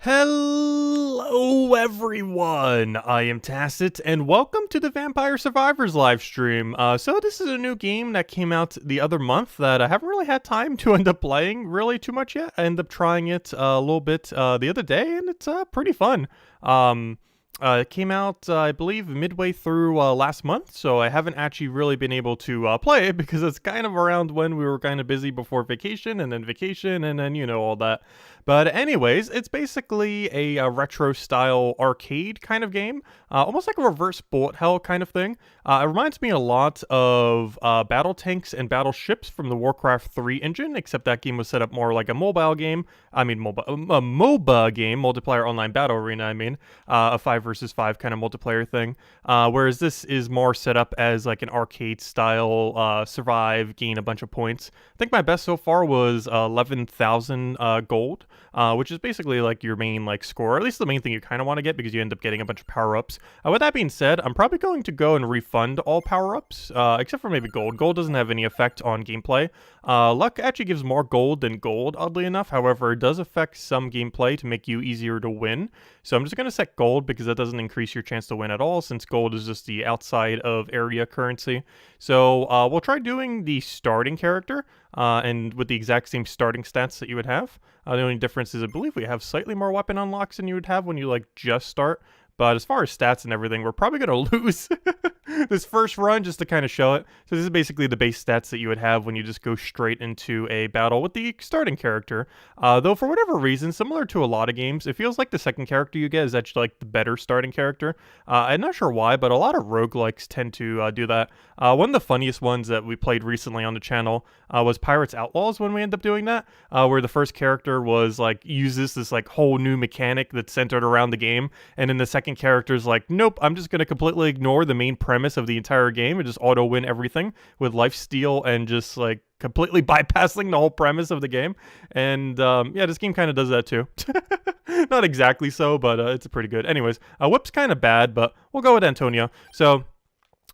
Hello everyone, I am Tacit, and welcome to the Vampire Survivors livestream. So this is a new game that came out the other month that I haven't really had time to end up playing really too much yet. I ended up trying it a little bit the other day, and it's pretty fun. It came out, I believe, midway through last month, so I haven't actually really been able to play it because it's kind of around when we were kind of busy before vacation, and then, you know, all that. But anyways, it's basically a retro-style arcade kind of game, almost like a reverse bullet hell kind of thing. It reminds me a lot of battle tanks and battleships from the Warcraft 3 engine, except that game was set up more like a mobile game. A MOBA game, multiplayer online battle arena, a 5 versus 5 kind of multiplayer thing. Whereas this is more set up as like an arcade style, survive, gain a bunch of points. I think my best so far was 11,000 gold. Which is basically like your main like score, or at least the main thing you kind of want to get because you end up getting a bunch of power-ups. With that being said, I'm probably going to go and refund all power-ups, except for maybe gold. Gold doesn't have any effect on gameplay. Luck actually gives more gold than gold, oddly enough. However, it does affect some gameplay to make you easier to win. So I'm just going to set gold because that doesn't increase your chance to win at all, since gold is just the outside of area currency. So we'll try doing the starting character, and with the exact same starting stats that you would have. The only difference is I believe we have slightly more weapon unlocks than you would have when you like just start. But as far as stats and everything, we're probably going to lose this first run just to kind of show it. So this is basically the base stats that you would have when you just go straight into a battle with the starting character. Though for whatever reason, similar to a lot of games, it feels like the second character you get is actually like the better starting character. I'm not sure why, but a lot of roguelikes tend to do that. One of the funniest ones that we played recently on the channel was Pirates Outlaws when we ended up doing that, where the first character was like uses this like whole new mechanic that's centered around the game, and then the second character's like, nope, I'm just going to completely ignore the main premise of the entire game and just auto win everything with lifesteal and just like completely bypassing the whole premise of the game. And yeah, this game kind of does that too. Not exactly so, but it's pretty good. Anyways, Whip's kind of bad, but we'll go with Antonio. So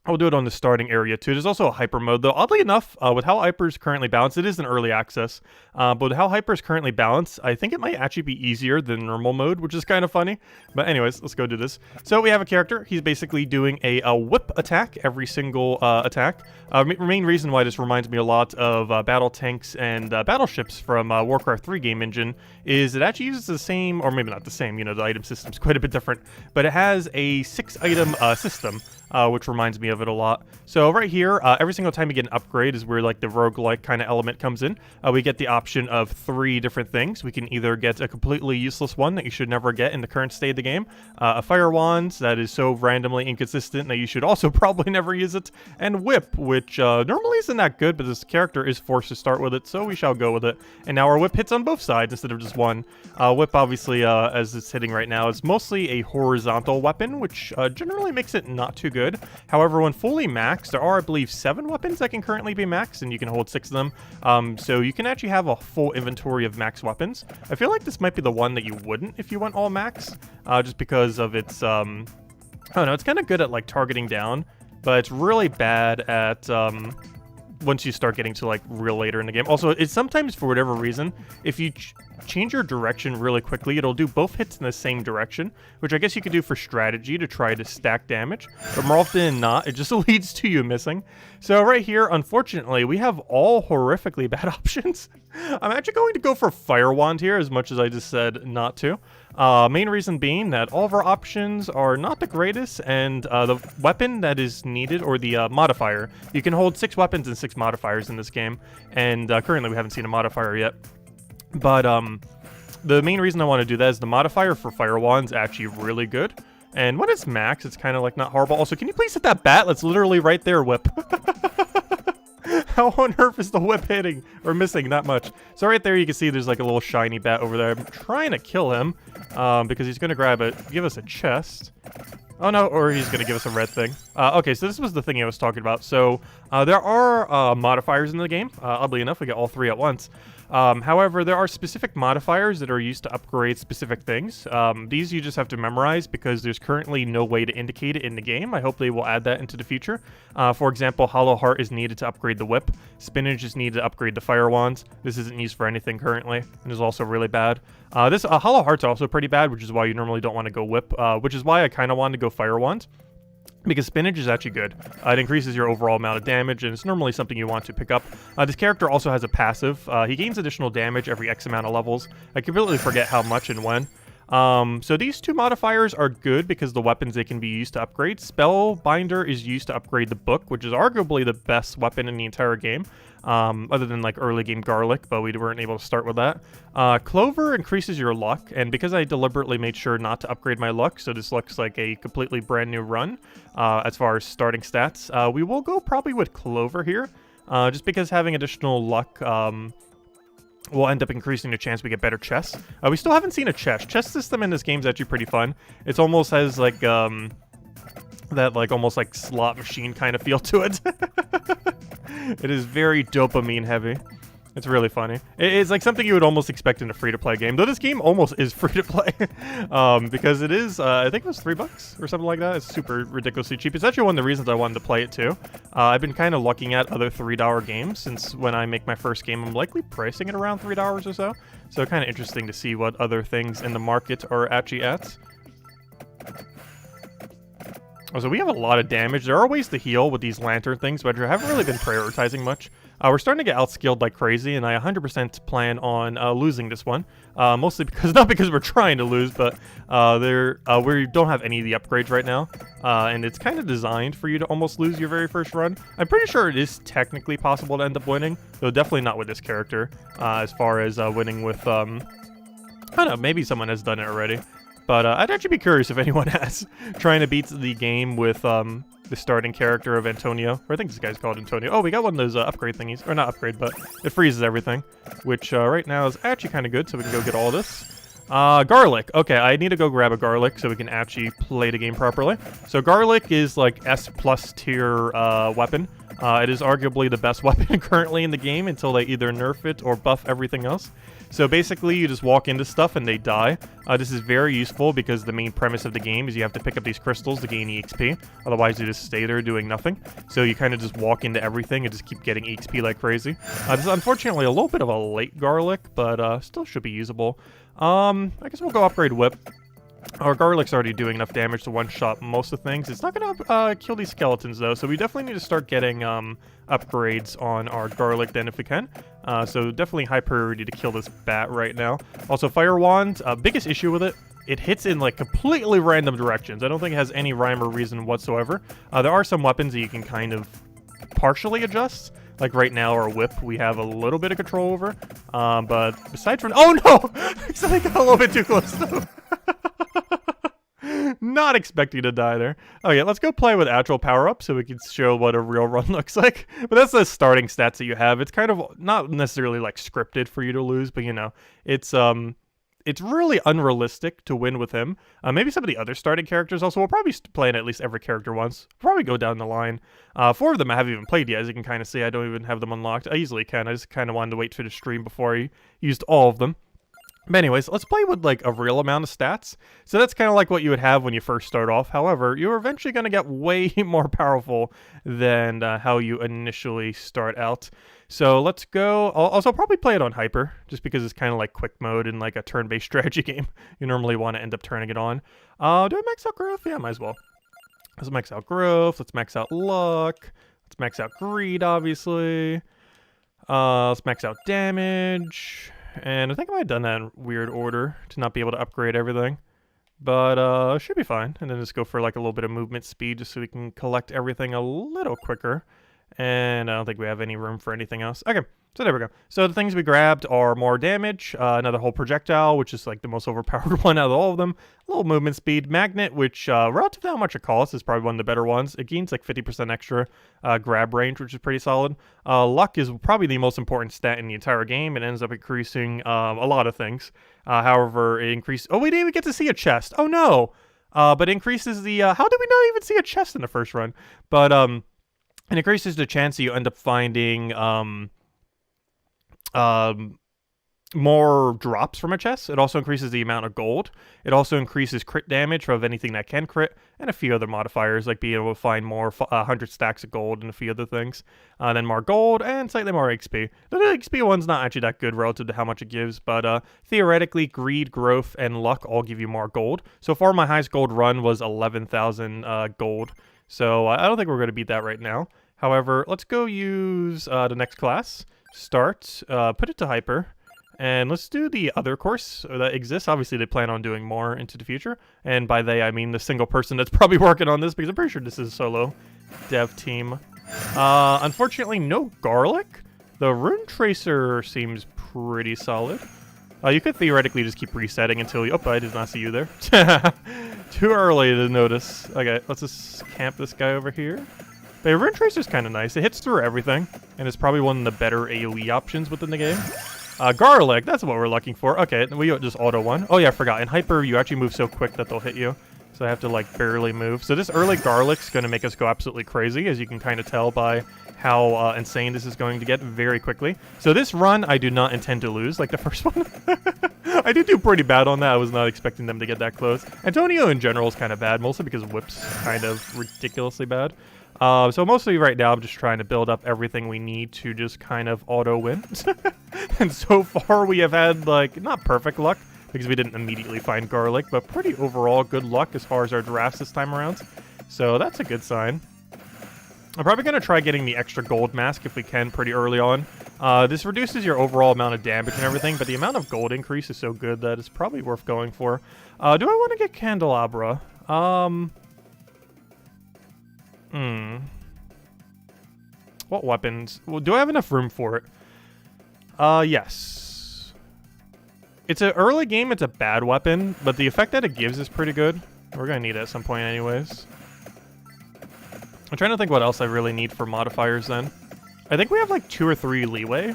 I'll do it on the starting area too. There's also a hyper mode, though. Oddly enough, with how hyper is currently balanced, it is an early access, but with how hyper is currently balanced, I think it might actually be easier than normal mode, which is kind of funny. But anyways, let's go do this. So we have a character. He's basically doing a whip attack every single attack. Main reason why this reminds me a lot of battle tanks and battleships from Warcraft 3 game engine is it actually uses the same, or maybe not the same, you know, the item system's quite a bit different, but it has a 6-item system. Which reminds me of it a lot. So right here, every single time you get an upgrade is where like the roguelike kind of element comes in. We get the option of 3 different things. We can either get a completely useless one that you should never get in the current state of the game, a fire wand that is so randomly inconsistent that you should also probably never use it, and whip, which normally isn't that good, but this character is forced to start with it, so we shall go with it. And now our whip hits on both sides instead of just one. Whip, obviously, as it's hitting right now, is mostly a horizontal weapon, which generally makes it not too good. However, when fully maxed, there are, I believe, 7 weapons that can currently be maxed, and you can hold 6 of them. So you can actually have a full inventory of max weapons. I feel like this might be the one that you wouldn't if you went all max, just because of its, I don't know, it's kind of good at, like, targeting down, but it's really bad at, once you start getting to like real later in the game. Also, it's sometimes, for whatever reason, if you change your direction really quickly, it'll do both hits in the same direction, which I guess you could do for strategy to try to stack damage, but more often than not, it just leads to you missing. So right here, unfortunately, we have all horrifically bad options. I'm actually going to go for Fire Wand here, as much as I just said not to. Main reason being that all of our options are not the greatest, and the weapon that is needed, or the modifier, you can hold 6 weapons and 6 modifiers in this game, and currently we haven't seen a modifier yet. But the main reason I want to do that is the modifier for Fire Wand's actually really good, and when it's max, it's kind of like not horrible. Also, can you please hit that bat? That's literally right there, Whip. How on earth is the whip hitting or missing that much? So right there you can see there's like a little shiny bat over there. I'm trying to kill him because he's going to give us a chest. Oh no, or he's going to give us a red thing. Okay, so this was the thing I was talking about. So there are modifiers in the game. Oddly enough, we get all 3 at once. However, there are specific modifiers that are used to upgrade specific things. These you just have to memorize because there's currently no way to indicate it in the game. I hope they will add that into the future. For example, Hollow Heart is needed to upgrade the whip. Spinach is needed to upgrade the fire wands. This isn't used for anything currently, and is also really bad. This Hollow Heart's also pretty bad, which is why you normally don't want to go whip, which is why I kind of wanted to go fire wands. Because spinach is actually good. It increases your overall amount of damage, and it's normally something you want to pick up. This character also has a passive. He gains additional damage every X amount of levels. I completely forget how much and when. So these two modifiers are good because the weapons they can be used to upgrade. Spellbinder is used to upgrade the book, which is arguably the best weapon in the entire game. Other than like early game garlic, but we weren't able to start with that. Clover increases your luck, and because I deliberately made sure not to upgrade my luck, so this looks like a completely brand new run as far as starting stats, we will go probably with Clover here, just because having additional luck will end up increasing the chance we get better chests. We still haven't seen a chest. Chest system in this game is actually pretty fun. It's almost has like that like almost like slot machine kind of feel to it. It is very dopamine heavy. It's really funny. It's like something you would almost expect in a free-to-play game, though this game almost is free-to-play. Because it is, I think it was $3 or something like that. It's super ridiculously cheap. It's actually one of the reasons I wanted to play it too. I've been kind of looking at other $3 games since when I make my first game, I'm likely pricing it around $3 or so. So kind of interesting to see what other things in the market are actually at. So we have a lot of damage. There are ways to heal with these lantern things, but I haven't really been prioritizing much. We're starting to get outskilled like crazy, and I 100% plan on losing this one. Mostly because, not because we're trying to lose, but we don't have any of the upgrades right now. And it's kind of designed for you to almost lose your very first run. I'm pretty sure it is technically possible to end up winning, though definitely not with this character. As far as winning with, I don't know, maybe someone has done it already. But I'd actually be curious if anyone has trying to beat the game with the starting character of Antonio. Or I think this guy's called Antonio. Oh, we got one of those upgrade thingies. Or not upgrade, but it freezes everything. Which right now is actually kind of good, so we can go get all this. Garlic. Okay, I need to go grab a garlic so we can actually play the game properly. So garlic is like S+ tier weapon. It is arguably the best weapon currently in the game until they either nerf it or buff everything else. So basically, you just walk into stuff and they die. This is very useful because the main premise of the game is you have to pick up these crystals to gain EXP. Otherwise, you just stay there doing nothing. So you kind of just walk into everything and just keep getting EXP like crazy. This is unfortunately a little bit of a late garlic, but still should be usable. I guess we'll go upgrade whip. Our garlic's already doing enough damage to one-shot most of things. It's not going to kill these skeletons, though, so we definitely need to start getting upgrades on our garlic then if we can. So definitely high priority to kill this bat right now. Also, Fire Wand, biggest issue with it, it hits in like completely random directions. I don't think it has any rhyme or reason whatsoever. There are some weapons that you can kind of partially adjust. Like right now, our whip, we have a little bit of control over. But besides from... Oh, no! I got a little bit too close, though. Not expecting to die there. Oh yeah, let's go play with actual power-up so we can show what a real run looks like. But that's the starting stats that you have. It's kind of not necessarily like scripted for you to lose, but you know, it's really unrealistic to win with him. Maybe some of the other starting characters also. We'll probably play in at least every character once. Probably go down the line. 4 of them I haven't even played yet, as you can kind of see. I don't even have them unlocked. I easily can. I just kind of wanted to wait for the stream before I used all of them. But anyways, let's play with like a real amount of stats. So that's kind of like what you would have when you first start off. However, you're eventually going to get way more powerful than how you initially start out. So let's go. I'll probably play it on hyper, just because it's kind of like quick mode in like a turn-based strategy game. You normally want to end up turning it on. Do I max out growth? Yeah, might as well. Let's max out growth. Let's max out luck. Let's max out greed, obviously. Let's max out damage. And I think I might have done that in weird order to not be able to upgrade everything. But should be fine. And then just go for like a little bit of movement speed just so we can collect everything a little quicker. And I don't think we have any room for anything else. Okay, so there we go. So the things we grabbed are more damage, another whole projectile, which is like the most overpowered one out of all of them, a little movement speed, magnet, which relative to how much it costs is probably one of the better ones. It gains like 50% extra grab range, which is pretty solid. Luck is probably the most important stat in the entire game. It ends up increasing a lot of things. However, it increases... Oh, we didn't even get to see a chest. Oh, no. But increases the... How did we not even see a chest in the first run? But... It increases the chance that you end up finding more drops from a chest. It also increases the amount of gold. It also increases crit damage of anything that can crit, and a few other modifiers, like being able to find more 100 stacks of gold and a few other things. Then more gold and slightly more XP. The XP one's not actually that good relative to how much it gives, but theoretically, greed, growth, and luck all give you more gold. So far, my highest gold run was 11,000 gold. So I don't think we're going to beat that right now. However, let's go use the next class. Start, put it to hyper. And let's do the other course that exists. Obviously, they plan on doing more into the future. And by they, I mean the single person that's probably working on this, because I'm pretty sure this is a solo dev team. Unfortunately, no garlic. The rune tracer seems pretty solid. You could theoretically just keep resetting until you... Oh, I did not see you there. Too early to notice. Okay, let's just camp this guy over here. The rune tracer's kind of nice. It hits through everything, and it's probably one of the better AoE options within the game. Garlic, that's what we're looking for. Okay, we just auto one. Oh yeah, I forgot. In hyper, you actually move so quick that they'll hit you. So I have to like barely move. So this early garlic's going to make us go absolutely crazy, as you can kind of tell by how insane this is going to get very quickly. So this run, I do not intend to lose like the first one. I did do pretty bad on that. I was not expecting them to get that close. Antonio in general is kind of bad, mostly because Whip's kind of ridiculously bad. So mostly right now, I'm just trying to build up everything we need to just kind of auto-win. And so far, we have had, like, not perfect luck, because we didn't immediately find garlic, but pretty overall good luck as far as our drafts this time around. So that's a good sign. I'm probably going to try getting the extra gold mask if we can pretty early on. This reduces your overall amount of damage and everything, but the amount of gold increase is so good that it's probably worth going for. Do I want to get Candelabra? What weapons? Well, do I have enough room for it? Yes. It's an early game, it's a bad weapon, but the effect that it gives is pretty good. We're gonna need it at some point anyways. I'm trying to think what else I really need for modifiers then. I think we have like 2 or 3 leeway.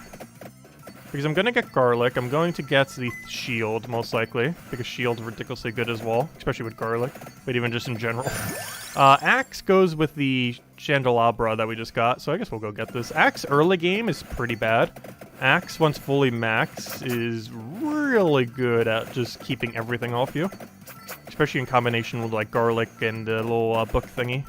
Because I'm gonna get garlic, I'm going to get the shield, most likely. Because shield's ridiculously good as well, especially with garlic, but even just in general. Axe goes with the Candelabra that we just got, so I guess we'll go get this. Axe early game is pretty bad. Axe, once fully max, is really good at just keeping everything off you. Especially in combination with like garlic and the little book thingy.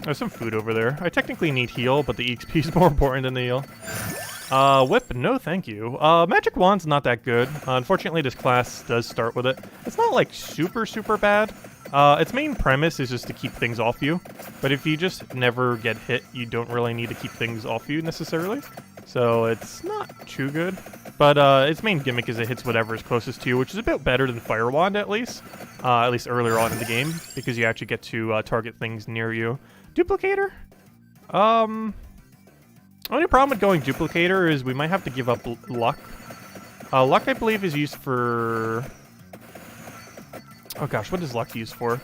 There's some food over there. I technically need heal, but the EXP is more important than the heal. Whip, no thank you. Magic Wand's not that good. Unfortunately, this class does start with it. It's not like super, super bad. Its main premise is just to keep things off you. But if you just never get hit, you don't really need to keep things off you necessarily. So it's not too good. But its main gimmick is it hits whatever is closest to you, which is a bit better than Fire Wand at least earlier on in the game, because you actually get to target things near you. Duplicator? Only problem with going Duplicator is we might have to give up luck. Luck, I believe, is used for... Oh gosh, what is luck used for?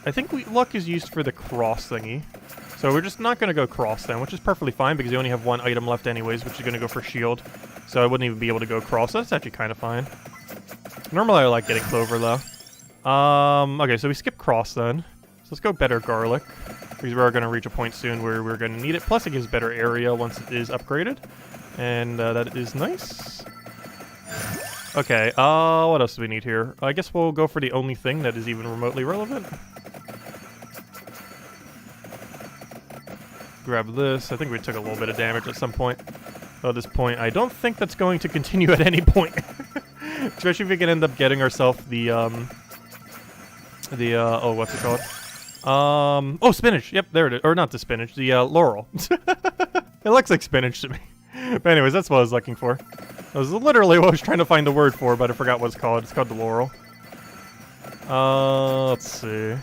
I think luck is used for the cross thingy. So we're just not going to go cross then, which is perfectly fine because you only have 1 item left anyways, which is going to go for shield. So I wouldn't even be able to go cross. So that's actually kind of fine. Normally I like getting clover though. Okay, so we skip cross then. So let's go better garlic. Because we're going to reach a point soon where we're going to need it. Plus it gives better area once it is upgraded. And that is nice. Okay, what else do we need here? I guess we'll go for the only thing that is even remotely relevant. Grab this. I think we took a little bit of damage at some point. At this point, I don't think that's going to continue at any point. Especially if we can end up getting ourselves the oh, what's it called? Oh, spinach. Yep, there it is. Or not the spinach, the laurel. It looks like spinach to me. But anyways, that's what I was looking for. That was literally what I was trying to find the word for, but I forgot what it's called. It's called the laurel. Let's see.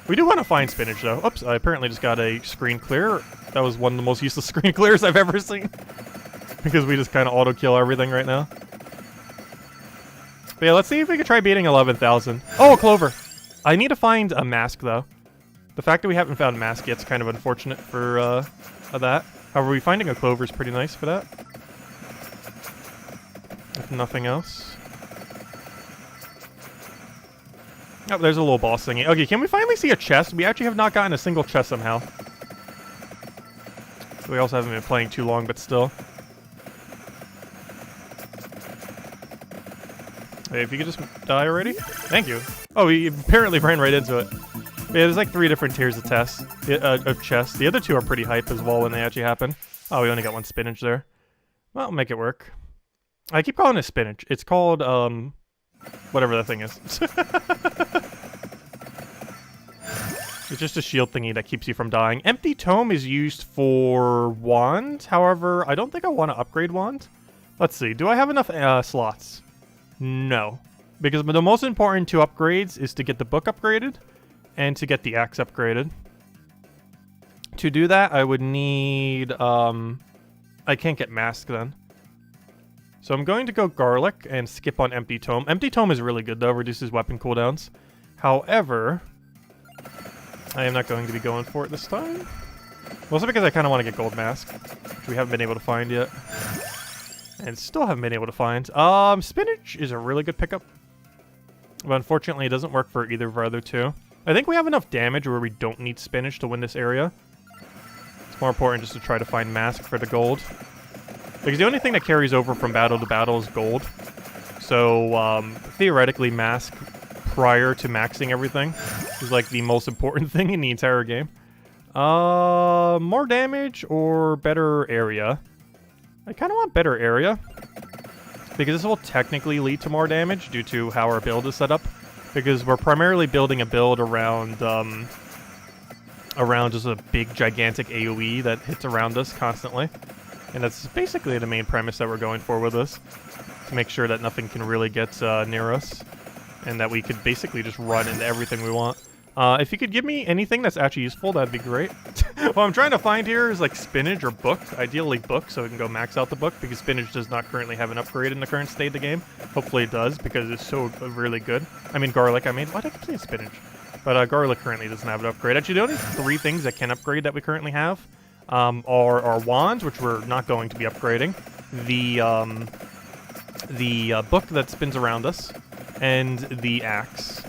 We do want to find spinach, though. Oops, I apparently just got a screen clear. That was one of the most useless screen clears I've ever seen. Because we just kind of auto-kill everything right now. But yeah, let's see if we can try beating 11,000. Oh, a clover! I need to find a mask, though. The fact that we haven't found a mask yet is kind of unfortunate for that. However, finding a clover is pretty nice for that. If nothing else. Oh, there's a little boss thingy. Okay, can we finally see a chest? We actually have not gotten a single chest somehow. We also haven't been playing too long, but still. Hey, if you could just die already? Thank you. Oh, he apparently ran right into it. Yeah, there's like 3 different tiers of chests. The other 2 are pretty hype as well when they actually happen. Oh, we only got 1 spinach there. Well, make it work. I keep calling it spinach. It's called, whatever that thing is. It's just a shield thingy that keeps you from dying. Empty Tome is used for wand. However, I don't think I want to upgrade wand. Let's see. Do I have enough slots? No. Because the most important 2 upgrades is to get the book upgraded and to get the axe upgraded. To do that, I would need... I can't get mask then. So I'm going to go garlic and skip on Empty Tome. Empty Tome is really good though, reduces weapon cooldowns. However, I am not going to be going for it this time. Mostly because I kind of want to get gold mask, which we haven't been able to find yet. And still haven't been able to find. Spinach is a really good pickup. But unfortunately, it doesn't work for either of our other 2. I think we have enough damage where we don't need spinach to win this area. It's more important just to try to find mask for the gold. Because the only thing that carries over from battle to battle is gold. So, theoretically, mask prior to maxing everything is like the most important thing in the entire game. More damage or better area? I kind of want better area. Because this will technically lead to more damage due to how our build is set up. Because we're primarily building a build around, around just a big, gigantic AoE that hits around us constantly. And that's basically the main premise that we're going for with this. To make sure that nothing can really get near us. And that we could basically just run into everything we want. If you could give me anything that's actually useful, that'd be great. What I'm trying to find here is like spinach or book. Ideally book, so we can go max out the book. Because spinach does not currently have an upgrade in the current state of the game. Hopefully it does, because it's so really good. I mean garlic, why did I keep saying spinach? But garlic currently doesn't have an upgrade. Actually, the only 3 things that can upgrade that we currently have are our wands, which we're not going to be upgrading. The book that spins around us. And the axe.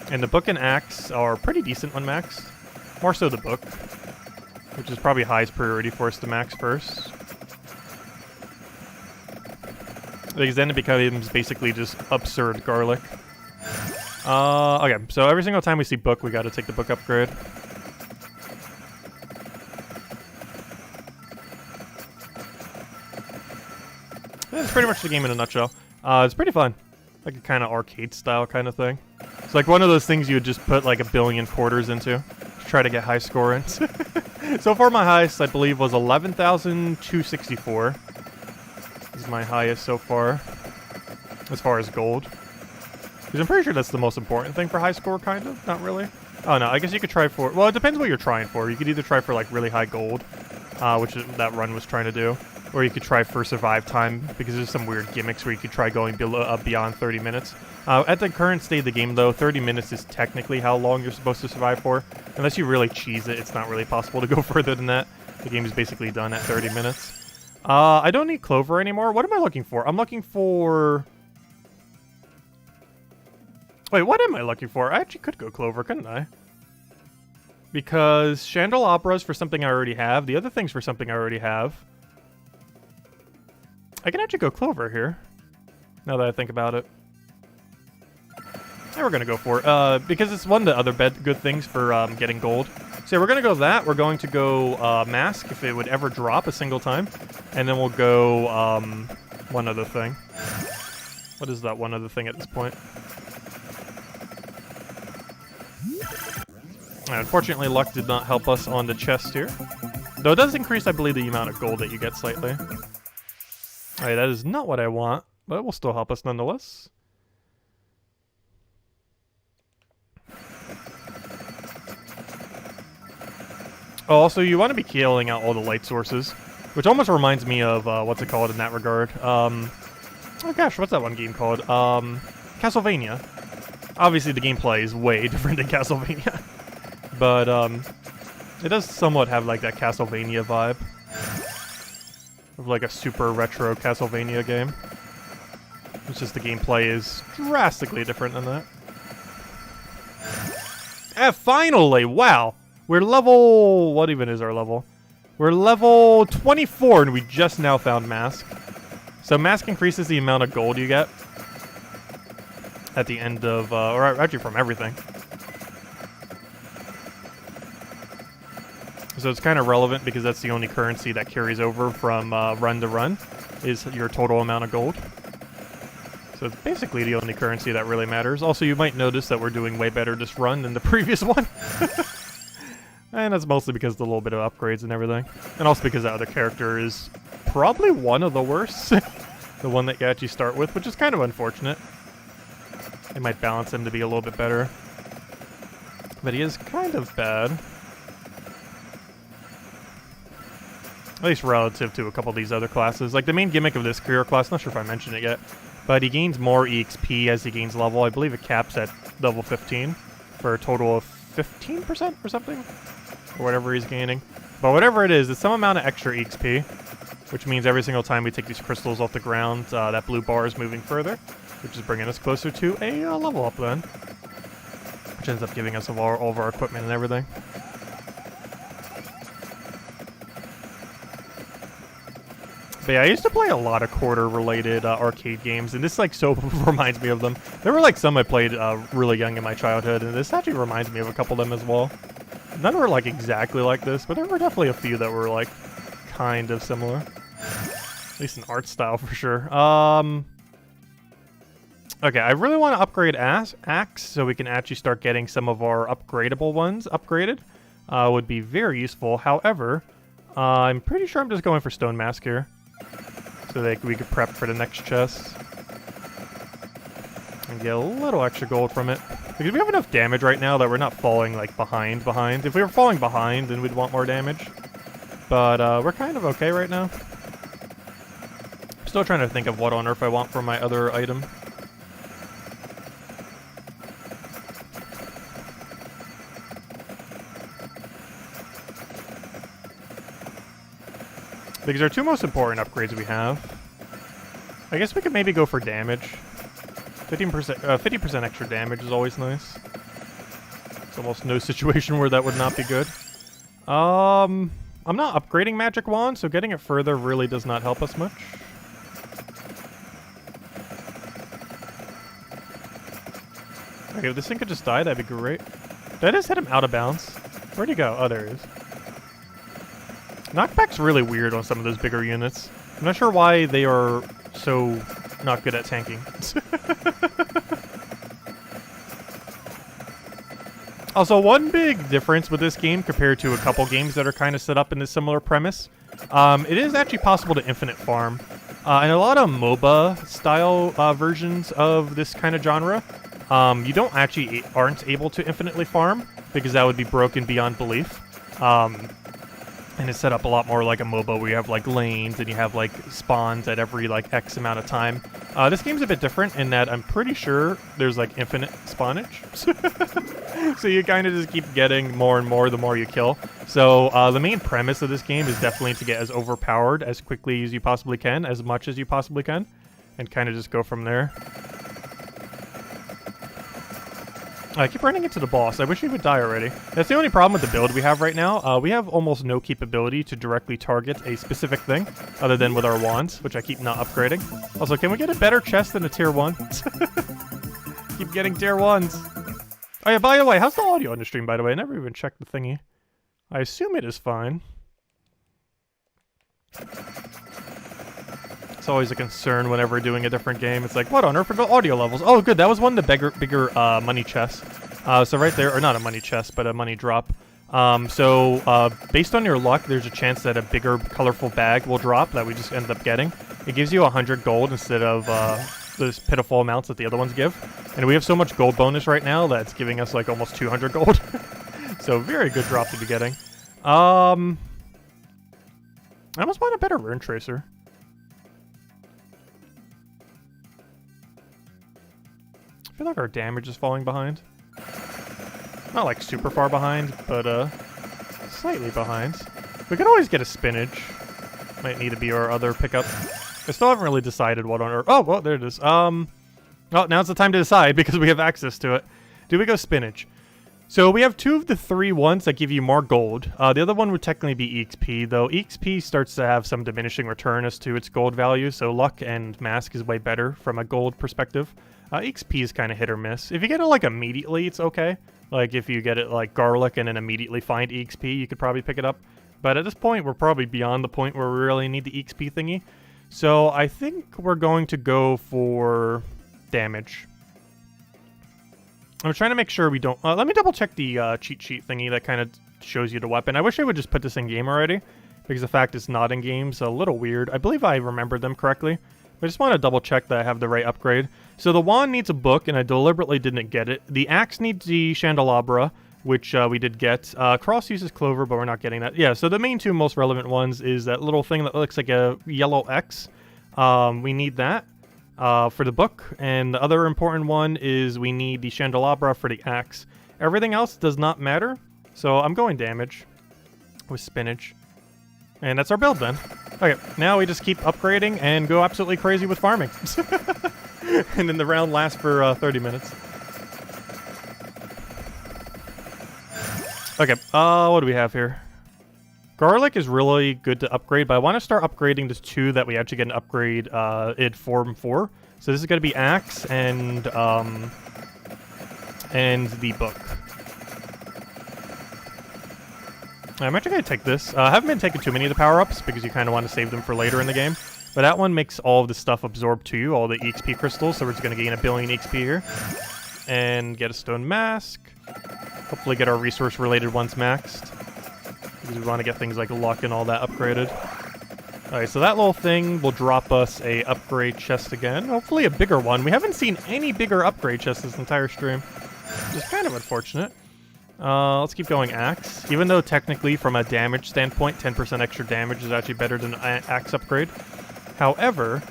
And the book and axe are pretty decent when maxed. More so the book. Which is probably highest priority for us to max first. Because then it becomes basically just absurd garlic. Okay, so every single time we see book, we gotta take the book upgrade. That's pretty much the game in a nutshell. It's pretty fun. Like a kind of arcade style kind of thing. It's like one of those things you would just put like 1 billion quarters into to try to get high score in. So far my highest, I believe, was 11,264. This is my highest so far. As far as gold. Because I'm pretty sure that's the most important thing for high score, kind of. Not really. Oh no, I guess you could try for... Well, it depends what you're trying for. You could either try for like really high gold, which is, that run was trying to do. Or you could try for survive time, because there's some weird gimmicks where you could try going beyond 30 minutes. At the current state of the game, though, 30 minutes is technically how long you're supposed to survive for. Unless you really cheese it, it's not really possible to go further than that. The game is basically done at 30 minutes. I don't need clover anymore. What am I looking for? I'm looking for... Wait, what am I looking for? I actually could go clover, couldn't I? Because Chandelabra is for something I already have. The other thing's for something I already have. I can actually go clover here, now that I think about it. Yeah, we're going to go for it, because it's one of the other good things for getting gold. So yeah, we're going to go that. We're going to go mask, if it would ever drop a single time. And then we'll go one other thing. What is that one other thing at this point? Unfortunately, luck did not help us on the chest here. Though it does increase, I believe, the amount of gold that you get slightly. Alright, that is not what I want, but it will still help us nonetheless. Oh, also, you want to be killing out all the light sources, which almost reminds me of, what's it called in that regard? Oh gosh, what's that one game called? Castlevania. Obviously, the gameplay is way different than Castlevania. But, it does somewhat have, like, that Castlevania vibe. Of like a super retro Castlevania game. It's just the gameplay is drastically different than that. Finally! Wow! We're level... What even is our level? We're level 24 and we just now found Mask. So Mask increases the amount of gold you get. at the end of, or actually from everything. So it's kind of relevant because that's the only currency that carries over from run to run, is your total amount of gold. So it's basically the only currency that really matters. Also, you might notice that we're doing way better this run than the previous one. And that's mostly because of the little bit of upgrades and everything. And also because the other character is probably one of the worst. The one that you actually start with, which is kind of unfortunate. They might balance him to be a little bit better. But he is kind of bad. At least relative to a couple of these other classes. Like the main gimmick of this career class, not sure if I mentioned it yet, but he gains more EXP as he gains level. I believe it caps at level 15 for a total of 15% or something, or whatever he's gaining. But whatever it is, it's some amount of extra EXP, which means every single time we take these crystals off the ground, that blue bar is moving further, which is bringing us closer to a level up then, which ends up giving us all of our equipment and everything. But yeah, I used to play a lot of quarter-related arcade games, and this like so reminds me of them. There were like some I played really young in my childhood, and this actually reminds me of a couple of them as well. None were like exactly like this, but there were definitely a few that were like kind of similar. At least in art style for sure. Okay, I really want to upgrade Axe so we can actually start getting some of our upgradable ones upgraded. Would be very useful. However, I'm pretty sure I'm just going for Stone Mask here, so that we could prep for the next chest and get a little extra gold from it. Because we have enough damage right now that we're not falling like behind. If we were falling behind, then we'd want more damage. But we're kind of okay right now. I'm still trying to think of what on earth I want for my other item. Because our two most important upgrades we have, I guess we could maybe go for damage. 50% extra damage is always nice. It's almost no situation where that would not be good. I'm not upgrading Magic Wand, so getting it further really does not help us much. Okay, if this thing could just die, that'd be great. Did I just hit him out of bounds? Where'd he go? Oh, there he is. Knockback's really weird on some of those bigger units. I'm not sure why they are so not good at tanking. Also, one big difference with this game compared to a couple games that are kind of set up in this similar premise, it is actually possible to infinite farm. And a lot of MOBA style versions of this kind of genre, you aren't able to infinitely farm because that would be broken beyond belief. And it's set up a lot more like a MOBA where you have like lanes and you have like spawns at every like X amount of time. This game's a bit different in that I'm pretty sure there's like infinite spawnage. So you kind of just keep getting more and more the more you kill. So the main premise of this game is definitely to get as overpowered as quickly as you possibly can, as much as you possibly can, and kind of just go from there. I keep running into the boss. I wish he would die already. That's the only problem with the build we have right now. We have almost no capability to directly target a specific thing, other than with our wands, which I keep not upgrading. Also, can we get a better chest than a tier 1? Keep getting tier 1s. Oh yeah, by the way, how's the audio on the stream, by the way? I never even checked the thingy. I assume it is fine. It's always a concern whenever doing a different game. It's like, what on earth are the audio levels? Oh, good. That was one of the bigger money chests. So right there, or not a money chest, but a money drop. Based on your luck, there's a chance that a bigger, colorful bag will drop that we just ended up getting. It gives you 100 gold instead of those pitiful amounts that the other ones give. And we have so much gold bonus right now that it's giving us like almost 200 gold. So very good drop to be getting. I almost want a better rune tracer. I feel like our damage is falling behind. Not like super far behind, but slightly behind. We could always get a spinach. Might need to be our other pickup. I still haven't really decided what on earth. Oh, well, there it is. Well, now's the time to decide because we have access to it. Do we go spinach? So we have 2 of the 3 ones that give you more gold. The other one would technically be EXP, though EXP starts to have some diminishing return as to its gold value, so luck and mask is way better from a gold perspective. EXP is kind of hit or miss. If you get it like immediately, it's okay. Like if you get it like garlic and then immediately find EXP, you could probably pick it up. But at this point, we're probably beyond the point where we really need the EXP thingy. So I think we're going to go for damage. I'm trying to make sure we don't... let me double check the cheat sheet thingy that kind of shows you the weapon. I wish I would just put this in game already, because the fact it's not in game is a little weird. I believe I remembered them correctly. I just want to double check that I have the right upgrade. So the wand needs a book, and I deliberately didn't get it. The axe needs the candelabra, which we did get. Cross uses clover, but we're not getting that. Yeah, so the main 2 most relevant ones is that little thing that looks like a yellow X. We need that. For the book, and the other important one is we need the candelabra for the axe. Everything else does not matter, so I'm going damage with spinach. And that's our build then. Okay, now we just keep upgrading and go absolutely crazy with farming. And then the round lasts for 30 minutes. Okay, what do we have here? Garlic is really good to upgrade, but I want to start upgrading the 2 that we actually get an upgrade in Form 4. So this is going to be Axe and the book. I'm actually going to take this. I haven't been taking too many of the power-ups because you kind of want to save them for later in the game. But that one makes all of the stuff absorb to you, all the EXP crystals, so we're just going to gain 1 billion EXP here. And get a stone mask. Hopefully get our resource-related ones maxed, because we want to get things like luck and all that upgraded. Alright, so that little thing will drop us a upgrade chest again. Hopefully a bigger one. We haven't seen any bigger upgrade chests this entire stream, which is kind of unfortunate. Let's keep going axe. Even though technically from a damage standpoint, 10% extra damage is actually better than axe upgrade. However,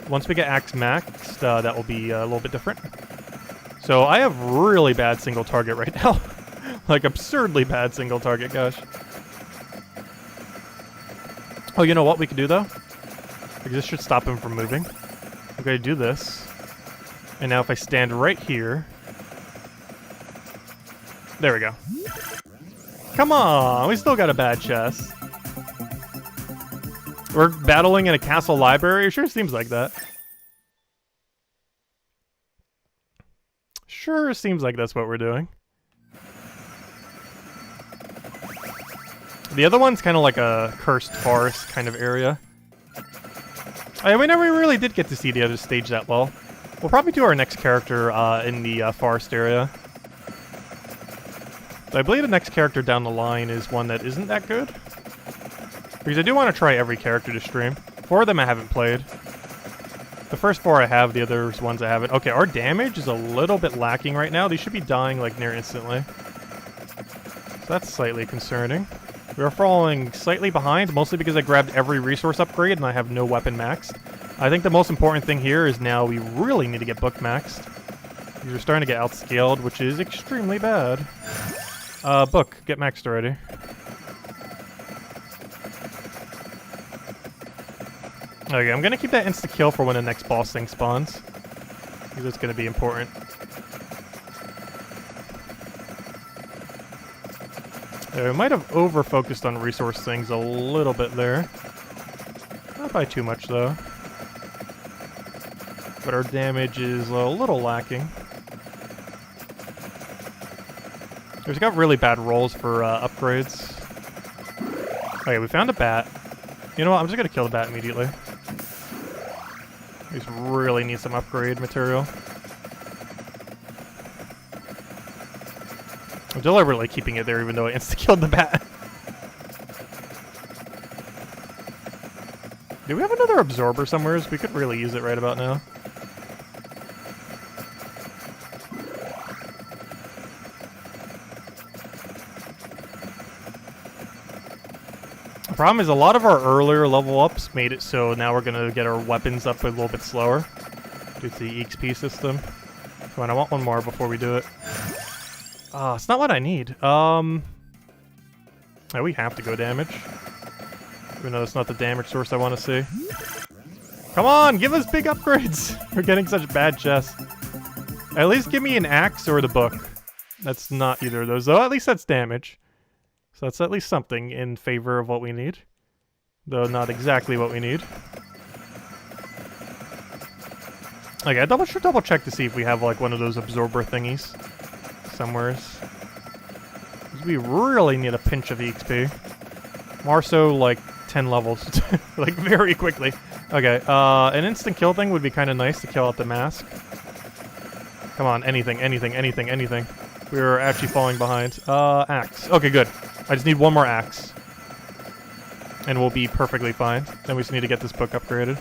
once we get axe maxed, that will be a little bit different. So I have really bad single target right now. Like absurdly bad single target, gosh. Oh, you know what we could do, though? Because this should stop him from moving. I'm going to do this. And now if I stand right here... There we go. Come on! We still got a bad chest. We're battling in a castle library? It sure seems like that. Sure seems like that's what we're doing. The other one's kind of like a cursed forest kind of area. We never really did get to see the other stage that well. We'll probably do our next character in the forest area. But I believe the next character down the line is one that isn't that good. Because I do want to try every character to stream. 4 of them I haven't played. The first 4 I have, the other ones I haven't. Okay, our damage is a little bit lacking right now. These should be dying like near instantly. So that's slightly concerning. We are falling slightly behind, mostly because I grabbed every resource upgrade and I have no weapon maxed. I think the most important thing here is now we really need to get book maxed. We're starting to get outscaled, which is extremely bad. Book, get maxed already. Okay, I'm gonna keep that insta-kill for when the next boss thing spawns, because it's gonna be important. We might have over-focused on resource things a little bit there. Not by too much, though. But our damage is a little lacking. We've got really bad rolls for upgrades. Okay, we found a bat. You know what? I'm just gonna kill the bat immediately. We just really need some upgrade material. I'm deliberately keeping it there even though I insta-killed the bat. Do we have another absorber somewhere? We could really use it right about now. The problem is a lot of our earlier level ups made it so now we're going to get our weapons up a little bit slower due to the EXP system. Come on, I want one more before we do it. It's not what I need. We have to go damage. Even though it's not the damage source I want to see. Come on, give us big upgrades! We're getting such bad chests. At least give me an axe or the book. That's not either of those, though. At least that's damage. So that's at least something in favor of what we need. Though not exactly what we need. Okay, I should double check to see if we have like one of those absorber thingies somewheres. Because we really need a pinch of EXP. More so like 10 levels. Like very quickly. Okay, an instant kill thing would be kind of nice to kill out the mask. Come on, anything, anything, anything, anything. We're actually falling behind. Axe. Okay, good. I just need one more axe. And we'll be perfectly fine. Then we just need to get this book upgraded.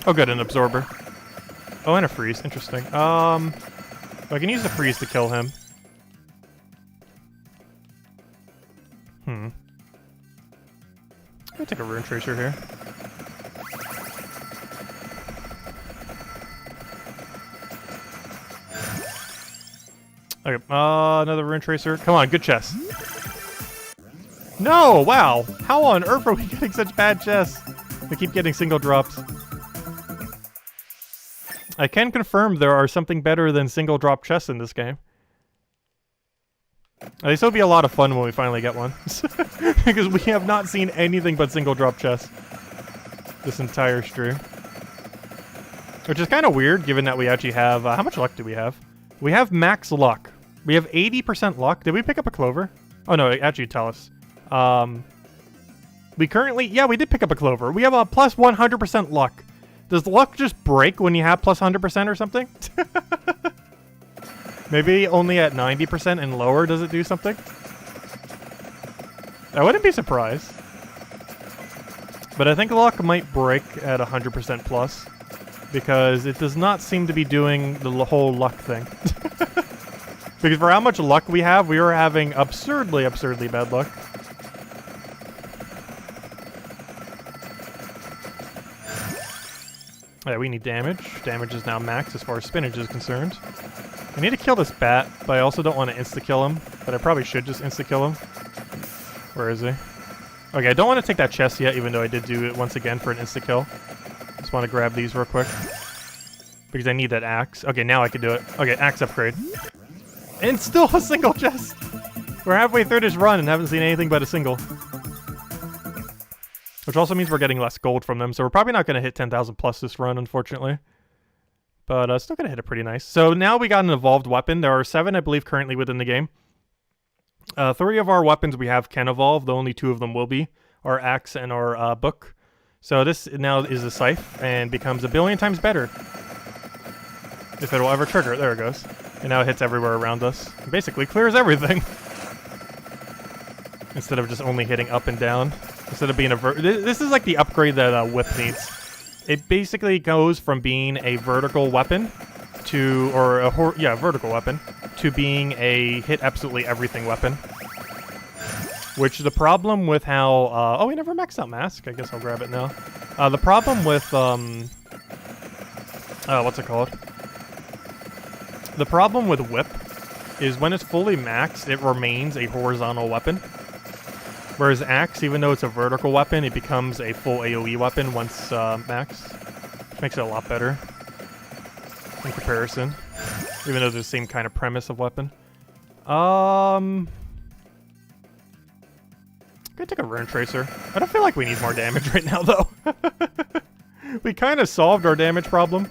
Oh good, an absorber. Oh, and a freeze. Interesting. I can use the freeze to kill him. I'm gonna take a rune tracer here. Okay, another rune tracer. Come on, good chest. No, wow. How on earth are we getting such bad chests? We keep getting single drops. I can confirm there are something better than single drop chests in this game. This will be a lot of fun when we finally get one. Because we have not seen anything but single drop chests this entire stream. Which is kind of weird, given that we actually have... how much luck do we have? We have max luck. We have 80% luck. Did we pick up a clover? Oh no, actually tell us. We currently... Yeah, we did pick up a clover. We have a plus 100% luck. Does luck just break when you have plus 100% or something? Maybe only at 90% and lower does it do something? I wouldn't be surprised. But I think luck might break at 100% plus. Because it does not seem to be doing the whole luck thing. Because for how much luck we have, we are having absurdly, absurdly bad luck. Yeah, we need damage. Damage is now max as far as spinach is concerned. I need to kill this bat, but I also don't want to insta-kill him. But I probably should just insta-kill him. Where is he? Okay, I don't want to take that chest yet, even though I did do it once again for an insta-kill. Just want to grab these real quick. Because I need that axe. Okay, now I can do it. Okay, axe upgrade. And still a single chest! We're halfway through this run and haven't seen anything but a single. Which also means we're getting less gold from them, so we're probably not going to hit 10,000 plus this run, unfortunately. But still going to hit it pretty nice. So now we got an evolved weapon. There are 7, I believe, currently within the game. 3 of our weapons we have can evolve, though only 2 of them will be. Our axe and our book. So this now is a scythe, and becomes a billion times better. If it'll ever trigger. There it goes. And now it hits everywhere around us. It basically clears everything. Instead of just only hitting up and down. Instead of being a this is like the upgrade that Whip needs. It basically goes from being a vertical weapon to, or a vertical weapon, to being a hit absolutely everything weapon. Which the problem with how, oh, we never maxed out mask. I guess I'll grab it now. The problem with, what's it called? The problem with Whip is when it's fully maxed, it remains a horizontal weapon. Whereas Axe, even though it's a vertical weapon, it becomes a full AoE weapon once maxed. Which makes it a lot better in comparison. Even though they're the same kind of premise of weapon. I'm gonna take a rune tracer. I don't feel like we need more damage right now, though. We kind of solved our damage problem.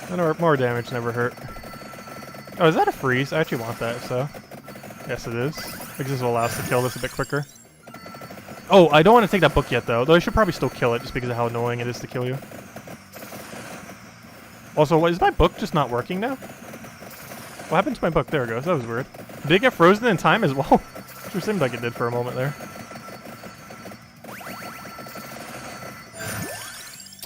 And more damage never hurt. Oh, is that a freeze? I actually want that, so... Yes, it is. Because this will allow us to kill this a bit quicker. Oh, I don't want to take that book yet, though. Though I should probably still kill it, just because of how annoying it is to kill you. Also, is my book just not working now? What happened to my book? There it goes. That was weird. Did it get frozen in time as well? Sure seemed like it did for a moment there.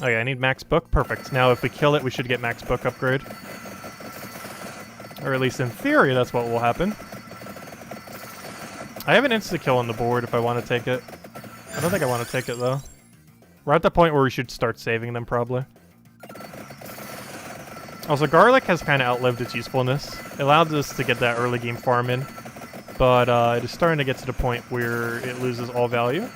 Okay, I need max book. Perfect. Now, if we kill it, we should get max book upgrade. Or at least in theory, that's what will happen. I have an insta-kill on the board if I want to take it. I don't think I want to take it, though. We're at the point where we should start saving them, probably. Also, garlic has kind of outlived its usefulness. It allowed us to get that early game farm in. But it is starting to get to the point where it loses all value.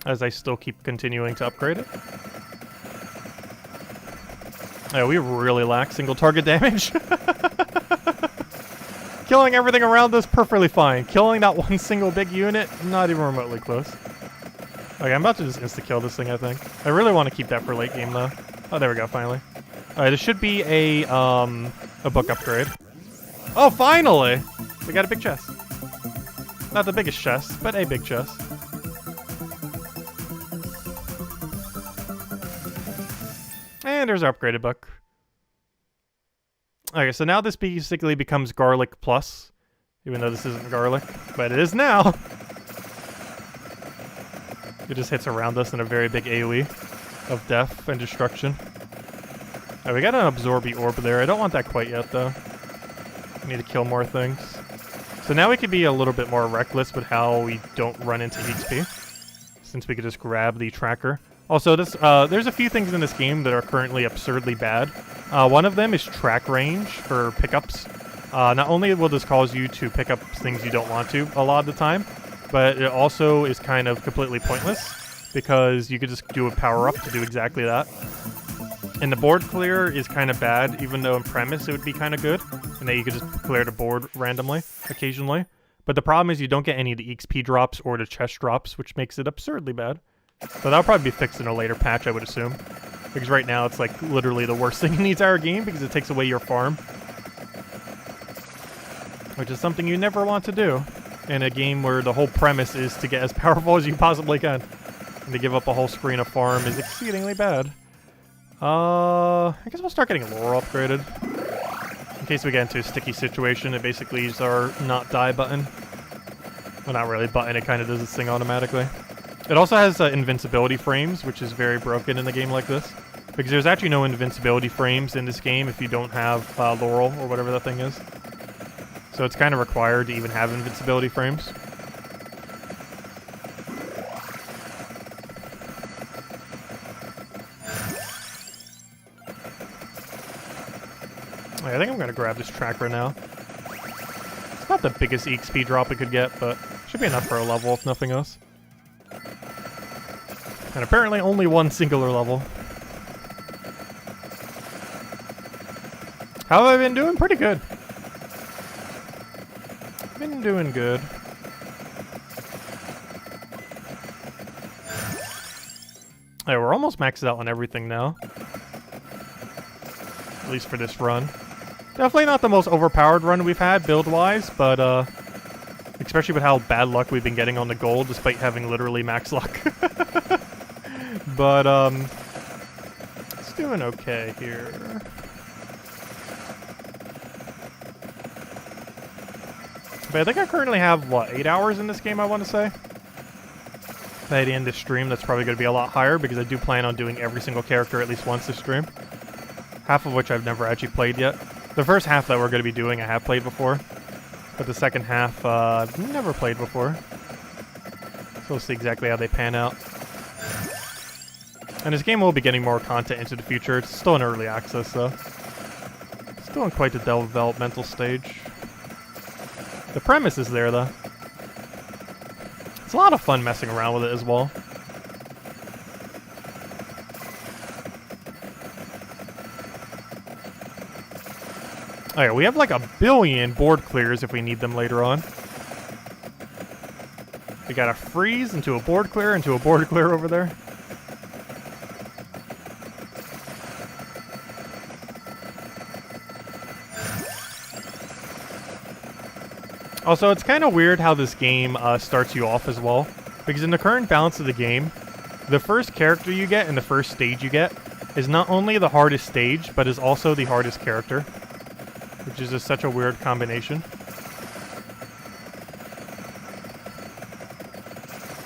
as I still keep continuing to upgrade it. Yeah, we really lack single target damage. Killing everything around us, perfectly fine. Killing that one single big unit, not even remotely close. Okay, I'm about to just insta-kill this thing, I think. I really want to keep that for late game, though. Oh, there we go, finally. Alright, there should be a book upgrade. Oh, finally! We got a big chest. Not the biggest chest, but a big chest. And there's our upgraded book. Okay, so now this basically becomes Garlic Plus. Even though this isn't garlic, but it is now. It just hits around us in a very big AoE of death and destruction. Alright, we got an Absorby Orb there. I don't want that quite yet, though. We need to kill more things. So now we can be a little bit more reckless with how we don't run into XP, since we could just grab the tracker. Also, this there's a few things in this game that are currently absurdly bad. One of them is track range for pickups. Not only will this cause you to pick up things you don't want to a lot of the time, but it also is kind of completely pointless because you could just do a power-up to do exactly that. And the board clear is kind of bad, even though in premise it would be kind of good, and that you could just clear the board randomly, occasionally. But the problem is you don't get any of the XP drops or the chest drops, which makes it absurdly bad. So that'll probably be fixed in a later patch, I would assume. Because right now it's like literally the worst thing in the entire game because it takes away your farm. Which is something you never want to do in a game where the whole premise is to get as powerful as you possibly can. And to give up a whole screen of farm is exceedingly bad. I guess we'll start getting lore upgraded. In case we get into a sticky situation, it basically is our not die button. Well, not really button, it kind of does its thing automatically. It also has invincibility frames, which is very broken in a game like this. Because there's actually no invincibility frames in this game if you don't have Laurel or whatever that thing is. So it's kind of required to even have invincibility frames. I think I'm going to grab this tracker now. It's not the biggest XP drop we could get, but should be enough for a level if nothing else. And apparently only one singular level. How have I been doing? Pretty good. Been doing good. Alright, we're almost maxed out on everything now. At least for this run. Definitely not the most overpowered run we've had build-wise, but especially with how bad luck we've been getting on the gold despite having literally max luck. But it's doing okay here. But I think I currently have, what, 8 hours in this game, I want to say? By the end of the stream, that's probably going to be a lot higher because I do plan on doing every single character at least once this stream. Half of which I've never actually played yet. The first half that we're going to be doing I have played before. But the second half, I've never played before. So we'll see exactly how they pan out. And this game will be getting more content into the future. It's still in early access, though. Still in quite the developmental stage. The premise is there, though. It's a lot of fun messing around with it as well. Alright, we have like 1 billion board clears if we need them later on. We got a freeze into a board clear over there. Also, it's kind of weird how this game starts you off as well. Because in the current balance of the game, the first character you get and the first stage you get is not only the hardest stage, but is also the hardest character. Which is just such a weird combination.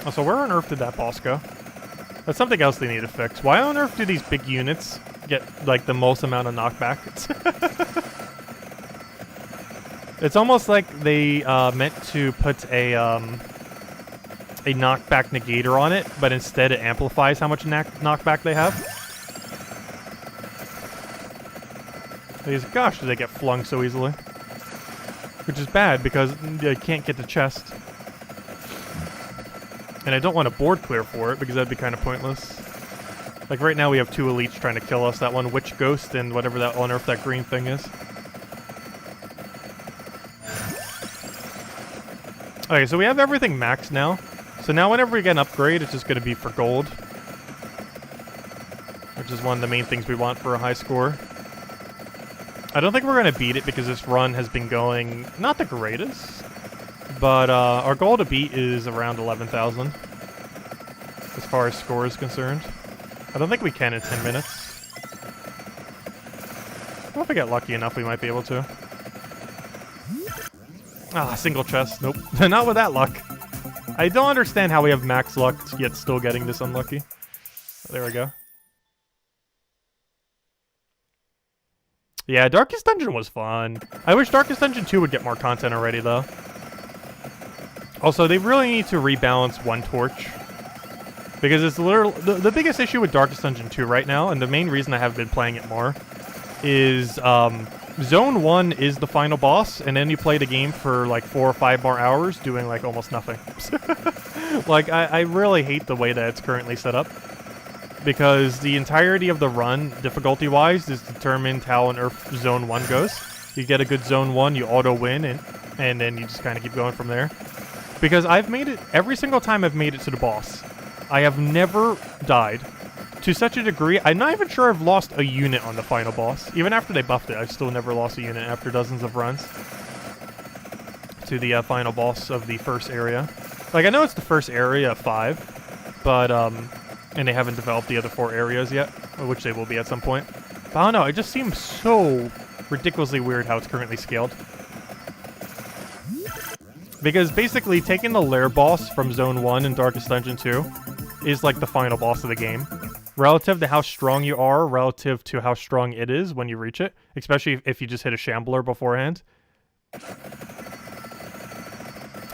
Also, where on earth did that boss go? That's something else they need to fix. Why on earth do these big units get, like, the most amount of knockback? It's almost like they meant to put a knockback negator on it, but instead it amplifies how much knockback they have. Because, gosh, do they get flung so easily. Which is bad, because they can't get the chest. And I don't want to board clear for it because that'd be kind of pointless. Like right now we have 2 elites trying to kill us. That one witch ghost and whatever that on earth that green thing is. Okay, so we have everything maxed now. So now whenever we get an upgrade, it's just going to be for gold. Which is one of the main things we want for a high score. I don't think we're going to beat it because this run has been going not the greatest. But our goal to beat is around 11,000. As far as score is concerned. I don't think we can in 10 minutes. Well, if we get lucky enough, we might be able to. Ah, single chest. Nope. Not with that luck. I don't understand how we have max luck, yet still getting this unlucky. There we go. Yeah, Darkest Dungeon was fun. I wish Darkest Dungeon 2 would get more content already, though. Also, they really need to rebalance one torch. Because it's literally... The biggest issue with Darkest Dungeon 2 right now, and the main reason I have been playing it more, is Zone 1 is the final boss, and then you play the game for like 4 or 5 more hours doing like almost nothing. Like, I really hate the way that it's currently set up. Because the entirety of the run, difficulty-wise, is determined how on Earth Zone 1 goes. You get a good Zone 1, you auto-win, and then you just kind of keep going from there. Because I've made it, every single time I've made it to the boss, I have never died. To such a degree, I'm not even sure I've lost a unit on the final boss. Even after they buffed it, I've still never lost a unit after dozens of runs. To the final boss of the first area. Like, I know it's the first area of 5, but, and they haven't developed the other 4 areas yet, which they will be at some point. But I don't know, it just seems so ridiculously weird how it's currently scaled. Because basically, taking the lair boss from Zone 1 in Darkest Dungeon 2 is like the final boss of the game. Relative to how strong you are, relative to how strong it is when you reach it. Especially if you just hit a Shambler beforehand.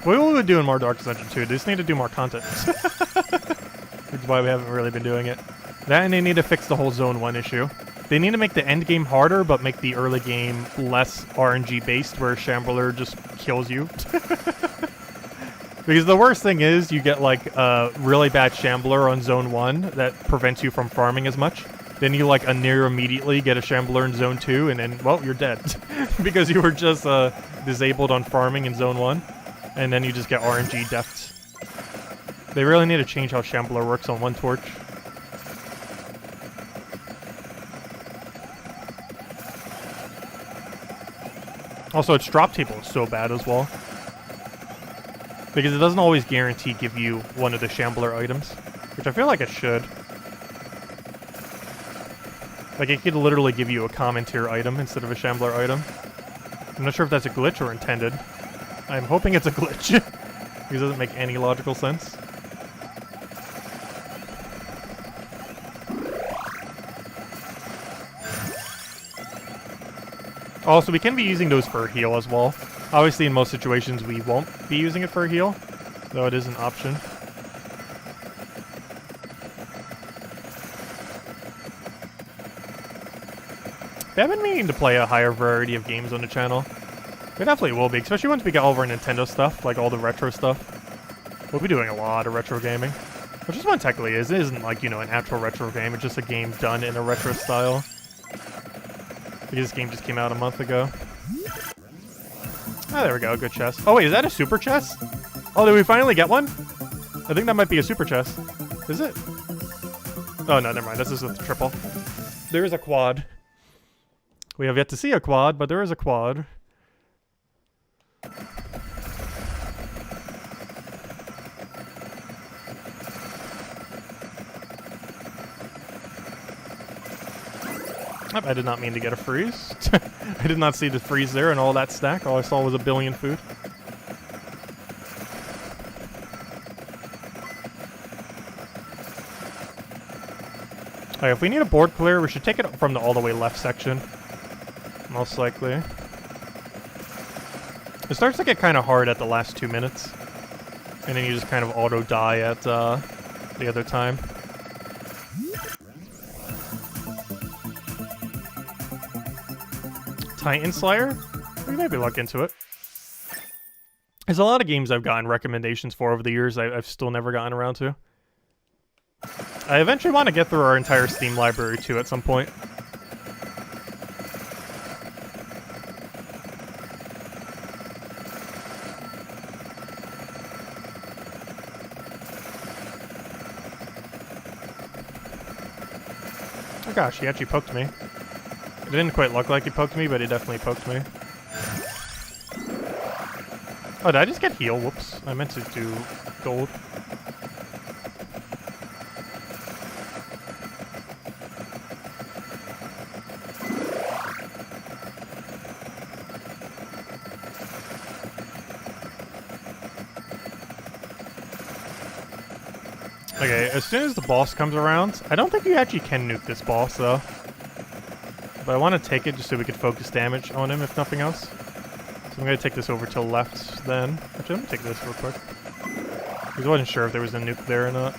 We will be doing more Darkest Dungeon 2. They just need to do more content. Which is why we haven't really been doing it. That and they need to fix the whole Zone 1 issue. They need to make the end game harder, but make the early game less RNG based, where Shambler just kills you. Because the worst thing is, you get like a really bad Shambler on Zone 1 that prevents you from farming as much. Then you like near immediately get a Shambler in Zone 2, and then, well, you're dead. Because you were just disabled on farming in Zone 1. And then you just get RNG deaths. They really need to change how Shambler works on one torch. Also, its drop table is so bad as well. Because it doesn't always guarantee give you one of the Shambler items. Which I feel like it should. Like, it could literally give you a common tier item instead of a Shambler item. I'm not sure if that's a glitch or intended. I'm hoping it's a glitch. Because it doesn't make any logical sense. Also, we can be using those for a heal as well. Obviously, in most situations, we won't be using it for a heal, though it is an option. I've been meaning to play a higher variety of games on the channel. We definitely will be, especially once we get all of our Nintendo stuff, like all the retro stuff. We'll be doing a lot of retro gaming. Which is what it technically is. It isn't like, you know, an actual retro game. It's just a game done in a retro style. Because this game just came out a month ago. Ah, there we go. Good chest. Oh, wait, is that a super chest? Oh, did we finally get one? I think that might be a super chest. Is it? Oh, no, never mind. This is a triple. There is a quad. We have yet to see a quad, but there is a quad. I did not mean to get a freeze. I did not see the freeze there and all that stack. All I saw was a billion food. Alright, if we need a board clear, we should take it up from the all the way left section. Most likely. It starts to get kind of hard at the last 2 minutes. And then you just kind of auto-die at the other time. Titan Slayer? We maybe look into it. There's a lot of games I've gotten recommendations for over the years I've still never gotten around to. I eventually want to get through our entire Steam library too at some point. Oh gosh, he actually poked me. It didn't quite look like he poked me, but he definitely poked me. Oh, did I just get heal? Whoops. I meant to do gold. Okay, as soon as the boss comes around, I don't think you actually can nuke this boss, though. But I want to take it just so we can focus damage on him, if nothing else. So I'm going to take this over to the left, then. Actually, let me take this real quick. Because I wasn't sure if there was a nuke there or not.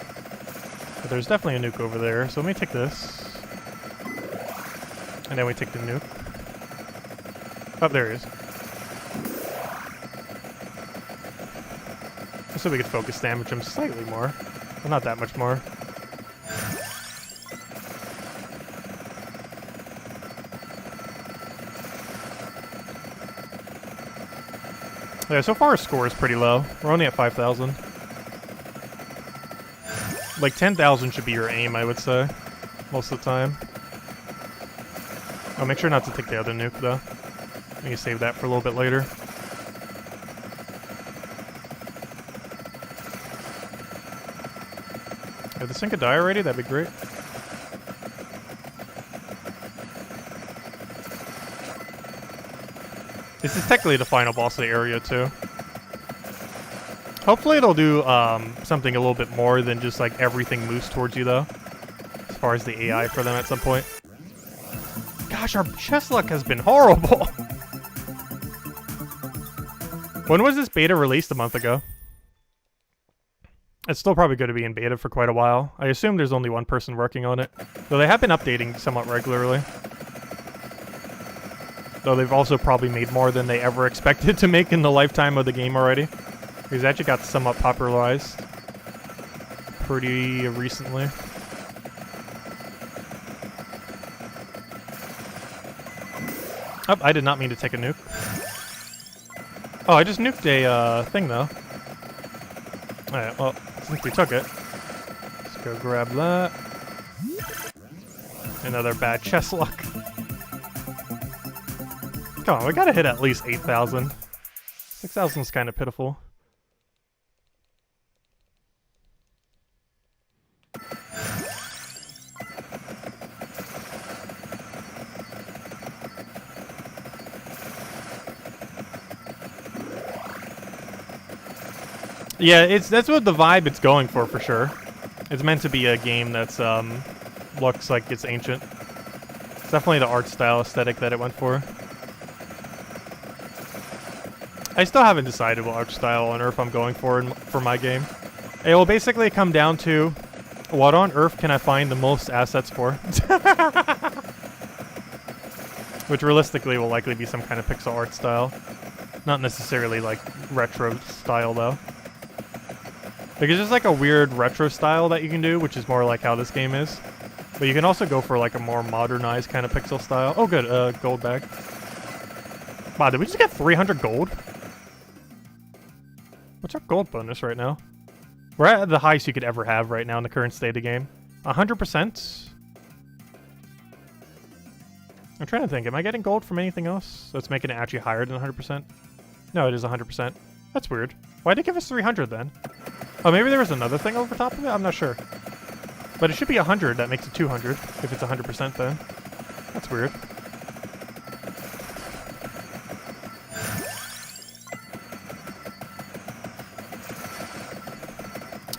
But there's definitely a nuke over there, so let me take this. And then we take the nuke. Oh, there he is. So we could focus damage him slightly more. Well, not that much more. Yeah, so far our score is pretty low. We're only at 5,000. Like 10,000 should be your aim, I would say, most of the time. Oh, make sure not to take the other nuke, though. We can save that for a little bit later. If this thing could die already, that'd be great. This is technically the final boss of the area, too. Hopefully it'll do something a little bit more than just like everything moves towards you, though. As far as the AI for them at some point. Gosh, our chest luck has been horrible. When was this beta released? A month ago? It's still probably going to be in beta for quite a while. I assume there's only one person working on it. Though they have been updating somewhat regularly. Though they've also probably made more than they ever expected to make in the lifetime of the game already. Because it actually got somewhat popularized pretty recently. Oh, I did not mean to take a nuke. Oh, I just nuked a thing though. Alright, well, since we took it, let's go grab that. Another bad chest luck. Come on, we gotta hit at least 8,000. 6,000 is kind of pitiful. Yeah, that's what the vibe it's going for sure. It's meant to be a game that's looks like it's ancient. It's definitely the art style aesthetic that it went for. I still haven't decided what art style on Earth I'm going for my game. It will basically come down to what on Earth can I find the most assets for? Which realistically will likely be some kind of pixel art style. Not necessarily like retro style though. Because there's like a weird retro style that you can do, which is more like how this game is. But you can also go for like a more modernized kind of pixel style. Oh good, gold bag. Wow, did we just get 300 gold? What's our gold bonus right now? We're at the highest you could ever have right now in the current state of the game. 100%? I'm trying to think, am I getting gold from anything else that's making it actually higher than 100%? No, it is 100%. That's weird. Why'd it give us 300 then? Oh, maybe there was another thing over top of it? I'm not sure. But it should be 100, that makes it 200, if it's 100% then. That's weird.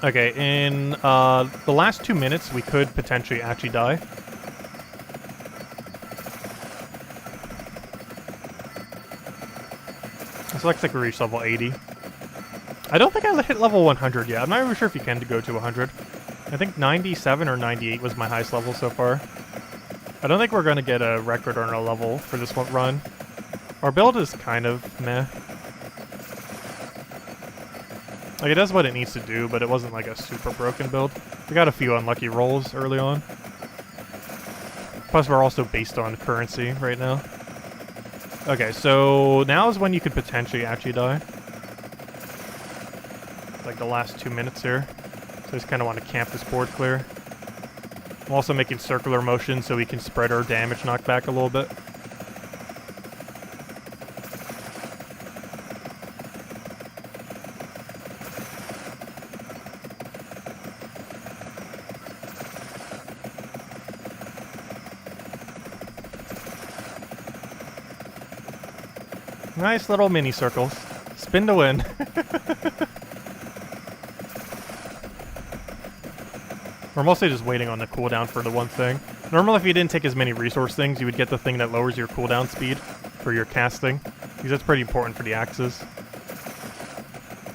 Okay, in the last 2 minutes, we could potentially actually die. This looks like we reached level 80. I don't think I hit level 100 yet. I'm not even sure if you can go to 100. I think 97 or 98 was my highest level so far. I don't think we're going to get a record on our level for this one run. Our build is kind of meh. Like, it does what it needs to do, but it wasn't like a super broken build. We got a few unlucky rolls early on. Plus, we're also based on currency right now. Okay, so now is when you could potentially actually die. Like the last 2 minutes here. So I just kind of want to camp this board clear. I'm also making circular motion so we can spread our damage knockback a little bit. Nice little mini circles. Spin to win. We're mostly just waiting on the cooldown for the one thing. Normally, if you didn't take as many resource things, you would get the thing that lowers your cooldown speed for your casting. Because that's pretty important for the axes.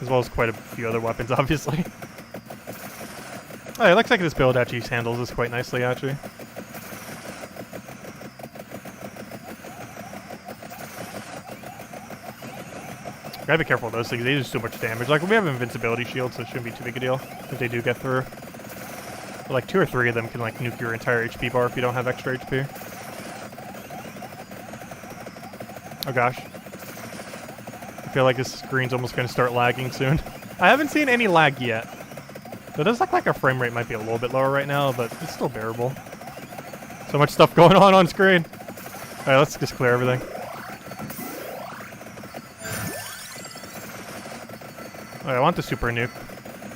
As well as quite a few other weapons, obviously. Oh, it looks like this build actually handles this quite nicely, actually. Gotta be careful with those things, they do so much damage. Like, we have invincibility shields, so it shouldn't be too big a deal if they do get through. But like 2 or 3 of them can like nuke your entire HP bar if you don't have extra HP. Oh gosh. I feel like this screen's almost gonna start lagging soon. I haven't seen any lag yet. It does look like our frame rate might be a little bit lower right now, but it's still bearable. So much stuff going on screen. Alright, let's just clear everything. Oh, I want the super nuke.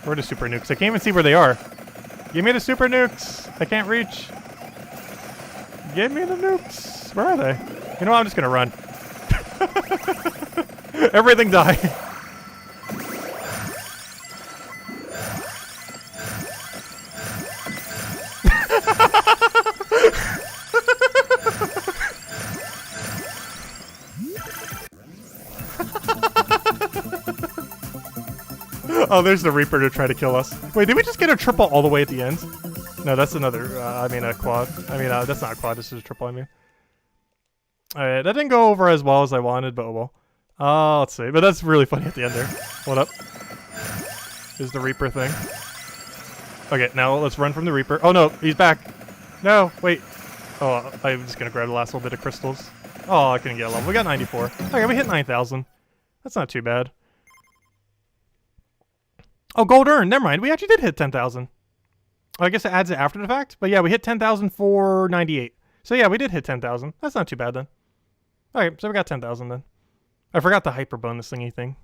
Where are the super nukes? I can't even see where they are. Give me the super nukes. I can't reach. Give me the nukes. Where are they? You know what? I'm just gonna run. Everything die. Oh, there's the Reaper to try to kill us. Wait, did we just get a triple all the way at the end? No, that's another, I mean a quad. I mean, that's not a quad, this is a triple, I mean. Alright, that didn't go over as well as I wanted, but oh well. Let's see. But that's really funny at the end there. What up? Is the Reaper thing. Okay, now let's run from the Reaper. Oh no, he's back. No, wait. Oh, I'm just gonna grab the last little bit of crystals. Oh, I couldn't get a level. We got 94. Okay, we hit 9,000. That's not too bad. Oh, gold earned. Never mind. We actually did hit 10,000. I guess it adds it after the fact. But yeah, we hit 10,498. So yeah, we did hit 10,000. That's not too bad then. Alright, so we got 10,000 then. I forgot the hyper bonus thingy thing.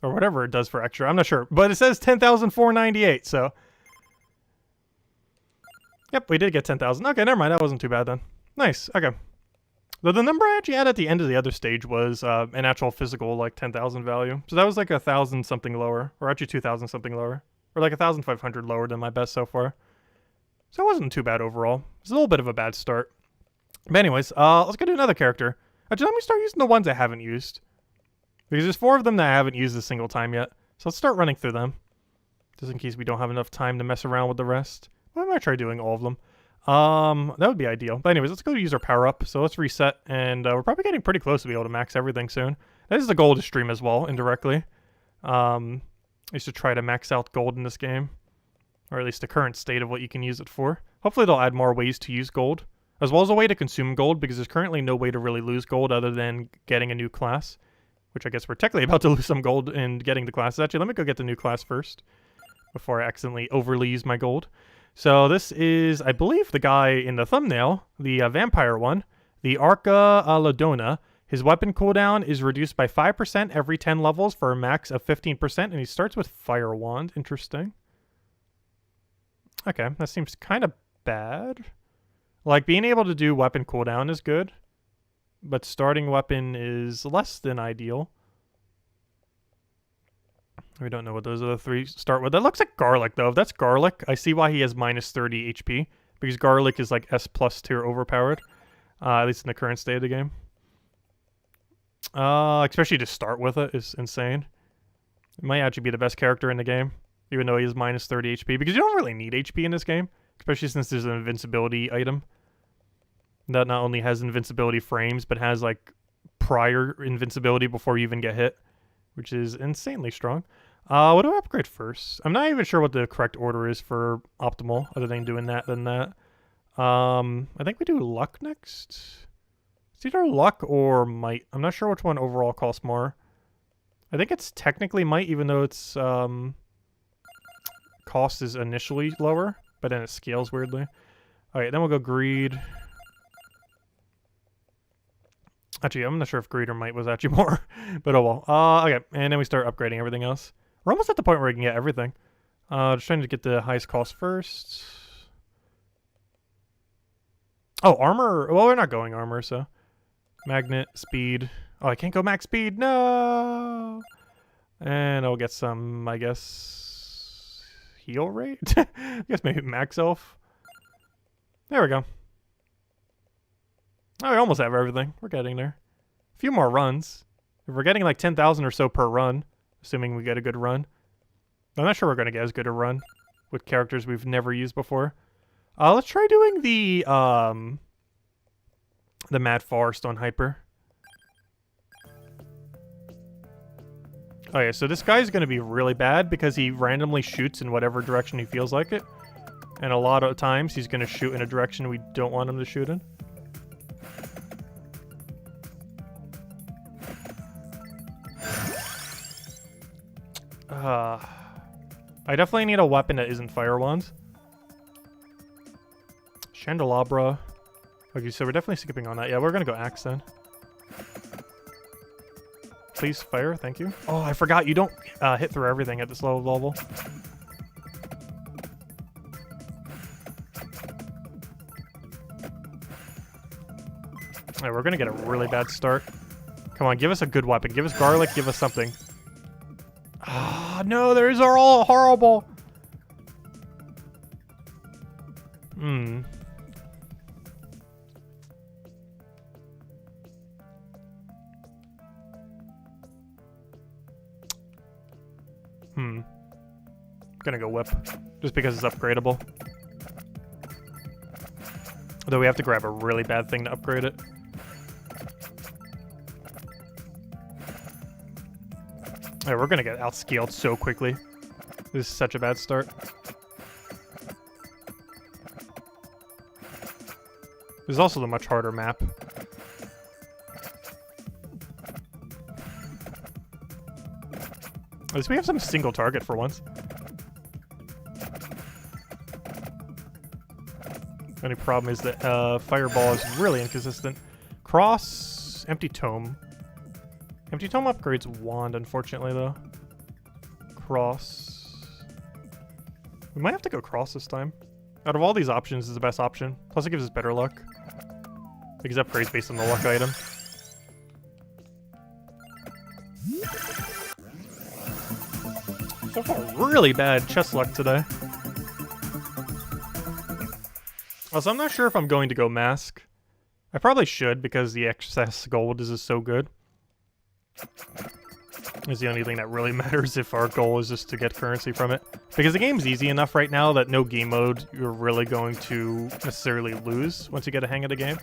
Or whatever it does for extra. I'm not sure. But it says 10,498, so. Yep, we did get 10,000. Okay, never mind. That wasn't too bad then. Nice. Okay. Though the number I actually had at the end of the other stage was an actual physical, like, 10,000 value. So that was like 1,000 something lower. Or actually 2,000 something lower. Or like 1,500 lower than my best so far. So it wasn't too bad overall. It was a little bit of a bad start. But anyways, let's go to another character. Actually, let me start using the ones I haven't used. Because there's 4 of them that I haven't used a single time yet. So let's start running through them. Just in case we don't have enough time to mess around with the rest. Well, I might try doing all of them. That would be ideal. But anyways, let's go use our power up. So let's reset, and we're probably getting pretty close to be able to max everything soon. That is the goal to stream as well, indirectly. I used to try to max out gold in this game. Or at least the current state of what you can use it for. Hopefully they'll add more ways to use gold. As well as a way to consume gold, because there's currently no way to really lose gold other than getting a new class. Which I guess we're technically about to lose some gold in getting the classes. Actually, let me go get the new class first. Before I accidentally overly use my gold. So this is, I believe, the guy in the thumbnail, the vampire one, the Arca Ladona. His weapon cooldown is reduced by 5% every 10 levels for a max of 15%, and he starts with Fire Wand. Interesting. Okay, that seems kind of bad. Like, being able to do weapon cooldown is good, but starting weapon is less than ideal. We don't know what those other 3 start with. That looks like Garlic, though. If that's Garlic, I see why he has minus 30 HP. Because Garlic is like S+ tier overpowered. At least in the current state of the game. Especially to start with it is insane. It might actually be the best character in the game. Even though he has minus 30 HP. Because you don't really need HP in this game. Especially since there's an invincibility item. That not only has invincibility frames, but has like prior invincibility before you even get hit. Which is insanely strong. What do I upgrade first? I'm not even sure what the correct order is for optimal, other than doing that than that. I think we do luck next. It's either luck or might. I'm not sure which one overall costs more. I think it's technically might, even though its cost is initially lower, but then it scales weirdly. Alright, then we'll go greed. Actually, I'm not sure if greed or might was actually more, but oh well. Okay, and then we start upgrading everything else. We're almost at the point where we can get everything. Just trying to get the highest cost first. Oh, armor. Well, we're not going armor, so. Magnet, speed. Oh, I can't go max speed. No! And I'll get some, I guess, heal rate? I guess maybe max elf. There we go. Oh, we almost have everything. We're getting there. A few more runs. If we're getting like 10,000 or so per run, assuming we get a good run. I'm not sure we're going to get as good a run with characters we've never used before. Let's try doing the Mad Forest on Hyper. Oh yeah, so this guy's going to be really bad because he randomly shoots in whatever direction he feels like it. And a lot of times he's going to shoot in a direction we don't want him to shoot in. I definitely need a weapon that isn't fire wands. Chandelabra. Okay, so we're definitely skipping on that. Yeah, we're gonna go axe then. Please fire, thank you. Oh, I forgot you don't hit through everything at this low level. Alright, we're gonna get a really bad start. Come on, give us a good weapon. Give us garlic, give us something. Ah, no, theirs are all horrible. Gonna go whip, just because it's upgradable. Although we have to grab a really bad thing to upgrade it. Alright, we're gonna get outscaled so quickly. This is such a bad start. This is also the much harder map. At least we have some single target for once. The only problem is that Fireball is really inconsistent. Cross, Empty Tome. Empty Tome upgrades Wand, unfortunately, though. Cross. We might have to go Cross this time. Out of all these options, is the best option. Plus, it gives us better luck. Because upgrades based on the luck item. So far, really bad chest luck today. Also, I'm not sure if I'm going to go Mask. I probably should because the excess gold is just so good. It's the only thing that really matters if our goal is just to get currency from it. Because the game's easy enough right now that no game mode you're really going to necessarily lose once you get a hang of the game.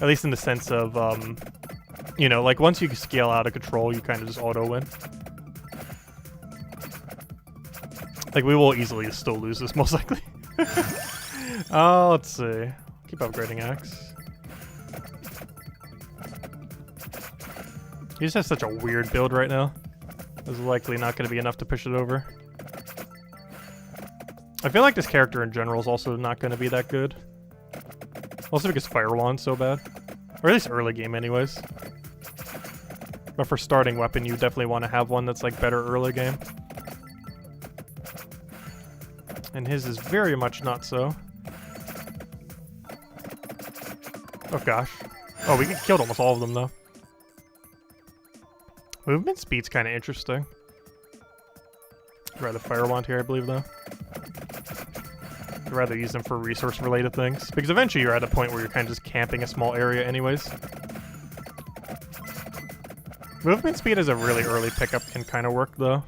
At least in the sense of, you know, like once you scale out of control, you kind of just auto-win. Like, we will easily still lose this, most likely. Let's see. Keep upgrading axe. He just has such a weird build right now. There's likely not going to be enough to push it over. I feel like this character in general is also not going to be that good. Also because Fire Wand's so bad. Or at least early game anyways. But for starting weapon, you definitely want to have one that's like better early game. And his is very much not so. Oh gosh. Oh, we killed almost all of them though. Movement speed's kind of interesting. I'd rather Fire Wand here, I believe, though. I'd rather use them for resource-related things. Because eventually you're at a point where you're kind of just camping a small area anyways. Movement speed as a really early pickup can kind of work, though.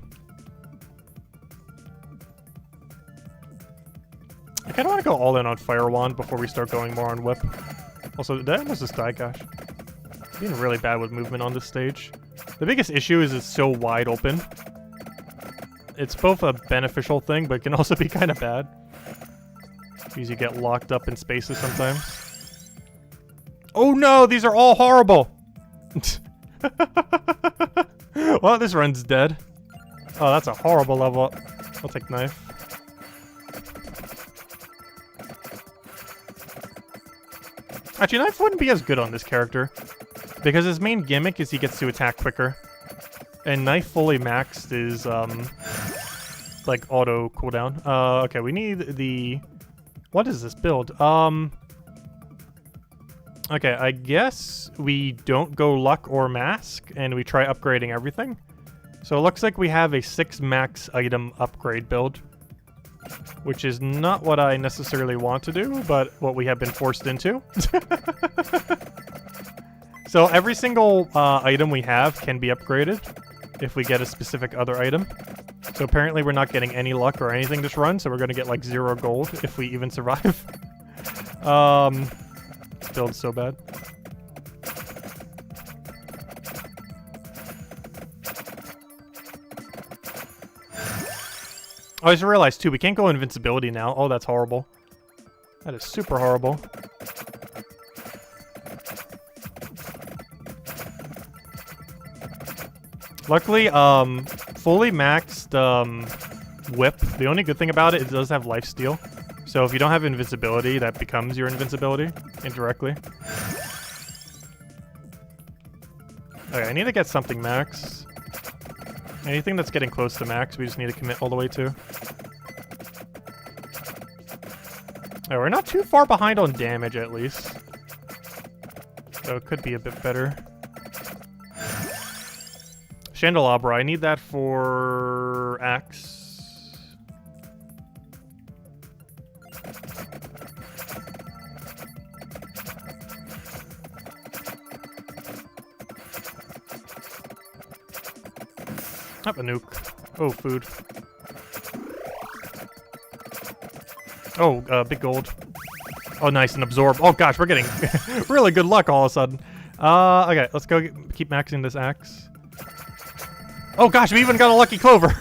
I kind of want to go all in on Fire Wand before we start going more on Whip. Also, did I almost just die, gosh? I'm being really bad with movement on this stage. The biggest issue is it's so wide open. it's both a beneficial thing, but it can also be kind of bad. Because you get locked up in spaces sometimes. Oh no, these are all horrible! Well, this run's dead. Oh, that's a horrible level up. I'll take knife. Actually, knife wouldn't be as good on this character. Because his main gimmick is he gets to attack quicker. And knife fully maxed is, like, auto cooldown. Okay, we need the... What is this build? Okay, I guess we don't go luck or mask, and we try upgrading everything. So it looks like we have a 6 max item upgrade build. Which is not what I necessarily want to do, but what we have been forced into. So every single item we have can be upgraded if we get a specific other item. So apparently we're not getting any luck or anything this run, so we're going to get like 0 gold if we even survive. This build's so bad. Oh, I just realized too, we can't go invincibility now. Oh, that's horrible. That is super horrible. Luckily, fully maxed whip. The only good thing about it is it does have lifesteal. So if you don't have invincibility, that becomes your invincibility indirectly. Okay, I need to get something max. Anything that's getting close to max, we just need to commit all the way to. Alright, we're not too far behind on damage, at least. So it could be a bit better. Chandelabra, I need that for axe. Up a nuke. Oh, food. Oh, big gold. Oh, nice, and absorb. Oh gosh, we're getting really good luck all of a sudden. Okay, let's go keep maxing this axe. Oh gosh, we even got a lucky clover.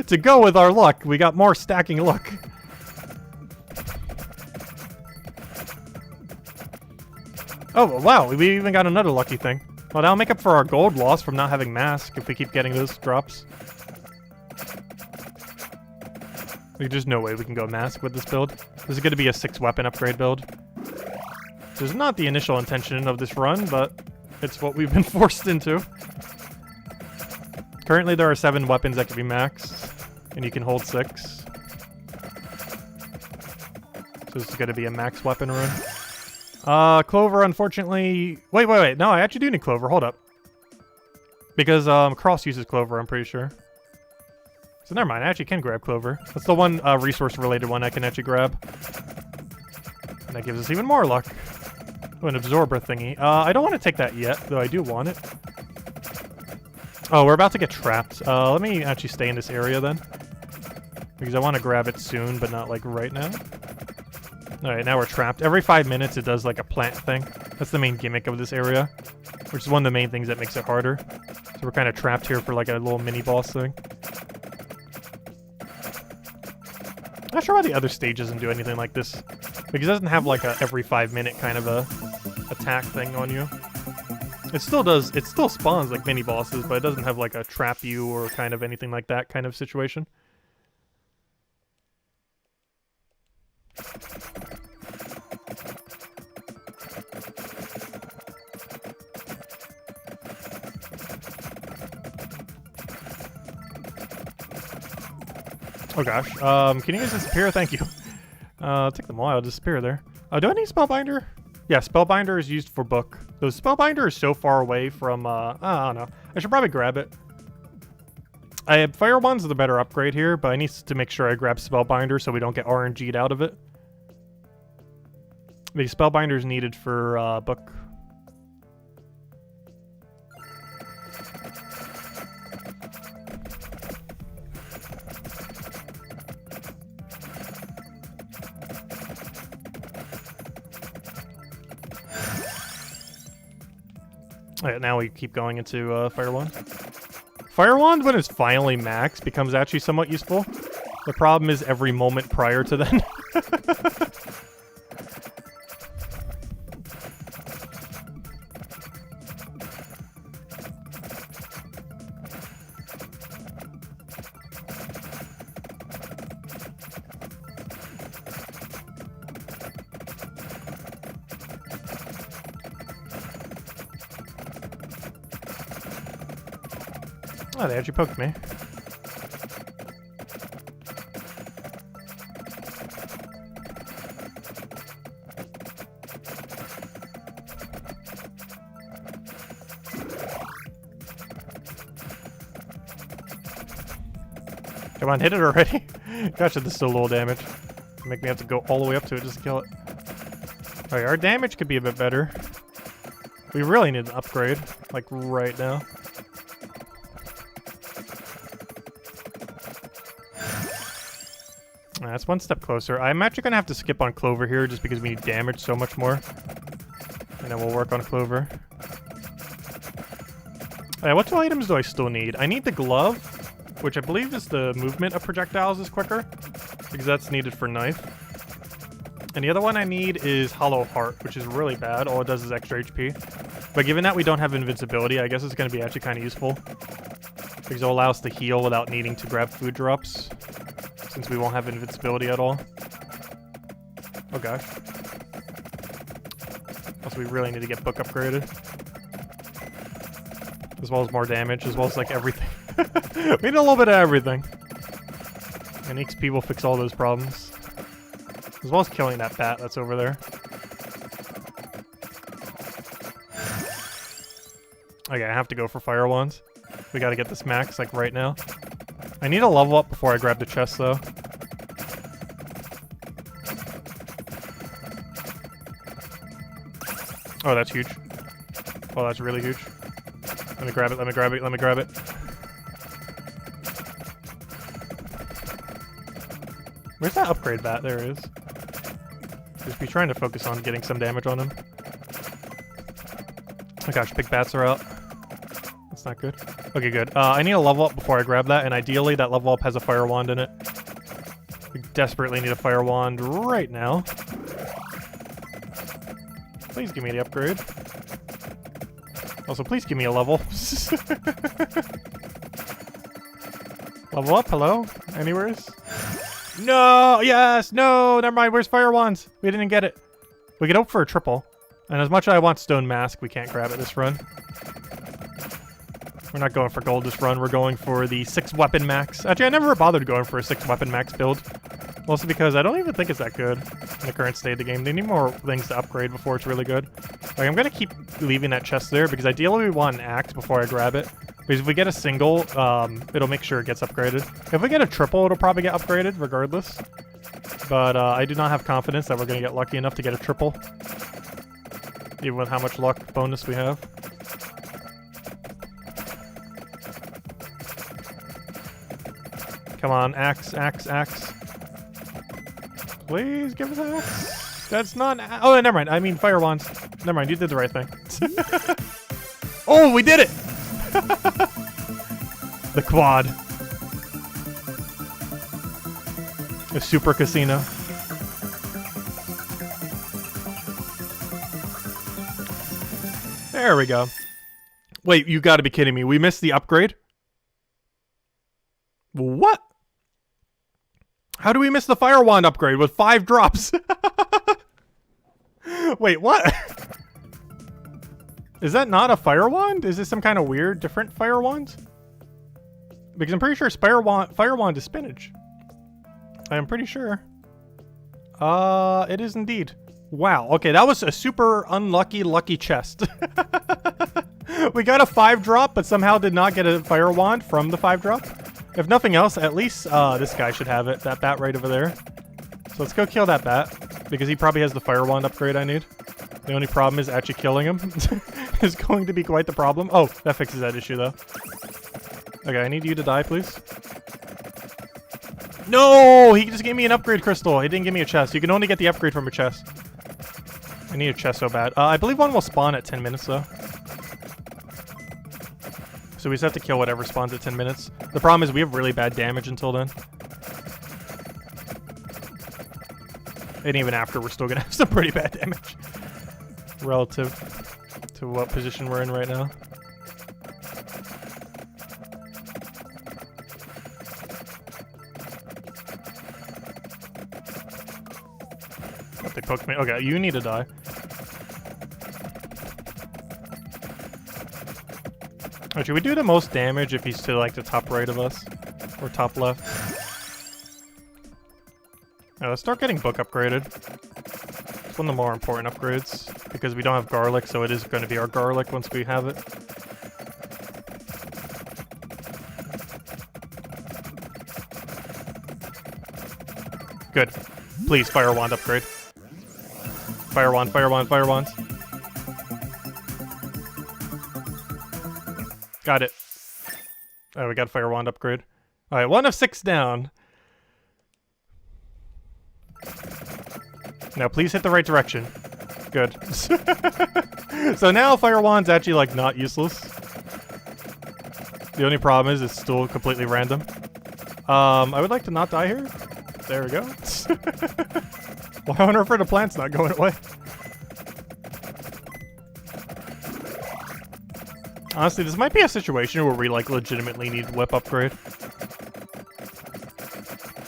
To go with our luck, we got more stacking luck. Oh, wow, we even got another lucky thing. Well, that'll make up for our gold loss from not having mask if we keep getting those drops. There's no way we can go mask with this build. This is going to be a 6-weapon upgrade build. Which is not the initial intention of this run, but it's what we've been forced into. Currently, there are 7 weapons that can be maxed, and you can hold 6. So this is going to be a max weapon run. Clover, unfortunately... Wait. No, I actually do need Clover. Hold up. Because, Cross uses Clover, I'm pretty sure. So never mind, I actually can grab Clover. That's the one, resource-related one I can actually grab. And that gives us even more luck. Oh, an absorber thingy. I don't want to take that yet, though I do want it. Oh, we're about to get trapped. Let me actually stay in this area, then. Because I want to grab it soon, but not, like, right now. Alright, now we're trapped. Every 5 minutes it does like a plant thing. That's the main gimmick of this area. Which is one of the main things that makes it harder. So we're kind of trapped here for like a little mini-boss thing. Not sure why the other stage doesn't do anything like this. Because it doesn't have like a every 5 minute kind of a attack thing on you. It still does, it still spawns like mini-bosses, but it doesn't have like a trap you or kind of anything like that kind of situation. Oh gosh. Can you use Disappear? Thank you. Take them all out. Disappear there. Do I need Spellbinder? Yeah, Spellbinder is used for book. Though Spellbinder is so far away from, I don't know. I should probably grab it. Fire Wand's the better upgrade here, but I need to make sure I grab Spellbinder so we don't get RNG'd out of it. Because Spellbinder is needed for, book. Alright, now we keep going into Fire Wand. Fire Wand, when it's finally maxed, becomes actually somewhat useful. The problem is every moment prior to then. Oh, they actually poked me. Come on, hit it already. Gotcha, this is still a little damage. Make me have to go all the way up to it just to kill it. Alright, our damage could be a bit better. We really need an upgrade, like right now. That's one step closer. I'm actually going to have to skip on Clover here just because we need damage so much more. And then we'll work on Clover. Alright, what 2 items do I still need? I need the glove, which I believe is the movement of projectiles is quicker, because that's needed for knife. And the other one I need is Hollow Heart, which is really bad. All it does is extra HP. But given that we don't have invincibility, I guess it's going to be actually kind of useful. Because it'll allow us to heal without needing to grab food drops. Since we won't have invincibility at all. Oh gosh. Also, we really need to get book upgraded. As well as more damage, as well as like everything. We need a little bit of everything. And XP will fix all those problems. As well as killing that bat that's over there. Okay, I have to go for Fire Wands. We gotta get this max, like right now. I need a level up before I grab the chest, though. Oh, that's huge. Oh, that's really huge. Let me grab it, let me grab it, let me grab it. Where's that upgrade bat? There it is. Just be trying to focus on getting some damage on him. Oh my gosh, big bats are out. That's not good. Okay, good. I need a level up before I grab that, and ideally that level up has a Fire Wand in it. We desperately need a Fire Wand right now. Please give me the upgrade. Also, please give me a level. Level up, hello? Anywheres? No! Yes! No! Never mind, where's Fire Wands? We didn't get it. We could hope for a triple. And as much as I want Stone Mask, we can't grab it this run. We're not going for gold this run, we're going for the 6-weapon max. Actually, I never bothered going for a 6-weapon max build. Mostly because I don't even think it's that good in the current state of the game. They need more things to upgrade before it's really good. Like, I'm gonna keep leaving that chest there, because ideally we want an axe before I grab it. Because if we get a single, it'll make sure it gets upgraded. If we get a triple, it'll probably get upgraded, regardless. But I do not have confidence that we're gonna get lucky enough to get a triple. Even with how much luck bonus we have. Come on, axe, axe, axe. Please give us an axe. That's not... Oh, never mind. I mean, Fire Wands. Never mind, you did the right thing. Oh, we did it! The quad. The super casino. There we go. Wait, you gotta be kidding me. We missed the upgrade? What? How do we miss the Fire Wand upgrade with 5 drops? Wait, what? Is that not a Fire Wand? Is this some kind of weird, different Fire Wand? Because I'm pretty sure Fire Wand is spinach. I am pretty sure. It is indeed. Wow, okay, that was a super unlucky lucky chest. We got a 5-drop, but somehow did not get a Fire Wand from the 5-drop. If nothing else, at least this guy should have it. That bat right over there. So let's go kill that bat, because he probably has the Fire Wand upgrade I need. The only problem is actually killing him is going to be quite the problem. Oh, that fixes that issue, though. Okay, I need you to die, please. No! He just gave me an upgrade crystal. He didn't give me a chest. You can only get the upgrade from a chest. I need a chest so bad. I believe one will spawn at 10 minutes, though. So we just have to kill whatever spawns at 10 minutes. The problem is we have really bad damage until then. And even after, we're still gonna have some pretty bad damage. Relative to what position we're in right now. Oh, they poked me. Okay, you need to die. Oh, should we do the most damage if he's to like the top right of us? Or top left? Alright, let's start getting book upgraded. It's one of the more important upgrades. Because we don't have garlic, so it is going to be our garlic once we have it. Good. Please, fire wand upgrade. Fire wand, fire wand, fire wand. Got it. Oh, we got fire wand upgrade. Alright, 1 of 6 down. Now, please hit the right direction. Good. So now fire wand's actually, like, not useless. The only problem is it's still completely random. I would like to not die here. There we go. Why on earth are the plants not going away? Honestly, this might be a situation where we, like, legitimately need whip upgrade.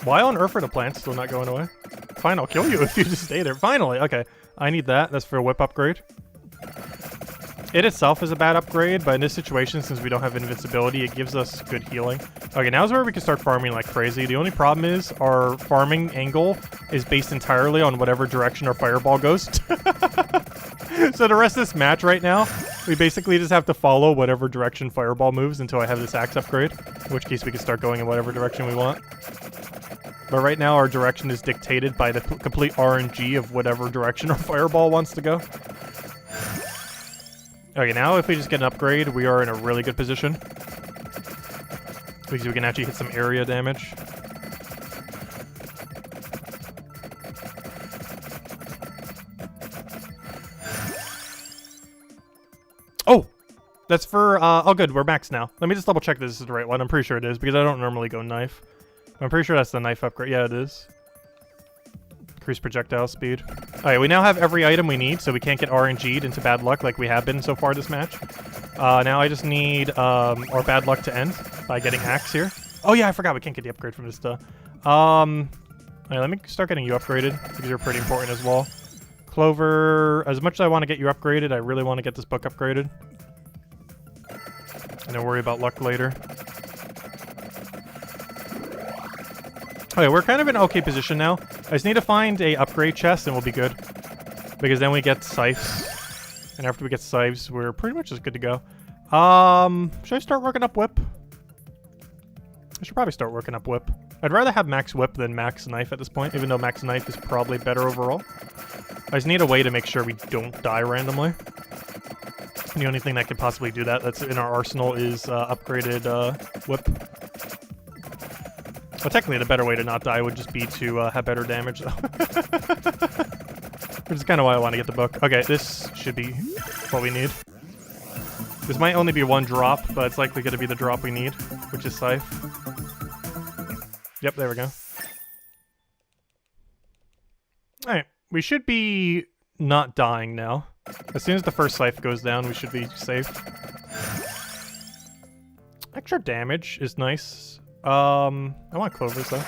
Why on earth are the plants still not going away? Fine, I'll kill you if you just stay there. Finally, okay. I need that. That's for a whip upgrade. It itself is a bad upgrade, but in this situation, since we don't have invincibility, it gives us good healing. Okay, now's where we can start farming like crazy. The only problem is our farming angle is based entirely on whatever direction our fireball goes. So the rest of this match right now, we basically just have to follow whatever direction fireball moves until I have this axe upgrade, in which case we can start going in whatever direction we want. But right now our direction is dictated by the complete RNG of whatever direction our fireball wants to go. Okay, now if we just get an upgrade, we are in a really good position. Because we can actually hit some area damage. Oh! That's for, oh good, we're max now. Let me just double check this is the right one. I'm pretty sure it is, because I don't normally go knife. I'm pretty sure that's the knife upgrade. Yeah, it is. Increase projectile speed. Alright, we now have every item we need, so we can't get RNG'd into bad luck like we have been so far this match. Now I just need our bad luck to end by getting axe here. Oh yeah, I forgot we can't get the upgrade from this stuff. Alright, let me start getting you upgraded, because you're pretty important as well. Clover, as much as I want to get you upgraded, I really want to get this book upgraded. And then worry about luck later. Okay, we're kind of in an okay position now. I just need to find a upgrade chest and we'll be good. Because then we get scythes. And after we get scythes, we're pretty much just good to go. Should I start working up whip? I should probably start working up whip. I'd rather have max whip than max knife at this point, even though max knife is probably better overall. I just need a way to make sure we don't die randomly. The only thing that could possibly do that that's in our arsenal is upgraded whip. Well, technically, the better way to not die would just be to have better damage, though. Which is kind of why I want to get the book. Okay, this should be what we need. This might only be one drop, but it's likely going to be the drop we need, which is Scythe. Yep, there we go. Alright, we should be not dying now. As soon as the first Scythe goes down, we should be safe. Extra damage is nice. I want clovers though.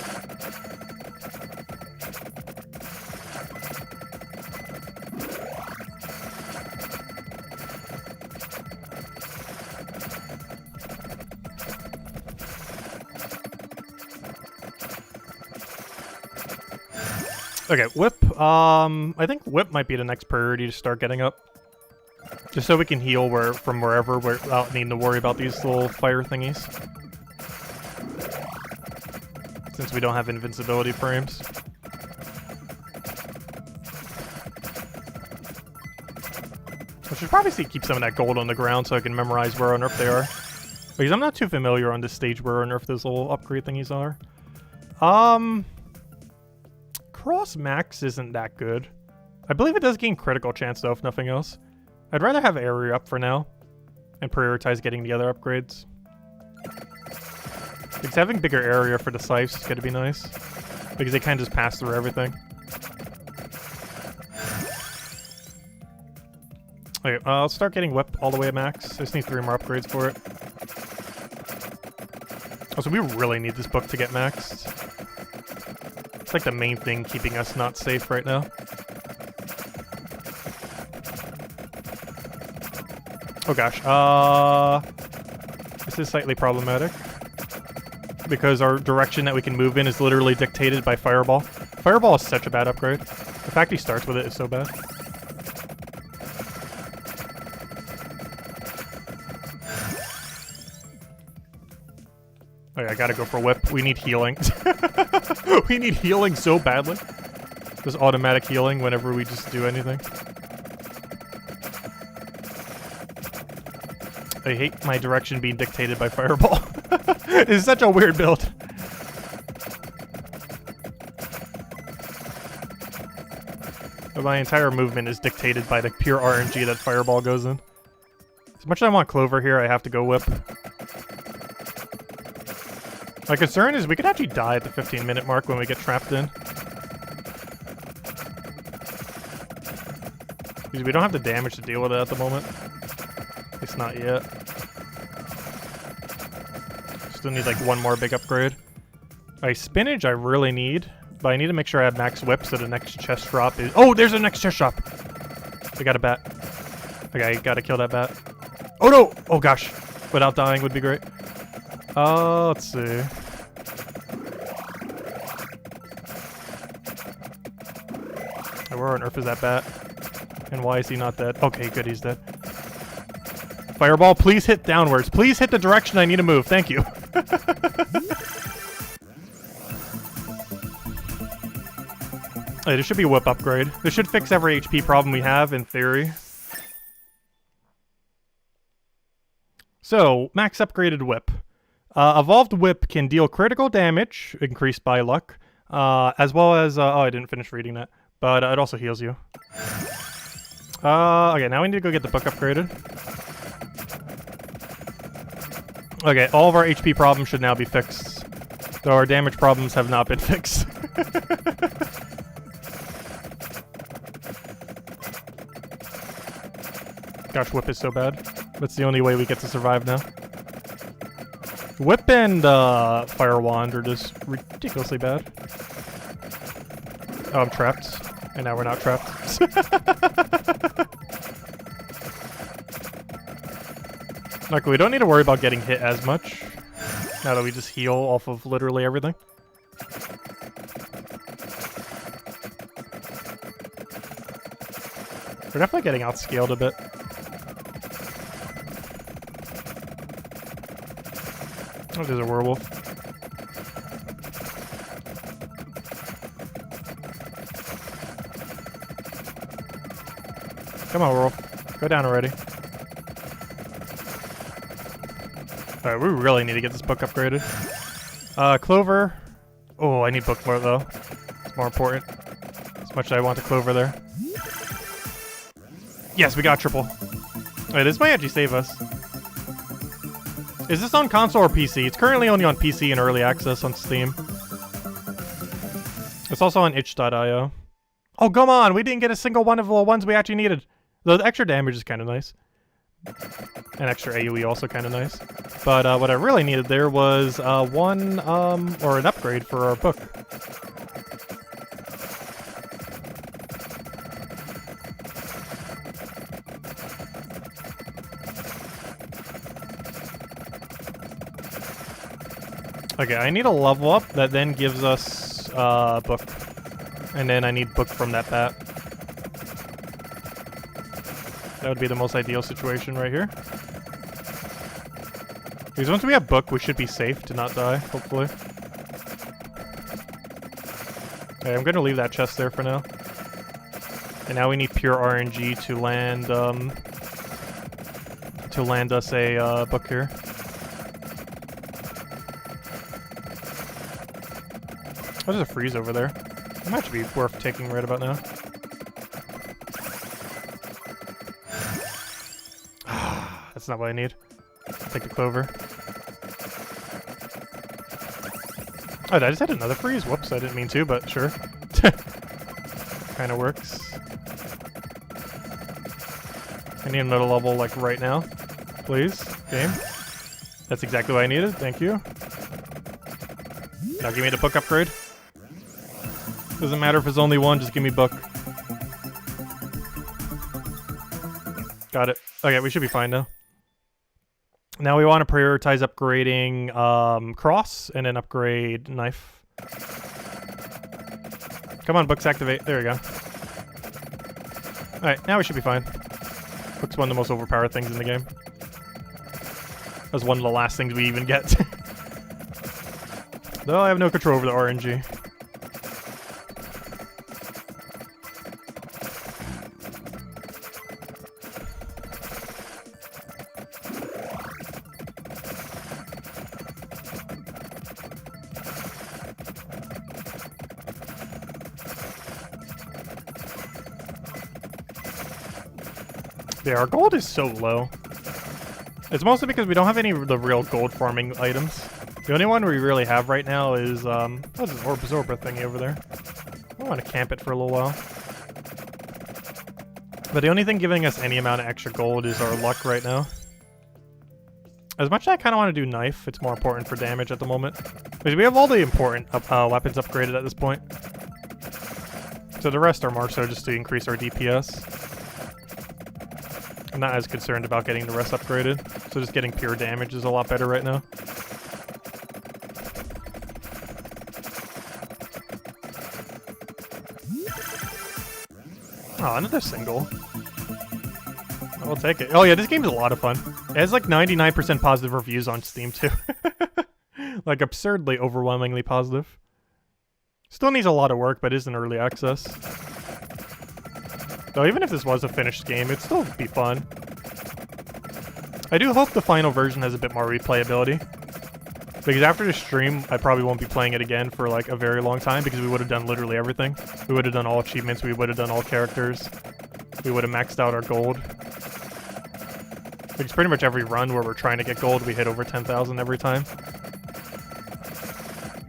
Okay, whip. I think whip might be the next priority to start getting up. Just so we can heal from wherever without needing to worry about these little fire thingies. Since we don't have invincibility frames. I should probably keep some of that gold on the ground so I can memorize where on earth they are. Because I'm not too familiar on this stage where on earth those little upgrade thingies are. Cross max isn't that good. I believe it does gain critical chance though, if nothing else. I'd rather have area up for now. And prioritize getting the other upgrades. Because having bigger area for the scythes is going to be nice. Because they kind of just pass through everything. Okay, I'll start getting whip all the way at max. I just need 3 more upgrades for it. Also, we really need this book to get maxed. It's like the main thing keeping us not safe right now. Oh gosh, this is slightly problematic. Because our direction that we can move in is literally dictated by Fireball. Fireball is such a bad upgrade. The fact he starts with it is so bad. Okay, I gotta go for whip. We need healing. We need healing so badly. Just automatic healing whenever we just do anything. I hate my direction being dictated by Fireball. It's such a weird build. But my entire movement is dictated by the pure RNG that Fireball goes in. As much as I want Clover here, I have to go whip. My concern is we could actually die at the 15-minute mark when we get trapped in. Because we don't have the damage to deal with it at the moment. At least not yet. Still need like 1 more big upgrade. Alright, spinach I really need, but I need to make sure I have max whip so the next chest drop is— oh, there's a next chest drop! I got a bat. Okay, gotta kill that bat. Oh no! Oh gosh. Without dying would be great. Let's see. Where on earth is that bat? And why is he not dead? Okay, good, he's dead. Fireball, please hit downwards. Please hit the direction I need to move. Thank you. Hey, this should be a whip upgrade. This should fix every HP problem we have, in theory. So, max upgraded whip. Evolved whip can deal critical damage, increased by luck, as well as, oh, I didn't finish reading that, but it also heals you. Okay, now we need to go get the book upgraded. Okay, all of our HP problems should now be fixed, though our damage problems have not been fixed. Gosh, whip is so bad. That's the only way we get to survive now. Whip and Fire Wand are just ridiculously bad. Oh, I'm trapped. And now we're not trapped. Luckily, we don't need to worry about getting hit as much. Now that we just heal off of literally everything. We're definitely getting outscaled a bit. Oh, there's a werewolf. Come on, werewolf. Go down already. Alright, we really need to get this book upgraded. Clover. Oh, I need book more, though. It's more important. As much as I want the clover there. Yes, we got triple. Alright, this might actually save us. Is this on console or PC? It's currently only on PC in early access on Steam. It's also on itch.io. Oh, come on! We didn't get a single one of the ones we actually needed. The extra damage is kind of nice. And extra AoE also kind of nice. But what I really needed there was or an upgrade for our book. Okay, I need a level up that then gives us book. And then I need book from that bat. That would be the most ideal situation right here. Because once we have book, we should be safe to not die, hopefully. Okay, I'm gonna leave that chest there for now. And now we need pure RNG to land us a book here. Oh, there's a freeze over there. It might be worth taking right about now. That's not what I need. Take the clover. Oh, did I just hit another freeze? Whoops, I didn't mean to, but sure. Kinda works. I need another level, like, right now. Please, game. That's exactly what I needed, thank you. Now give me the book upgrade. Doesn't matter if it's only one, just give me book. Got it. Okay, we should be fine now. Now we want to prioritize upgrading cross and then upgrade knife. Come on, books activate. There we go. Alright, now we should be fine. Book's one of the most overpowered things in the game. That's one of the last things we even get. Though I have no control over the RNG. Yeah, our gold is so low. It's mostly because we don't have any of the real gold farming items. The only one we really have right now is, what's this absorber thingy over there? I want to camp it for a little while. But the only thing giving us any amount of extra gold is our luck right now. As much as I kind of want to do knife, it's more important for damage at the moment. Because we have all the important weapons upgraded at this point. So the rest are more so just to increase our DPS. I'm not as concerned about getting the rest upgraded, so just getting pure damage is a lot better right now. Oh, another single. I'll take it. Oh yeah, this game is a lot of fun. It has like 99% positive reviews on Steam too. Like absurdly, overwhelmingly positive. Still needs a lot of work, but is in early access. Though even if this was a finished game, it'd still be fun. I do hope the final version has a bit more replayability. Because after this stream, I probably won't be playing it again for like a very long time because we would have done literally everything. We would have done all achievements, we would have done all characters. We would have maxed out our gold. Because pretty much every run where we're trying to get gold, we hit over 10,000 every time.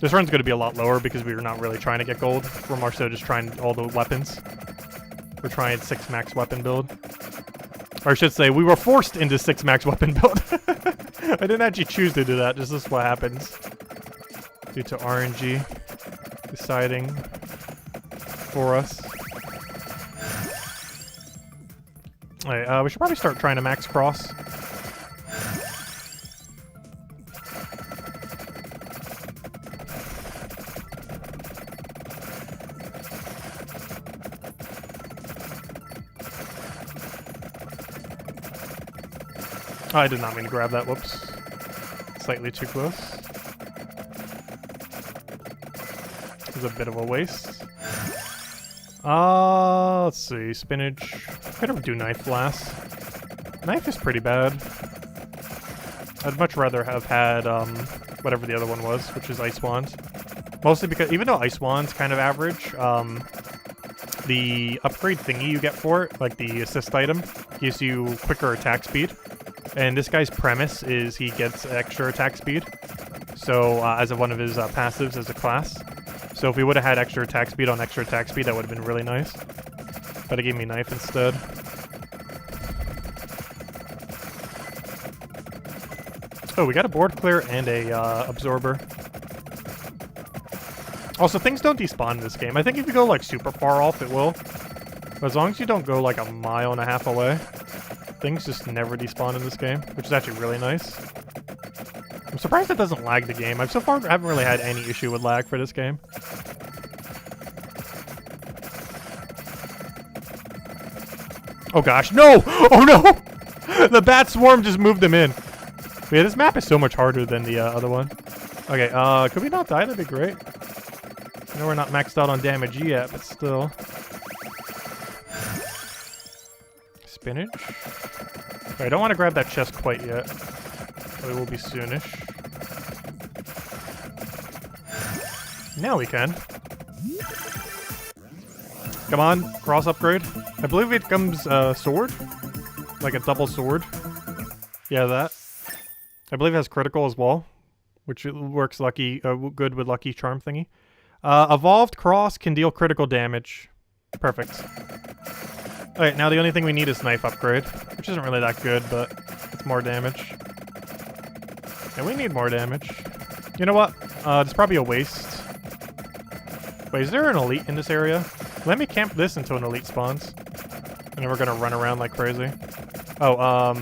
This run's going to be a lot lower because we were not really trying to get gold. We're more so just trying all the weapons. We're trying 6 max weapon build. Or I should say, we were forced into 6 max weapon build. I didn't actually choose to do that, just this is what happens. Due to RNG deciding for us. Alright, we should probably start trying to max cross. Oh, I did not mean to grab that, whoops. Slightly too close. This is a bit of a waste. Let's see, spinach. Could have do knife last. Knife is pretty bad. I'd much rather have had, whatever the other one was, which is Ice Wand. Mostly because, even though Ice Wand's kind of average, the upgrade thingy you get for it, like the assist item, gives you quicker attack speed. And this guy's premise is he gets extra attack speed. So, as one of his passives as a class. So if we would have had extra attack speed on extra attack speed, that would have been really nice. But it gave me knife instead. Oh, we got a board clear and a absorber. Also, things don't despawn in this game. I think if you go like super far off, it will. But as long as you don't go like 1.5 miles away, things just never despawn in this game, which is actually really nice. I'm surprised it doesn't lag the game. I've so far haven't really had any issue with lag for this game. Oh gosh, no! Oh no! The bat swarm just moved them in. But yeah, this map is so much harder than the other one. Okay, could we not die? That'd be great. I know we're not maxed out on damage yet, but still. Spinach? I don't want to grab that chest quite yet. But it will be soonish. Now we can. Come on, cross upgrade. I believe it comes sword. Like a double sword. Yeah, that. I believe it has critical as well. which works good with Lucky Charm thingy. Evolved Cross can deal critical damage. Perfect. Alright, now the only thing we need is Knife Upgrade, which isn't really that good, but it's more damage. And we need more damage. You know what? It's probably a waste. Wait, is there an elite in this area? Let me camp this until an elite spawns. And then we're gonna run around like crazy. Oh,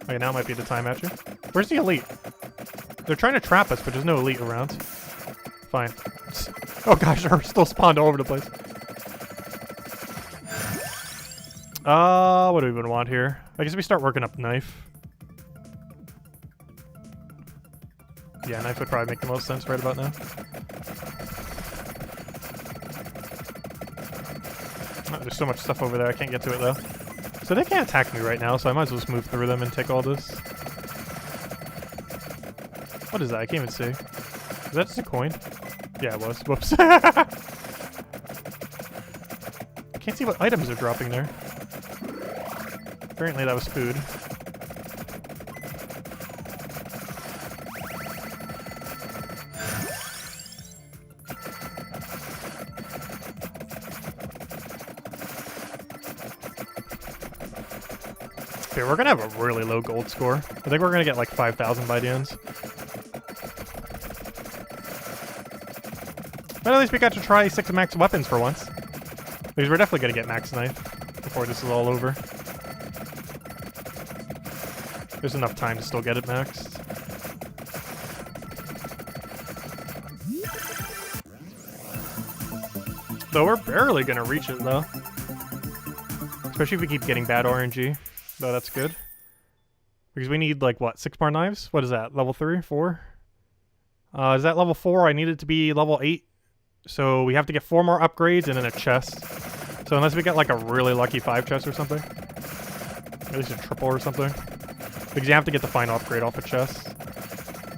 okay, now might be the time, actually. Where's the elite? They're trying to trap us, but there's no elite around. Fine. Oh gosh, they're still spawned all over the place. What do we even want here? I guess we start working up Knife. Yeah, Knife would probably make the most sense right about now. Oh, there's so much stuff over there, I can't get to it though. So they can't attack me right now, so I might as well just move through them and take all this. What is that? I can't even see. Is that just a coin? Yeah, it was. Whoops. I can't see what items are dropping there. Apparently that was food. Okay, we're gonna have a really low gold score. I think we're gonna get like 5,000 by the end. But at least we got to try 6 max weapons for once. Because we're definitely gonna get max knife before this is all over. There's enough time to still get it maxed. Though we're barely gonna reach it though. Especially if we keep getting bad RNG. Though that's good. Because we need like what, 6 more knives? What is that? Level 3? 4? Is that level 4? I need it to be level 8. So we have to get 4 more upgrades and then a chest. So unless we get like a really lucky 5 chest or something. At least a triple or something. Because you have to get the final upgrade off a chest.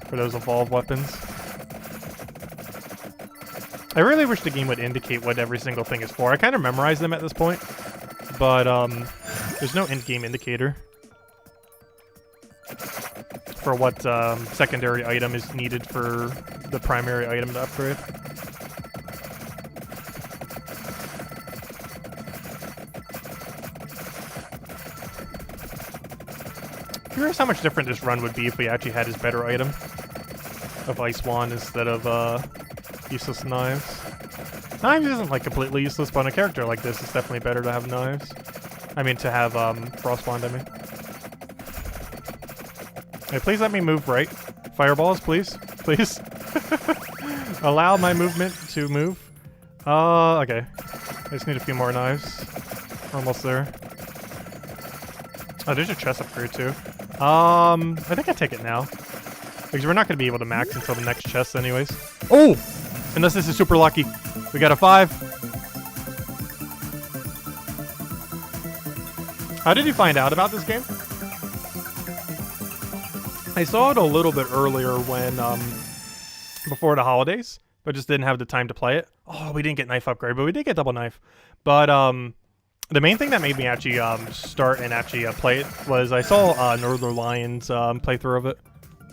For those evolved weapons. I really wish the game would indicate what every single thing is for. I kind of memorized them at this point. But there's no end-game indicator. For what secondary item is needed for the primary item to upgrade. Curious how much different this run would be if we actually had his better item of Ice Wand instead of useless knives. Knives isn't like completely useless, but on a character like this, it's definitely better to have knives. I mean, to have Frost Wand, I mean. Hey, please let me move right. Fireballs, please. Please. Allow my movement to move. Okay. I just need a few more knives. We're almost there. Oh, there's a chest upgrade too. I think I take it now. Because we're not going to be able to max until the next chest anyways. Oh! Unless this is super lucky. We got a 5. How did you find out about this game? I saw it a little bit earlier when, before the holidays, but just didn't have the time to play it. Oh, we didn't get knife upgrade, but we did get double knife. But, the main thing that made me actually, start and actually, play it was I saw, Northern Lion's, playthrough of it.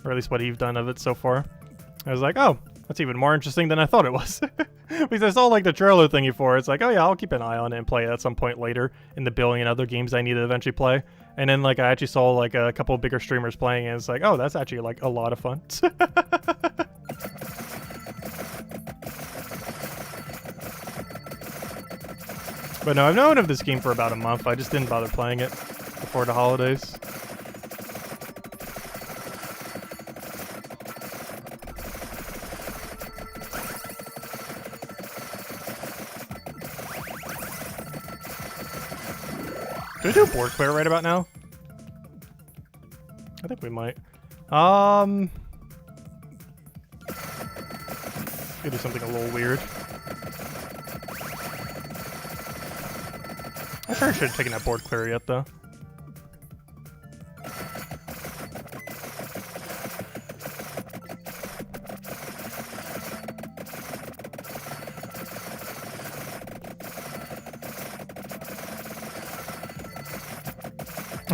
Or at least what he's done of it so far. I was like, oh, that's even more interesting than I thought it was. Because I saw like the trailer thingy for it. It's like, oh yeah, I'll keep an eye on it and play it at some point later in the billion other games I need to eventually play. And then like I actually saw like a couple of bigger streamers playing it, and it's like, oh, that's actually like a lot of fun. But no, I've known of this game for about a month. I just didn't bother playing it before the holidays. Do we do board clear right about now? I think we might. Maybe do something a little weird. I'm sure I should have taken that board clear yet, though.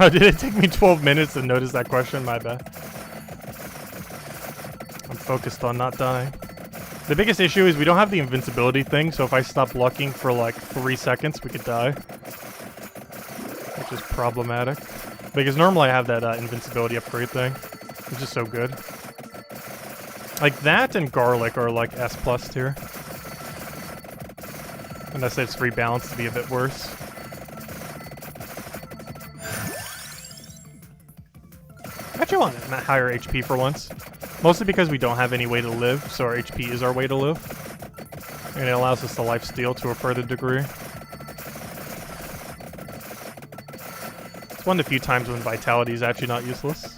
Oh, did it take me 12 minutes to notice that question? My bad. I'm focused on not dying. The biggest issue is we don't have the invincibility thing, so if I stop blocking for like 3 seconds, we could die. Which is problematic. Because normally I have that invincibility upgrade thing, which is so good. Like that and garlic are like S+ tier. Unless it's rebalanced to be a bit worse. Actually, I want higher HP for once. Mostly because we don't have any way to live, so our HP is our way to live. And it allows us to lifesteal to a further degree. It's one of the few times when Vitality is actually not useless.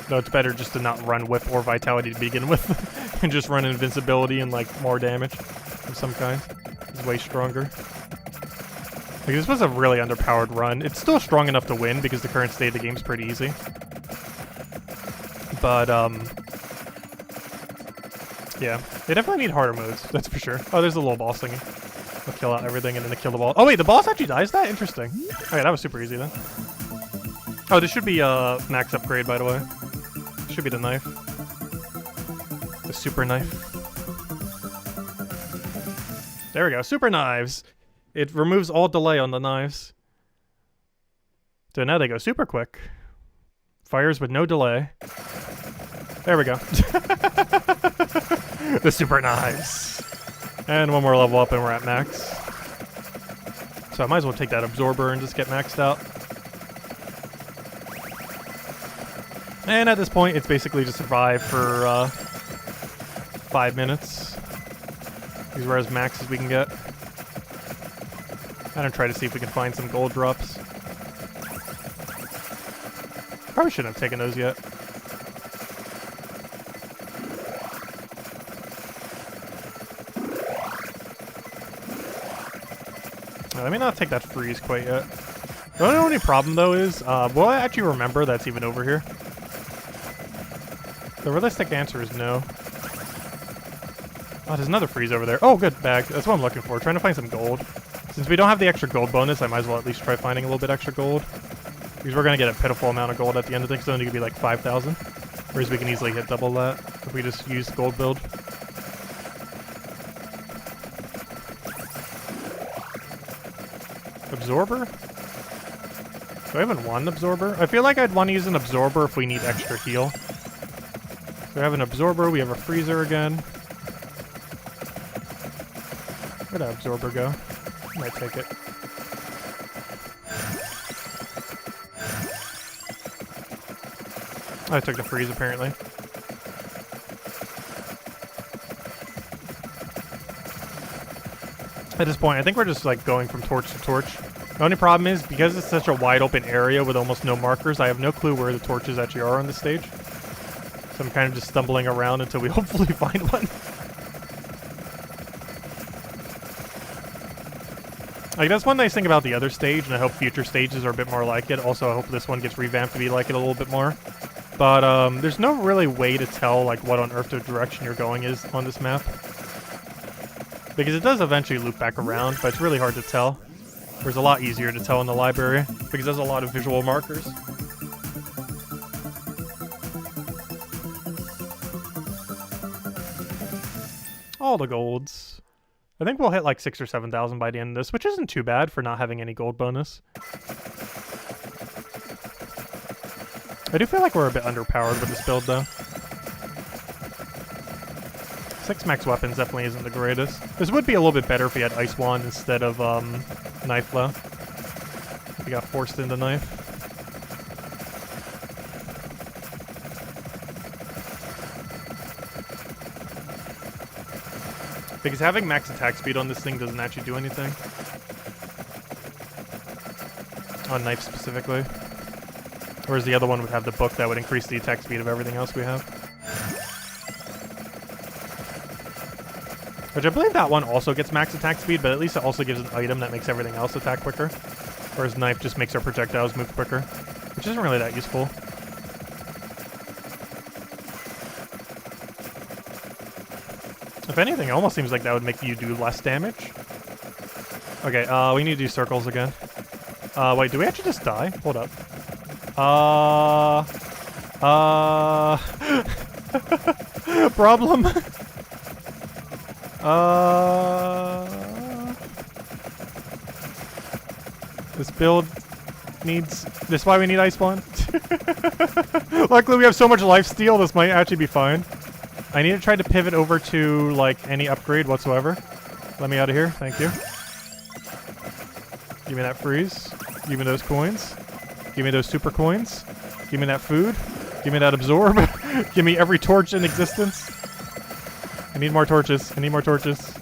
Though it's better just to not run Whip or Vitality to begin with. And just run Invincibility and like more damage of some kind. It's way stronger. Like, this was a really underpowered run. It's still strong enough to win because the current state of the game is pretty easy. But, yeah. They definitely need harder modes, that's for sure. Oh, there's a little boss thingy. I'll kill out everything and then kill the boss. Oh, wait, the boss actually dies that? Interesting. Okay, that was super easy then. Oh, this should be a max upgrade, by the way. This should be the knife. The super knife. There we go, super knives. It removes all delay on the knives. So now they go super quick. Fires with no delay. There we go. The super knives. And one more level up and we're at max. So I might as well take that absorber and just get maxed out. And at this point, it's basically just survive for 5 minutes. Because we're as max as we can get. I'm gonna try to see if we can find some gold drops. Probably shouldn't have taken those yet. Let me not take that freeze quite yet. The only problem though is, will I actually remember that's even over here? The realistic answer is no. Oh, there's another freeze over there. Oh, good, bag. That's what I'm looking for. Trying to find some gold. Since we don't have the extra gold bonus, I might as well at least try finding a little bit extra gold. Because we're going to get a pitiful amount of gold at the end of things, so it's going to be like 5,000. Whereas we can easily hit double that if we just use gold build. Absorber? Do I even want an absorber? I feel like I'd want to use an absorber if we need extra heal. So we have an absorber, we have a freezer again. Where'd that absorber go? I might take it. I took the freeze apparently. At this point, I think we're just like going from torch to torch. The only problem is, because it's such a wide open area with almost no markers, I have no clue where the torches actually are on this stage. So I'm kind of just stumbling around until we hopefully find one. Like, that's one nice thing about the other stage, and I hope future stages are a bit more like it. Also, I hope this one gets revamped to be like it a little bit more. But, there's no really way to tell, like, what on earth the direction you're going is on this map. Because it does eventually loop back around, but it's really hard to tell. Whereas a lot easier to tell in the library, because there's a lot of visual markers. All the golds. I think we'll hit like 6,000 or 7,000 by the end of this, which isn't too bad for not having any gold bonus. I do feel like we're a bit underpowered with this build, though. 6 max weapons definitely isn't the greatest. This would be a little bit better if we had Ice Wand instead of Knife, though. We got forced into Knife. Because having max attack speed on this thing doesn't actually do anything. On Knife specifically. Whereas the other one would have the book that would increase the attack speed of everything else we have. Which I believe that one also gets max attack speed, but at least it also gives an item that makes everything else attack quicker. Whereas Knife just makes our projectiles move quicker. Which isn't really that useful. If anything, it almost seems like that would make you do less damage. Okay, we need to do circles again. Wait, do we actually just die? Hold up. Problem. This build needs... This is why we need ice spawn. Luckily we have so much lifesteal, this might actually be fine. I need to try to pivot over to, like, any upgrade whatsoever. Let me out of here, thank you. Give me that freeze. Give me those coins. Give me those super coins. Give me that food. Give me that absorb. Give me every torch in existence. I need more torches. I need more torches.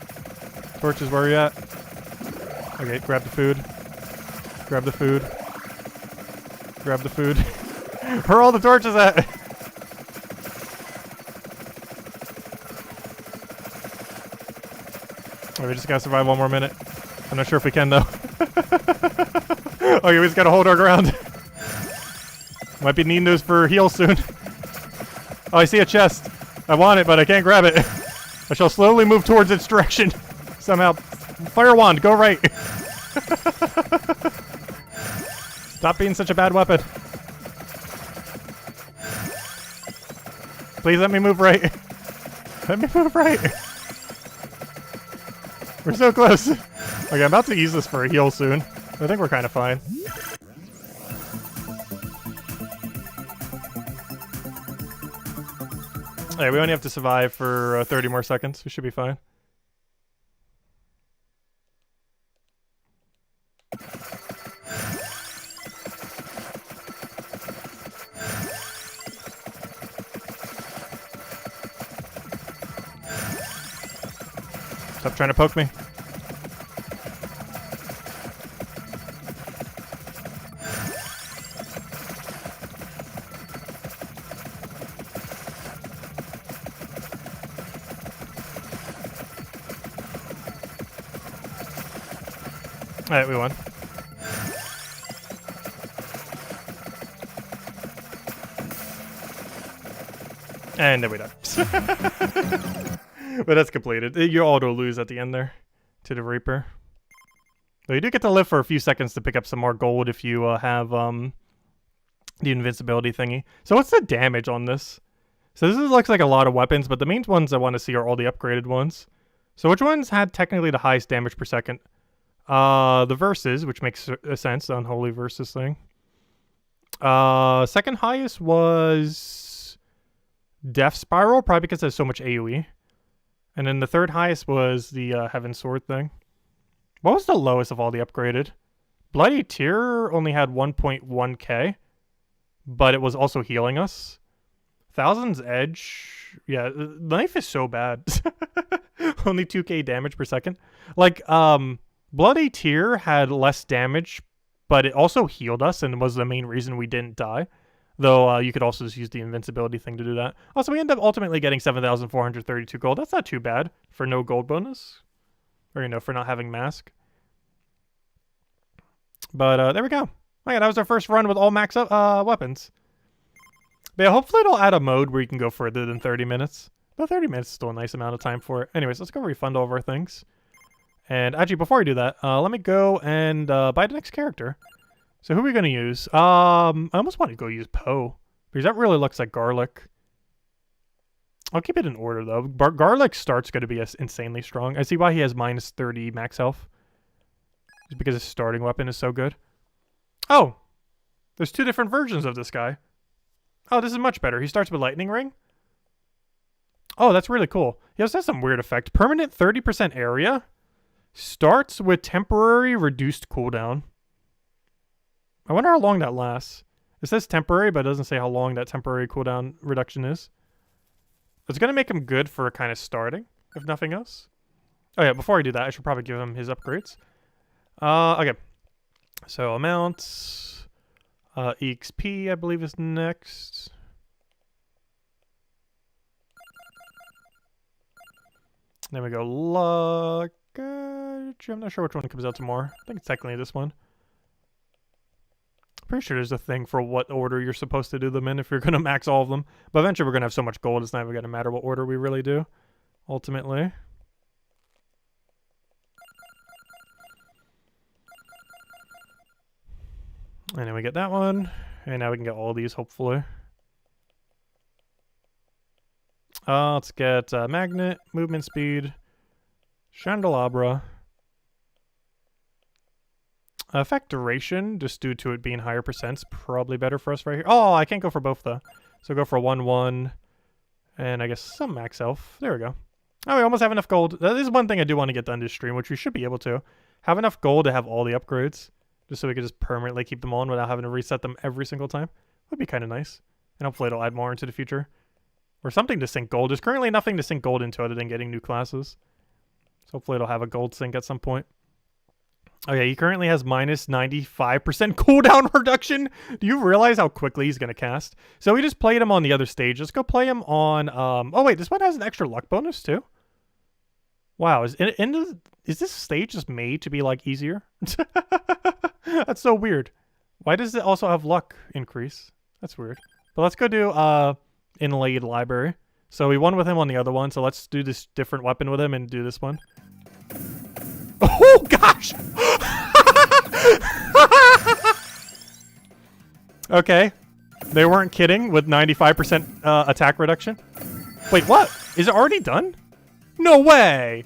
Torches, where are you at? Okay, grab the food. Grab the food. Grab the food. Where are all the torches at? Oh, we just gotta survive one more minute. I'm not sure if we can, though. Oh, yeah, we just gotta hold our ground. Might be needing those for heal soon. Oh, I see a chest. I want it, but I can't grab it. I shall slowly move towards its direction. Somehow. Fire wand, go right. Stop being such a bad weapon. Please let me move right. Let me move right. We're so close. Okay, I'm about to use this for a heal soon. I think we're kind of fine. Alright, we only have to survive for 30 more seconds. We should be fine. Stop trying to poke me. Alright, we won. And then we die. But that's completed. You auto lose at the end there to the Reaper. But you do get to live for a few seconds to pick up some more gold if you have the invincibility thingy. So what's the damage on this? So this looks like a lot of weapons, but the main ones I want to see are all the upgraded ones. So which ones had technically the highest damage per second? The Versus, which makes sense, the Unholy Versus thing. Second highest was Death Spiral, probably because it has so much AoE. And then the third highest was the Heaven Sword thing. What was the lowest of all the upgraded? Bloody Tear only had 1.1k, but it was also healing us. Thousand's Edge, yeah, the knife is so bad. Only 2k damage per second. Like, Bloody Tear had less damage, but it also healed us and was the main reason we didn't die. Though you could also just use the invincibility thing to do that. Also, we end up ultimately getting 7,432 gold. That's not too bad for no gold bonus. Or, you know, for not having mask. But there we go. Oh yeah, that was our first run with all max up weapons. But yeah, hopefully it'll add a mode where you can go further than 30 minutes. But 30 minutes is still a nice amount of time for it. Anyways, let's go refund all of our things. And actually, before I do that, let me go and buy the next character. So who are we going to use? I almost want to go use Poe, because that really looks like Garlic. I'll keep it in order, though. Garlic start's going to be insanely strong. I see why he has minus 30 max health. It's because his starting weapon is so good. Oh! There's two different versions of this guy. Oh, this is much better. He starts with Lightning Ring. Oh, that's really cool. He also has some weird effect. Permanent 30% area. Starts with temporary reduced cooldown. I wonder how long that lasts. It says temporary, but it doesn't say how long that temporary cooldown reduction is. It's going to make him good for kind of starting, if nothing else. Oh yeah, before I do that, I should probably give him his upgrades. Okay. So amounts. EXP, I believe, is next. Then we go luck. I'm not sure which one comes out tomorrow. I think it's technically this one. Pretty sure there's a thing for what order you're supposed to do them in if you're going to max all of them. But eventually we're going to have so much gold, it's not even going to matter what order we really do, ultimately. And then we get that one. And now we can get all these, hopefully. Let's get magnet, movement speed, chandelabra. Effect duration, just due to it being higher percents, probably better for us right here. Oh, I can't go for both though. So go for 1-1, and I guess some max elf. There we go. Oh, we almost have enough gold. That is one thing I do want to get done this stream, which we should be able to. Have enough gold to have all the upgrades, just so we can just permanently keep them on without having to reset them every single time. Would be kind of nice. And hopefully it'll add more into the future. Or something to sink gold. There's currently nothing to sink gold into other than getting new classes. So hopefully it'll have a gold sink at some point. Oh yeah, he currently has minus 95% cooldown reduction. Do you realize how quickly he's going to cast? So we just played him on the other stage. Let's go play him on... Oh wait, this one has an extra luck bonus too? Wow, is this stage just made to be like easier? That's so weird. Why does it also have luck increase? That's weird. But let's go do Inlaid Library. So we won with him on the other one, so let's do this different weapon with him and do this one. Oh gosh! Okay. They weren't kidding with 95% attack reduction. Wait, what? Is it already done? No way!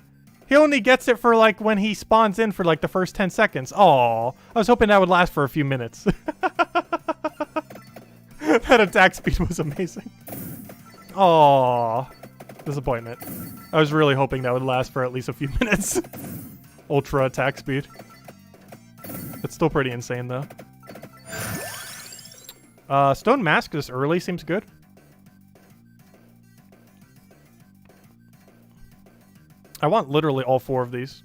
He only gets it for like when he spawns in for like the first 10 seconds. Aw, I was hoping that would last for a few minutes. That attack speed was amazing. Aw, disappointment. I was really hoping that would last for at least a few minutes. Ultra attack speed. It's still pretty insane though. Stone Mask this early seems good. I want literally all 4 of these.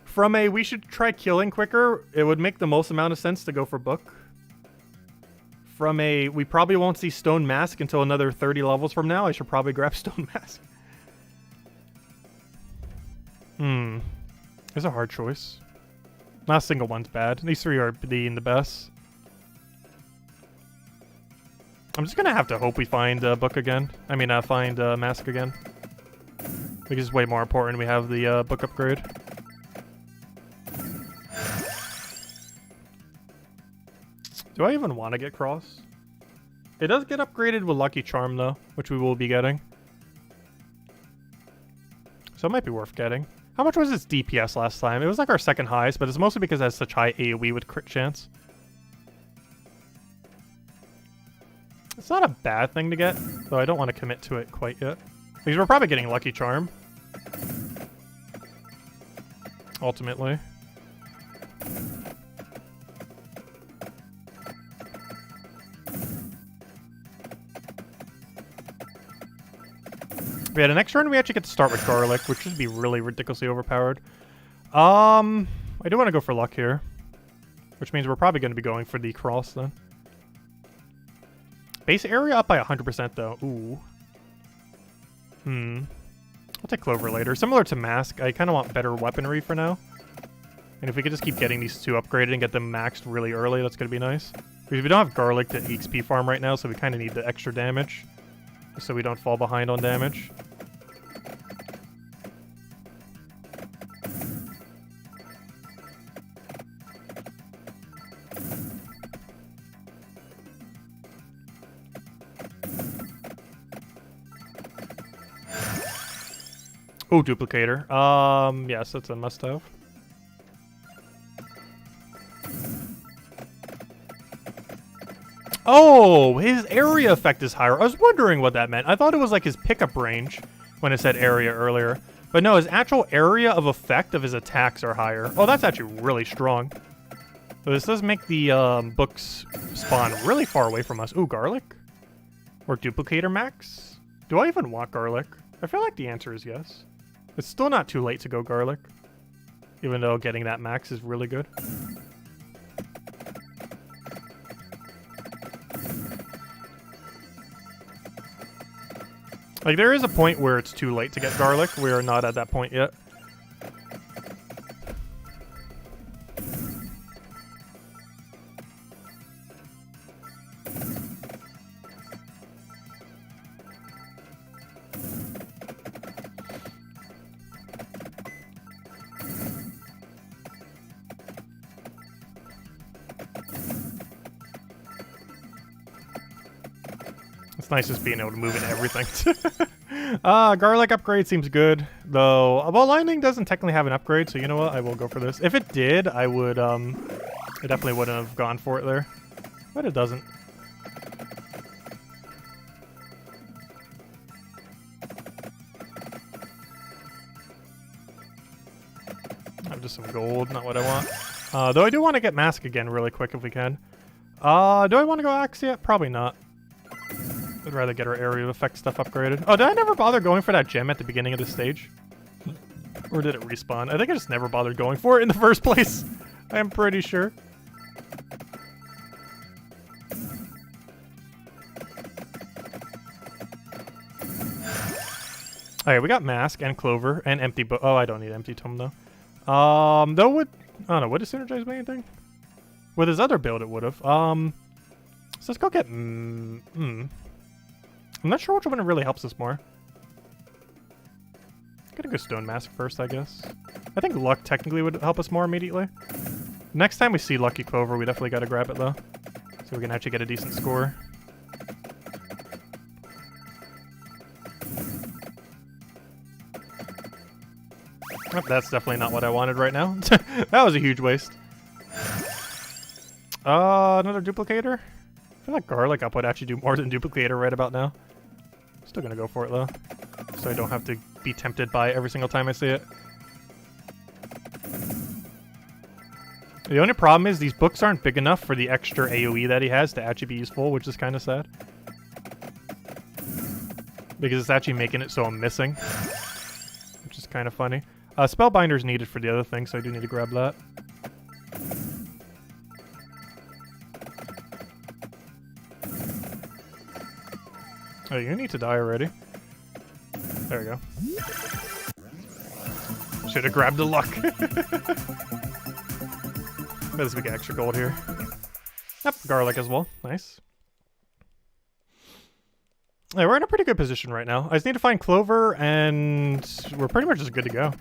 From a we should try killing quicker, it would make the most amount of sense to go for book. From a we probably won't see Stone Mask until another 30 levels from now, I should probably grab Stone Mask. It's a hard choice. Not a single one's bad. These 3 are being the best. I'm just gonna have to hope we find book again. I mean, find mask again. Because it's way more important we have the book upgrade. Do I even want to get cross? It does get upgraded with Lucky Charm though, which we will be getting. So it might be worth getting. How much was its DPS last time? It was like our second highest, but it's mostly because it has such high AoE with crit chance. It's not a bad thing to get, though I don't want to commit to it quite yet. Because we're probably getting Lucky Charm. Ultimately. Yeah, the next turn we actually get to start with Garlic, which should be really ridiculously overpowered. I do want to go for luck here. Which means we're probably going to be going for the cross then. Base area up by 100% though. Ooh. I'll take Clover later. Similar to Mask, I kind of want better weaponry for now. And if we could just keep getting these 2 upgraded and get them maxed really early, that's going to be nice. Because we don't have Garlic to XP farm right now, so we kind of need the extra damage. So we don't fall behind on damage. Oh, Duplicator. Yes, that's a must-have. Oh, his area effect is higher. I was wondering what that meant. I thought it was like his pickup range when it said area earlier. But no, his actual area of effect of his attacks are higher. Oh, that's actually really strong. So this does make the books spawn really far away from us. Ooh, Garlic? Or Duplicator max? Do I even want Garlic? I feel like the answer is yes. It's still not too late to go Garlic. Even though getting that max is really good. Like, there is a point where it's too late to get Garlic. We are not at that point yet. nice just being able to move into everything. Garlic upgrade seems good, though. Well, lightning doesn't technically have an upgrade, so you know what? I will go for this. If it did, I would, I definitely wouldn't have gone for it there. But it doesn't. Just some gold, not what I want. Though I do want to get mask again really quick if we can. Do I want to go axe yet? Probably not. I'd rather get our area of effect stuff upgraded. Oh, did I never bother going for that gem at the beginning of the stage? Or did it respawn? I think I just never bothered going for it in the first place. I am pretty sure. Okay, we got mask and clover and empty oh, I don't need empty tome though. Though would I don't know, would it synergize with anything? With his other build it would have. So let's go get I'm not sure which one really helps us more. Gotta go stone mask first, I guess. I think luck technically would help us more immediately. Next time we see lucky clover, we definitely gotta grab it though. So we can actually get a decent score. Oh, that's definitely not what I wanted right now. That was a huge waste. Another duplicator? I feel like garlic up would actually do more than duplicator right about now. Still gonna go for it though, so I don't have to be tempted by it every single time I see it. The only problem is these books aren't big enough for the extra AoE that he has to actually be useful, which is kind of sad. Because it's actually making it so I'm missing, which is kind of funny. Spellbinder's needed for the other thing, so I do need to grab that. Oh, you need to die already. There we go. Should have grabbed the luck. At least we get extra gold here. Yep, garlic as well. Nice. Yeah, we're in a pretty good position right now. I just need to find clover, and we're pretty much just good to go.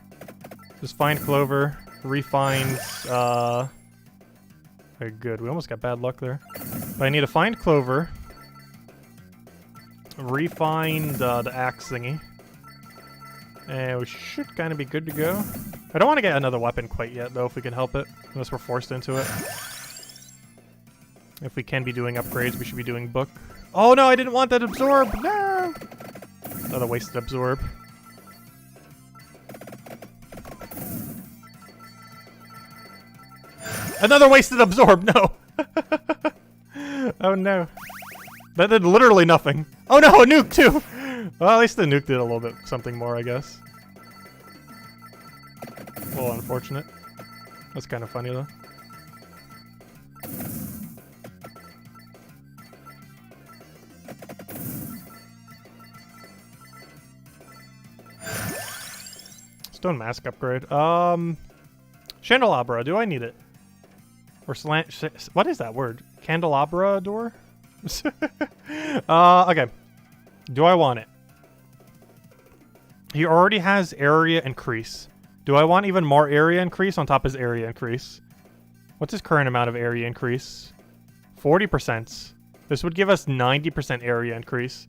Just find clover, refind, very good. We almost got bad luck there. But I need to find clover, refind the axe thingy, and we should kind of be good to go. I don't want to get another weapon quite yet, though, if we can help it, unless we're forced into it. If we can be doing upgrades, we should be doing book. Oh no, I didn't want that absorb! No! Another wasted absorb. Another wasted absorb, no! Oh no. That did literally nothing. Oh no, a nuke too! Well, at least the nuke did a little bit something more, I guess. A little unfortunate. That's kind of funny though. Stone mask upgrade. Chandelabra, do I need it? Or slant... What is that word? Candelabra door? Okay. Do I want it? He already has area increase. Do I want even more area increase on top of his area increase? What's his current amount of area increase? 40%. This would give us 90% area increase.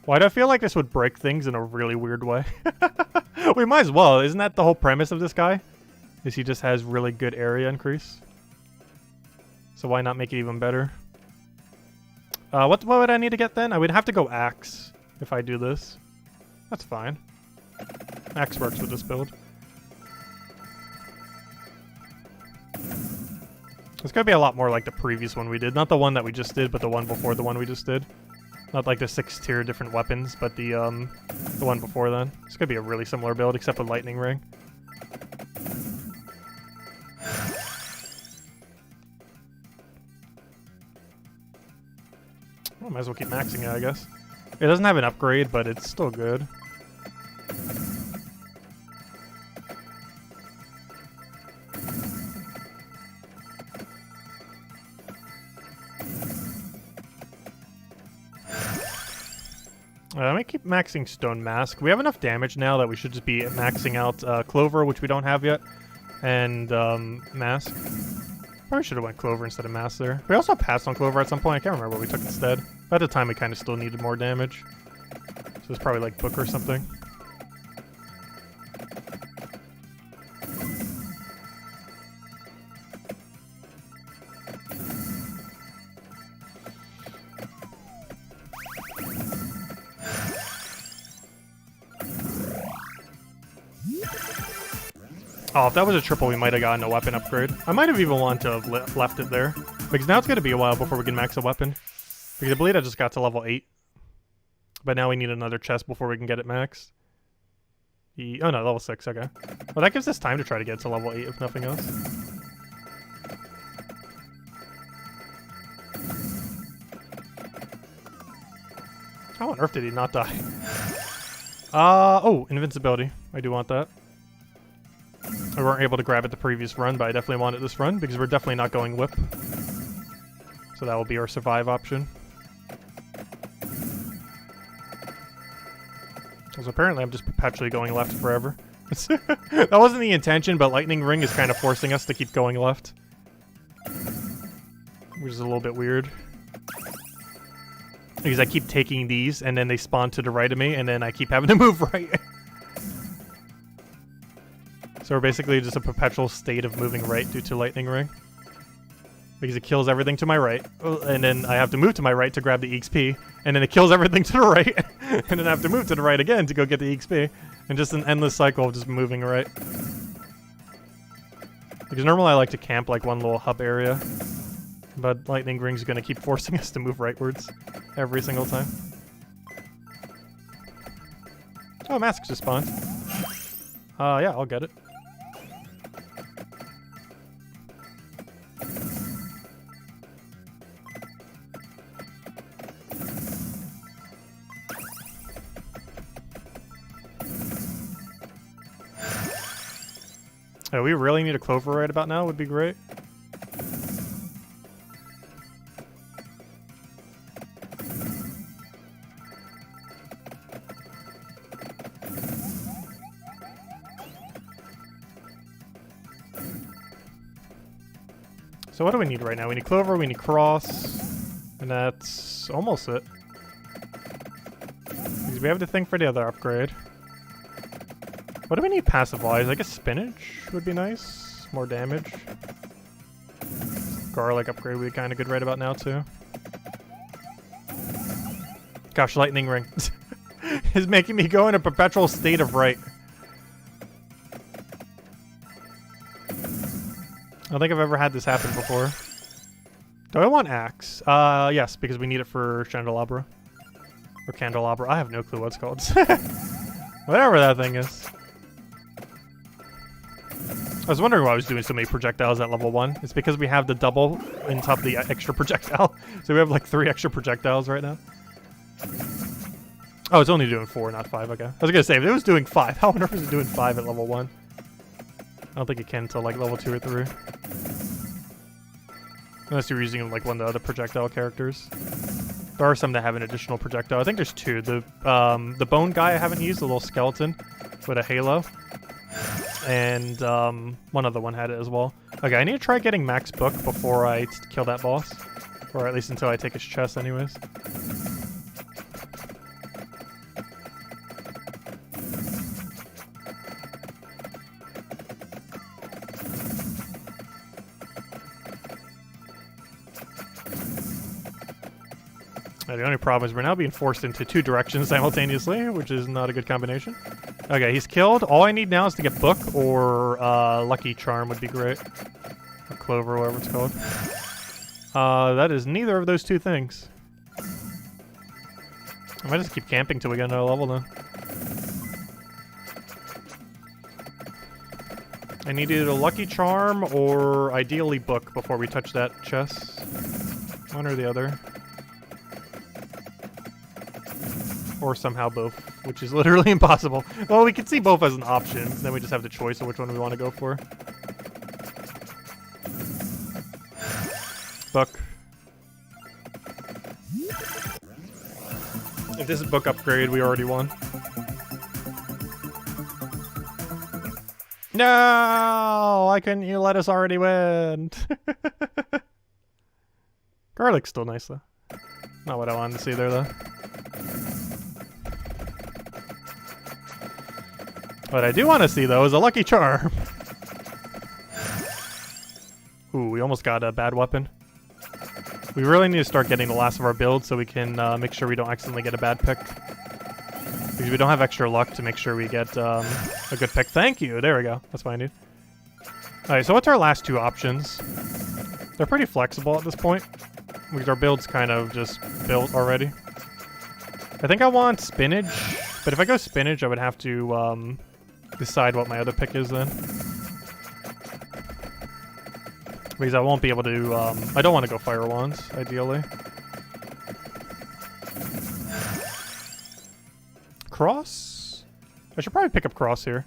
Why do I feel like this would break things in a really weird way? We might as well. Isn't that the whole premise of this guy? Is he just has really good area increase? So why not make it even better? What would I need to get then? I would have to go axe if I do this. That's fine. Axe works with this build. It's gonna be a lot more like the previous one we did. Not the one that we just did, but the one before the one we just did. Not like the 6-tier different weapons, but the one before then. It's gonna be a really similar build, except with lightning ring. Well, might as well keep maxing it, I guess. It doesn't have an upgrade, but it's still good. Let me keep maxing Stone Mask. We have enough damage now that we should just be maxing out Clover, which we don't have yet, and Mask. Probably should have went Clover instead of Mask there. We also passed on Clover at some point. I can't remember what we took instead. At the time, we kind of still needed more damage. So it's probably like book or something. Oh, if that was a triple, we might have gotten a weapon upgrade. I might have even wanted to have left it there. Because now it's going to be a while before we can max a weapon. Because I believe I just got to level 8. But now we need another chest before we can get it maxed. Oh no, level 6, okay. Well, that gives us time to try to get to level 8 if nothing else. How on earth did he not die? Oh, invincibility. I do want that. We weren't able to grab it the previous run, but I definitely want it this run because we're definitely not going whip. So that will be our survive option. Because apparently I'm just perpetually going left forever. That wasn't the intention, but Lightning Ring is kind of forcing us to keep going left. Which is a little bit weird. Because I keep taking these, and then they spawn to the right of me, and then I keep having to move right. So we're basically just a perpetual state of moving right due to Lightning Ring. Because it kills everything to my right, and then I have to move to my right to grab the EXP, and then it kills everything to the right, and then I have to move to the right again to go get the EXP, and just an endless cycle of just moving right. Because normally I like to camp like one little hub area, but Lightning Ring's gonna keep forcing us to move rightwards every single time. Oh, Mask just spawned. Yeah, I'll get it. Oh, we really need a clover right about now, would be great. So what do we need right now? We need clover, we need cross, and that's almost it. Because we have the thing for the other upgrade. What do we need passive-wise? I guess spinach would be nice. More damage. Garlic upgrade would be kind of good right about now, too. Gosh, Lightning Ring is making me go in a perpetual state of right. I don't think I've ever had this happen before. Do I want axe? Yes, because we need it for Chandelabra. Or Candelabra. I have no clue what it's called. Whatever that thing is. I was wondering why I was doing so many projectiles at level 1. It's because we have the double on top of the extra projectile. So we have like 3 extra projectiles right now. Oh, it's only doing 4, not 5, okay. I was gonna say, if it was doing 5, how on earth is it doing 5 at level 1? I don't think it can until like level 2 or 3. Unless you're using like one of the other projectile characters. There are some that have an additional projectile. I think there's 2. The bone guy I haven't used, the little skeleton with a halo. And one other one had it as well. Okay, I need to try getting max book before I kill that boss. Or at least until I take his chest anyways. The only problem is we're now being forced into 2 directions simultaneously, which is not a good combination. Okay, he's killed. All I need now is to get Book or Lucky Charm would be great. Or Clover, whatever it's called. That is neither of those 2 things. I might just keep camping till we get another level then. I need either Lucky Charm or ideally Book before we touch that chest. One or the other. Or somehow both, which is literally impossible. Well, we can see both as an option, then we just have the choice of which one we want to go for. Book. If this is Book upgrade, we already won. No! Why couldn't you let us already win? Garlic's still nice, though. Not what I wanted to see there, though. What I do want to see, though, is a lucky charm. Ooh, we almost got a bad weapon. We really need to start getting the last of our builds so we can make sure we don't accidentally get a bad pick. Because we don't have extra luck to make sure we get a good pick. Thank you! There we go. That's what I need. Alright, so what's our last two options? They're pretty flexible at this point. Because our build's kind of just built already. I think I want spinach. But if I go spinach, I would have to decide what my other pick is then. Because I won't be able to, I don't want to go fire wands, ideally. Cross? I should probably pick up cross here.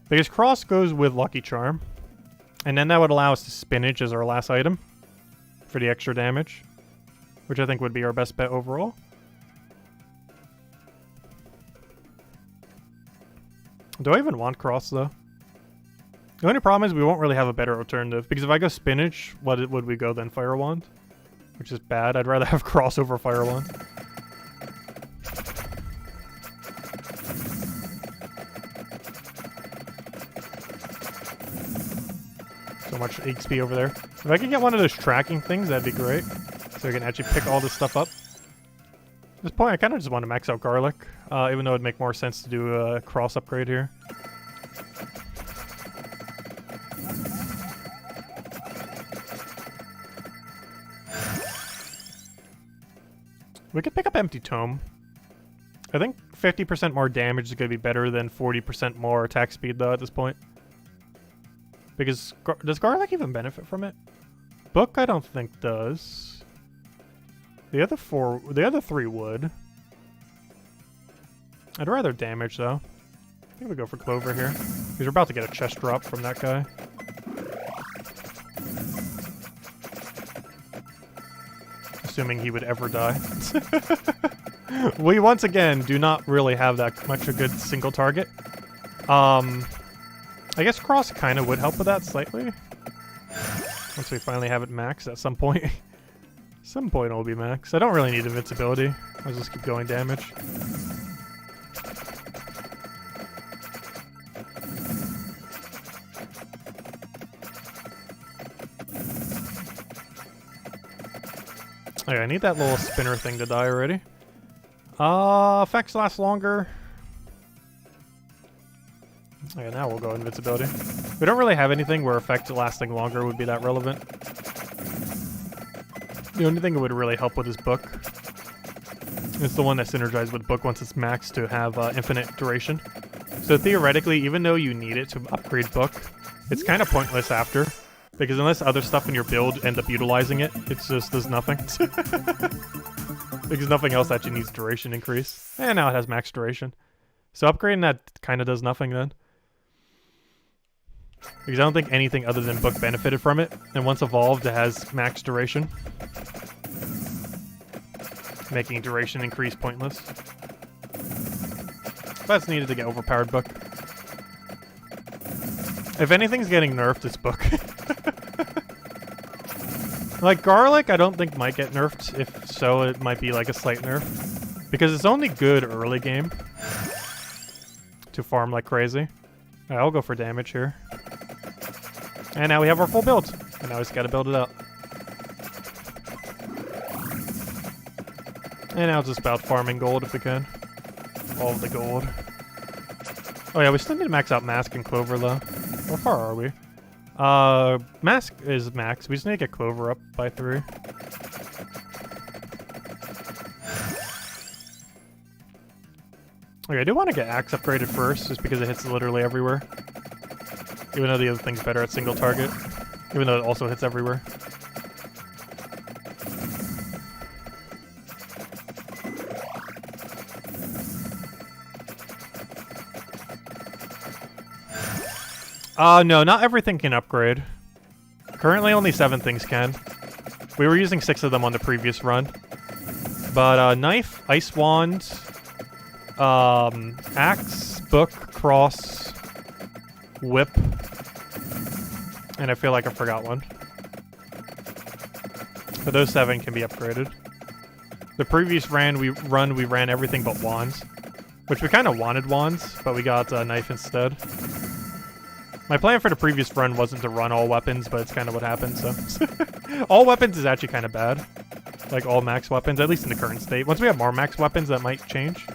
Because cross goes with lucky charm. And then that would allow us to spinach as our last item. For the extra damage. Which I think would be our best bet overall. Do I even want cross, though? The only problem is we won't really have a better alternative. Because if I go spinach, what would we go then? Fire wand? Which is bad. I'd rather have cross over fire wand. So much XP over there. If I could get one of those tracking things, that'd be great. So I can actually pick all this stuff up. At this point, I kind of just want to max out garlic. Even though it'd make more sense to do a cross upgrade here. We could pick up Empty Tome. I think 50% more damage is going to be better than 40% more attack speed, though, at this point. Because, does Garlic even benefit from it? Book, I don't think does. The other three would. I'd rather damage, though. I think we go for Clover here. Because we're about to get a chest drop from that guy. Assuming he would ever die. We once again do not really have that much a good single target. I guess cross kind of would help with that slightly. Once we finally have it maxed at some point. Some point it'll be maxed. I don't really need invincibility. I'll just keep going damage. Okay, I need that little spinner thing to die already. Effects last longer. Okay, now we'll go invincibility. We don't really have anything where effect lasting longer would be that relevant. The only thing that would really help with is Book. It's the one that synergizes with Book once it's maxed to have infinite duration. So theoretically, even though you need it to upgrade Book, it's kind of pointless after. Because unless other stuff in your build end up utilizing it, it just does nothing. Because nothing else actually needs duration increase. And now it has max duration. So upgrading that kind of does nothing then. Because I don't think anything other than Book benefited from it. And once evolved, it has max duration. Making duration increase pointless. That's needed to get overpowered Book. If anything's getting nerfed, it's Book. Like, Garlic, I don't think might get nerfed. If so, it might be like a slight nerf. Because it's only good early game. To farm like crazy. Alright, I'll go for damage here. And now we have our full build. And now we just gotta build it up. And now it's just about farming gold if we can. All of the gold. Oh yeah, we still need to max out Mask and Clover though. How far are we? Mask is max. We just need to get Clover up by 3. Okay, I do want to get Axe upgraded first, just because it hits literally everywhere. Even though the other thing's better at single target. Even though it also hits everywhere. No, not everything can upgrade. Currently only 7 things can. We were using 6 of them on the previous run. But, Knife, Ice Wand, Axe, Book, Cross, Whip, and I feel like I forgot one. But those 7 can be upgraded. The previous run, we ran everything but wands. Which we kind of wanted wands, but we got a knife instead. My plan for the previous run wasn't to run all weapons, but it's kind of what happened, so. All weapons is actually kind of bad. Like all max weapons, at least in the current state. Once we have more max weapons, that might change.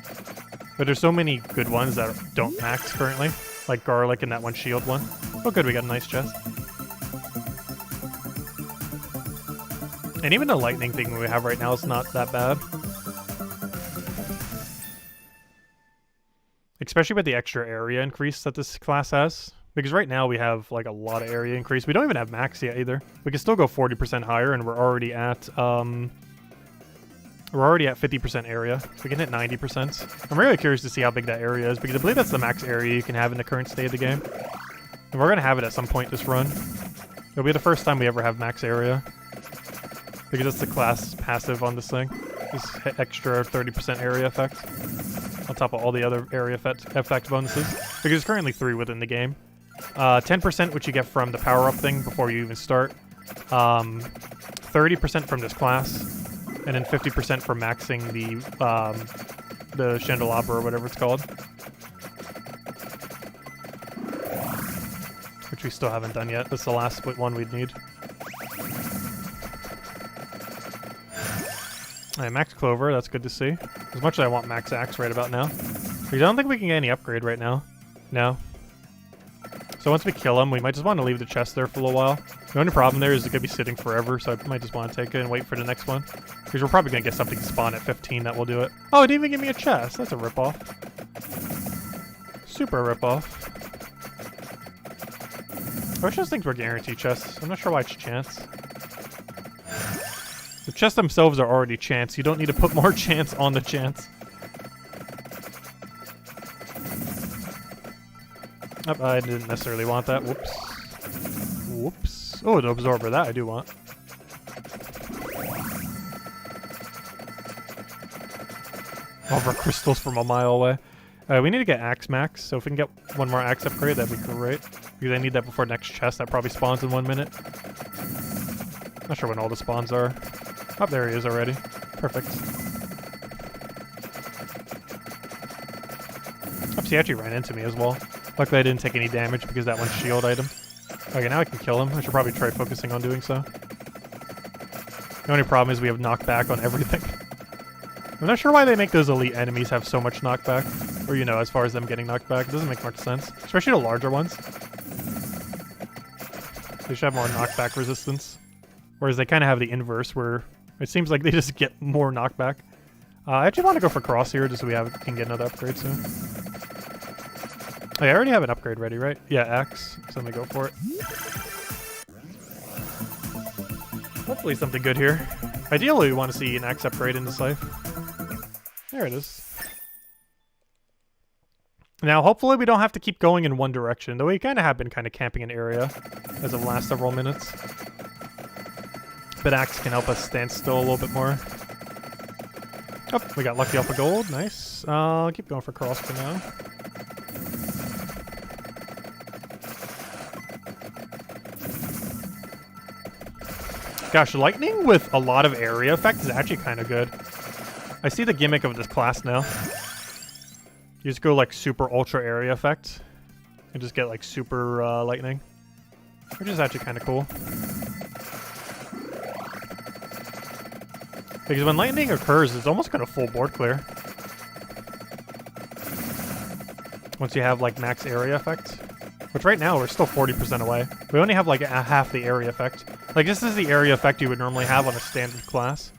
But there's so many good ones that don't max currently. Like garlic and that one shield one. Oh good, we got a nice chest. And even the lightning thing we have right now is not that bad. Especially with the extra area increase that this class has. Because right now we have like a lot of area increase. We don't even have max yet either. We can still go 40% higher and we're already at 50% area. We can hit 90%. I'm really curious to see how big that area is because I believe that's the max area you can have in the current state of the game. And we're gonna have it at some point this run. It'll be the first time we ever have max area. Because that's the class passive on this thing. This extra 30% area effect. On top of all the other area effect bonuses. Because there's currently 3 within the game. 10% which you get from the power-up thing before you even start. 30% from this class. And then 50% from maxing the Chandelabra or whatever it's called. Which we still haven't done yet. That's the last one we'd need. Alright, max Clover, that's good to see. As much as I want max Axe right about now. Because I don't think we can get any upgrade right now. No. So once we kill him, we might just want to leave the chest there for a little while. The only problem there is it's going to be sitting forever, so I might just want to take it and wait for the next one. Because we're probably going to get something to spawn at 15 that will do it. Oh, it didn't even give me a chest. That's a ripoff. Super ripoff. I just think we're guaranteed chests. I'm not sure why it's chance. The chests themselves are already chance. You don't need to put more chance on the chance. Oh, I didn't necessarily want that. Whoops. Whoops. Oh, the absorber. That I do want. All of our crystals from a mile away. We need to get Axe Max, so if we can get one more Axe upgrade, that'd be great. Because I need that before next chest. That probably spawns in 1 minute. Not sure when all the spawns are. Oh, there he is already. Perfect. Oops, he actually ran into me as well. Luckily I didn't take any damage because that one's shield item. Okay, now I can kill him. I should probably try focusing on doing so. The only problem is we have knockback on everything. I'm not sure why they make those elite enemies have so much knockback. Or, you know, as far as them getting knocked back. It doesn't make much sense. Especially the larger ones. They should have more knockback resistance. Whereas they kind of have the inverse where it seems like they just get more knockback. I actually want to go for cross here just so we can get another upgrade soon. Oh, yeah, I already have an upgrade ready, right? Yeah, Axe. So let me go for it. Hopefully something good here. Ideally, we want to see an Axe upgrade in this life. There it is. Now, hopefully we don't have to keep going in one direction, though we kind of have been kind of camping an area as of the last several minutes. But Axe can help us stand still a little bit more. Oh, we got lucky off of gold. Nice. I'll keep going for cross for now. Gosh, lightning with a lot of area effect is actually kind of good. I see the gimmick of this class now. You just go like super ultra area effect and just get like super lightning, which is actually kind of cool. Because when lightning occurs, it's almost kind of full board clear. Once you have like max area effect. Which right now we're still 40% away. We only have like half the area effect. Like this is the area effect you would normally have on a standard class.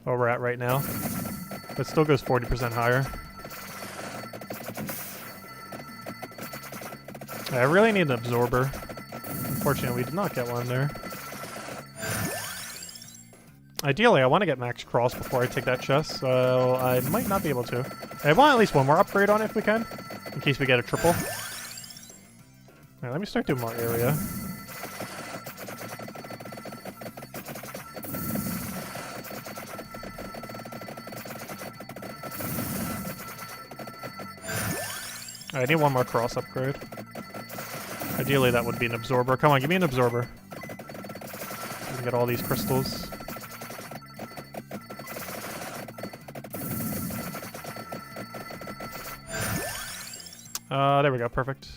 Where we're at right now. But it still goes 40% higher. I really need an absorber. Unfortunately, we did not get one there. Ideally, I want to get max cross before I take that chest, so I might not be able to. I want at least one more upgrade on it if we can, in case we get a triple. Alright, let me start doing more area. I need one more cross upgrade. Ideally, that would be an absorber. Come on, give me an absorber. We can get all these crystals. There we go, perfect.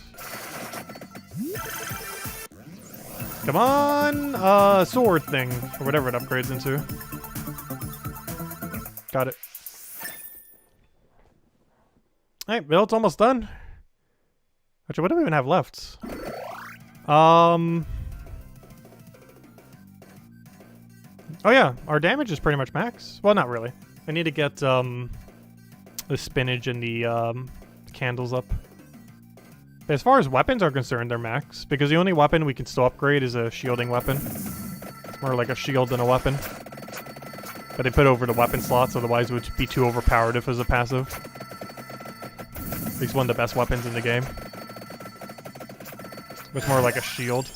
Come on! Sword thing, or whatever it upgrades into. Got it. Alright, build's almost done. Actually, what do we even have left? Oh yeah, our damage is pretty much max. Well, not really. I need to get, the spinach and the, candles up. But as far as weapons are concerned, they're max. Because the only weapon we can still upgrade is a shielding weapon. It's more like a shield than a weapon. But they put over the weapon slots, otherwise it would be too overpowered if it was a passive. It's one of the best weapons in the game. It's more like a shield.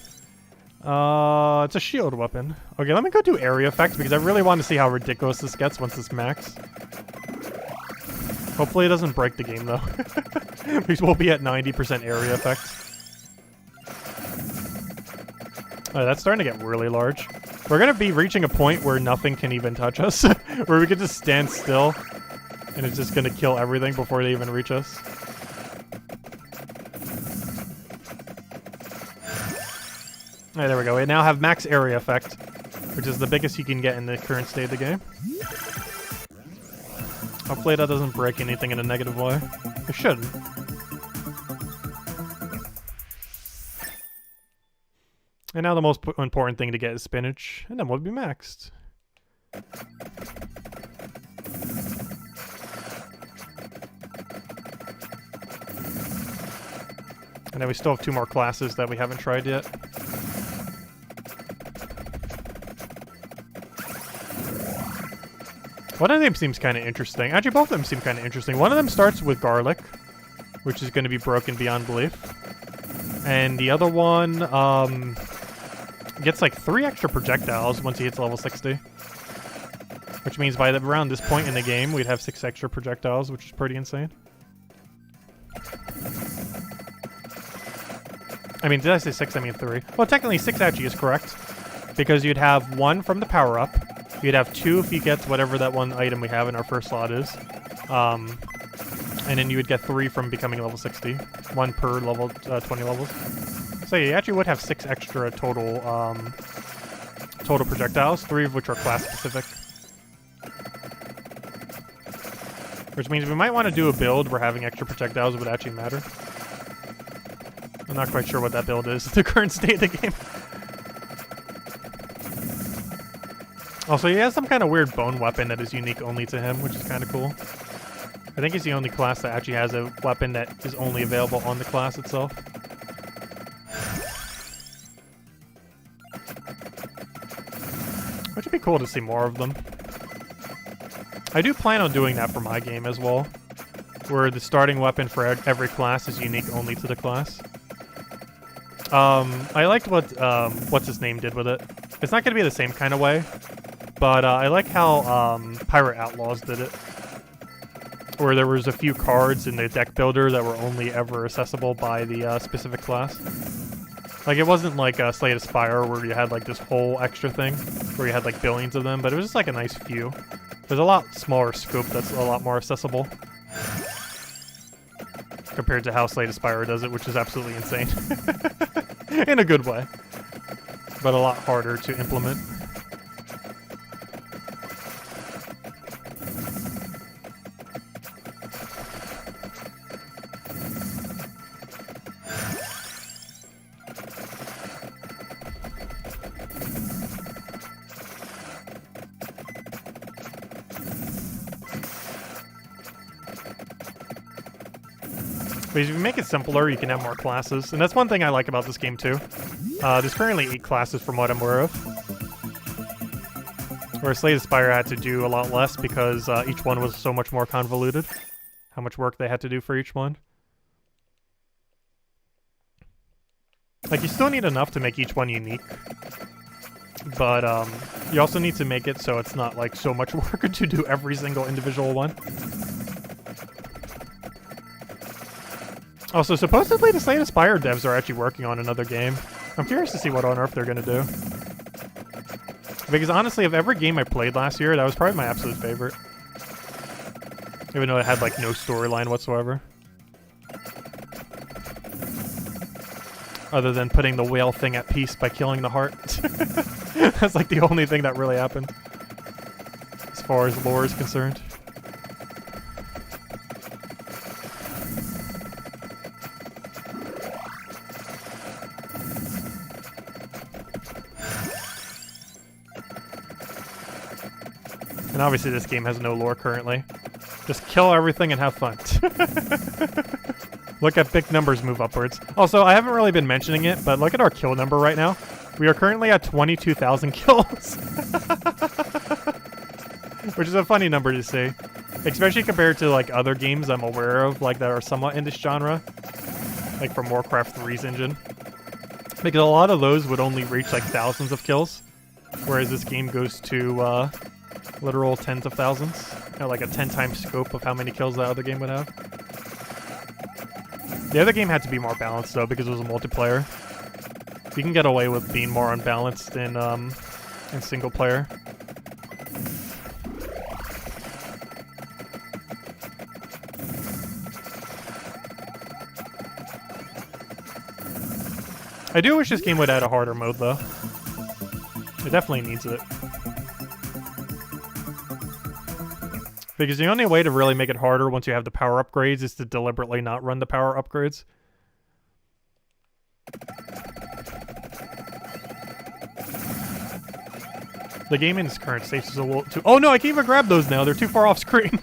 It's a shield weapon. Okay, let me go do area effects because I really want to see how ridiculous this gets once it's max. Hopefully it doesn't break the game though. Because we'll be at 90% area effect. Oh, that's starting to get really large. We're gonna be reaching a point where nothing can even touch us. Where we can just stand still and it's just gonna kill everything before they even reach us. Alright, there we go. We now have max area effect, which is the biggest you can get in the current state of the game. Hopefully that doesn't break anything in a negative way. It shouldn't. And now the most important thing to get is spinach, and then we'll be maxed. And then we still have 2 more classes that we haven't tried yet. One of them seems kind of interesting. Actually, both of them seem kind of interesting. One of them starts with garlic, which is going to be broken beyond belief. And the other one gets like 3 extra projectiles once he hits level 60. Which means by around this point in the game, we'd have 6 extra projectiles, which is pretty insane. I mean, did I say 6? I mean 3. Well, technically 6 actually is correct. Because you'd have 1 from the power-up. You'd have 2 if you get whatever that one item we have in our first slot is. And then you would get 3 from becoming level 60. 1 per level, 20 levels. So you actually would have 6 extra total, total projectiles, 3 of which are class specific. Which means we might want to do a build where having extra projectiles would actually matter. I'm not quite sure what that build is at the current state of the game. Also, he has some kind of weird bone weapon that is unique only to him, which is kind of cool. I think he's the only class that actually has a weapon that is only available on the class itself. Which would be cool to see more of them. I do plan on doing that for my game as well, where the starting weapon for every class is unique only to the class. I liked what, what's his name did with it. It's not going to be the same kind of way. But I like how Pirate Outlaws did it, where there was a few cards in the deck builder that were only ever accessible by the specific class. Like, it wasn't like Slay the Spire where you had like this whole extra thing, where you had like billions of them, but it was just like a nice few. There's a lot smaller scope that's a lot more accessible compared to how Slay the Spire does it, which is absolutely insane. In a good way, but a lot harder to implement. But if you make it simpler, you can have more classes. And that's one thing I like about this game, too. There's currently 8 classes from what I'm aware of. Where Slay the Spire had to do a lot less because each one was so much more convoluted. How much work they had to do for each one. Like, you still need enough to make each one unique. But you also need to make it so it's not, like, so much work to do every single individual one. Also, supposedly the Slay the Spire devs are actually working on another game. I'm curious to see what on earth they're gonna do. Because honestly, of every game I played last year, that was probably my absolute favorite. Even though it had like no storyline whatsoever. Other than putting the whale thing at peace by killing the heart. That's like the only thing that really happened. As far as lore is concerned. And obviously this game has no lore currently. Just kill everything and have fun. Look at big numbers move upwards. Also, I haven't really been mentioning it, but look at our kill number right now. We are currently at 22,000 kills. Which is a funny number to see. Especially compared to like other games I'm aware of, like that are somewhat in this genre. Like from Warcraft 3's engine. Because a lot of those would only reach like thousands of kills. Whereas this game goes to literal tens of thousands. You know, like a 10 times scope of how many kills that other game would have. The other game had to be more balanced though because it was a multiplayer. You can get away with being more unbalanced in single player. I do wish this game would add a harder mode though. It definitely needs it. Because the only way to really make it harder once you have the power upgrades is to deliberately not run the power upgrades. The game in its current state is a little too... Oh no, I can't even grab those now. They're too far off screen.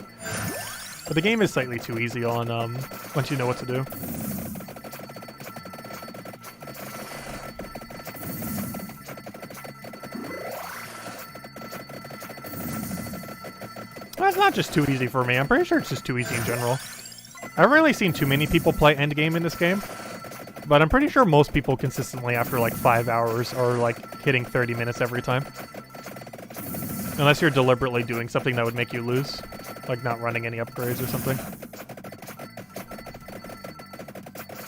But the game is slightly too easy on once you know what to do. Well, it's not just too easy for me. I'm pretty sure it's just too easy in general. I haven't really seen too many people play endgame in this game. But I'm pretty sure most people consistently after like 5 hours are like hitting 30 minutes every time. Unless you're deliberately doing something that would make you lose. Like not running any upgrades or something.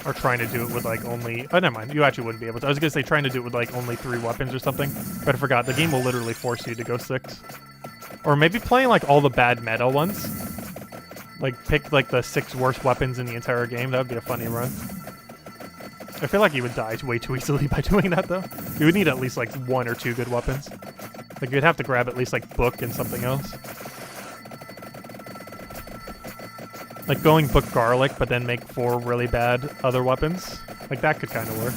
Or trying to do it with like only... Oh, never mind. You actually wouldn't be able to. I was going to say trying to do it with like only 3 weapons or something. But I forgot. The game will literally force you to go 6. Or maybe playing like all the bad meta ones. Like pick like the 6 worst weapons in the entire game. That would be a funny run. I feel like you would die way too easily by doing that though. You would need at least like 1 or 2 good weapons. Like you'd have to grab at least like book and something else. Like going book garlic but then make 4 really bad other weapons. Like that could kind of work.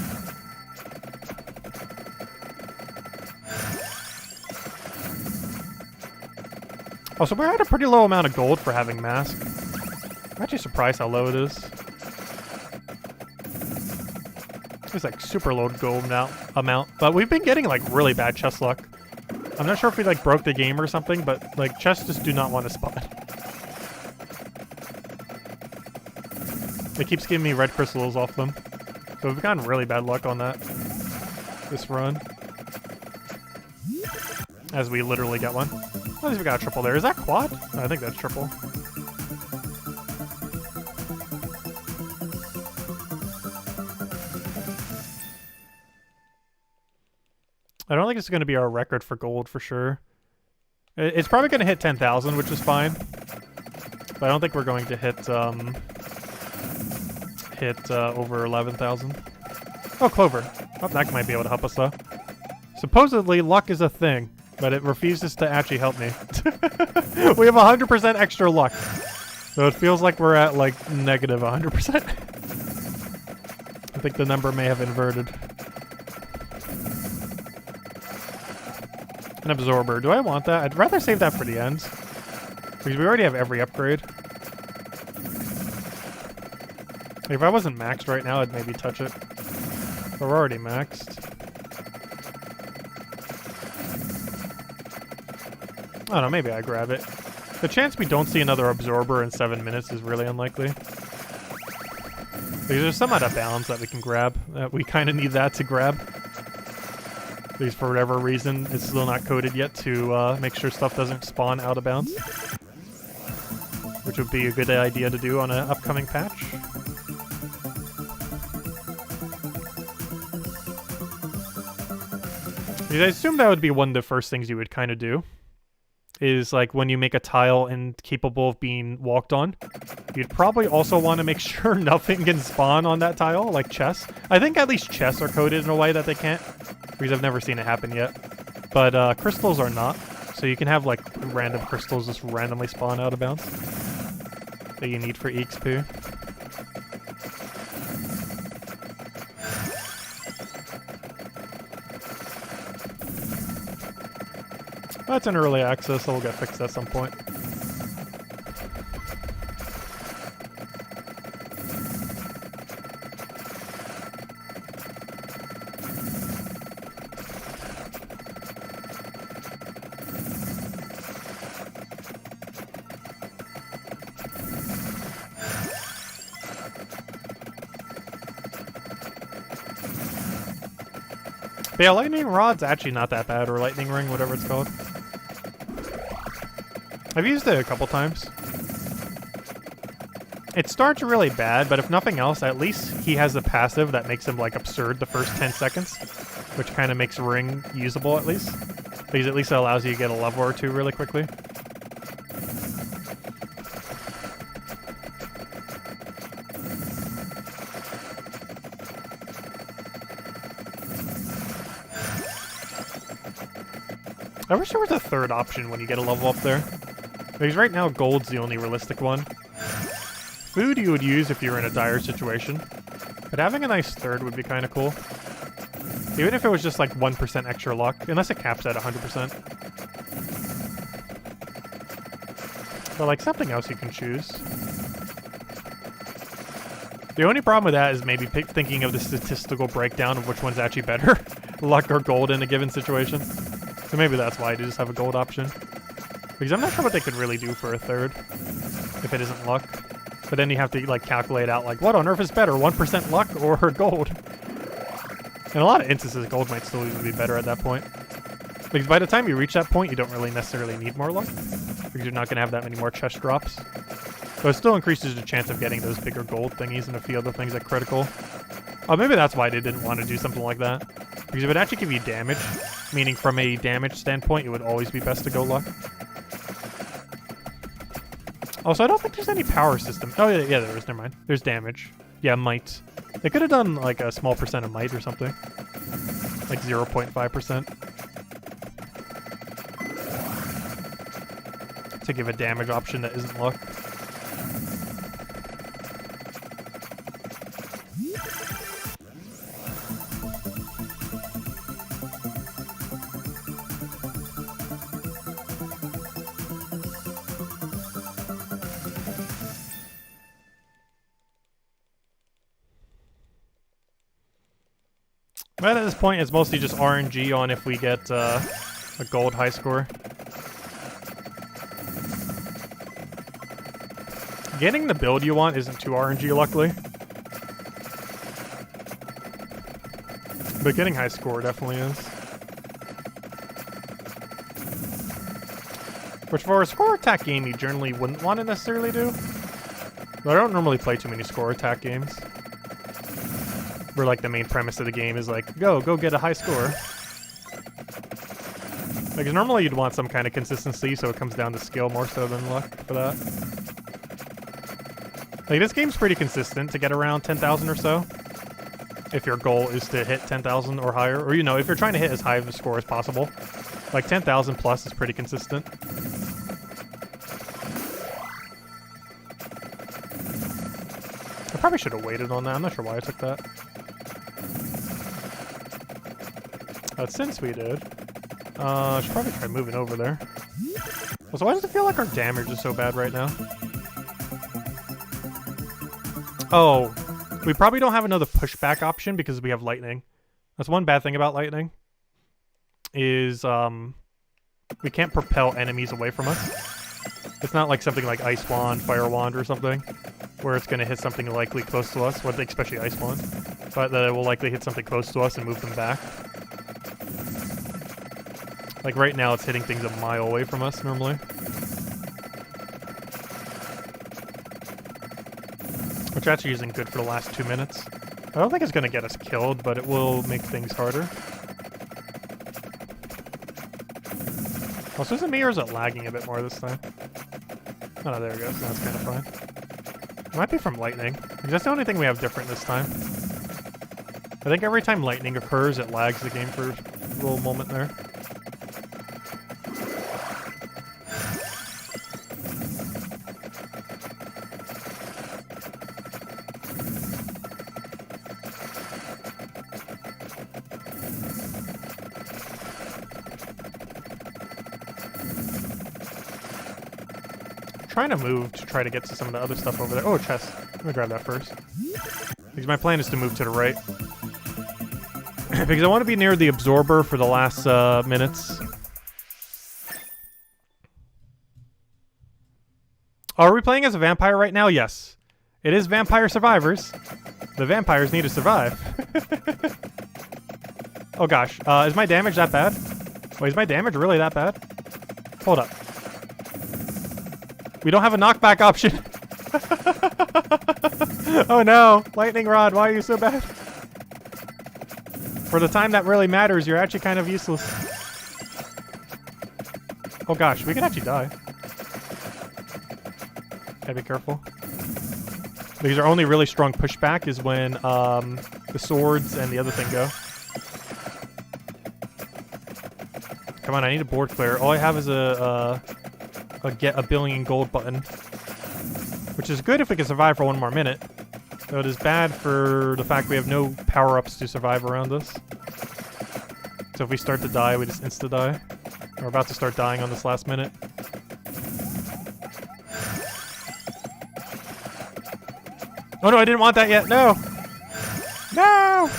Also, we're at a pretty low amount of gold for having mask. I'm actually surprised how low it is. It's like super low gold amount, but we've been getting like really bad chest luck. I'm not sure if we like broke the game or something, but like chests just do not want to spot. It keeps giving me red crystals off them. So we've gotten really bad luck on that this run. As we literally get one. At least we got a triple there. Is that quad? No, I think that's triple. I don't think it's going to be our record for gold for sure. It's probably going to hit 10,000, which is fine. But I don't think we're going to hit over 11,000. Oh, Clover. Oh, that might be able to help us though. Supposedly, luck is a thing. But it refuses to actually help me. We have 100% extra luck. So it feels like we're at like negative 100%. I think the number may have inverted. An absorber. Do I want that? I'd rather save that for the end. Because we already have every upgrade. If I wasn't maxed right now, I'd maybe touch it. But we're already maxed. I don't know, maybe I grab it. The chance we don't see another absorber in 7 minutes is really unlikely. Because there's some out of bounds that we can grab. We kind of need that to grab. Because for whatever reason, it's still not coded yet to make sure stuff doesn't spawn out of bounds. Which would be a good idea to do on an upcoming patch. Because I assume that would be one of the first things you would kind of do. is like when you make a tile and capable of being walked on. You'd probably also want to make sure nothing can spawn on that tile, like chests. I think at least chests are coded in a way that they can't, because I've never seen it happen yet. But crystals are not, so you can have like random crystals just randomly spawn out of bounds that you need for EXP. That's in early access, so we'll get fixed at some point. But yeah, lightning rod's actually not that bad, or lightning ring, whatever it's called. I've used it a couple times. It starts really bad, but if nothing else, at least he has a passive that makes him like absurd the first 10 seconds, which kind of makes ring usable at least. Because at least it allows you to get a level or two really quickly. I wish there was a third option when you get a level up there. Because right now, gold's the only realistic one. Food you would use if you were in a dire situation. But having a nice third would be kind of cool. Even if it was just like 1% extra luck. Unless it caps at 100%. But like something else you can choose. The only problem with that is maybe thinking of the statistical breakdown of which one's actually better. Luck or gold in a given situation. So maybe that's why I do just have a gold option. Because I'm not sure what they could really do for a third, if it isn't luck. But then you have to like calculate out like, what on earth is better, 1% luck or gold? In a lot of instances, gold might still even be better at that point. Because by the time you reach that point, you don't really necessarily need more luck. Because you're not going to have that many more chest drops. So it still increases the chance of getting those bigger gold thingies and a few other things like critical. Oh, maybe that's why they didn't want to do something like that. Because it would actually give you damage. Meaning from a damage standpoint, it would always be best to go luck. Also, I don't think there's any power system. Oh, yeah, there is. Never mind. There's damage. Yeah, might. They could have done, like, a small percent of might or something. Like 0.5%. To give a damage option that isn't luck. But at this point, it's mostly just RNG on if we get a gold high score. Getting the build you want isn't too RNG, luckily. But getting high score definitely is. Which for a score attack game, you generally wouldn't want to necessarily do. But I don't normally play too many score attack games. Where like the main premise of the game is like, go get a high score. Because normally you'd want some kind of consistency, so it comes down to skill more so than luck for that. Like this game's pretty consistent to get around 10,000 or so. If your goal is to hit 10,000 or higher, or you know, if you're trying to hit as high of a score as possible. Like 10,000 plus is pretty consistent. I probably should have waited on that, I'm not sure why I took that. Since we did, I should probably try moving over there. So why does it feel like our damage is so bad right now? Oh, we probably don't have another pushback option because we have lightning. That's one bad thing about lightning. Is we can't propel enemies away from us. It's not like something like Ice Wand, Fire Wand, or something, where it's going to hit something likely close to us, especially Ice Wand. But that it will likely hit something close to us and move them back. Like right now, it's hitting things a mile away from us normally. Which actually isn't good for the last 2 minutes. I don't think it's going to get us killed, but it will make things harder. Oh, so is it me or is it lagging a bit more this time? Oh, there it goes. Now it's kind of fine. It might be from lightning. That's the only thing we have different this time. I think every time lightning occurs, it lags the game for a little moment there. Trying to move to try to get to some of the other stuff over there. Oh, a chest. Let me grab that first. Because my plan is to move to the right. Because I want to be near the absorber for the last minutes. Are we playing as a vampire right now? Yes. It is Vampire Survivors. The vampires need to survive. Oh gosh. Is my damage that bad? Wait, is my damage really that bad? Hold up. We don't have a knockback option. Oh no. Lightning Rod, why are you so bad? For the time that really matters, you're actually kind of useless. Oh gosh, we can actually die. Gotta be careful. Because our only really strong pushback is when the swords and the other thing go. Come on, I need a board clear. All I have is a get a billion gold button. Which is good if we can survive for one more minute. Though it is bad for the fact we have no power-ups to survive around us. So if we start to die, we just insta-die. We're about to start dying on this last minute. Oh no, I didn't want that yet. No! No!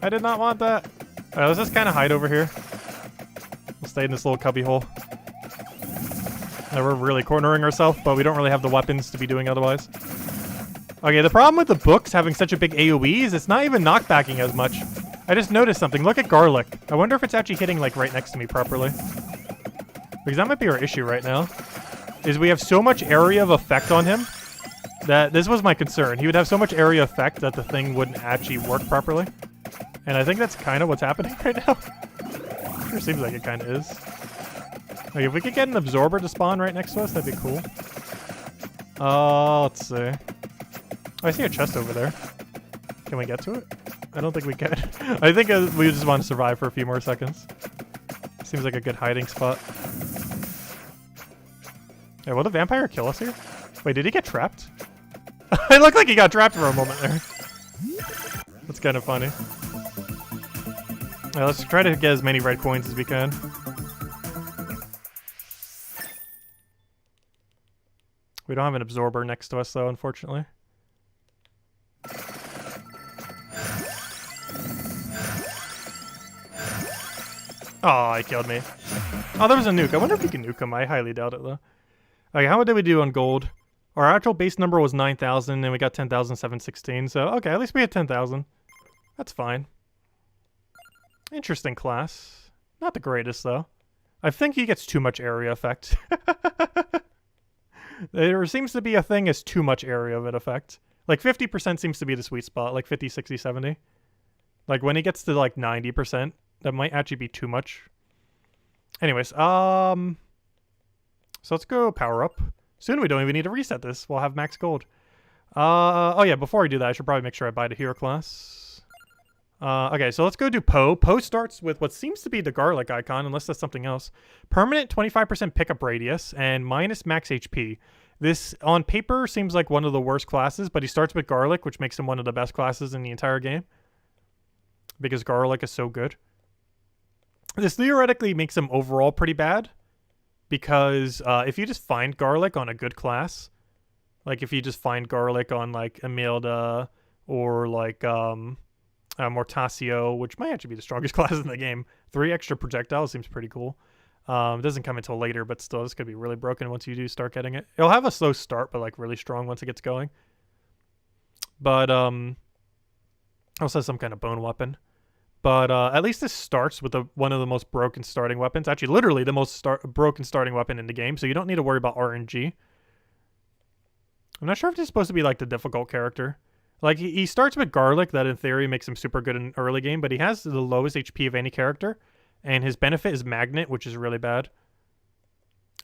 I did not want that. Alright, let's just kind of hide over here. We'll stay in this little cubby hole. Now we're really cornering ourselves, but we don't really have the weapons to be doing otherwise. Okay, the problem with the books having such a big AoE is it's not even knockbacking as much. I just noticed something. Look at Garlic. I wonder if it's actually hitting like right next to me properly. Because that might be our issue right now. Is we have so much area of effect on him that this was my concern. He would have so much area effect that the thing wouldn't actually work properly. And I think that's kind of what's happening right now. Sure seems like it kind of is. Like, if we could get an absorber to spawn right next to us, that'd be cool. Let's see. Oh, I see a chest over there. Can we get to it? I don't think we can. I think we just want to survive for a few more seconds. Seems like a good hiding spot. Hey, will the vampire kill us here? Wait, did he get trapped? It looked like he got trapped for a moment there. That's kind of funny. Right, let's try to get as many red coins as we can. We don't have an absorber next to us, though, unfortunately. Oh, he killed me. Oh, there was a nuke. I wonder if we can nuke him. I highly doubt it, though. Okay, how did we do on gold? Our actual base number was 9,000, and we got 10,716. So, okay, at least we had 10,000. That's fine. Interesting class. Not the greatest, though. I think he gets too much area effect. There seems to be a thing as too much area of an effect. Like 50% seems to be the sweet spot, like 50, 60, 70. Like when he gets to like 90%, that might actually be too much. Anyways, so let's go power up. Soon we don't even need to reset this. We'll have max gold. Oh yeah, before I do that, I should probably make sure I buy the hero class. Okay, so let's go do Poe. Poe starts with what seems to be the garlic icon, unless that's something else. Permanent 25% pickup radius and minus max HP. This, on paper, seems like one of the worst classes, but he starts with garlic, which makes him one of the best classes in the entire game. Because garlic is so good. This theoretically makes him overall pretty bad. Because if you just find garlic on a good class, like if you just find garlic on like Imelda or like Mortasio, which might actually be the strongest class in the game. 3 extra projectiles seems pretty cool. It doesn't come until later, but still, this could be really broken once you do start getting it. It'll have a slow start, but like really strong once it gets going. But also has some kind of bone weapon. But at least this starts with one of the most broken starting weapons. Actually, literally the most broken starting weapon in the game, so you don't need to worry about RNG. I'm not sure if this is supposed to be like the difficult character. Like, he starts with Garlic, that in theory makes him super good in early game, but he has the lowest HP of any character, and his benefit is Magnet, which is really bad.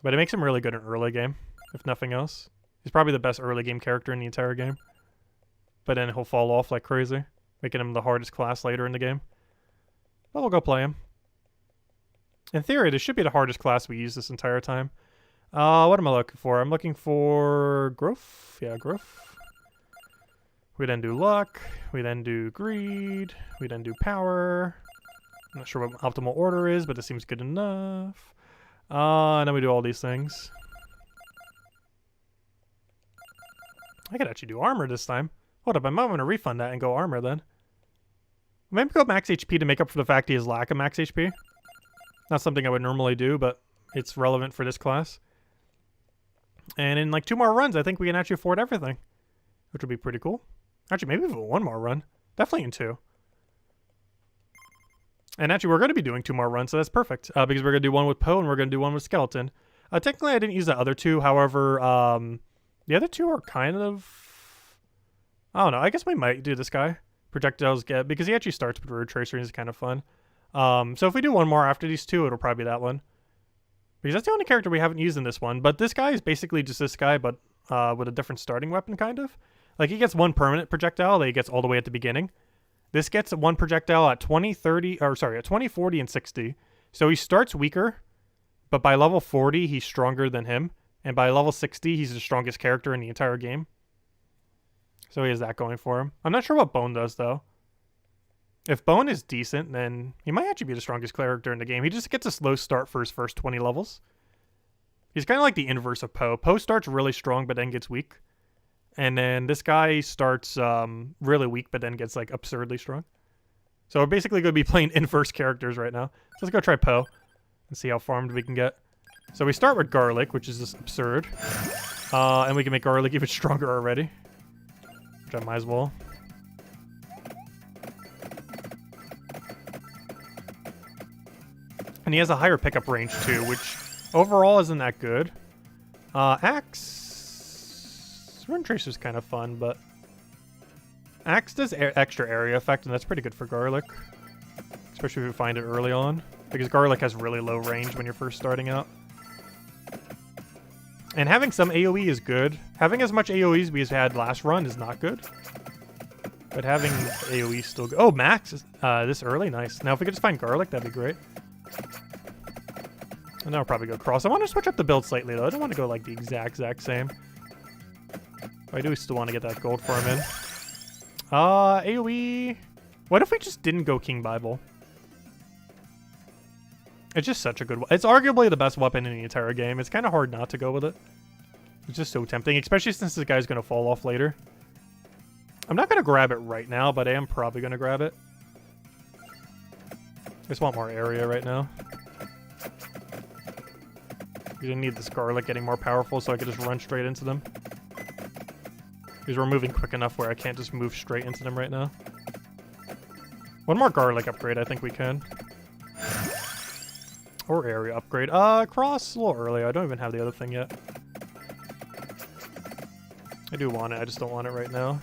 But it makes him really good in early game, if nothing else. He's probably the best early game character in the entire game. But then he'll fall off like crazy, making him the hardest class later in the game. But we'll go play him. In theory, this should be the hardest class we use this entire time. What am I looking for? I'm looking for growth. Yeah, growth. We then do luck. We then do greed. We then do power. I'm not sure what optimal order is, but this seems good enough. And then we do all these things. I could actually do armor this time. Hold up, I'm going to refund that and go armor then. Maybe go max HP to make up for the fact he has lack of max HP. Not something I would normally do, but it's relevant for this class. And in like 2 more runs, I think we can actually afford everything, which would be pretty cool. Actually, maybe even 1 more run. Definitely in 2. And actually, we're going to be doing 2 more runs, so that's perfect. Because we're going to do 1 with Poe and we're going to do 1 with Skeleton. Technically, I didn't use the other 2. However, the other 2 are kind of... I don't know. I guess we might do this guy. Projectiles get... Because he actually starts with Road Tracer and he's kind of fun. So if we do 1 more after these 2, it'll probably be that one. Because that's the only character we haven't used in this one. But this guy is basically just this guy, but with a different starting weapon, kind of. Like, he gets 1 permanent projectile that he gets all the way at the beginning. This gets 1 projectile at 20, 30... Or, sorry, at 20, 40, and 60. So he starts weaker, but by level 40, he's stronger than him. And by level 60, he's the strongest character in the entire game. So he has that going for him. I'm not sure what Bone does, though. If Bone is decent, then he might actually be the strongest character in the game. He just gets a slow start for his first 20 levels. He's kind of like the inverse of Poe. Poe starts really strong, but then gets weak. And then this guy starts really weak, but then gets like absurdly strong. So we're basically going to be playing inverse characters right now. So let's go try Poe and see how farmed we can get. So we start with Garlic, which is just absurd. And we can make Garlic even stronger already. Which I might as well. And he has a higher pickup range too, which overall isn't that good. Axe... Run Tracer's kind of fun, but... Axe does extra area effect, and that's pretty good for Garlic. Especially if you find it early on. Because Garlic has really low range when you're first starting out. And having some AoE is good. Having as much AoE as we had last run is not good. But having AoE is still good. Oh, Max is this early? Nice. Now if we could just find Garlic, that'd be great. And now I'll probably go cross. I want to switch up the build slightly, though. I don't want to go like the exact same. But I do still want to get that gold farm in. AoE... What if we just didn't go King Bible? It's just such a good... It's arguably the best weapon in the entire game. It's kind of hard not to go with it. It's just so tempting, especially since this guy's going to fall off later. I'm not going to grab it right now, but I am probably going to grab it. I just want more area right now. We didn't need this Garlic getting more powerful, so I could just run straight into them. Because we're moving quick enough where I can't just move straight into them right now. 1 more Garlic upgrade, I think we can. Or area upgrade. Cross a little early. I don't even have the other thing yet. I do want it, I just don't want it right now.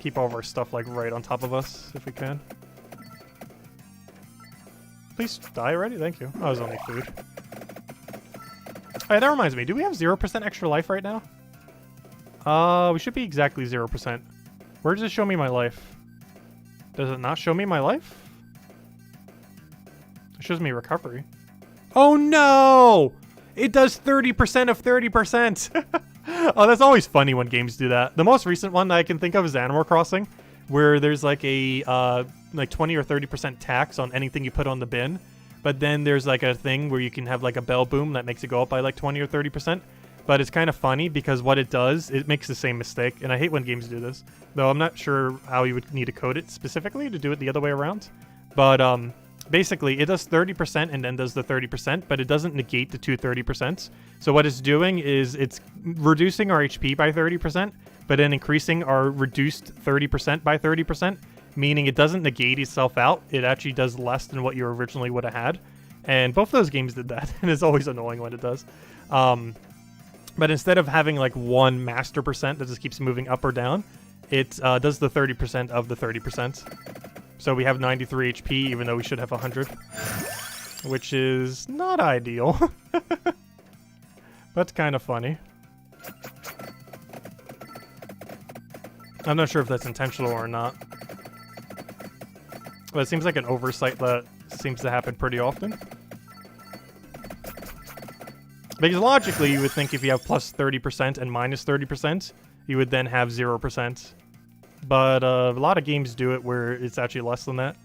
Keep all of our stuff like right on top of us, if we can. Please die already? Thank you. Oh, it was only food. Alright, that reminds me. Do we have 0% extra life right now? We should be exactly 0%. Where does it show me my life? Does it not show me my life? It shows me recovery. Oh no! It does 30% of 30%! Oh, that's always funny when games do that. The most recent one that I can think of is Animal Crossing, where there's like a like 20 or 30% tax on anything you put on the bin. But then there's like a thing where you can have like a bell boom that makes it go up by like 20 or 30%. But it's kind of funny because what it does, it makes the same mistake. And I hate when games do this. Though I'm not sure how you would need to code it specifically to do it the other way around. But basically, it does 30% and then does the 30%, but it doesn't negate the two 30%. So what it's doing is it's reducing our HP by 30%, but then increasing our reduced 30% by 30%, meaning it doesn't negate itself out. It actually does less than what you originally would have had. And both of those games did that, and it's always annoying when it does. But instead of having like one master percent that just keeps moving up or down, it does the 30% of the 30%. So we have 93 HP even though we should have 100. Which is not ideal. But kind of funny. I'm not sure if that's intentional or not. But it seems like an oversight that seems to happen pretty often. Because logically, you would think if you have plus 30% and minus 30%, you would then have 0%. But a lot of games do it where it's actually less than that.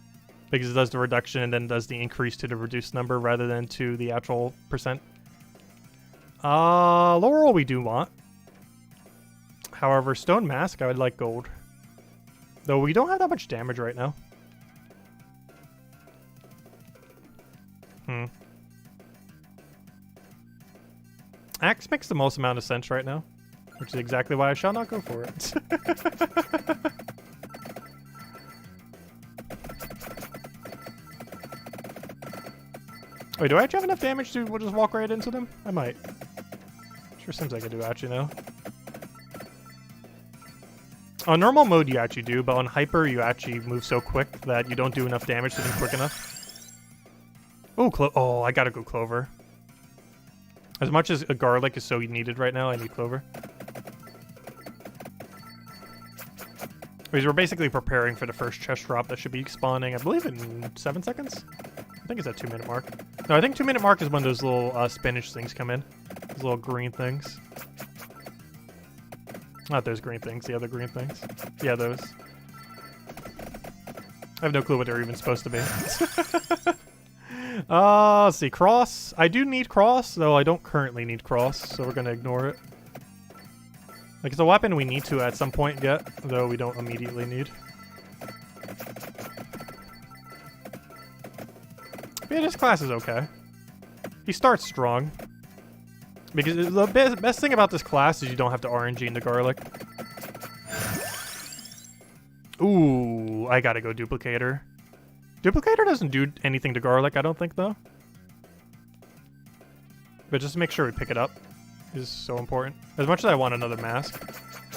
Because it does the reduction and then does the increase to the reduced number rather than to the actual percent. Laurel we do want. However, Stone Mask, I would like gold. Though we don't have that much damage right now. Axe makes the most amount of sense right now. Which is exactly why I shall not go for it. Wait, do I actually have enough damage to just walk right into them? I might. Sure seems like I do actually now. On normal mode you actually do, but on hyper you actually move so quick that you don't do enough damage to them quick enough. Oh, I gotta go Clover. As much as a garlic is so needed right now, I need Clover. Because we're basically preparing for the first chest drop that should be spawning, I believe, in 7 seconds? I think it's at 2-minute mark. No, I think 2-minute mark is when those little spinach things come in. Those little green things. Not those green things, the other green things. Yeah, those. I have no clue what they're even supposed to be. Let's see, cross. I do need cross, though I don't currently need cross, so we're gonna ignore it. Like, it's a weapon we need to at some point get, though we don't immediately need. Yeah, this class is okay. He starts strong. Because the best thing about this class is you don't have to RNG into garlic. Ooh, I gotta go Duplicator. Duplicator doesn't do anything to garlic, I don't think, though. But just make sure we pick it up is so important. As much as I want another mask.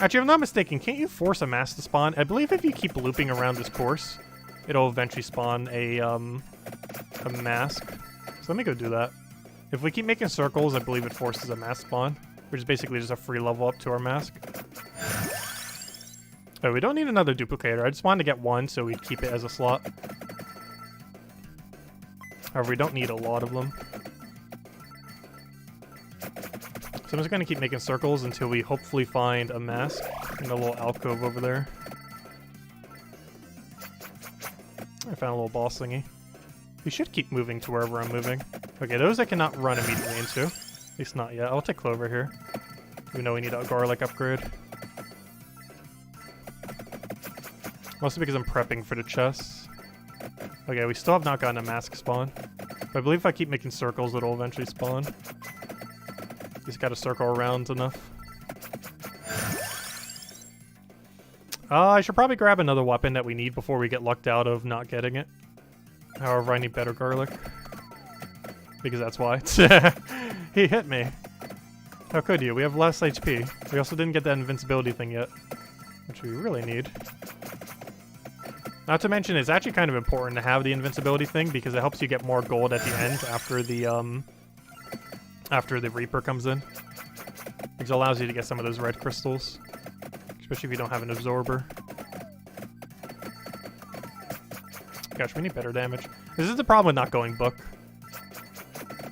Actually, if I'm not mistaken, can't you force a mask to spawn? I believe if you keep looping around this course, it'll eventually spawn a mask. So let me go do that. If we keep making circles, I believe it forces a mask spawn, which is basically just a free level up to our mask. Oh, we don't need another duplicator. I just wanted to get one so we'd keep it as a slot. However, we don't need a lot of them. So I'm just going to keep making circles until we hopefully find a mask in a little alcove over there. I found a little boss thingy. We should keep moving to wherever I'm moving. Okay, those I cannot run immediately into. At least not yet. I'll take Clover here. Even though we need a garlic upgrade. Mostly because I'm prepping for the chests. Okay, we still have not gotten a mask spawn. But I believe if I keep making circles, it'll eventually spawn. Just gotta circle around enough. I should probably grab another weapon that we need before we get lucked out of not getting it. However, I need better garlic. Because that's why. He hit me. How could you? We have less HP. We also didn't get that invincibility thing yet. Which we really need. Not to mention, it's actually kind of important to have the invincibility thing because it helps you get more gold at the end after the Reaper comes in. Which allows you to get some of those red crystals. Especially if you don't have an absorber. Gosh, we need better damage. This is the problem with not going book.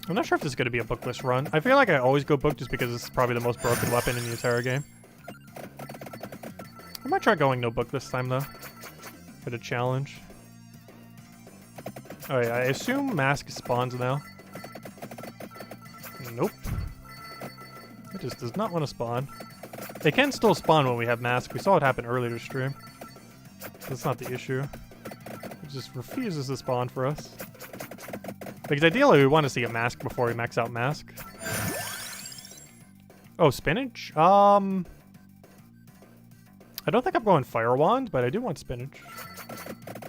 I'm not sure if this is going to be a bookless run. I feel like I always go book just because it's probably the most broken weapon in the entire game. I might try going no book this time, though. For the challenge. Oh yeah, I assume mask spawns now. Nope. It just does not want to spawn. They can still spawn when we have mask. We saw it happen earlier this stream. That's not the issue. It just refuses to spawn for us. Because ideally we want to see a mask before we max out mask. Oh, spinach? I don't think I'm going Fire Wand, but I do want spinach.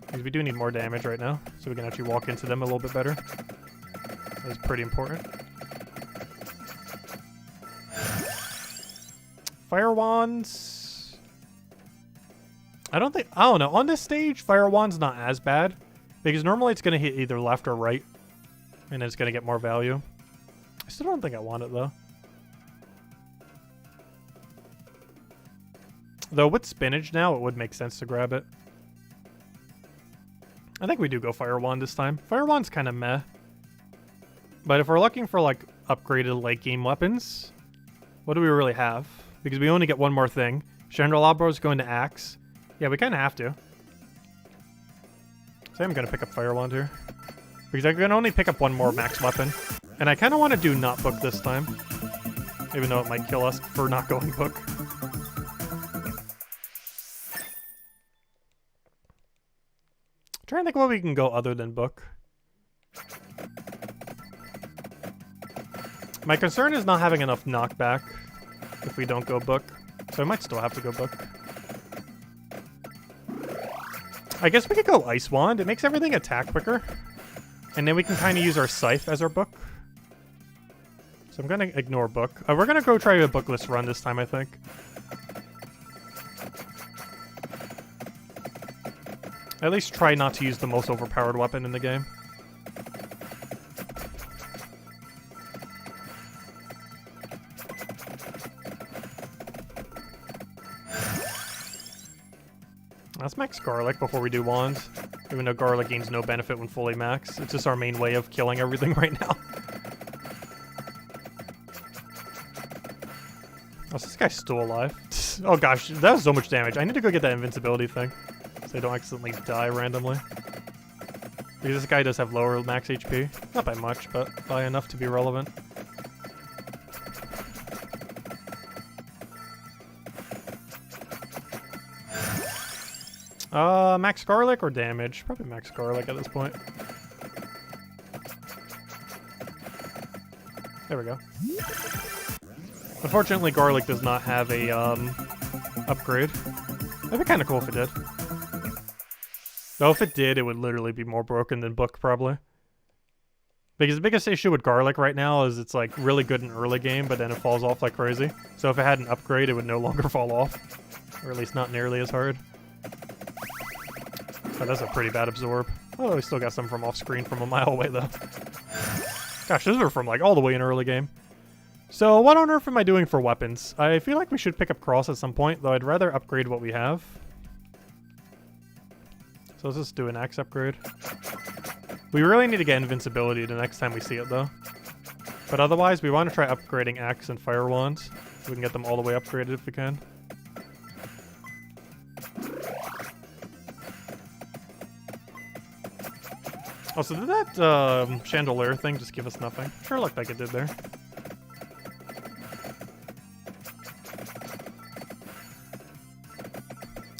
Because we do need more damage right now, so we can actually walk into them a little bit better. That's pretty important. Fire Wands... I don't know. On this stage, Fire Wand's not as bad. Because normally it's going to hit either left or right. And it's going to get more value. I still don't think I want it, though. Though with spinach now, it would make sense to grab it. I think we do go Fire Wand this time. Fire Wand's kind of meh. But if we're looking for, like, upgraded late-game weapons, what do we really have? Because we only get one more thing. Chandelabro's going to Axe. Yeah, we kind of have to. So I'm going to pick up Fire Wand here. Because I can only pick up one more max weapon. And I kind of want to do not book this time. Even though it might kill us for not going book. Trying to think what we can go other than book. My concern is not having enough knockback if we don't go book. So I might still have to go book. I guess we could go Ice Wand. It makes everything attack quicker. And then we can kind of use our Scythe as our book. So I'm going to ignore book. We're going to go try a bookless run this time, I think. At least try not to use the most overpowered weapon in the game. Let's max Garlic before we do Wand. Even though Garlic gains no benefit when fully max. It's just our main way of killing everything right now. Oh, is this guy still alive? Oh gosh, that was so much damage. I need to go get that invincibility thing. So I don't accidentally die randomly. Because this guy does have lower max HP. Not by much, but by enough to be relevant. Max Garlic or damage? Probably max Garlic at this point. There we go. Unfortunately, Garlic does not have a, upgrade. That'd be kind of cool if it did. Though if it did, it would literally be more broken than Book, probably. Because the biggest issue with Garlic right now is it's, like, really good in early game, but then it falls off like crazy. So if it had an upgrade, it would no longer fall off. Or at least not nearly as hard. Oh, that's a pretty bad absorb. Oh, we still got some from off-screen from a mile away, though. Gosh, those are from, like, all the way in early game. So, what on earth am I doing for weapons? I feel like we should pick up Cross at some point, though I'd rather upgrade what we have. So let's just do an axe upgrade. We really need to get invincibility the next time we see it, though. But otherwise, we want to try upgrading axe and fire wands. So we can get them all the way upgraded if we can. Also, did that chandelier thing just give us nothing? Sure looked like it did there.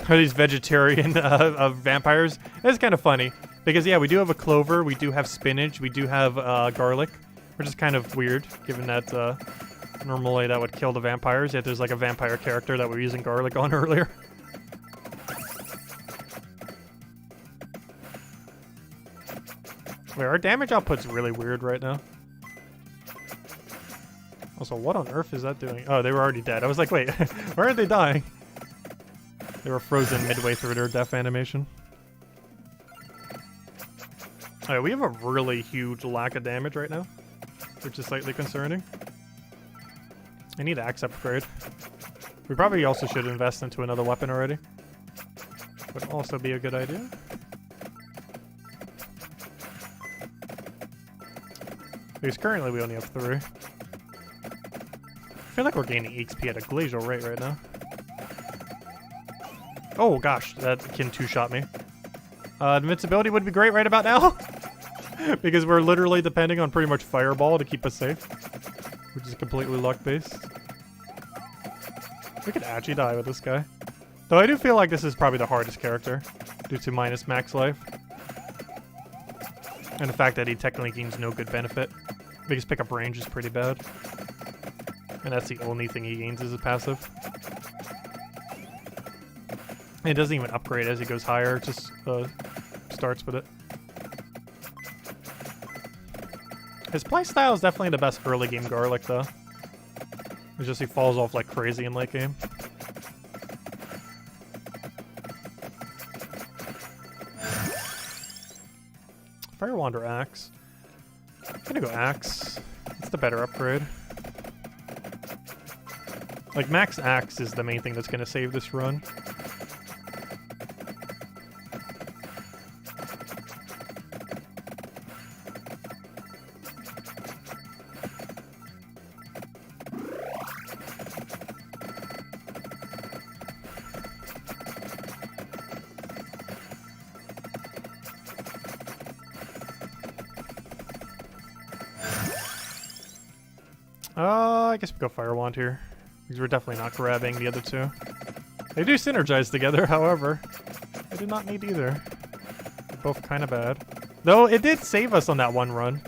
Are these vegetarian vampires? That's kind of funny. Because, yeah, we do have a clover, we do have spinach, we do have garlic. Which is kind of weird, given that normally that would kill the vampires. Yet there's like a vampire character that we're using garlic on earlier. Wait, our damage output's really weird right now. Also, what on earth is that doing? Oh, they were already dead. I was like, wait, why aren't they dying? They were frozen midway through their death animation. Alright, we have a really huge lack of damage right now, which is slightly concerning. I need axe upgrade. We probably also should invest into another weapon already. Would also be a good idea. Because currently we only have 3. I feel like we're gaining XP at a glacial rate right now. Oh gosh, that can two-shot me. Invincibility would be great right about now. Because we're literally depending on pretty much Fireball to keep us safe. Which is completely luck-based. We could actually die with this guy. Though I do feel like this is probably the hardest character. Due to minus max life. And the fact that he technically gains no good benefit. Because pickup range is pretty bad. And that's the only thing he gains is his passive. And it doesn't even upgrade as he goes higher, it just starts with it. His playstyle is definitely the best early game garlic though. It's just he falls off like crazy in late game. Fire Wand or Axe? I'm gonna go Axe. It's the better upgrade. Like, max Axe is the main thing that's gonna save this run. I guess we go Fire Wand here, because we're definitely not grabbing the other two. They do synergize together, however. I did not need either. They're both kind of bad. Though, it did save us on that one run.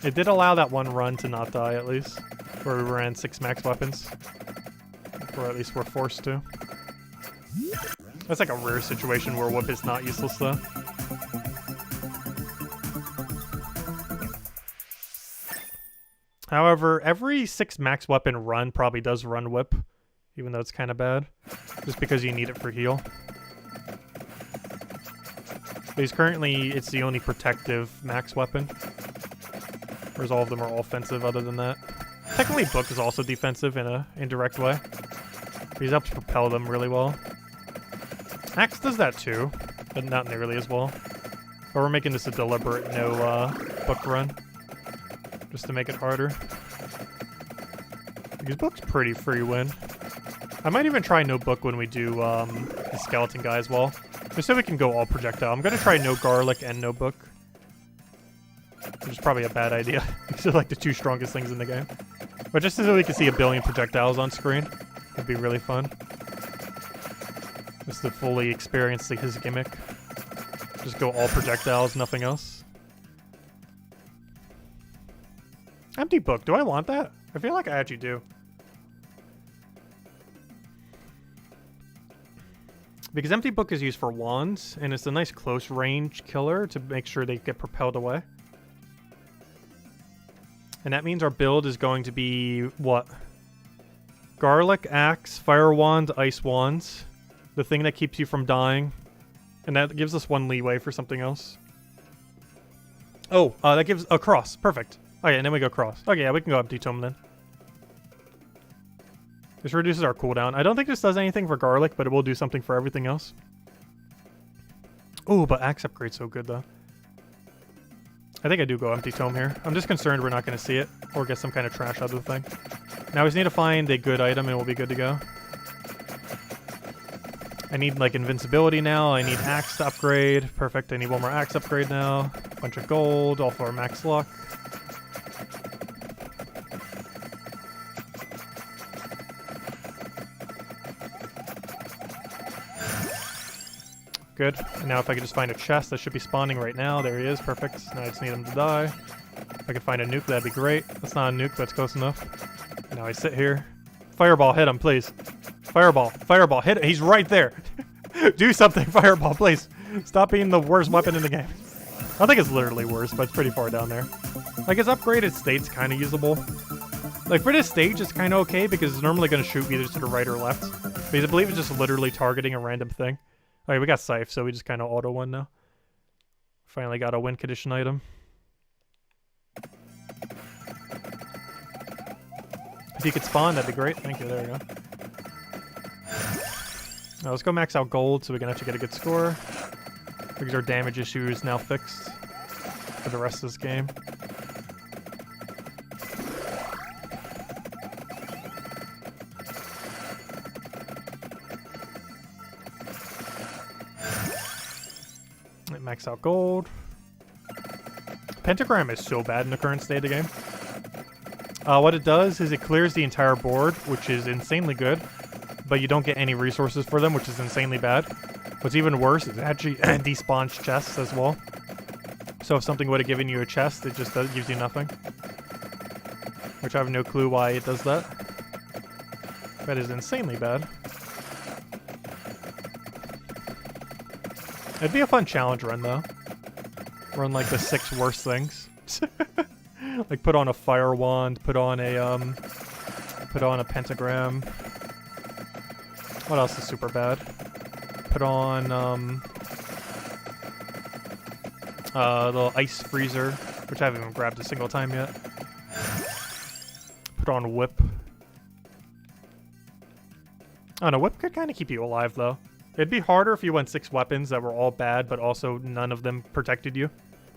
It did allow that one run to not die, at least. Where we ran 6 max weapons. Or at least we're forced to. That's like a rare situation where Whip is not useless, though. However, every 6 max weapon run probably does run Whip, even though it's kind of bad, just because you need it for heal. Because currently, it's the only protective max weapon, whereas all of them are offensive other than that. Technically, Book is also defensive in an indirect way. These helps propel them really well. Axe does that too, but not nearly as well. But we're making this a deliberate no Book run. Just to make it harder. Because Book's pretty free win. I might even try no Book when we do the skeleton guy as well. Just so we can go all projectile. I'm gonna try no garlic and no Book. Which is probably a bad idea. These are like the 2 strongest things in the game. But just so we can see a billion projectiles on screen. It'd be really fun. Just to fully experience his gimmick. Just go all projectiles, nothing else. Empty Book, do I want that? I feel like I actually do. Because Empty Book is used for wands, and it's a nice close range killer to make sure they get propelled away. And that means our build is going to be, what? Garlic, Axe, Fire Wand, Ice Wands. The thing that keeps you from dying. And that gives us 1 leeway for something else. Oh, that gives a cross. Perfect. Okay, and then we go cross. Okay, yeah, we can go Empty Tome then. This reduces our cooldown. I don't think this does anything for garlic, but it will do something for everything else. Oh, but Axe upgrade's so good, though. I think I do go Empty Tome here. I'm just concerned we're not going to see it, or get some kind of trash out of the thing. Now we just need to find a good item, and we'll be good to go. I need, like, invincibility now. I need Axe to upgrade. Perfect. I need 1 more Axe upgrade now. Bunch of gold, all for our max luck. Good. And now if I could just find a chest that should be spawning right now. There he is. Perfect. Now I just need him to die. If I could find a nuke, that'd be great. That's not a nuke, that's close enough. Now I sit here. Fireball, hit him, please. Fireball. Fireball, hit it. He's right there. Do something, Fireball, please. Stop being the worst weapon in the game. I think it's literally worse, but it's pretty far down there. Like, its upgraded state's kind of usable. Like, for this stage, it's kind of okay because it's normally going to shoot either to the right or left. Because I believe it's just literally targeting a random thing. Okay, we got Scythe, so we just kind of auto-win now. Finally got a win condition item. If you could spawn, that'd be great. Thank you, there we go. Now let's go max out gold so we can actually get a good score. Because our damage issue is now fixed for the rest of this game. Max out gold. Pentagram is so bad in the current state of the game. What it does is it clears the entire board, which is insanely good, but you don't get any resources for them, which is insanely bad. What's even worse is it actually despawns chests as well. So if something would have given you a chest, it just gives you nothing. Which I have no clue why it does that. That is insanely bad. It'd be a fun challenge run, though. Run, like, the 6 worst things. Like, Like put on a fire wand, put on a pentagram. What else is super bad? Put on the ice freezer, which I haven't even grabbed a single time yet. Put on whip. Oh no, whip could kind of keep you alive though. It'd be harder if you went 6 weapons that were all bad, but also none of them protected you.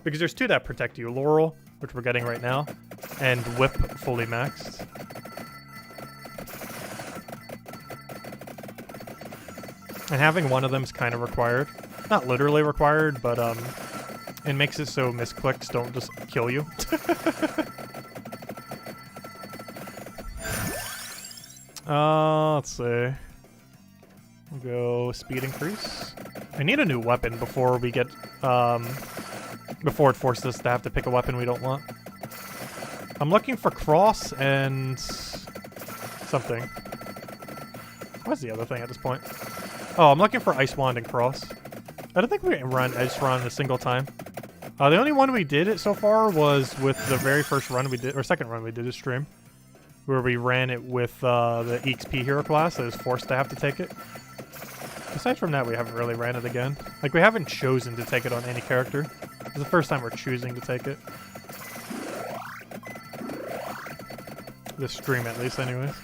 Because there's 2 that protect you. Laurel, which we're getting right now, and whip fully maxed. And having one of them is kind of required. Not literally required, but it makes it so misclicks don't just kill you. Let's see. We'll go speed increase. I need a new weapon before we get, before it forces us to have to pick a weapon we don't want. I'm looking for cross and something. What's the other thing at this point? Oh, I'm looking for ice wand and cross. I don't think we run ice run a single time. The only one we did it so far was with the very first run we did, or second run we did this stream, where we ran it with the EXP hero class that was forced to have to take it. Aside from that, we haven't really ran it again. Like, we haven't chosen to take it on any character. It's the first time we're choosing to take it. This stream, at least, anyways.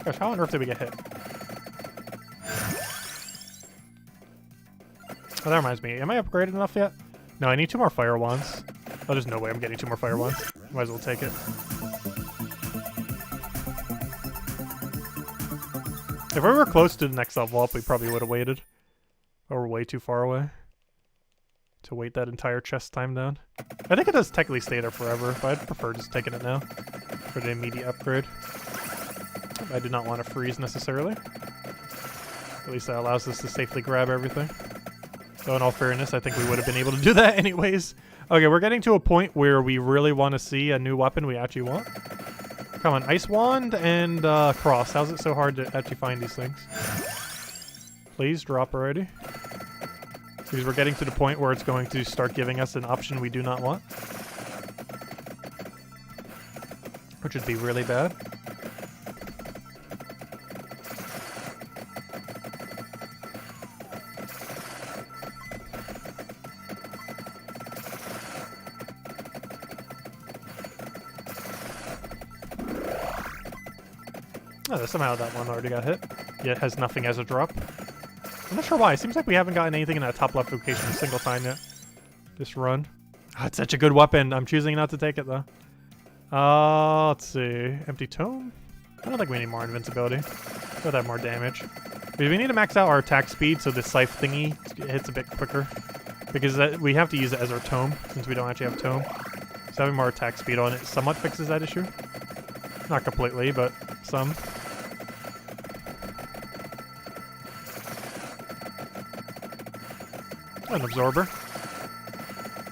Gosh, how on earth did we get hit? Oh, that reminds me. Am I upgraded enough yet? No, I need 2 more fire wands. Oh, there's no way I'm getting 2 more fire wands. Might as well take it. If we were close to the next level up, we probably would have waited. Or we're way too far away to wait that entire chest time down. I think it does technically stay there forever, but I'd prefer just taking it now for the immediate upgrade. I do not want to freeze necessarily. At least that allows us to safely grab everything. Though in all fairness, I think we would have been able to do that anyways. Okay, we're getting to a point where we really want to see a new weapon we actually want. Come on, ice wand and cross. How's it so hard to actually find these things? Please drop already. Because we're getting to the point where it's going to start giving us an option we do not want. Which would be really bad. Oh, somehow that one already got hit. Yeah, it has nothing as a drop. I'm not sure why. It seems like we haven't gotten anything in that top left location a single time yet. This run. Oh, it's such a good weapon. I'm choosing not to take it, though. Let's see. Empty tome? I don't think we need more invincibility. We'll have more damage. We need to max out our attack speed so this scythe thingy hits a bit quicker. Because we have to use it as our tome, since we don't actually have tome. So having more attack speed on it somewhat fixes that issue. Not completely, but some. An absorber.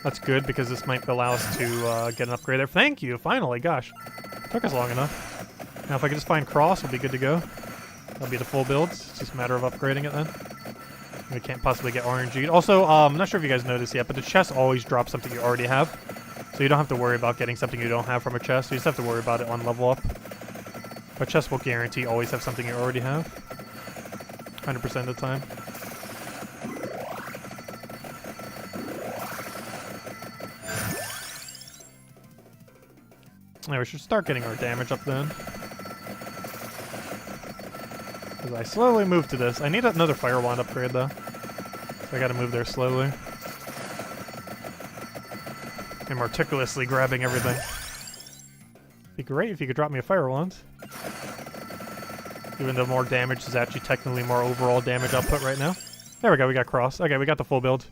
That's good because this might allow us to get an upgrade there. Thank you, finally, gosh. Took us long enough. Now if I can just find cross, we'll be good to go. That'll be the full builds. It's just a matter of upgrading it then. We can't possibly get RNG'd. Also, I'm not sure if you guys noticed yet, but the chest always drops something you already have. So you don't have to worry about getting something you don't have from a chest. You just have to worry about it on level up. But chest will guarantee always have something you already have. 100% of the time. Yeah, we should start getting our damage up then. As I slowly move to this. I need another fire wand upgrade though. So I gotta move there slowly. I'm meticulously grabbing everything. Be great if you could drop me a fire wand. Even though more damage is actually technically more overall damage output right now. There we go, we got cross. Okay, we got the full build.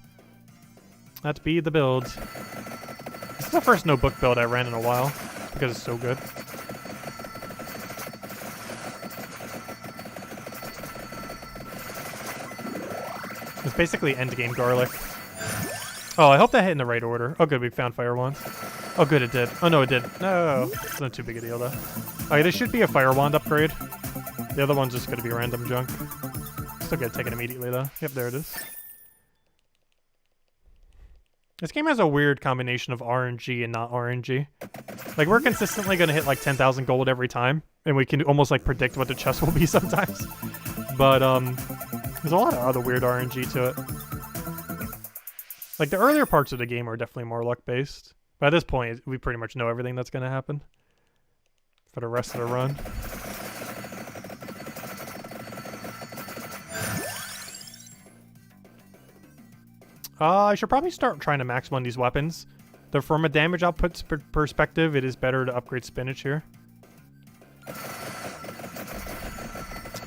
Let's be the build. This is the first no book build I ran in a while. Because it's so good. It's basically endgame garlic. Oh, I hope that hit in the right order. Oh good, we found fire wands. Oh good, it did. Oh no, it did. No, it's not too big a deal though. Okay, this should be a fire wand upgrade. The other one's just gonna be random junk. Still gotta take it immediately though. Yep, there it is. This game has a weird combination of RNG and not RNG. Like, we're consistently going to hit like 10,000 gold every time, and we can almost like predict what the chest will be sometimes. But there's a lot of other weird RNG to it. Like, the earlier parts of the game are definitely more luck-based. But at this point, we pretty much know everything that's going to happen for the rest of the run. I should probably start trying to max one of these weapons. From a damage output perspective, it is better to upgrade spinach here.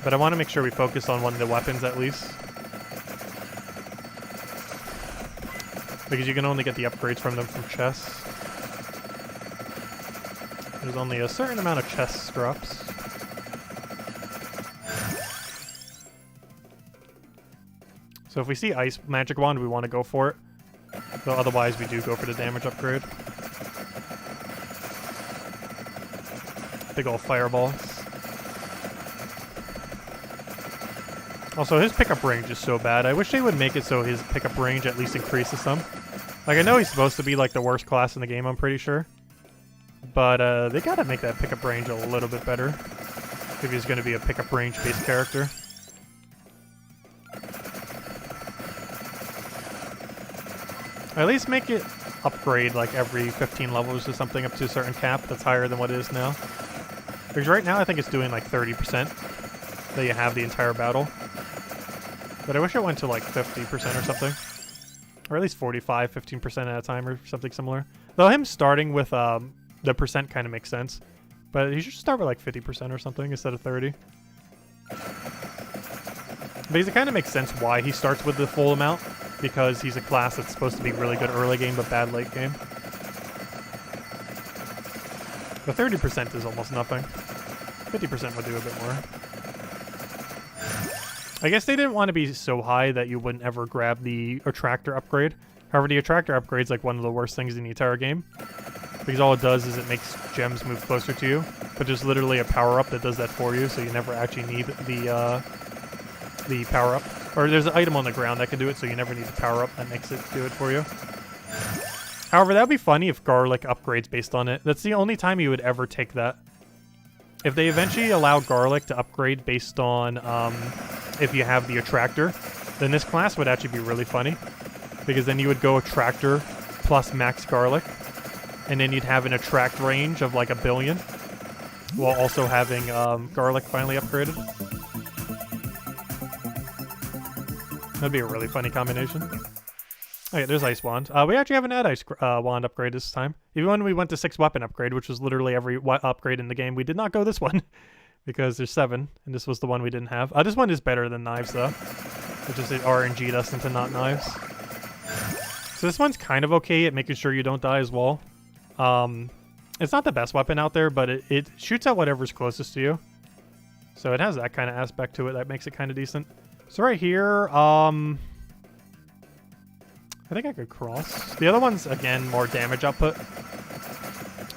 But I want to make sure we focus on one of the weapons at least. Because you can only get the upgrades from them from chests. There's only a certain amount of chest drops. So if we see Ice Magic Wand, we want to go for it. So otherwise, we do go for the damage upgrade. Big ol' fireballs. Also, his pickup range is so bad. I wish they would make it so his pickup range at least increases some. Like, I know he's supposed to be like the worst class in the game, I'm pretty sure. But they gotta make that pickup range a little bit better. If he's gonna be a pickup range-based character. At least make it upgrade like every 15 levels or something up to a certain cap that's higher than what it is now. Because right now I think it's doing like 30% that you have the entire battle. But I wish it went to like 50% or something. Or at least 45, 15% at a time or something similar. Though him starting with the percent kind of makes sense. But he should start with like 50% or something instead of 30. Because it kind of makes sense why he starts with the full amount. Because he's a class that's supposed to be really good early game but bad late game. The 30% is almost nothing. 50% would do a bit more. I guess they didn't want to be so high that you wouldn't ever grab the attractor upgrade. However, the attractor upgrade is like one of the worst things in the entire game. Because all it does is it makes gems move closer to you. But there's literally a power-up that does that for you, so you never actually need the power-up. Or there's an item on the ground that can do it, so you never need the power-up that makes it do it for you. However, that would be funny if Garlic upgrades based on it. That's the only time you would ever take that. If they eventually allow Garlic to upgrade based on if you have the attractor, then this class would actually be really funny. Because then you would go attractor plus max Garlic, and then you'd have an attract range of like 1 billion, while also having Garlic finally upgraded. That'd be a really funny combination. Okay, there's Ice Wand. We actually haven't had Ice Wand upgrade this time. Even when we went to 6 weapon upgrade, which was literally every upgrade in the game, we did not go this one. Because there's 7, and this was the one we didn't have. This one is better than knives, though. It just RNG'd us into not knives. So this one's kind of okay at making sure you don't die as well. It's not the best weapon out there, but it shoots at whatever's closest to you. So it has that kind of aspect to it that makes it kind of decent. So right here, I think I could cross. The other one's, again, more damage output,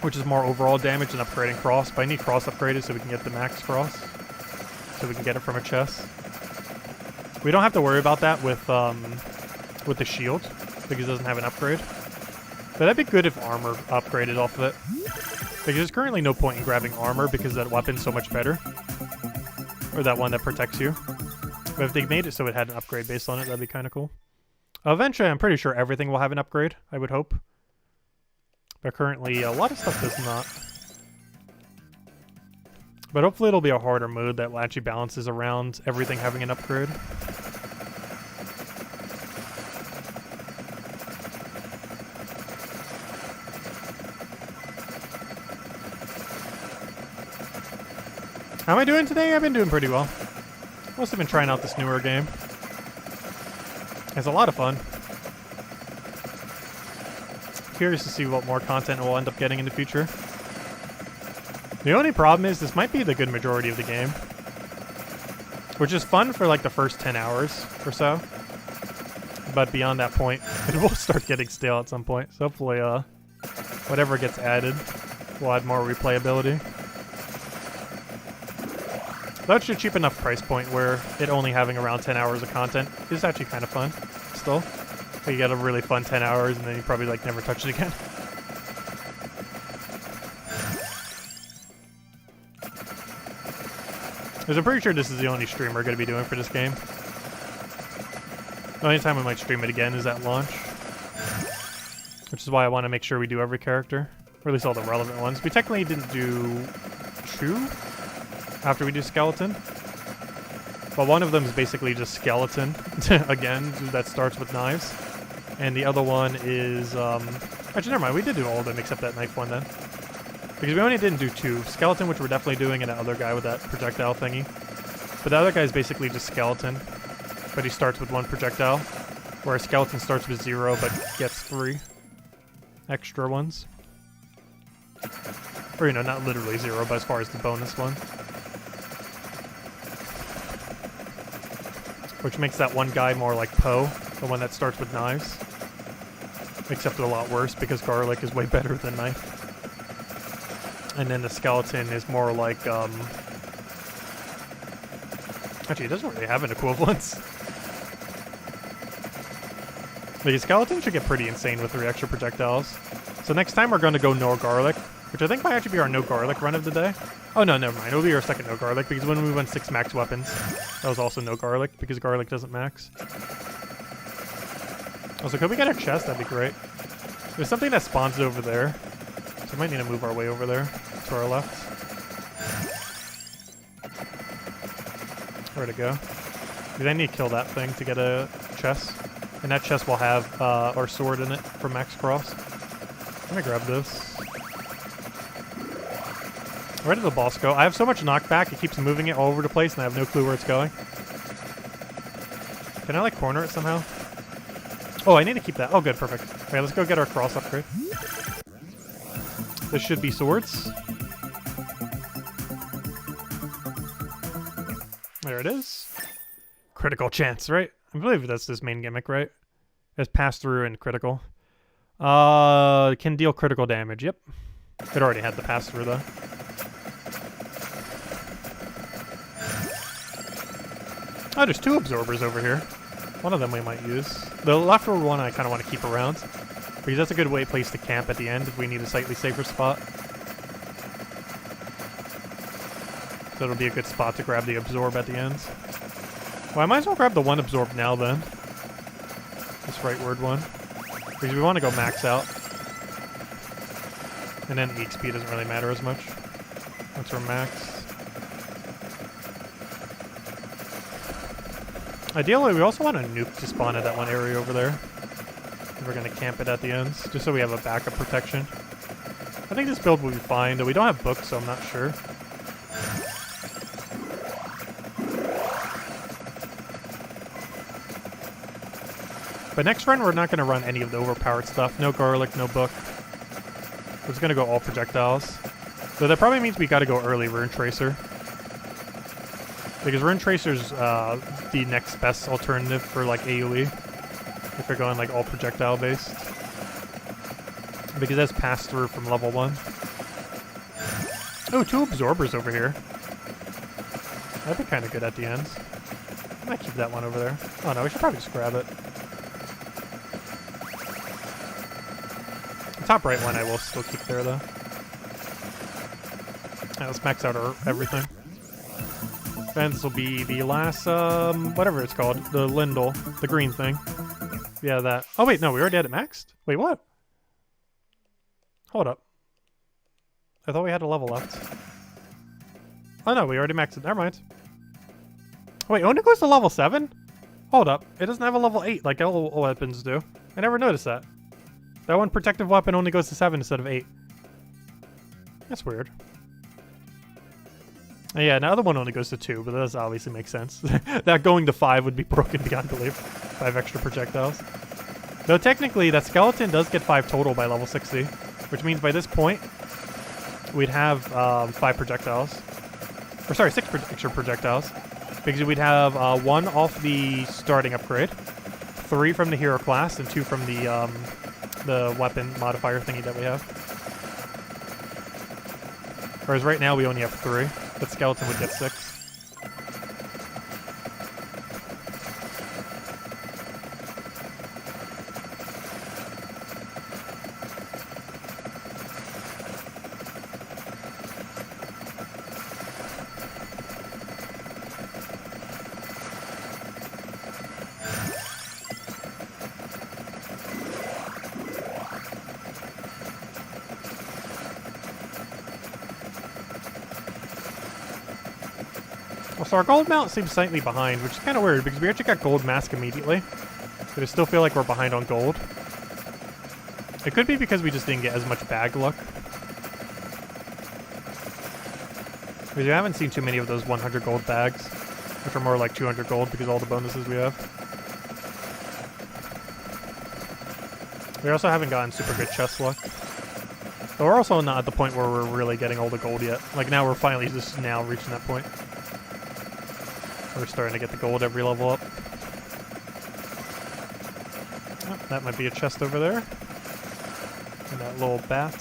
which is more overall damage than upgrading cross. But I need cross upgraded so we can get the max cross, so we can get it from a chest. We don't have to worry about that with the shield, because it doesn't have an upgrade. But that'd be good if armor upgraded off of it. Because there's currently no point in grabbing armor because that weapon's so much better. Or that one that protects you. But if they made it so it had an upgrade based on it, that'd be kind of cool. Eventually, I'm pretty sure everything will have an upgrade, I would hope. But currently, a lot of stuff does not. But hopefully it'll be a harder mode that actually balances around everything having an upgrade. How am I doing today? I've been doing pretty well. Must have been trying out this newer game. It's a lot of fun. Curious to see what more content we'll end up getting in the future. The only problem is this might be the good majority of the game. Which is fun for like the first 10 hours or so. But beyond that point, it will start getting stale at some point. So hopefully whatever gets added will add more replayability. That's a cheap enough price point where it only having around 10 hours of content is actually kind of fun, still. You get a really fun 10 hours and then you probably like never touch it again. Because I'm pretty sure this is the only stream we're going to be doing for this game. The only time we might stream it again is at launch. Which is why I want to make sure we do every character. Or at least all the relevant ones. We technically didn't do Chew after we do Skeleton. But one of them is basically just Skeleton. Again, that starts with knives. And the other one is... actually, never mind. We did do all of them except that knife one then. Because we only didn't do 2. Skeleton, which we're definitely doing, and that other guy with that projectile thingy. But the other guy is basically just Skeleton. But he starts with 1 projectile. Whereas Skeleton starts with 0, but gets 3 extra ones. Or, you know, not literally 0, but as far as the bonus one. Which makes that one guy more like Poe, the one that starts with knives. Except a lot worse, because garlic is way better than knife. And then the skeleton is more like, actually, it doesn't really have an equivalence. The skeleton should get pretty insane with 3 extra projectiles. So next time we're going to go no garlic, which I think might actually be our no garlic run of the day. Oh no, never mind. It'll be our second no garlic, because when we went 6 max weapons, that was also no garlic, because garlic doesn't max. Also, could we get a chest? That'd be great. There's something that spawns over there, so we might need to move our way over there, to our left. Where'd it go? Because I need to kill that thing to get a chest. And that chest will have our sword in it for max cross. Let me grab this. Where did the boss go? I have so much knockback, it keeps moving it all over the place, and I have no clue where it's going. Can I, like, corner it somehow? Oh, I need to keep that. Oh, good, perfect. Okay, let's go get our cross upgrade. This should be swords. There it is. Critical chance, right? I believe that's this main gimmick, right? It's pass through and critical. Can deal critical damage, yep. It already had the pass through, though. Oh, there's 2 absorbers over here. One of them we might use. The leftward one I kind of want to keep around, because that's a good place to camp at the end if we need a slightly safer spot. So it'll be a good spot to grab the absorb at the end. Well, I might as well grab the 1 absorb now then. This rightward one. Because we want to go max out. And then the XP doesn't really matter as much. Once we're max. Ideally, we also want a nuke to spawn at that one area over there. We're going to camp it at the ends, just so we have a backup protection. I think this build will be fine, though we don't have books, so I'm not sure. But next run, we're not going to run any of the overpowered stuff. No garlic, no book. We're just going to go all projectiles. So that probably means we got to go early Rune Tracer. Because Rune Tracer's the next best alternative for like AoE. If we're going like all projectile based. Because that's passed through from level 1. Oh, 2 absorbers over here. That'd be kind of good at the end. I might keep that one over there. Oh no, we should probably just grab it. The top right one I will still keep there though. Alright, let's max out our everything. And this will be the last, whatever it's called. The Lindel. The green thing. Yeah, that. Oh, wait, no, we already had it maxed? Wait, what? Hold up. I thought we had a level left. Oh, no, we already maxed it. Never mind. Wait, it only goes to level 7? Hold up. It doesn't have a level 8 like all weapons do. I never noticed that. That one protective weapon only goes to 7 instead of 8. That's weird. Yeah, the other one only goes to 2, but that does obviously make sense. That going to 5 would be broken beyond belief. 5 extra projectiles. Though technically, that skeleton does get 5 total by level 60, which means by this point, we'd have 5 projectiles. Or sorry, 6 extra projectiles. Because we'd have 1 off the starting upgrade, 3 from the hero class, and 2 from the weapon modifier thingy that we have. Whereas right now we only have 3. But skeleton would get 6. So our gold mount seems slightly behind, which is kind of weird because we actually got gold mask immediately. But I still feel like we're behind on gold. It could be because we just didn't get as much bag luck. Because we haven't seen too many of those 100 gold bags, which are more like 200 gold because of all the bonuses we have. We also haven't gotten super good chest luck. But we're also not at the point where we're really getting all the gold yet. Like now we're finally just now reaching that point. We're starting to get the gold every level up. Oh, that might be a chest over there. And that little bat.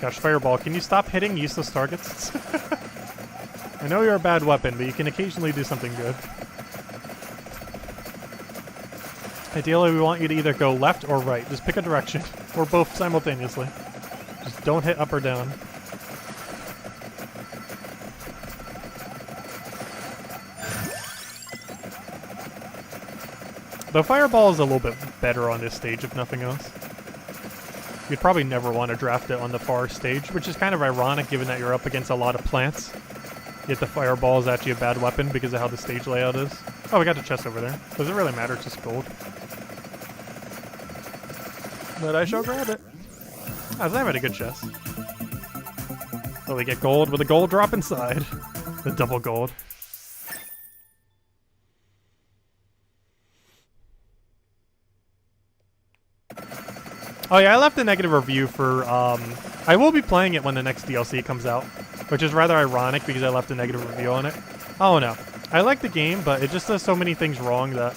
Gosh, Fireball, can you stop hitting useless targets? I know you're a bad weapon, but you can occasionally do something good. Ideally, we want you to either go left or right. Just pick a direction. Or both simultaneously. Just don't hit up or down. The Fireball is a little bit better on this stage, if nothing else. You'd probably never want to draft it on the far stage, which is kind of ironic given that you're up against a lot of plants. Yet the Fireball is actually a bad weapon because of how the stage layout is. Oh, we got the chest over there. Does it really matter? It's just gold. But I shall grab it. Oh, so I had a good chest. So we get gold with a gold drop inside. The double gold. Oh yeah, I left a negative review for, I will be playing it when the next DLC comes out, which is rather ironic because I left a negative review on it. Oh no. I like the game, but it just does so many things wrong that,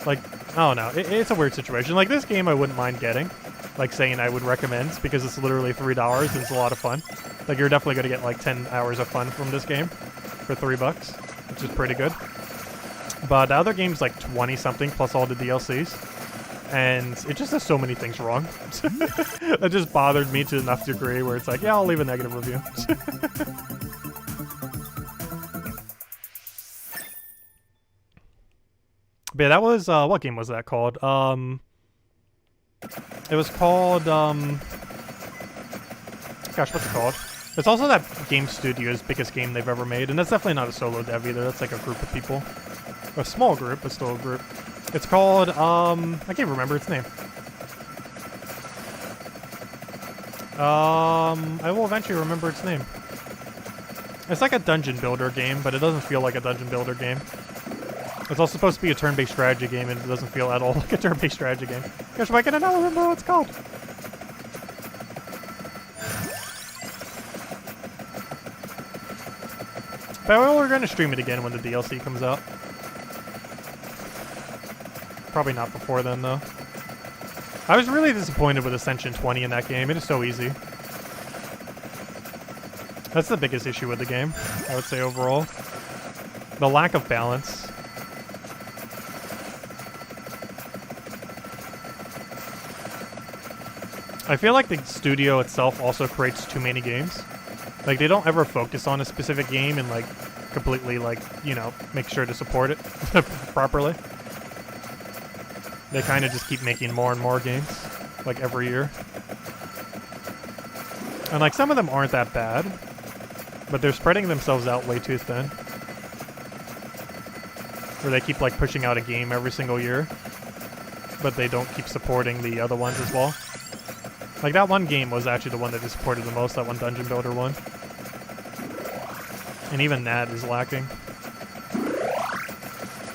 like, I don't know. It's a weird situation. Like, this game I wouldn't mind getting, like, saying I would recommend, because it's literally $3 and it's a lot of fun. Like, you're definitely going to get, like, 10 hours of fun from this game for $3, which is pretty good. But the other game's, like, 20-something plus all the DLCs. And it just does so many things wrong. That just bothered me to enough degree where it's like, yeah, I'll leave a negative review. But yeah, that was, what game was that called? It was called, gosh, what's it called? It's also that game studio's biggest game they've ever made, and that's definitely not a solo dev either, that's like a group of people. A small group, but still a group. It's called, I can't remember its name. I will eventually remember its name. It's like a dungeon builder game, but it doesn't feel like a dungeon builder game. It's also supposed to be a turn-based strategy game, and it doesn't feel at all like a turn-based strategy game. Gosh, why can I not remember what it's called? But we're going to stream it again when the DLC comes out. Probably not before then, though. I was really disappointed with Ascension 20 in that game. It is so easy. That's the biggest issue with the game, I would say, overall. The lack of balance. I feel like the studio itself also creates too many games. Like, they don't ever focus on a specific game and, like, completely, like, you know, make sure to support it properly. They kind of just keep making more and more games, like, every year. And, like, some of them aren't that bad, but they're spreading themselves out way too thin. Where they keep, like, pushing out a game every single year, but they don't keep supporting the other ones as well. Like, that one game was actually the one that they supported the most, that one Dungeon Builder one. And even that is lacking.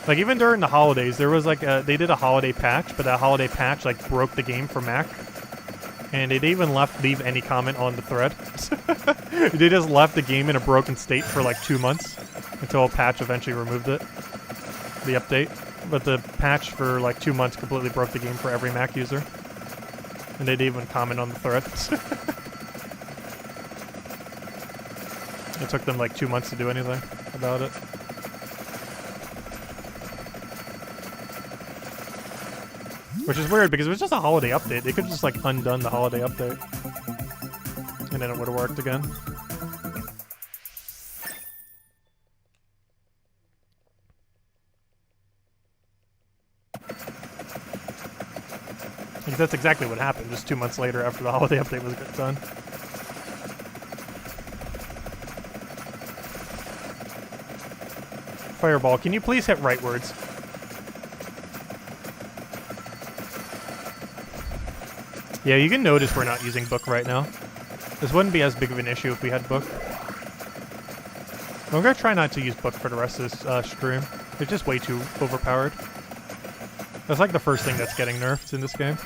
Like, even during the holidays, there was, like, they did a holiday patch, but that holiday patch, like, broke the game for Mac. And it even leave any comment on the thread. They just left the game in a broken state for, like, 2 months. Until a patch eventually removed it. The update. But the patch for, like, 2 months completely broke the game for every Mac user. And they didn't even comment on the thread. It took them, like, 2 months to do anything about it. Which is weird, because it was just a holiday update. They could just, like, undone the holiday update. And then it would have worked again. Because that's exactly what happened just 2 months later after the holiday update was done. Fireball, can you please hit rightwards? Yeah, you can notice we're not using book right now. This wouldn't be as big of an issue if we had book. I'm gonna try not to use book for the rest of this stream. It's just way too overpowered. That's like the first thing that's getting nerfed in this game.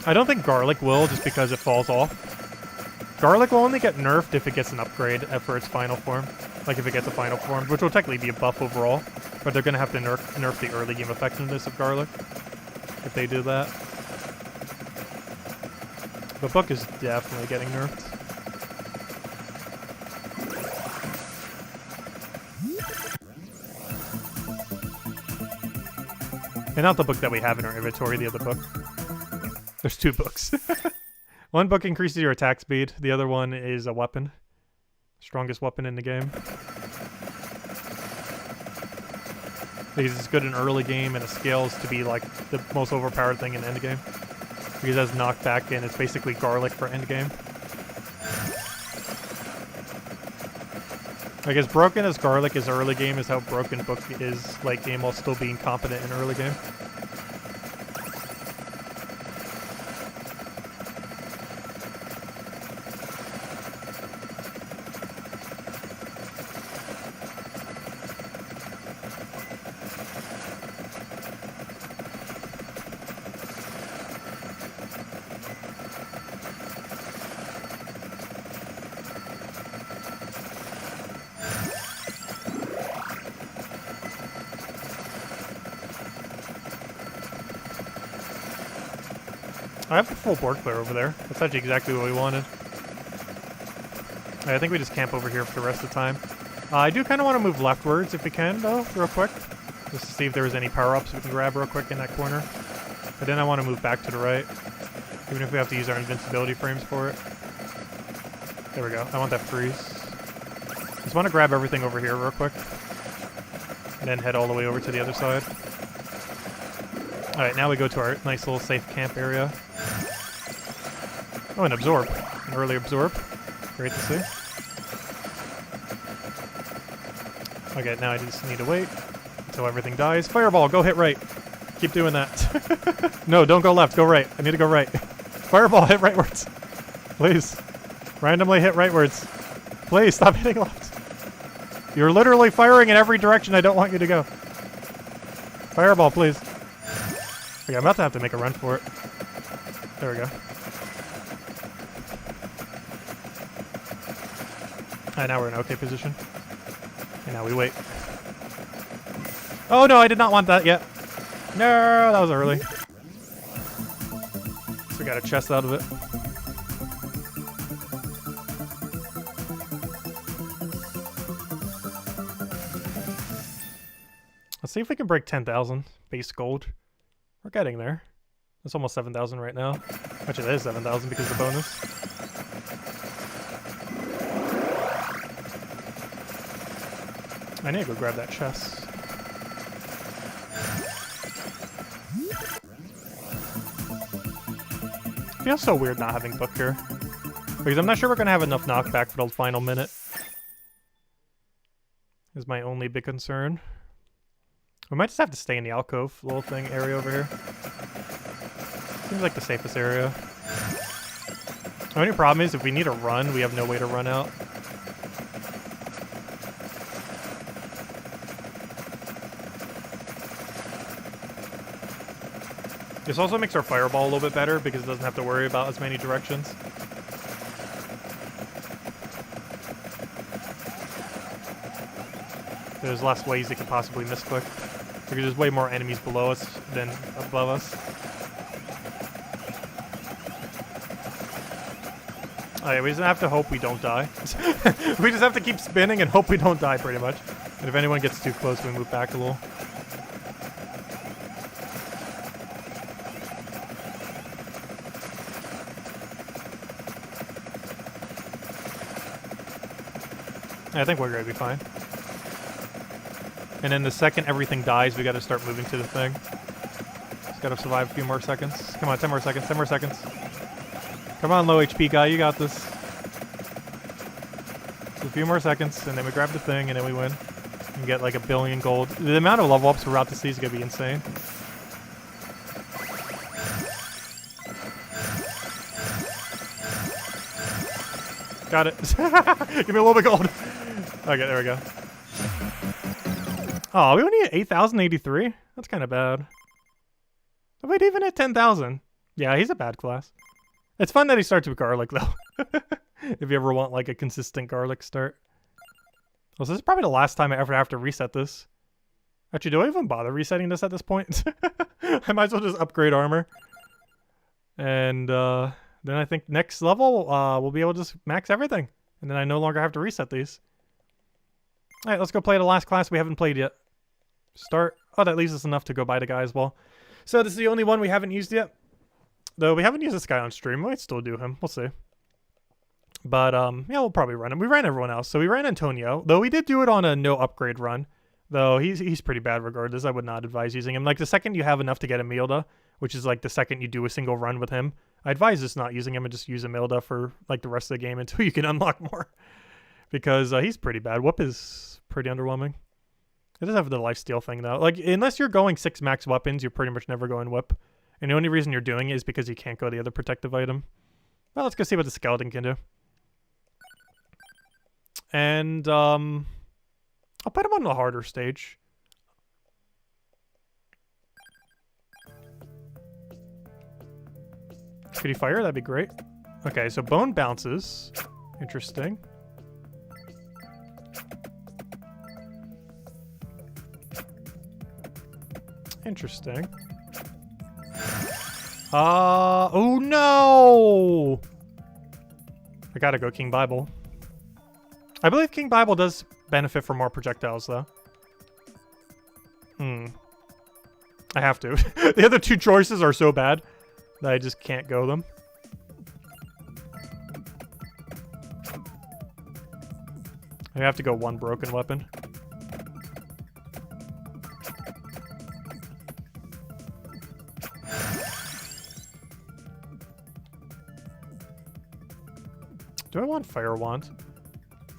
I don't think garlic will, just because it falls off. Garlic will only get nerfed if it gets an upgrade for its final form. Like if it gets a final form, which will technically be a buff overall. But they're gonna have to nerf the early game effectiveness of garlic if they do that. But book is definitely getting nerfed. And not the book that we have in our inventory, the other book. There's 2 books. One book increases your attack speed, the other one is a weapon. Strongest weapon in the game. Because it's good in early game and it scales to be like the most overpowered thing in end game. Because it has knockback and it's basically garlic for end game. Like as broken as garlic is early game is how broken book is late game while still being competent in early game. I have the full board clear over there. That's actually exactly what we wanted. I think we just camp over here for the rest of the time. I do kind of want to move leftwards if we can, though, real quick. Just to see if there was any power-ups we can grab real quick in that corner. But then I want to move back to the right. Even if we have to use our invincibility frames for it. There we go. I want that freeze. Just want to grab everything over here real quick. And then head all the way over to the other side. Alright, now we go to our nice little safe camp area. Oh, an absorb. An early absorb. Great to see. Okay, now I just need to wait until everything dies. Fireball, go hit right. Keep doing that. No, don't go left, go right. I need to go right. Fireball, hit rightwards. Please. Randomly hit rightwards. Please, stop hitting left. You're literally firing in every direction I don't want you to go. Fireball, please. Okay, I'm about to have to make a run for it. There we go. Alright, now we're in okay position. And now we wait. Oh no, I did not want that yet. No, that was early. So we got a chest out of it. Let's see if we can break 10,000 base gold. We're getting there. It's almost 7,000 right now. Actually, it is 7,000 because of the bonus. I need to go grab that chest. Feels so weird not having book here. Because I'm not sure we're going to have enough knockback for the final minute. Is my only big concern. We might just have to stay in the alcove little thing area over here. Seems like the safest area. The only problem is if we need a run, we have no way to run out. This also makes our fireball a little bit better because it doesn't have to worry about as many directions. There's less ways it could possibly misclick. Because there's way more enemies below us than above us. Alright, we just have to hope we don't die. We just have to keep spinning and hope we don't die, pretty much. And if anyone gets too close, we move back a little. I think we're gonna be fine. And then the second everything dies, we gotta start moving to the thing. It's Gotta survive a few more seconds. Come on, 10 more seconds, 10 more seconds. Come on, low HP guy, you got this. Just a few more seconds, and then we grab the thing, and then we win. And get like 1 billion gold. The amount of level ups we're about to see is gonna be insane. Got it. Give me a little bit of gold. Okay, there we go. Oh, we only need 8,083? That's kind of bad. Wait, even at 10,000. Yeah, he's a bad class. It's fun that he starts with garlic, though. If you ever want, like, a consistent garlic start. Well, so this is probably the last time I ever have to reset this. Actually, do I even bother resetting this at this point? I might as well just upgrade armor. And, then I think next level, we'll be able to just max everything. And then I no longer have to reset these. Alright, let's go play the last class we haven't played yet. Start. Oh, that leaves us enough to go buy the guy as well. So this is the only one we haven't used yet. Though we haven't used this guy on stream. We might still do him. We'll see. But, yeah, we'll probably run him. We ran everyone else. So we ran Antonio. Though we did do it on a no upgrade run. Though he's pretty bad regardless. I would not advise using him. Like, the second you have enough to get Imelda, which is like the second you do a single run with him, I advise just not using him and just use Imelda for like the rest of the game until you can unlock more. Because he's pretty bad. Whoop is pretty underwhelming. It does have the lifesteal thing though. Like, unless you're going 6 max weapons, you're pretty much never going whip. And the only reason you're doing it is because you can't go the other protective item. Well, let's go see what the skeleton can do. And I'll put him on the harder stage. Could he fire? That'd be great. Okay, so bone bounces. Interesting. Interesting. Oh no! I gotta go King Bible. I believe King Bible does benefit from more projectiles, though. I have to. The other two choices are so bad that I just can't go them. I have to go one broken weapon. Do I want Fire Wand?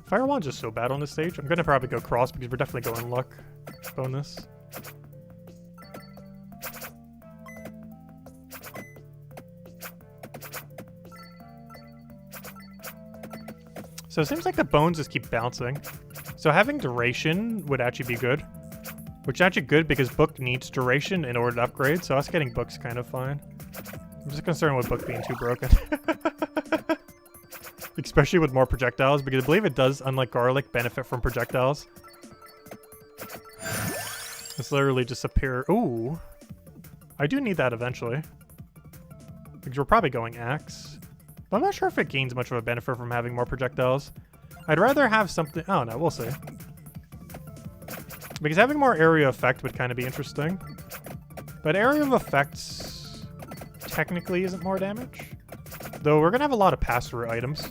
Fire Wand's just so bad on this stage. I'm gonna probably go cross because we're definitely going luck bonus. So it seems like the bones just keep bouncing. So having duration would actually be good. Which is actually good because book needs duration in order to upgrade, so us getting book's kind of fine. I'm just concerned with book being too broken. Especially with more projectiles, because I believe it does, unlike garlic, benefit from projectiles. It's literally just appear. Ooh. I do need that eventually. Because we're probably going axe. But I'm not sure if it gains much of a benefit from having more projectiles. I'd rather have something. Oh no, we'll see. Because having more area effect would kind of be interesting. But area of effects technically isn't more damage. Though we're going to have a lot of pass-through items.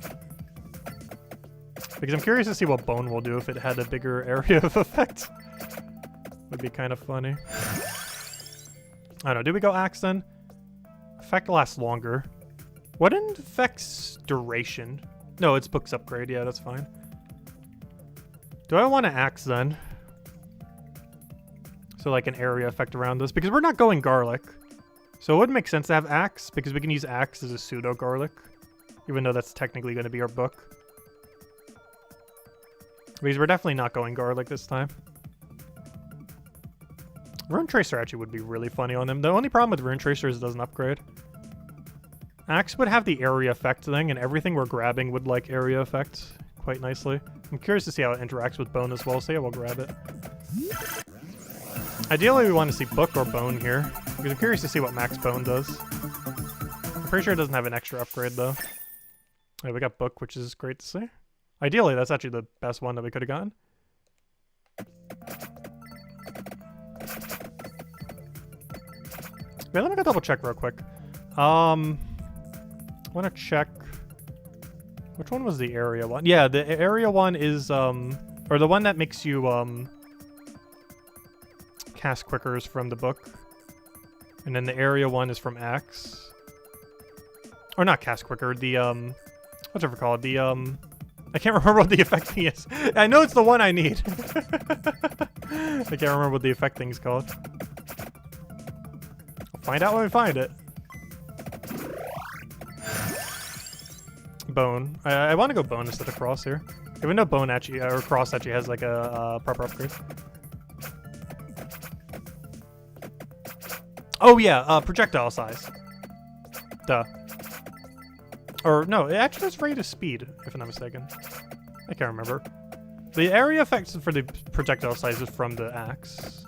Because I'm curious to see what bone will do if it had a bigger area of effect. Would be kind of funny. I don't know. Did we go axe then? Effect lasts longer. What affects duration? No, it's books upgrade. Yeah, that's fine. Do I want to axe then? So like an area effect around this. Because we're not going garlic. So it would make sense to have axe, because we can use axe as a pseudo garlic, even though that's technically going to be our book. Because we're definitely not going garlic this time. Rune Tracer actually would be really funny on them. The only problem with Rune Tracer is it doesn't upgrade. Axe would have the area effect thing, and everything we're grabbing would like area effect quite nicely. I'm curious to see how it interacts with bone as well, so yeah, we'll grab it. Ideally, we want to see book or bone here, because I'm curious to see what max bone does. I'm pretty sure it doesn't have an extra upgrade, though. Right, we got book, which is great to see. Ideally, that's actually the best one that we could have gotten. Wait, let me go double check real quick. I want to check... Which one was the area one? Yeah, the area one is, or the one that makes you, cast quickers from the book. And then the area one is from Axe. Or not cast quicker, the, whatever called, the, I can't remember what the effect thing is. I know it's the one I need. I can't remember what the effect thing's called. I'll find out when we find it. Bone. I want to go bone instead of cross here. Even though bone actually, or cross actually has like a proper upgrade. Oh yeah, projectile size. Duh. Or no, it actually has rate of speed, if I'm not mistaken. I can't remember. The area effects for the projectile size is from the axe.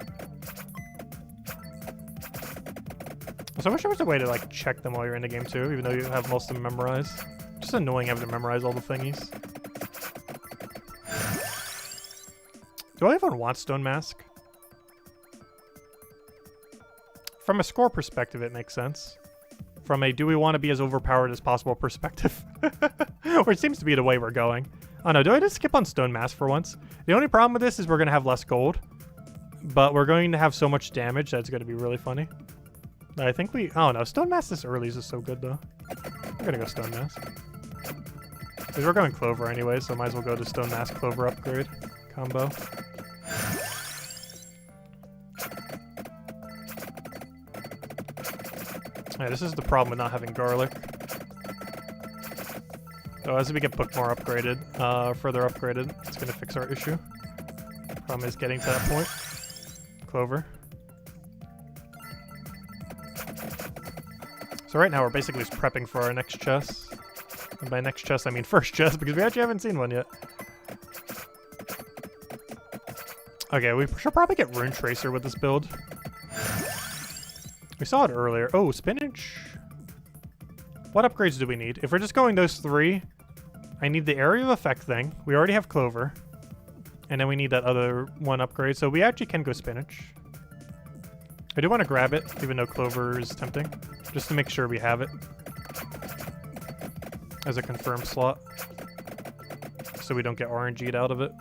So I wish there was a way to like check them while you're in the game too, even though you have most of them memorized. Just annoying having to memorize all the thingies. Do I even want Stone Mask? From a score perspective, it makes sense. From a do we want to be as overpowered as possible perspective. Or it seems to be the way we're going. Oh no, do I just skip on Stone Mask for once? The only problem with this is we're going to have less gold. But we're going to have so much damage that it's going to be really funny. I think we... Oh no, Stone Mask this early is just so good though. I'm going to go Stone Mask. Because we're going Clover anyway, so might as well go to Stone Mask Clover upgrade combo. Yeah, this is the problem with not having garlic. So as we get Book more upgraded, further upgraded, it's going to fix our issue. Problem is getting to that point. Clover. So right now we're basically just prepping for our next chest. And by next chest I mean first chest, because we actually haven't seen one yet. Okay, we should probably get Rune Tracer with this build. We saw it earlier. Oh, spinach. What upgrades do we need? If we're just going those three, I need the area of effect thing. We already have Clover. And then we need that other one upgrade. So we actually can go spinach. I do want to grab it, even though Clover is tempting. Just to make sure we have it. As a confirmed slot. So we don't get RNG'd out of it.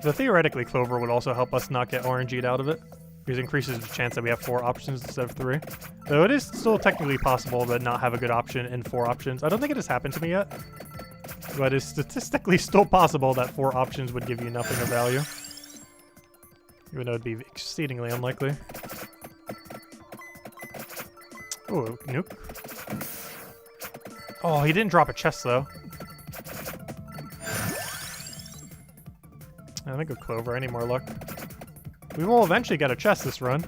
So theoretically, Clover would also help us not get RNG'd out of it, because it increases the chance that we have 4 options instead of 3. Though it is still technically possible to not have a good option in 4 options. I don't think it has happened to me yet, but it's statistically still possible that 4 options would give you nothing of value. Even though it'd be exceedingly unlikely. Ooh, nuke. Oh, he didn't drop a chest though. I think a Clover, any more luck. We will eventually get a chest this run.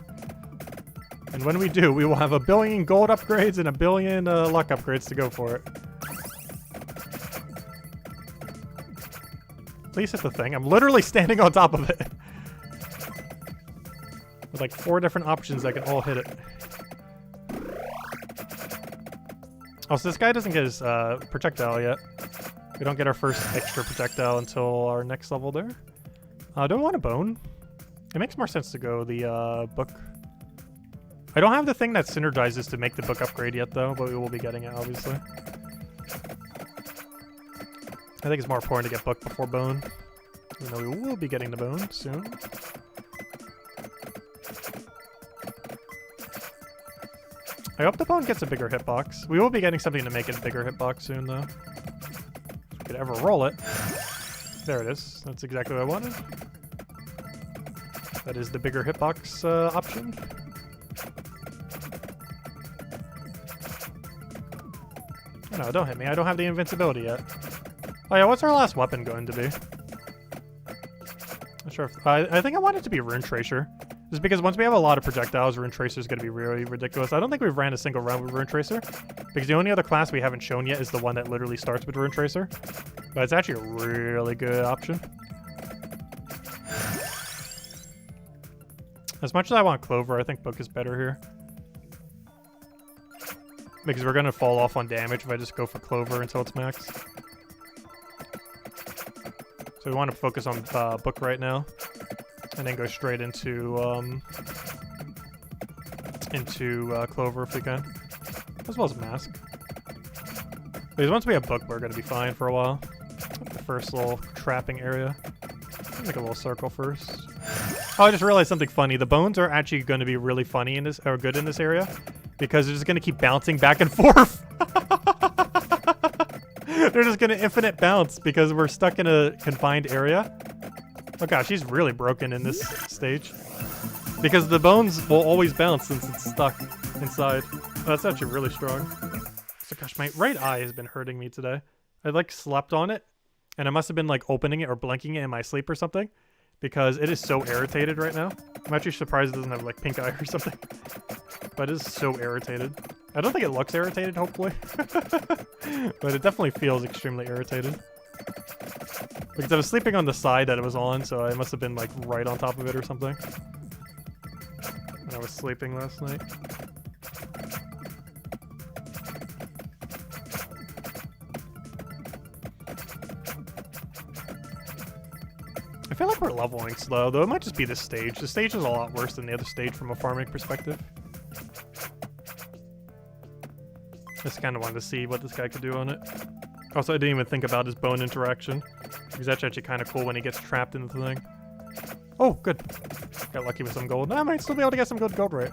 And when we do, we will have 1 billion gold upgrades and 1 billion luck upgrades to go for it. Please hit the thing. I'm literally standing on top of it. With like 4 different options that can all hit it. Oh, so this guy doesn't get his projectile yet. We don't get our first extra projectile until our next level there. Do I want a bone? It makes more sense to go the book. I don't have the thing that synergizes to make the book upgrade yet though, but we will be getting it obviously. I think it's more important to get book before bone. Even though we will be getting the bone soon. I hope the bone gets a bigger hitbox. We will be getting something to make it a bigger hitbox soon though. If we could ever roll it. There it is. That's exactly what I wanted. That is the bigger hitbox option. Oh, no, don't hit me. I don't have the invincibility yet. Oh yeah, what's our last weapon going to be? Not sure if... I think I want it to be Rune Tracer. Just because once we have a lot of projectiles, Rune Tracer is going to be really ridiculous. I don't think we've ran a single round with Rune Tracer. Because the only other class we haven't shown yet is the one that literally starts with Rune Tracer. But it's actually a really good option. As much as I want Clover, I think Book is better here. Because we're going to fall off on damage if I just go for Clover until it's max. So we want to focus on Book right now. And then go straight into Clover if we can. As well as Mask. Because once we have Book, we're going to be fine for a while. The first little trapping area. Make a little circle first. Oh, I just realized something funny. The bones are actually going to be really funny in this, or good in this area, because they're just going to keep bouncing back and forth. They're just going to infinite bounce because we're stuck in a confined area. Oh gosh, he's really broken in this stage. Because the bones will always bounce since it's stuck inside. That's actually really strong. So gosh, my right eye has been hurting me today. I like slept on it, and I must have been like opening it or blinking it in my sleep or something, because it is so irritated right now. I'm actually surprised it doesn't have like pink eye or something. But it is so irritated. I don't think it looks irritated, hopefully. But it definitely feels extremely irritated. Because I was sleeping on the side that it was on, so I must have been like right on top of it or something. When I was sleeping last night. I feel like we're leveling slow, though it might just be this stage. The stage is a lot worse than the other stage from a farming perspective. Just kind of wanted to see what this guy could do on it. Also, I didn't even think about his bone interaction, because that's actually kind of cool when he gets trapped in the thing. Oh, good. Got lucky with some gold. I might still be able to get some good gold right.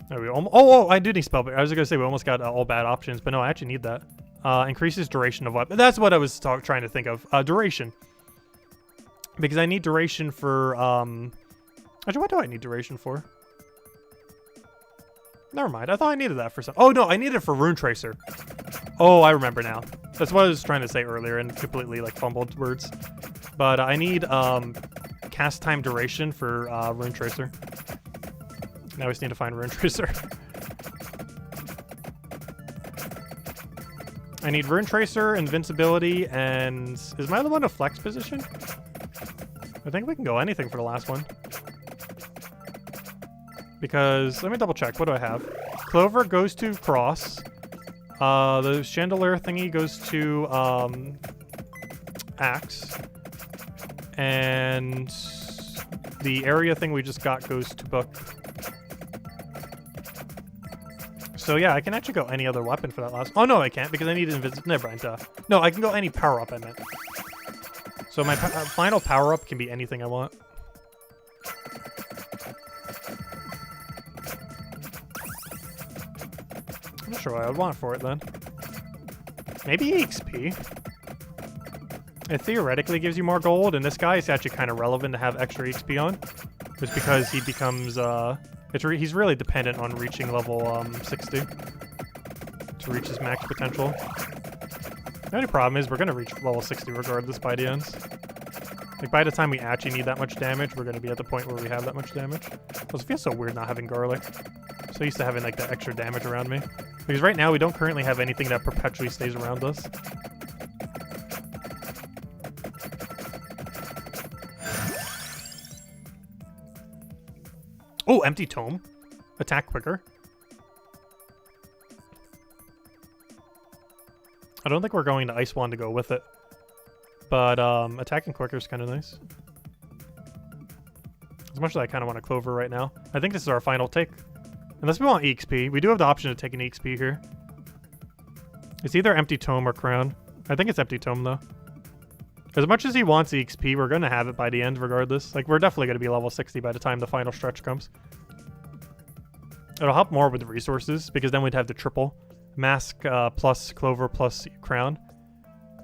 There we go. Oh, I do need spell. I was going to say we almost got all bad options, but no, I actually need that. Increases duration of weapon. That's what I was trying to think of. Duration. Because I need duration for, actually, what do I need duration for? Never mind. I thought I needed that for some. Oh, no, I need it for Rune Tracer. Oh, I remember now. That's what I was trying to say earlier and completely, like, fumbled words. But I need, cast time duration for, Rune Tracer. Now I just need to find Rune Tracer. I need Rune Tracer, Invincibility, and... Is my other one a flex position? I think we can go anything for the last one. Because, let me double check. What do I have? Clover goes to Cross. The Chandelier thingy goes to, Axe. And the area thing we just got goes to Book. So yeah, I can actually go any other weapon for that last... Oh no, I can't, because I need invisible... Never mind, No, I can go any power-up, I meant. So my final power-up can be anything I want. I'm not sure what I would want for it, then. Maybe XP? It theoretically gives you more gold, and this guy is actually kind of relevant to have extra XP on. Just because he becomes, he's really dependent on reaching level 60 to reach his max potential. The only problem is we're going to reach level 60 regardless by the ends. Like, by the time we actually need that much damage, we're going to be at the point where we have that much damage. Plus, it feels so weird not having garlic. So used to having, like, that extra damage around me. Because right now, we don't currently have anything that perpetually stays around us. Oh, Empty Tome. Attack quicker. I don't think we're going to Ice Wand to go with it. But attacking quicker is kind of nice. As much as I kind of want a Clover right now. I think this is our final take. Unless we want EXP. We do have the option to take an EXP here. It's either Empty Tome or Crown. I think it's Empty Tome, though. As much as he wants EXP, we're going to have it by the end regardless. Like, we're definitely going to be level 60 by the time the final stretch comes. It'll help more with the resources, because then we'd have the triple. Mask plus Clover plus Crown.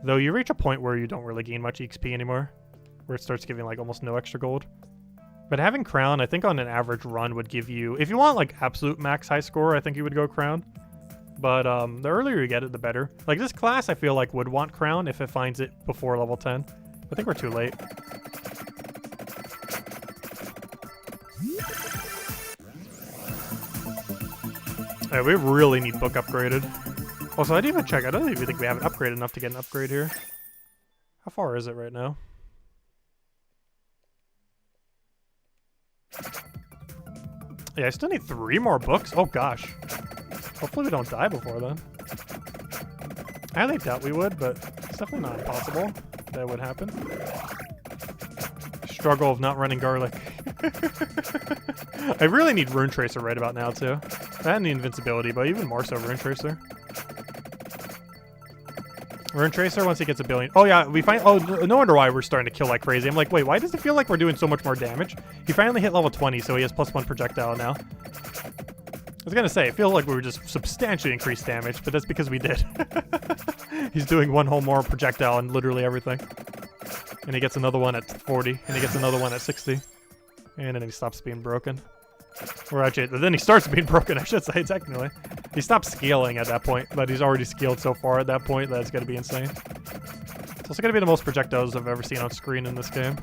Though you reach a point where you don't really gain much EXP anymore. Where it starts giving, like, almost no extra gold. But having Crown, I think on an average run would give you... If you want, like, absolute max high score, I think you would go Crown. But the earlier you get it, the better. Like, this class, I feel like, would want Crown if it finds it before level 10. I think we're too late. Yeah, we really need Book upgraded. Also, I didn't even check. I don't even think we have it upgraded enough to get an upgrade here. How far is it right now? Yeah, I still need 3 more books. Oh, gosh. Hopefully we don't die before then. I highly doubt we would, but it's definitely not impossible that would happen. Struggle of not running garlic. I really need Rune Tracer right about now, too. I had the invincibility, but even more so Rune Tracer. Rune Tracer once he gets a billion. Oh yeah, we find. Oh, no wonder why we're starting to kill like crazy. I'm like, wait, why does it feel like we're doing so much more damage? He finally hit level 20, so he has +1 projectile now. I was gonna say, it feels like we were just substantially increased damage, but that's because we did. He's doing 1 whole more projectile and literally everything. And he gets another one at 40, and he gets another one at 60. And then he stops being broken. Or actually, then he starts being broken, I should say, technically. He stops scaling at that point, but he's already scaled so far at that point that it's gonna be insane. It's also gonna be the most projectiles I've ever seen on screen in this game.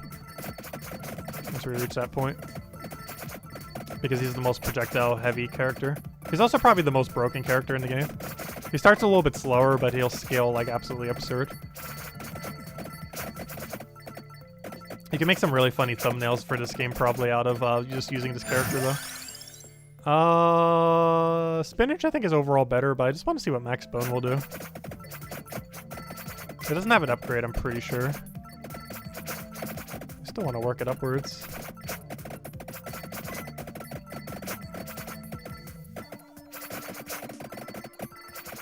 Once we reach that point. Because he's the most projectile-heavy character. He's also probably the most broken character in the game. He starts a little bit slower, but he'll scale like absolutely absurd. You can make some really funny thumbnails for this game probably out of just using this character though. Spinach I think is overall better, but I just want to see what Max Bone will do. It doesn't have an upgrade, I'm pretty sure. I still want to work it upwards.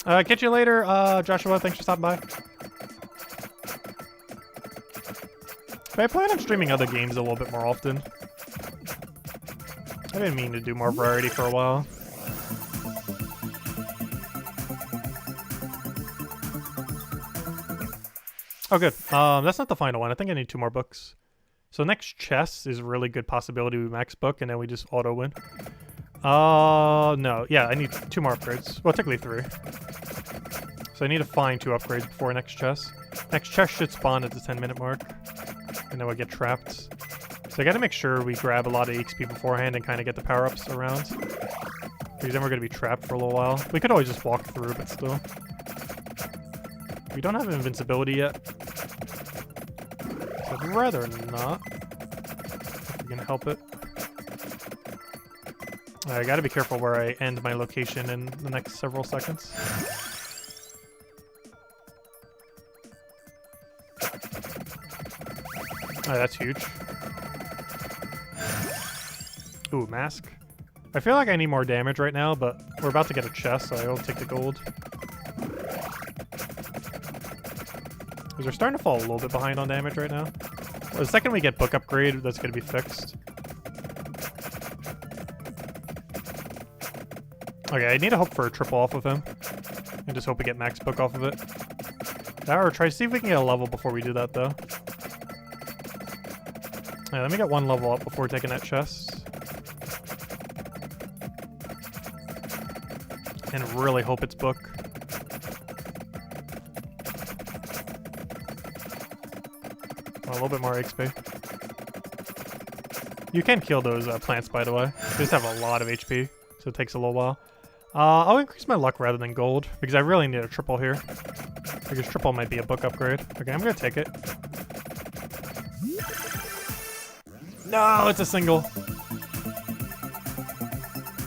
Catch you later, Joshua. Thanks for stopping by. But I plan on streaming other games a little bit more often. I didn't mean to do more variety for a while. Oh, good. That's not the final one. I think I need 2 more books. So next chest is a really good possibility we max book, and then we just auto win. No. Yeah, I need 2 more upgrades. Well, technically 3. So I need to find 2 upgrades before next chest. Next chest should spawn at the 10-minute mark. And then we'll get trapped. So I gotta make sure we grab a lot of XP beforehand and kind of get the power-ups around. Because then we're gonna be trapped for a little while. We could always just walk through, but still. We don't have invincibility yet. So I'd rather not. If we can help it. I gotta be careful where I end my location in the next several seconds. Oh, that's huge. Ooh, mask. I feel like I need more damage right now, but we're about to get a chest, so I will take the gold. Because we're starting to fall a little bit behind on damage right now. Well, the second we get book upgrade, that's going to be fixed. Okay, I need to hope for a triple off of him. And just hope we get max book off of it. Or try to see if we can get a level before we do that, though. Yeah, let me get 1 level up before taking that chest. And really hope it's book. Oh, a little bit more XP. You can kill those plants, by the way. They just have a lot of HP, so it takes a little while. I'll increase my luck rather than gold, because I really need a triple here. Because triple might be a book upgrade. Okay, I'm gonna take it. No, it's a single.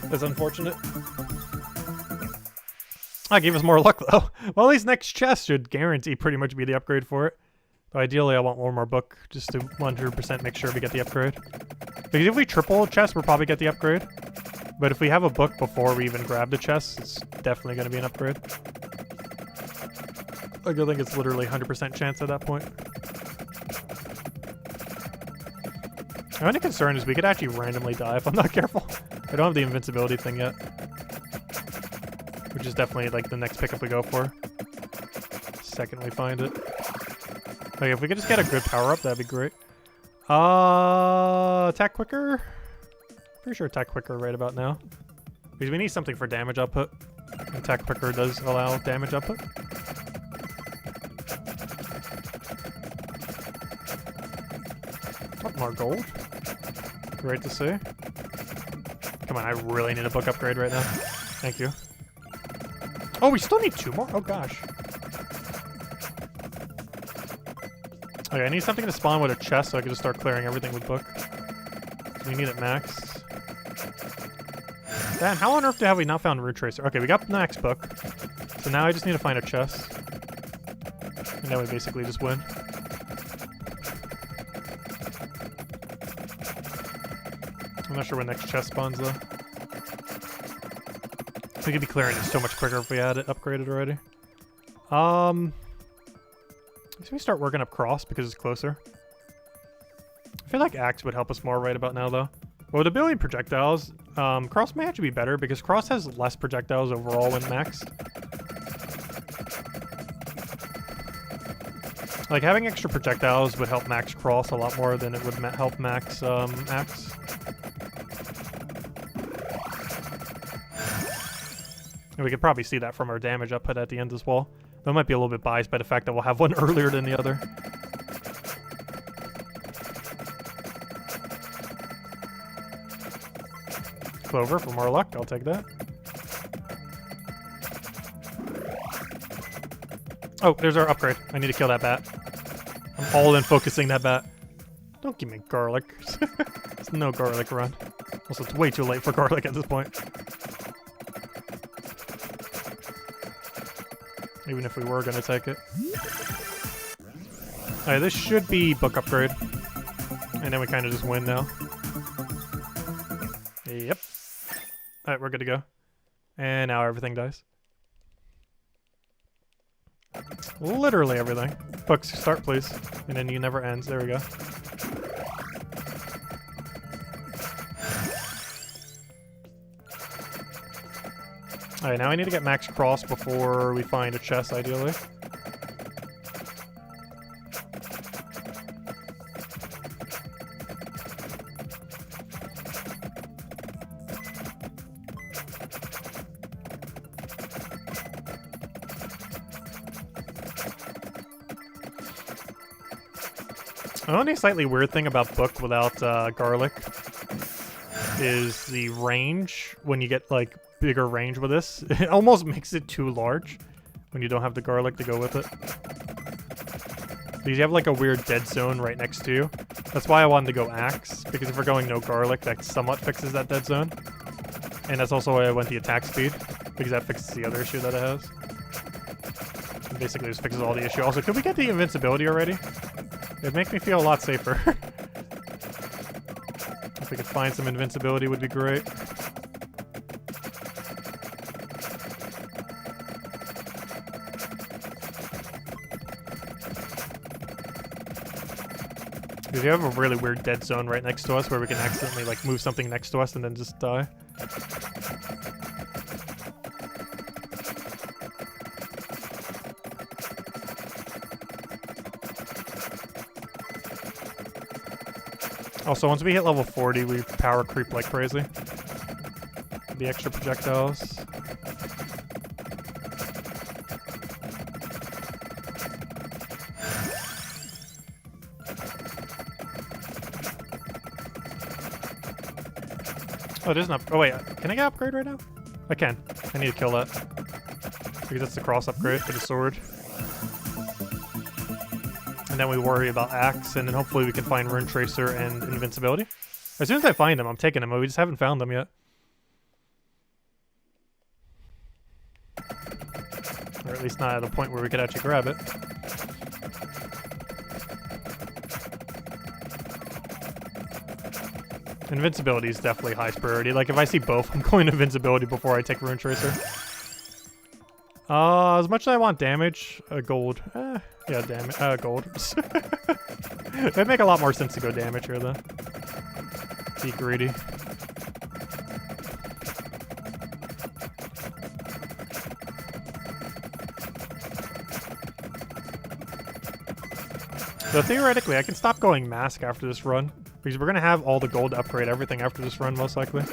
That's unfortunate. I gave us more luck though. Well, at least next chest should guarantee pretty much be the upgrade for it. But ideally, I want one more book just to 100% make sure we get the upgrade. Because if we triple a chest, we'll probably get the upgrade. But if we have a book before we even grab the chest, it's definitely going to be an upgrade. I think it's literally 100% chance at that point. My only concern is we could actually randomly die if I'm not careful. I don't have the invincibility thing yet. Which is definitely like the next pickup we go for. Second we find it. Okay, if we could just get a good power up, that'd be great. Attack quicker? Pretty sure attack quicker right about now. Because we need something for damage output. Attack quicker does allow damage output. Oh, more gold. Great to see. Come on, I really need a book upgrade right now. Thank you. Oh, we still need 2 more? Oh gosh. Okay, I need something to spawn with a chest so I can just start clearing everything with book. We need it max. Dan, how on earth have we not found Root Tracer? Okay, we got max book. So now I just need to find a chest. And then we basically just win. I'm not sure when next chest spawns though. We could be clearing it so much quicker if we had it upgraded already. Should we start working up cross because it's closer? I feel like axe would help us more right about now, though. Well, with ability projectiles, cross may actually be better because cross has less projectiles overall when maxed. Like, having extra projectiles would help max cross a lot more than it would help max axe. And we could probably see that from our damage output at the end as well. That might be a little bit biased by the fact that we'll have one earlier than the other. Clover for more luck, I'll take that. Oh, there's our upgrade. I need to kill that bat. I'm all in focusing that bat. Don't give me garlic. There's no garlic around. Also, it's way too late for garlic at this point. Even if we were going to take it. Alright, this should be book upgrade. And then we kind of just win now. Yep. Alright, we're good to go. And now everything dies. Literally everything. Books, start please. And then you never ends. There we go. Alright, now I need to get max cross before we find a chest, ideally. The only slightly weird thing about book without garlic is the range. When you get like bigger range with this, it almost makes it too large when you don't have the garlic to go with it. Because you have like a weird dead zone right next to you. That's why I wanted to go axe, because if we're going no garlic, that somewhat fixes that dead zone. And that's also why I went the attack speed, because that fixes the other issue that it has. It basically just fixes all the issue. Also, could we get the invincibility already? It'd make me feel a lot safer. If we could find some invincibility would be great. Because you have a really weird dead zone right next to us where we can accidentally like move something next to us and then just die. Also, once we hit level 40, we power creep like crazy. The extra projectiles. Oh, there's an oh wait, can I get upgrade right now? I can. I need to kill that. Because that's the cross upgrade for the sword. And then we worry about axe, and then hopefully we can find rune tracer and invincibility. As soon as I find them, I'm taking them, but we just haven't found them yet. Or at least not at a point where we could actually grab it. Invincibility is definitely highest priority. Like, if I see both, I'm going invincibility before I take rune tracer. As much as I want damage, gold. Yeah, damage. Gold. It'd make a lot more sense to go damage here, though. Be greedy. So theoretically, I can stop going mask after this run, because we're going to have all the gold to upgrade everything after this run, most likely.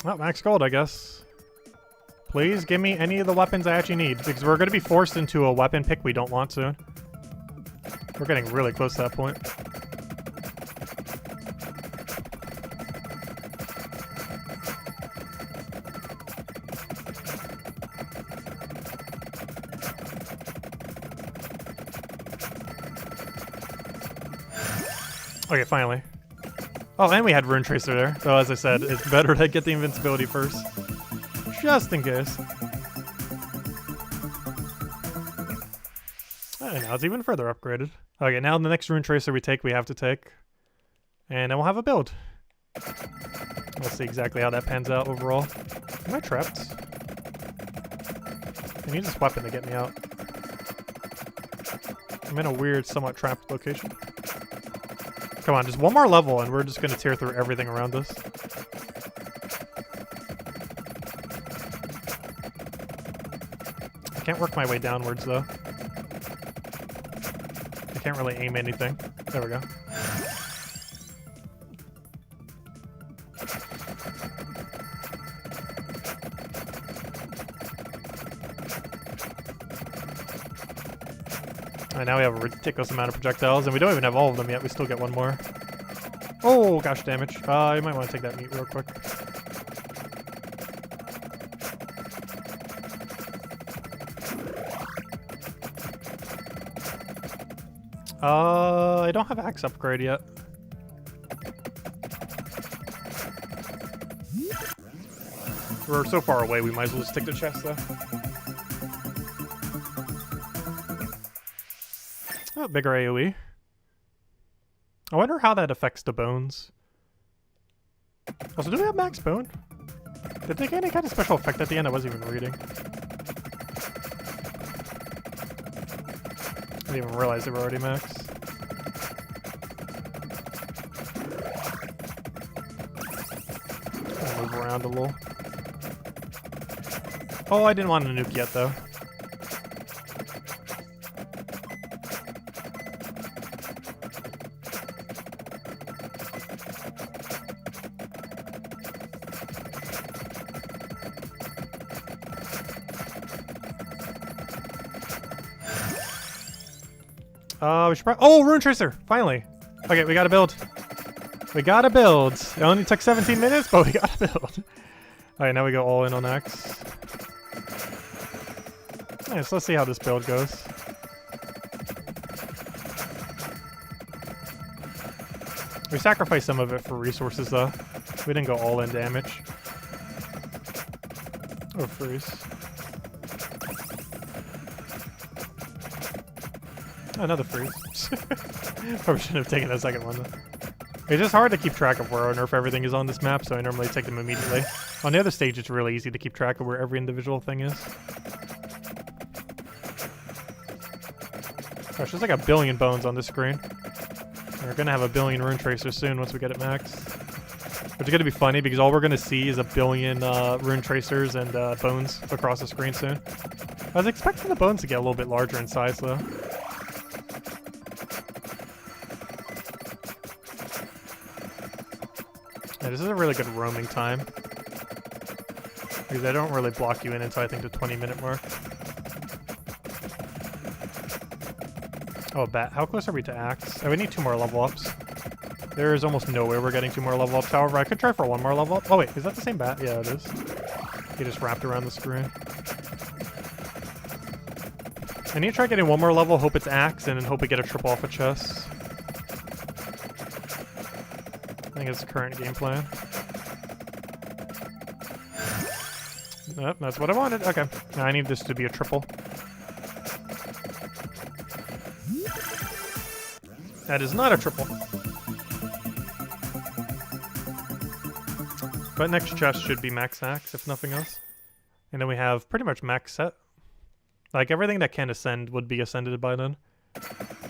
Well, max gold, I guess. Please give me any of the weapons I actually need, because we're going to be forced into a weapon pick we don't want soon. We're getting really close to that point. Okay, finally. Oh, and we had Rune Tracer there. So as I said, it's better to get the invincibility first. Just in case. And now it's even further upgraded. Okay, now the next Rune Tracer we have to take. And then we'll have a build. Let's see exactly how that pans out overall. Am I trapped? I need this weapon to get me out. I'm in a weird, somewhat trapped location. Come on, just one more level and we're just gonna tear through everything around us. I can't work my way downwards though. I can't really aim anything. There we go. And now we have a ridiculous amount of projectiles, and we don't even have all of them yet. We still get one more. Oh, gosh, damage. You might want to take that meat real quick. I don't have axe upgrade yet. We're so far away, we might as well just take the chest, though. Oh, bigger AoE. I wonder how that affects the bones. Also, do we have max bone? Did they get any kind of special effect at the end? I wasn't even reading. I didn't even realize they were already max. I'll move around a little. Oh, I didn't want to nuke yet, though. We should probably— oh, Rune Tracer! Finally! Okay, we gotta build. We gotta build. It only took 17 minutes, but we gotta build. Alright, now we go all in on X. Nice, let's see how this build goes. We sacrificed some of it for resources, though. We didn't go all in damage. Oh, freeze. Oh, another freeze. Probably shouldn't have taken that second one, though. It's just hard to keep track of where on Earth everything is on this map, so I normally take them immediately. On the other stage, it's really easy to keep track of where every individual thing is. Gosh, there's like a billion bones on this screen. We're gonna have a billion Rune Tracers soon once we get it max. Which is gonna be funny because all we're gonna see is a billion Rune Tracers and bones across the screen soon. I was expecting the bones to get a little bit larger in size, though. Yeah, this is a really good roaming time. Because they don't really block you in until I think the 20-minute mark. Oh, bat. How close are we to axe? Oh, we need 2 more level ups. There is almost no way we're getting 2 more level ups. However, I could try for 1 more level up. Oh wait, is that the same bat? Yeah, it is. He just wrapped around the screen. I need to try getting 1 more level, hope it's axe, and then hope we get a triple off a chest. I think it's the current game plan. Nope, that's what I wanted. Okay. Now I need this to be a triple. That is not a triple. But next chest should be max axe, if nothing else. And then we have pretty much max set. Like, everything that can ascend would be ascended by then.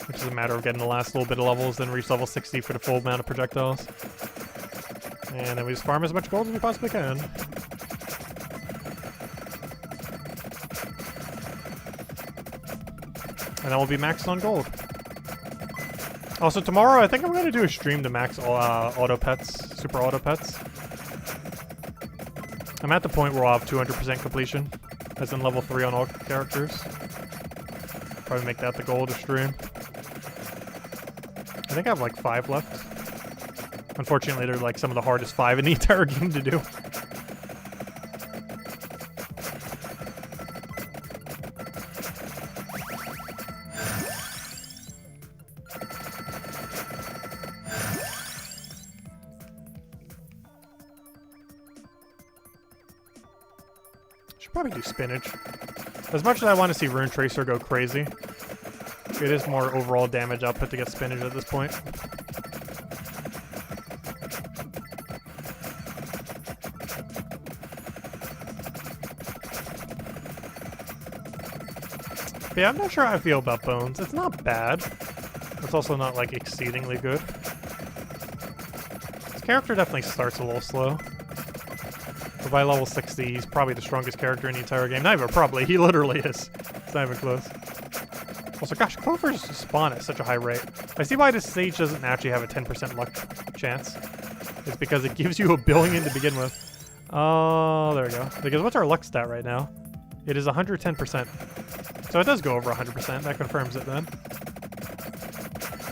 Which is a matter of getting the last little bit of levels, then reach level 60 for the full amount of projectiles. And then we just farm as much gold as we possibly can. And then we'll be maxed on gold. Also, tomorrow I think I'm going to do a stream to max auto pets, super auto pets. I'm at the point where I'll have 200% completion, as in level 3 on all characters. Probably make that the goal to stream. I think I have like 5 left. Unfortunately, they're like some of the hardest 5 in the entire game to do. Probably do spinach. As much as I want to see Rune Tracer go crazy, it is more overall damage output to get spinach at this point. But yeah, I'm not sure how I feel about Bones. It's not bad. It's also not, like, exceedingly good. This character definitely starts a little slow. But by level 60, he's probably the strongest character in the entire game. Not even probably, he literally is. It's not even close. Also, gosh, Clovers spawn at such a high rate. I see why this stage doesn't actually have a 10% luck chance. It's because it gives you a billion to begin with. Oh, there we go. Because what's our luck stat right now? It is 110%. So it does go over 100%. That confirms it then.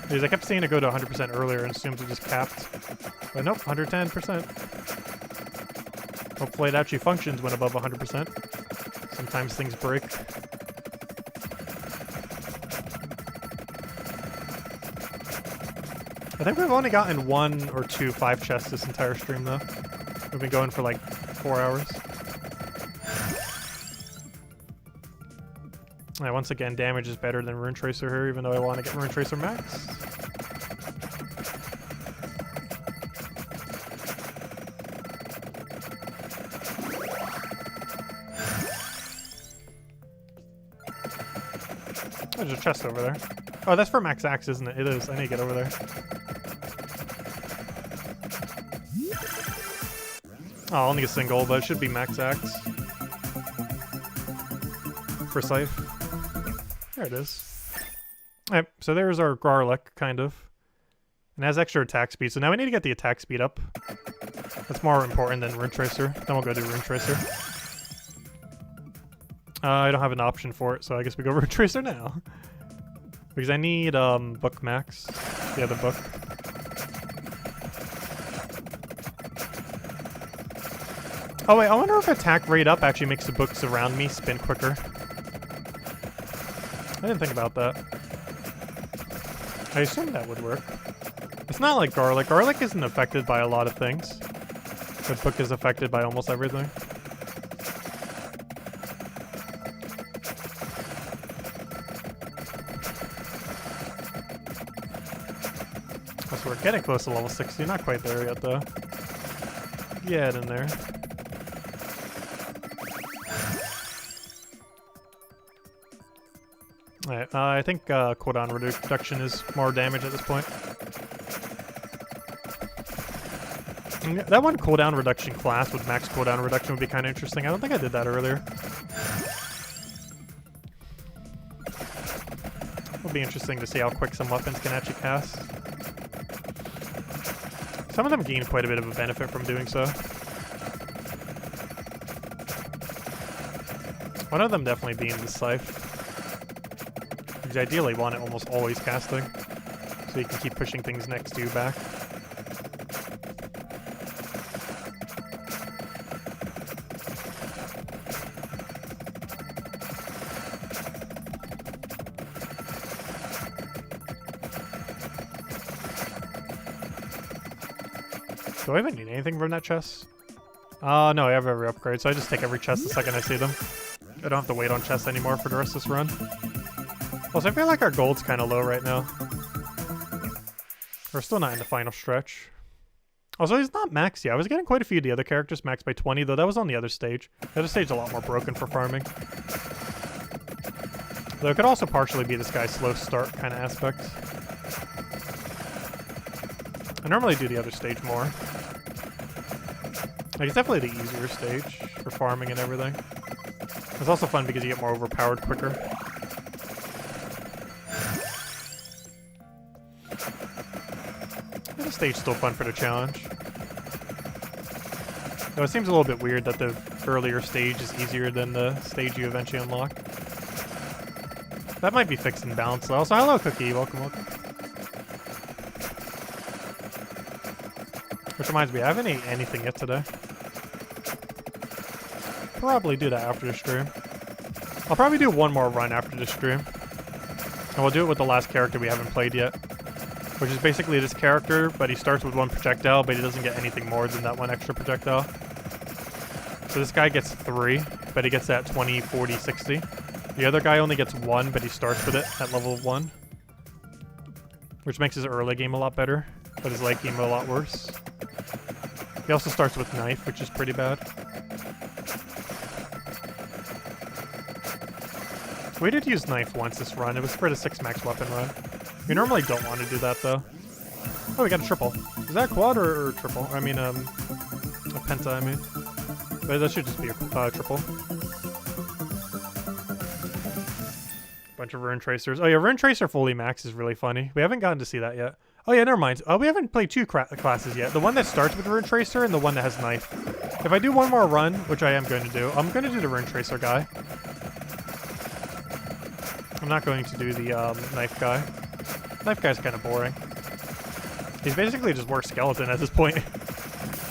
Because I kept seeing it go to 100% earlier and assumed it just capped. But nope, 110%. Hopefully it actually functions when above 100%. Sometimes things break. I think we've only gotten 1 or 2 5 chests this entire stream though. We've been going for like 4 hours. Yeah, once again, damage is better than Rune Tracer here, even though I want to get Rune Tracer max. There's a chest over there. Oh, that's for max axe, isn't it? It is. I need to get over there. Oh, only a single, but it should be max axe. For Scythe. There it is. Alright, so there's our garlic, kind of. And it has extra attack speed, so now we need to get the attack speed up. That's more important than Rune Tracer. Then we'll go do Rune Tracer. I don't have an option for it, so I guess we go Rune Tracer now. Because I need book max. The other book. Oh wait, I wonder if attack rate up actually makes the books around me spin quicker. I didn't think about that. I assume that would work. It's not like garlic. Garlic isn't affected by a lot of things. But book is affected by almost everything. So we're getting close to level 60. Not quite there yet though. Get in there. Alright, I think cooldown reduction is more damage at this point. That one cooldown reduction class with max cooldown reduction would be kind of interesting. I don't think I did that earlier. It'll be interesting to see how quick some weapons can actually cast. Some of them gain quite a bit of a benefit from doing so. One of them definitely being the Scythe. Because ideally want it almost always casting. So you can keep pushing things next to you back. Do I even need anything from that chest? No, I have every upgrade, so I just take every chest the second I see them. I don't have to wait on chests anymore for the rest of this run. Also, I feel like our gold's kind of low right now. We're still not in the final stretch. Also, he's not maxed yet. I was getting quite a few of the other characters maxed by 20, though that was on the other stage. The other stage is a lot more broken for farming. Though it could also partially be this guy's slow start kind of aspect. I normally do the other stage more. Like, it's definitely the easier stage for farming and everything. It's also fun because you get more overpowered quicker. And the stage's still fun for the challenge. Though it seems a little bit weird that the earlier stage is easier than the stage you eventually unlock. That might be fixed and balanced. Also, hello, Cookie. Welcome, welcome. Which reminds me, I haven't ate anything yet today. Probably do that after the stream. I'll probably do one more run after the stream. And we'll do it with the last character we haven't played yet. Which is basically this character, but he starts with 1 projectile, but he doesn't get anything more than that 1 extra projectile. So this guy gets 3, but he gets that 20, 40, 60. The other guy only gets 1, but he starts with it at level 1. Which makes his early game a lot better, but his late game a lot worse. He also starts with knife, which is pretty bad. We did use knife once this run. It was for the 6 max weapon run. We normally don't want to do that though. Oh, we got a triple. Is that a quad or triple? I mean, a penta, I mean. But that should just be a triple. Bunch of Rune Tracers. Oh yeah, Rune Tracer fully max is really funny. We haven't gotten to see that yet. Oh yeah, never mind. Oh, we haven't played 2 classes yet. The one that starts with Rune Tracer and the one that has knife. If I do one more run, which I am going to do, I'm going to do the Rune Tracer guy. I'm not going to do the knife guy. Knife guy's kind of boring. He's basically just worse skeleton at this point.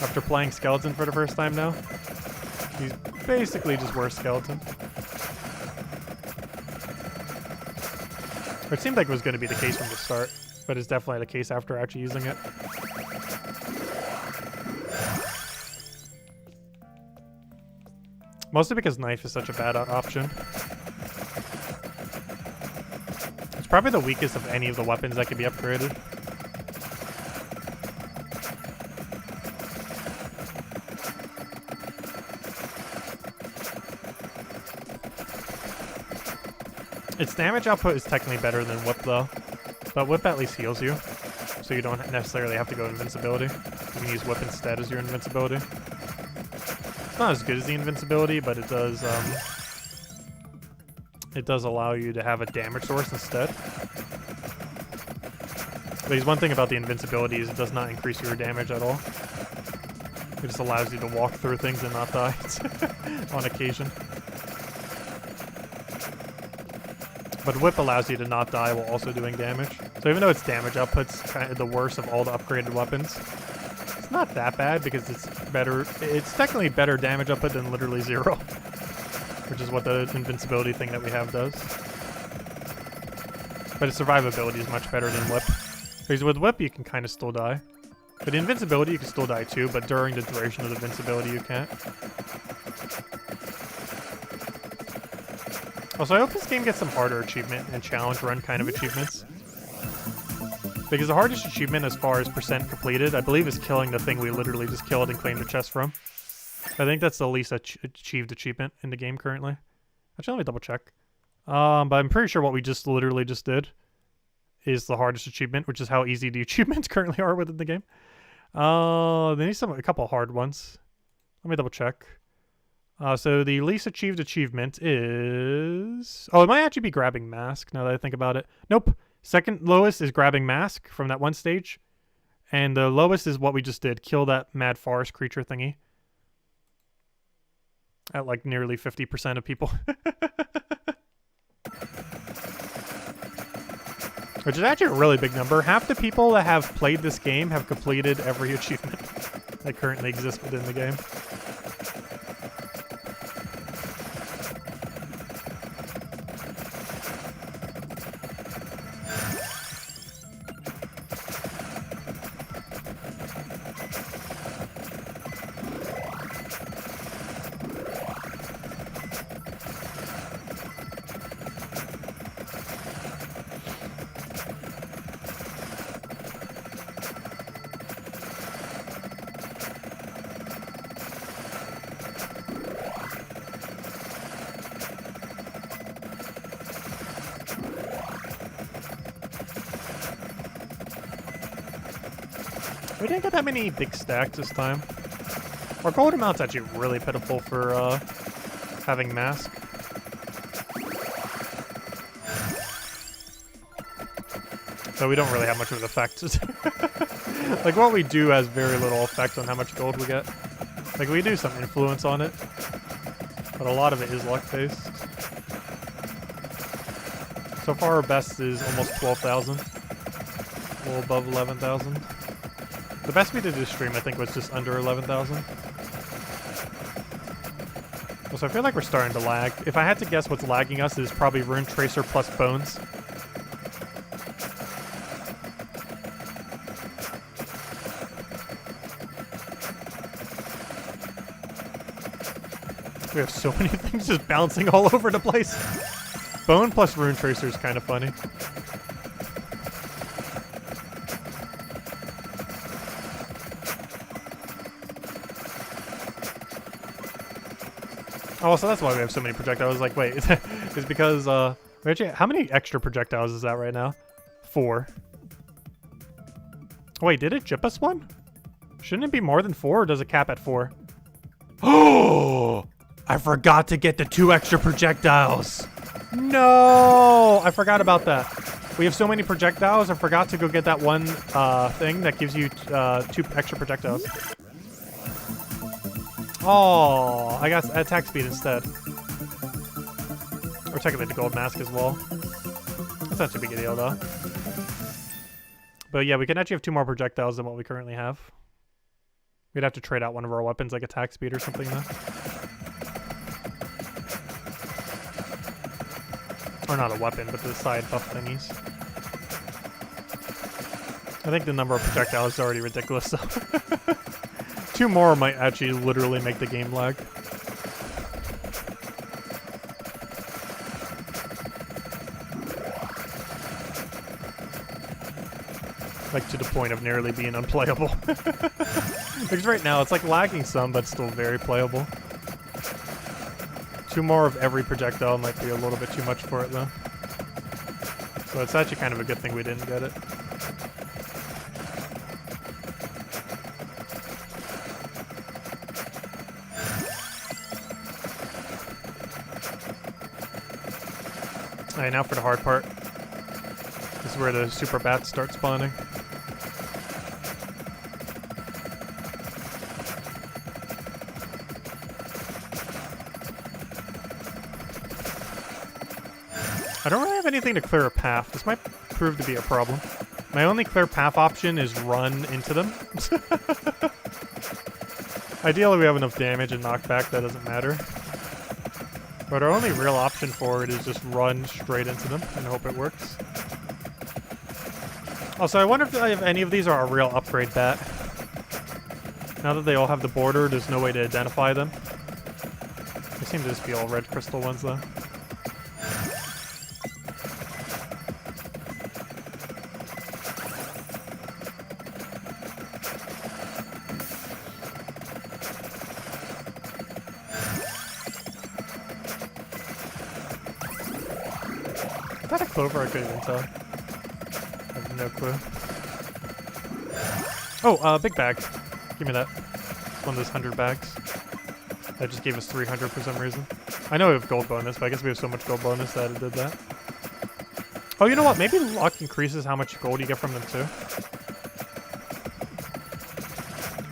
After playing skeleton for the first time now. He's basically just worse skeleton. It seemed like it was going to be the case from the start, but it's definitely the case after actually using it. Mostly because knife is such a bad option. It's probably the weakest of any of the weapons that can be upgraded. Its damage output is technically better than Whip though, but Whip at least heals you, so you don't necessarily have to go invincibility. You can use Whip instead as your invincibility. It's not as good as the invincibility, but it does allow you to have a damage source instead. Because one thing about the invincibility is it does not increase your damage at all. It just allows you to walk through things and not die on occasion. But Whip allows you to not die while also doing damage. So even though its damage output's kind of the worst of all the upgraded weapons, it's not that bad because it's better. It's technically better damage output than literally 0. Which is what the invincibility thing that we have does. But its survivability is much better than Whip. Because with Whip you can kind of still die. But invincibility you can still die too, but during the duration of the invincibility you can't. Also, I hope this game gets some harder achievement and challenge run kind of achievements. Because the hardest achievement as far as percent completed, I believe, is killing the thing we literally just killed and claimed the chest from. I think that's the least achieved achievement in the game currently. Actually, let me double check. But I'm pretty sure what we just literally just did is the hardest achievement, which is how easy the achievements currently are within the game. They need a couple hard ones. Let me double check. So the least achieved achievement is... Oh, it might actually be grabbing mask, now that I think about it. Nope. Second lowest is grabbing mask from that one stage. And the lowest is what we just did. Kill that mad forest creature thingy. At like nearly 50% of people. Which is actually a really big number. Half the people that have played this game have completed every achievement that currently exists within the game. We didn't get that many big stacks this time. Our gold amount's actually really pitiful for having mask. So we don't really have much of an effect. Like what we do has very little effect on how much gold we get. Like we do some influence on it, but a lot of it is luck based. So far our best is almost 12,000. A little above 11,000. The best we did this stream, I think, was just under 11,000. Also, I feel like we're starting to lag. If I had to guess what's lagging us, is probably Rune Tracer plus Bones. We have so many things just bouncing all over the place. Bone plus Rune Tracer is kind of funny. Oh, so that's why we have so many projectiles. I was like, wait, it's because, actually, how many extra projectiles is that right now? 4. Wait, did it jip us one? Shouldn't it be more than 4, or does it cap at 4? Oh, I forgot to get the 2 extra projectiles. No, I forgot about that. We have so many projectiles, I forgot to go get that one thing that gives you 2 extra projectiles. Oh, I got attack speed instead. Or technically the gold mask as well. That's not too big a deal though. But yeah, we can actually have 2 more projectiles than what we currently have. We'd have to trade out one of our weapons, like attack speed or something though. Or not a weapon, but the side buff thingies. I think the number of projectiles is already ridiculous though. 2 more might actually literally make the game lag. Like to the point of nearly being unplayable. Because right now it's like lagging some, but still very playable. 2 more of every projectile might be a little bit too much for it though. So it's actually kind of a good thing we didn't get it. Alright, now for the hard part. This is where the super bats start spawning. I don't really have anything to clear a path. This might prove to be a problem. My only clear path option is run into them. Ideally we have enough damage and knockback, that doesn't matter. But our only real option for it is just run straight into them and hope it works. Also, I wonder if any of these are a real upgrade bat. Now that they all have the border, there's no way to identify them. They seem to just be all red crystal ones though. Is that a clover? I couldn't even tell. I have no clue. Oh, big bag. Give me that. It's one of those 100 bags. That just gave us 300 for some reason. I know we have gold bonus, but I guess we have so much gold bonus that it did that. Oh, you know what? Maybe luck increases how much gold you get from them too.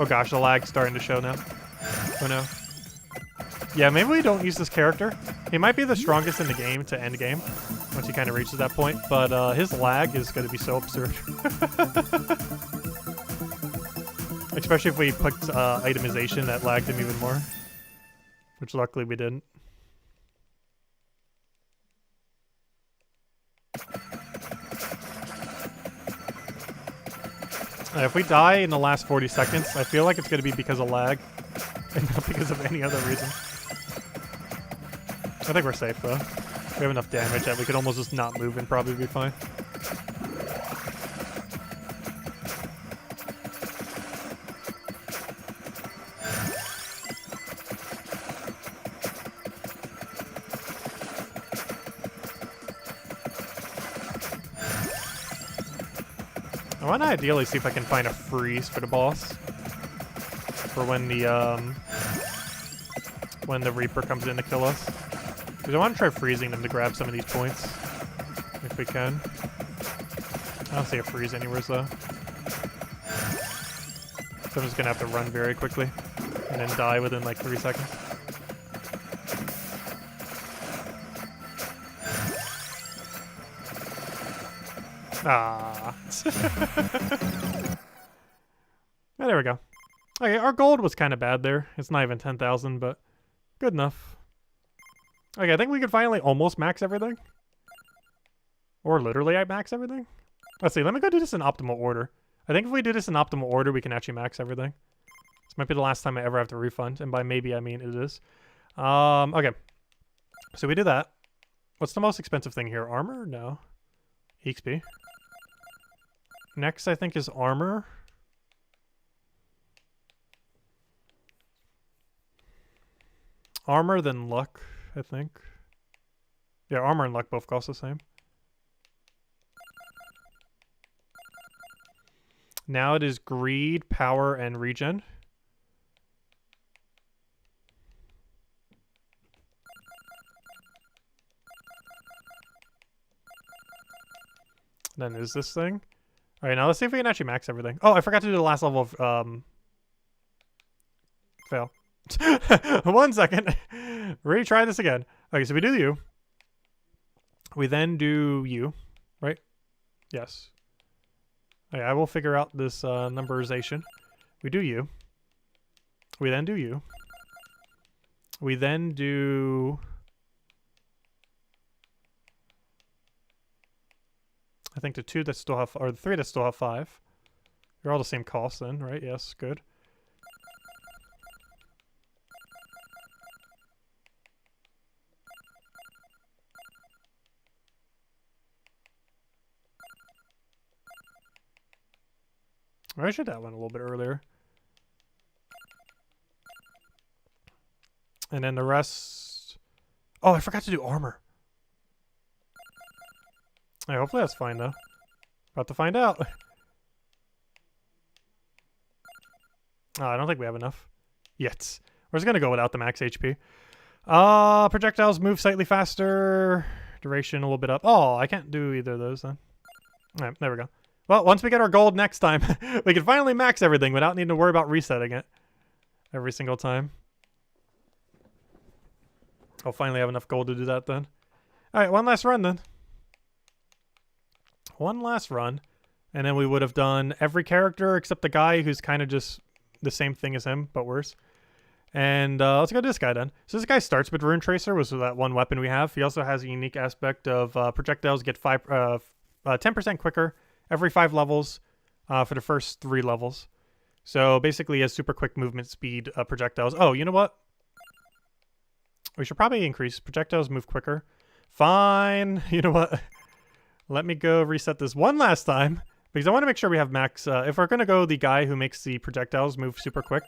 Oh gosh, the lag's starting to show now. Oh no. Yeah, maybe we don't use this character. He might be the strongest in the game to end game, once he kind of reaches that point, but his lag is going to be so absurd. Especially if we put itemization that lagged him even more. Which luckily we didn't. If we die in the last 40 seconds, I feel like it's going to be because of lag, and not because of any other reason. I think we're safe though. We have enough damage that we could almost just not move and probably be fine. I want to ideally see if I can find a freeze for the boss. For when the Reaper comes in to kill us. Because I want to try freezing them to grab some of these points. If we can. I don't see a freeze anywhere though. So I'm just going to have to run very quickly. And then die within like 3 seconds. Ah. Oh, there we go. Okay, our gold was kind of bad there. It's not even 10,000, but good enough. Okay, I think we could finally almost max everything. Or literally I max everything. Let's see, let me go do this in optimal order. I think if we do this in optimal order, we can actually max everything. This might be the last time I ever have to refund, and by maybe I mean it is. Okay. So we do that. What's the most expensive thing here? Armor? No. EXP. Next, I think, is armor. Armor, then luck, I think. Yeah, armor and luck both cost the same. Now it is greed, power, and regen. Then is this thing. Alright, now let's see if we can actually max everything. Oh, I forgot to do the last level of, fail. 1 second. Retry this again. Okay, so we do you. We then do you, right? Yes. Okay, I will figure out this numberization. We do you. We then do you. We then do... I think the 2 that still have, or the 3 that still have 5. They're all the same cost then, right? Yes, good. I should have went a little bit earlier. And then the rest... Oh, I forgot to do armor. Hey, hopefully that's fine, though. About to find out. Oh, I don't think we have enough. Yet. We're just going to go without the max HP. Projectiles move slightly faster. Duration a little bit up. Oh, I can't do either of those, then. Alright, there we go. Well, once we get our gold next time, we can finally max everything without needing to worry about resetting it every single time. I'll finally have enough gold to do that then. Alright, one last run then. One last run. And then we would have done every character except the guy who's kind of just the same thing as him, but worse. And let's go to this guy then. So this guy starts with Rune Tracer, which is that one weapon we have. He also has a unique aspect of projectiles get 10% quicker every 5 levels for the first 3 levels. So basically he has super quick movement speed projectiles. Oh, you know what? We should probably increase. Projectiles move quicker. Fine. You know what? Let me go reset this one last time. Because I want to make sure we have max... if we're going to go the guy who makes the projectiles move super quick,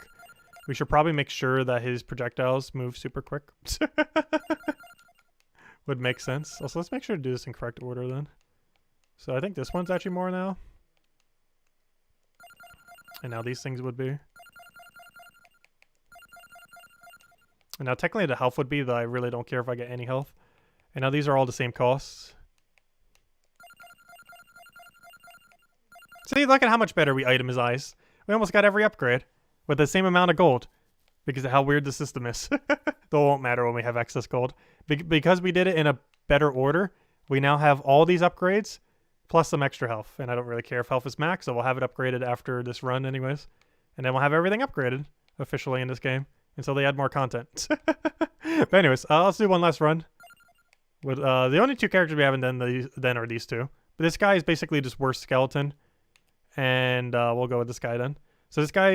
we should probably make sure that his projectiles move super quick. Would make sense. Also, let's make sure to do this in correct order then. So I think this one's actually more now. And now these things would be. And now technically the health would be that I really don't care if I get any health. And now these are all the same costs. See, look at how much better we itemize. We almost got every upgrade with the same amount of gold. Because of how weird the system is. Though it won't matter when we have excess gold. Because we did it in a better order, we now have all these upgrades plus some extra health. And I don't really care if health is max, so we'll have it upgraded after this run anyways. And then we'll have everything upgraded officially in this game until they add more content. But anyways, let's do one last run. With the only 2 characters we haven't done then are these 2. But this guy is basically just worst skeleton. And we'll go with this guy then. So this guy,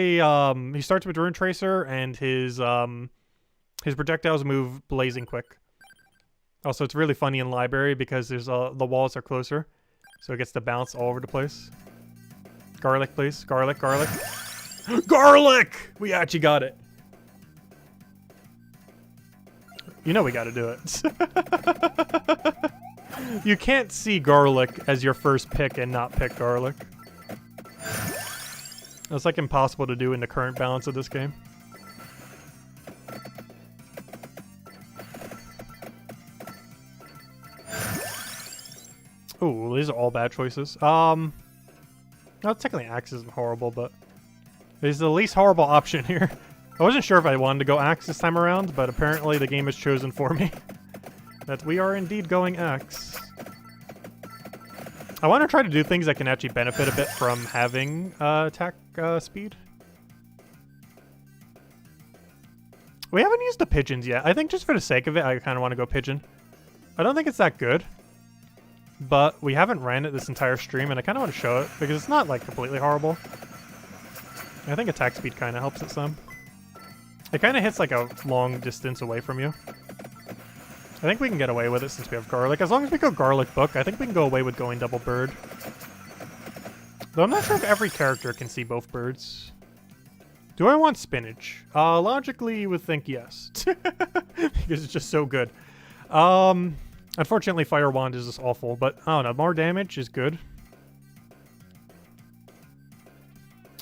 he starts with Rune Tracer, and his projectiles move blazing quick. Also, it's really funny in Library because there's the walls are closer, so it gets to bounce all over the place. Garlic, please. Garlic, garlic. Garlic! We actually got it. You know we gotta do it. You can't see garlic as your first pick and not pick garlic. It's like impossible to do in the current balance of this game. Ooh, these are all bad choices. No, technically Axe isn't horrible, but it's the least horrible option here. I wasn't sure if I wanted to go Axe this time around, but apparently the game has chosen for me that we are indeed going Axe. I want to try to do things that can actually benefit a bit from having attack speed. We haven't used the pigeons yet. I think just for the sake of it, I kind of want to go pigeon. I don't think it's that good, but we haven't ran it this entire stream, and I kind of want to show it because it's not like completely horrible. I think attack speed kind of helps it some. It kind of hits like a long distance away from you. I think we can get away with it since we have garlic. As long as we go garlic book, I think we can go away with going double bird. Though I'm not sure if every character can see both birds. Do I want spinach? Logically, you would think yes. Because it's just so good. Unfortunately, Fire Wand is just awful, but I don't know. More damage is good.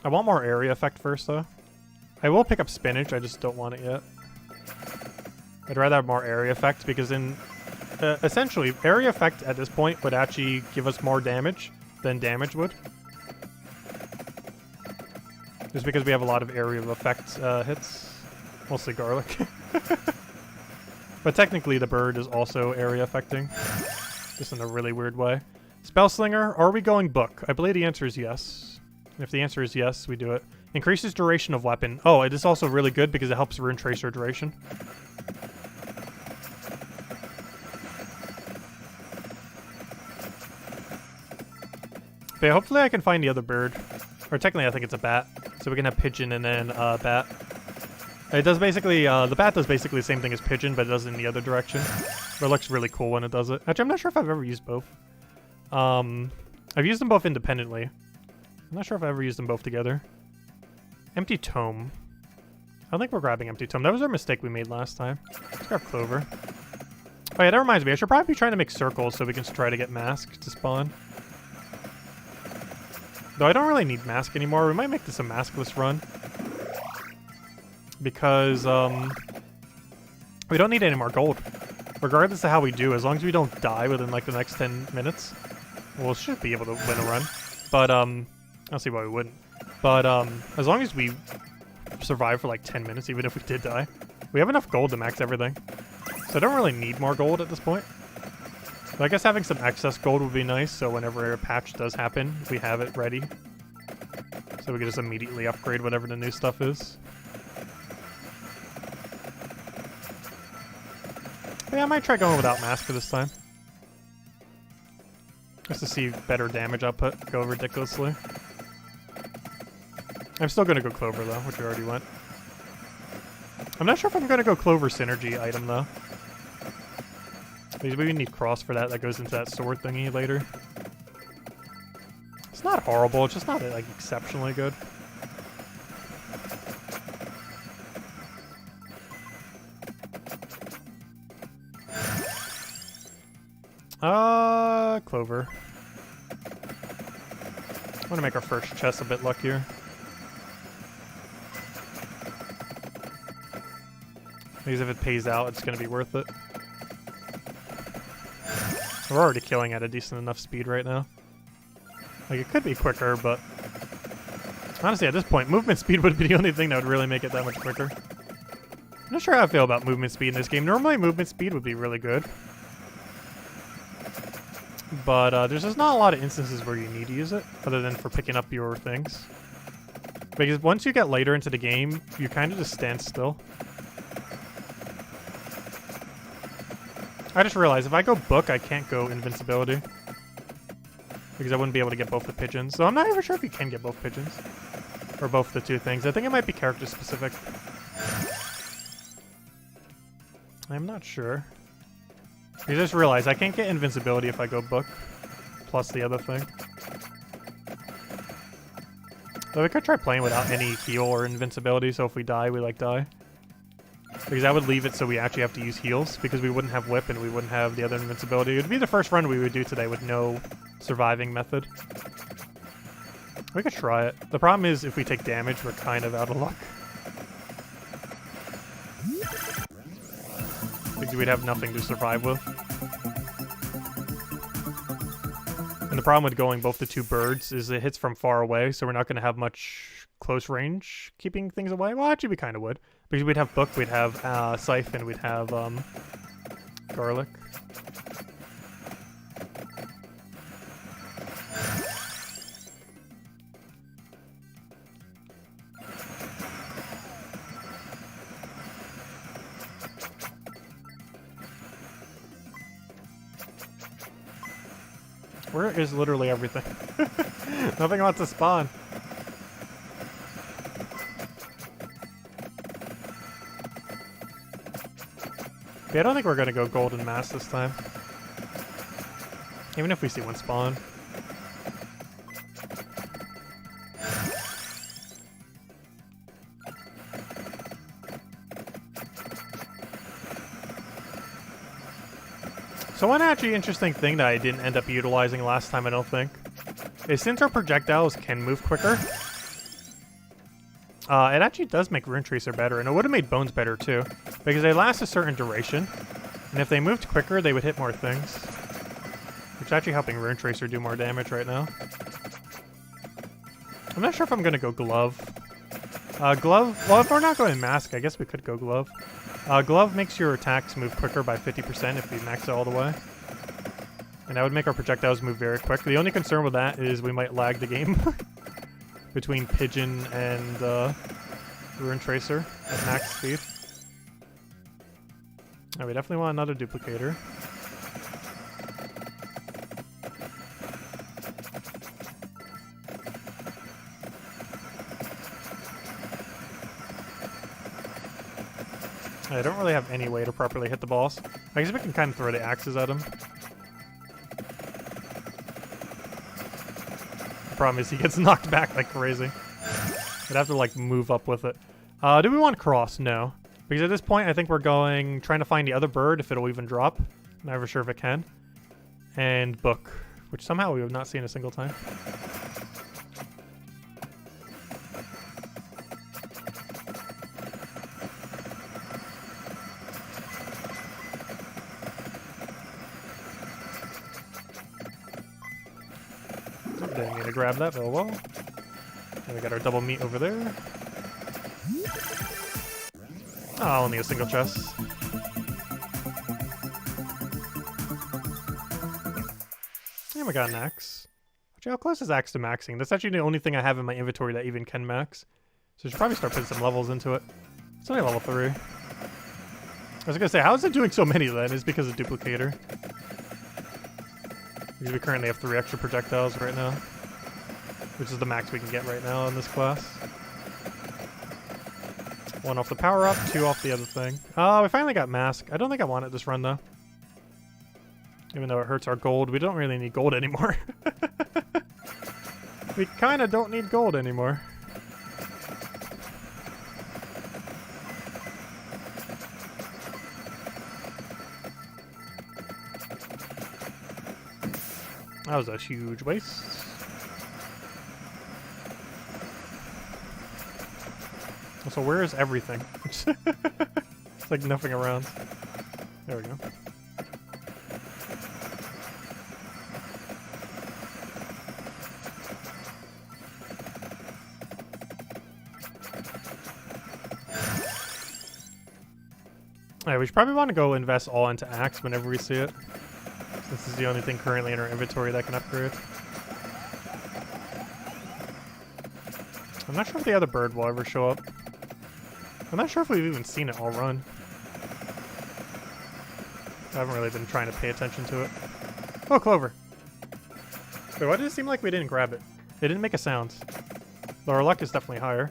I want more area effect first, though. I will pick up spinach, I just don't want it yet. I'd rather have more area effect, because in... essentially, area effect at this point would actually give us more damage than damage would. Just because we have a lot of area effect hits. Mostly garlic. But technically the bird is also area affecting. Just in a really weird way. Spellslinger, are we going book? I believe the answer is yes. If the answer is yes, we do it. Increases duration of weapon. Oh, it is also really good because it helps Rune Tracer duration. But yeah, hopefully I can find the other bird. Or technically I think it's a bat. So we can have pigeon and then bat. It does basically, the bat does basically the same thing as pigeon, but it does it in the other direction. But it looks really cool when it does it. Actually, I'm not sure if I've ever used both. I've used them both independently. I'm not sure if I've ever used them both together. Empty Tome. I don't think we're grabbing Empty Tome. That was our mistake we made last time. Let's grab Clover. Oh yeah, that reminds me. I should probably be trying to make circles so we can try to get Mask to spawn. Though I don't really need Mask anymore. We might make this a maskless run. Because, we don't need any more gold. Regardless of how we do, as long as we don't die within, like, the next 10 minutes, we'll should be able to win a run. But, I don't see why we wouldn't. But, as long as we survive for, like, 10 minutes, even if we did die, we have enough gold to max everything. So I don't really need more gold at this point. But I guess having some excess gold would be nice, so whenever a patch does happen, we have it ready. So we can just immediately upgrade whatever the new stuff is. Yeah, I might try going without Mask for this time. Just to see better damage output go ridiculously. I'm still going to go Clover, though, which we already went. I'm not sure if I'm going to go Clover Synergy item, though. Because we need Cross for that. That goes into that sword thingy later. It's not horrible. It's just not, like, exceptionally good. Clover. I want to make our first chest a bit luckier. Because if it pays out, it's going to be worth it. We're already killing at a decent enough speed right now. Like, it could be quicker, but... honestly, at this point, movement speed would be the only thing that would really make it that much quicker. I'm not sure how I feel about movement speed in this game. Normally, movement speed would be really good. But there's just not a lot of instances where you need to use it, other than for picking up your things. Because once you get later into the game, you kind of just stand still. I just realized if I go book, I can't go invincibility. Because I wouldn't be able to get both the pigeons. So I'm not even sure if you can get both pigeons. Or both the two things. I think it might be character specific. I'm not sure. I just realized I can't get invincibility if I go book. Plus the other thing. Though we could try playing without any heal or invincibility, so if we die, we like die. Because that would leave it so we actually have to use heals, because we wouldn't have whip and we wouldn't have the other invincibility. It would be the first run we would do today with no surviving method. We could try it. The problem is if we take damage, we're kind of out of luck. Because we'd have nothing to survive with. And the problem with going both the two birds is it hits from far away, so we're not going to have much close range keeping things away. Well, actually we kind of would. Because we'd have book, we'd have scythe, and we'd have garlic. Where is literally everything? Nothing wants to spawn. Yeah, I don't think we're gonna go golden mass this time. Even if we see one spawn. So one actually interesting thing that I didn't end up utilizing last time, I don't think, is since our projectiles can move quicker, it actually does make Rune Tracer better, and it would have made Bones better too, because they last a certain duration, and if they moved quicker, they would hit more things, which is actually helping Rune Tracer do more damage right now. I'm not sure if I'm going to go Glove. Glove, well, if we're not going Mask, I guess we could go Glove. Glove makes your attacks move quicker by 50% if we max it all the way. And that would make our projectiles move very quick. The only concern with that is we might lag the game between Pigeon and Rune Tracer at max speed. Oh, we definitely want another duplicator. I don't really have any way to properly hit the boss. I guess we can kind of throw the axes at him. The problem is he gets knocked back like crazy. I'd have to like move up with it. Do we want cross? No. Because at this point I think we're trying to find the other bird if it'll even drop. Not ever sure if it can. And book, which somehow we have not seen a single time. Didn't mean to grab that, but oh well. And we got our double meat over there. Oh, only a single chest. And we got an axe. Actually, how close is axe to maxing? That's actually the only thing I have in my inventory that even can max. So I should probably start putting some levels into it. It's only level 3. I was gonna say, how is it doing so many then? It's because of duplicator. Because we currently have 3 extra projectiles right now, which is the max we can get right now in this class. 1 off the power up, 2 off the other thing. Oh, we finally got mask. I don't think I want it this run though. Even though it hurts our gold, we don't really need gold anymore. We kind of don't need gold anymore. That was a huge waste. So where is everything? It's like nothing around. There we go. Alright, we should probably want to go invest all into axe whenever we see it. This is the only thing currently in our inventory that can upgrade. I'm not sure if the other bird will ever show up. I'm not sure if we've even seen it all run. I haven't really been trying to pay attention to it. Oh, clover. Wait, why did it seem like we didn't grab it? It didn't make a sound. Though our luck is definitely higher.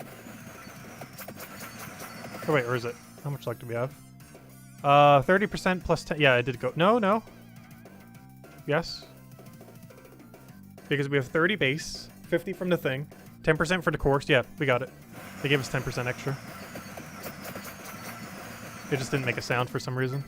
Oh wait, or is it? How much luck do we have? 30% plus 10. Yeah, I did go. No, no. Yes. Because we have 30 base, 50 from the thing, 10% for the course. Yeah, we got it. They gave us 10% extra. It just didn't make a sound for some reason.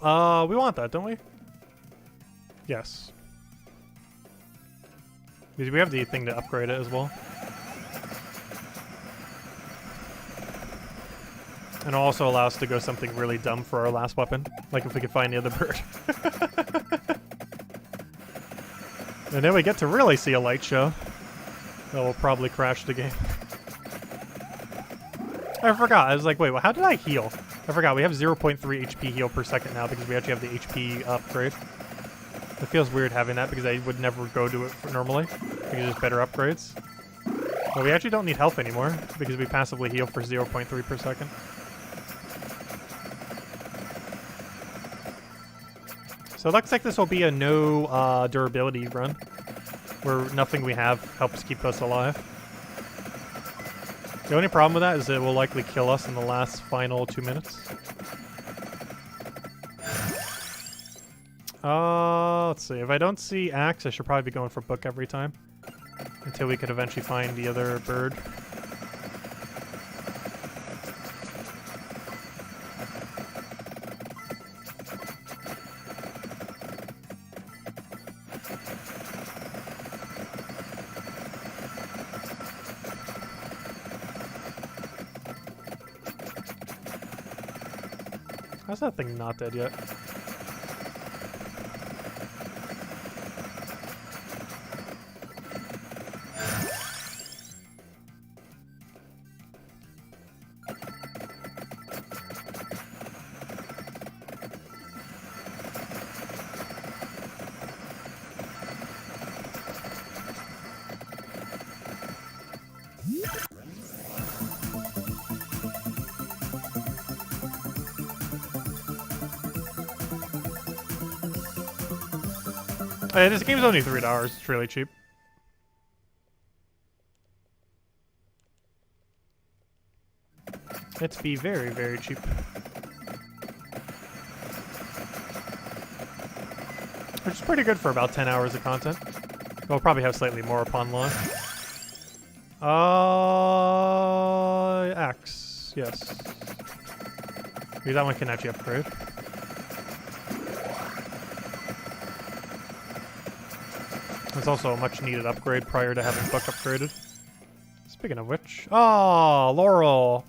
Oh, we want that, don't we? Yes. Because we have the thing to upgrade it as well. And it'll also allow us to go something really dumb for our last weapon. Like if we could find the other bird. And then we get to really see a light show. That will probably crash the game. I forgot. I was like, wait, well, how did I heal? I forgot. We have 0.3 HP heal per second now because we actually have the HP upgrade. It feels weird having that because I would never go do it normally. Because it's better upgrades. But we actually don't need health anymore because we passively heal for 0.3 per second. So it looks like this will be a no durability run, where nothing we have helps keep us alive. The only problem with that is it will likely kill us in the last final 2 minutes. Let's see. If I don't see axe, I should probably be going for book every time. Until we could eventually find the other bird. How's that thing not dead yet? Hey, this game's only $3. It's really cheap. Let's be very, very cheap. Which is pretty good for about 10 hours of content. We'll probably have slightly more upon launch. Axe. Yes. Maybe that one can actually upgrade. It's also a much needed upgrade prior to having book upgraded. Speaking of which... Oh, Laurel!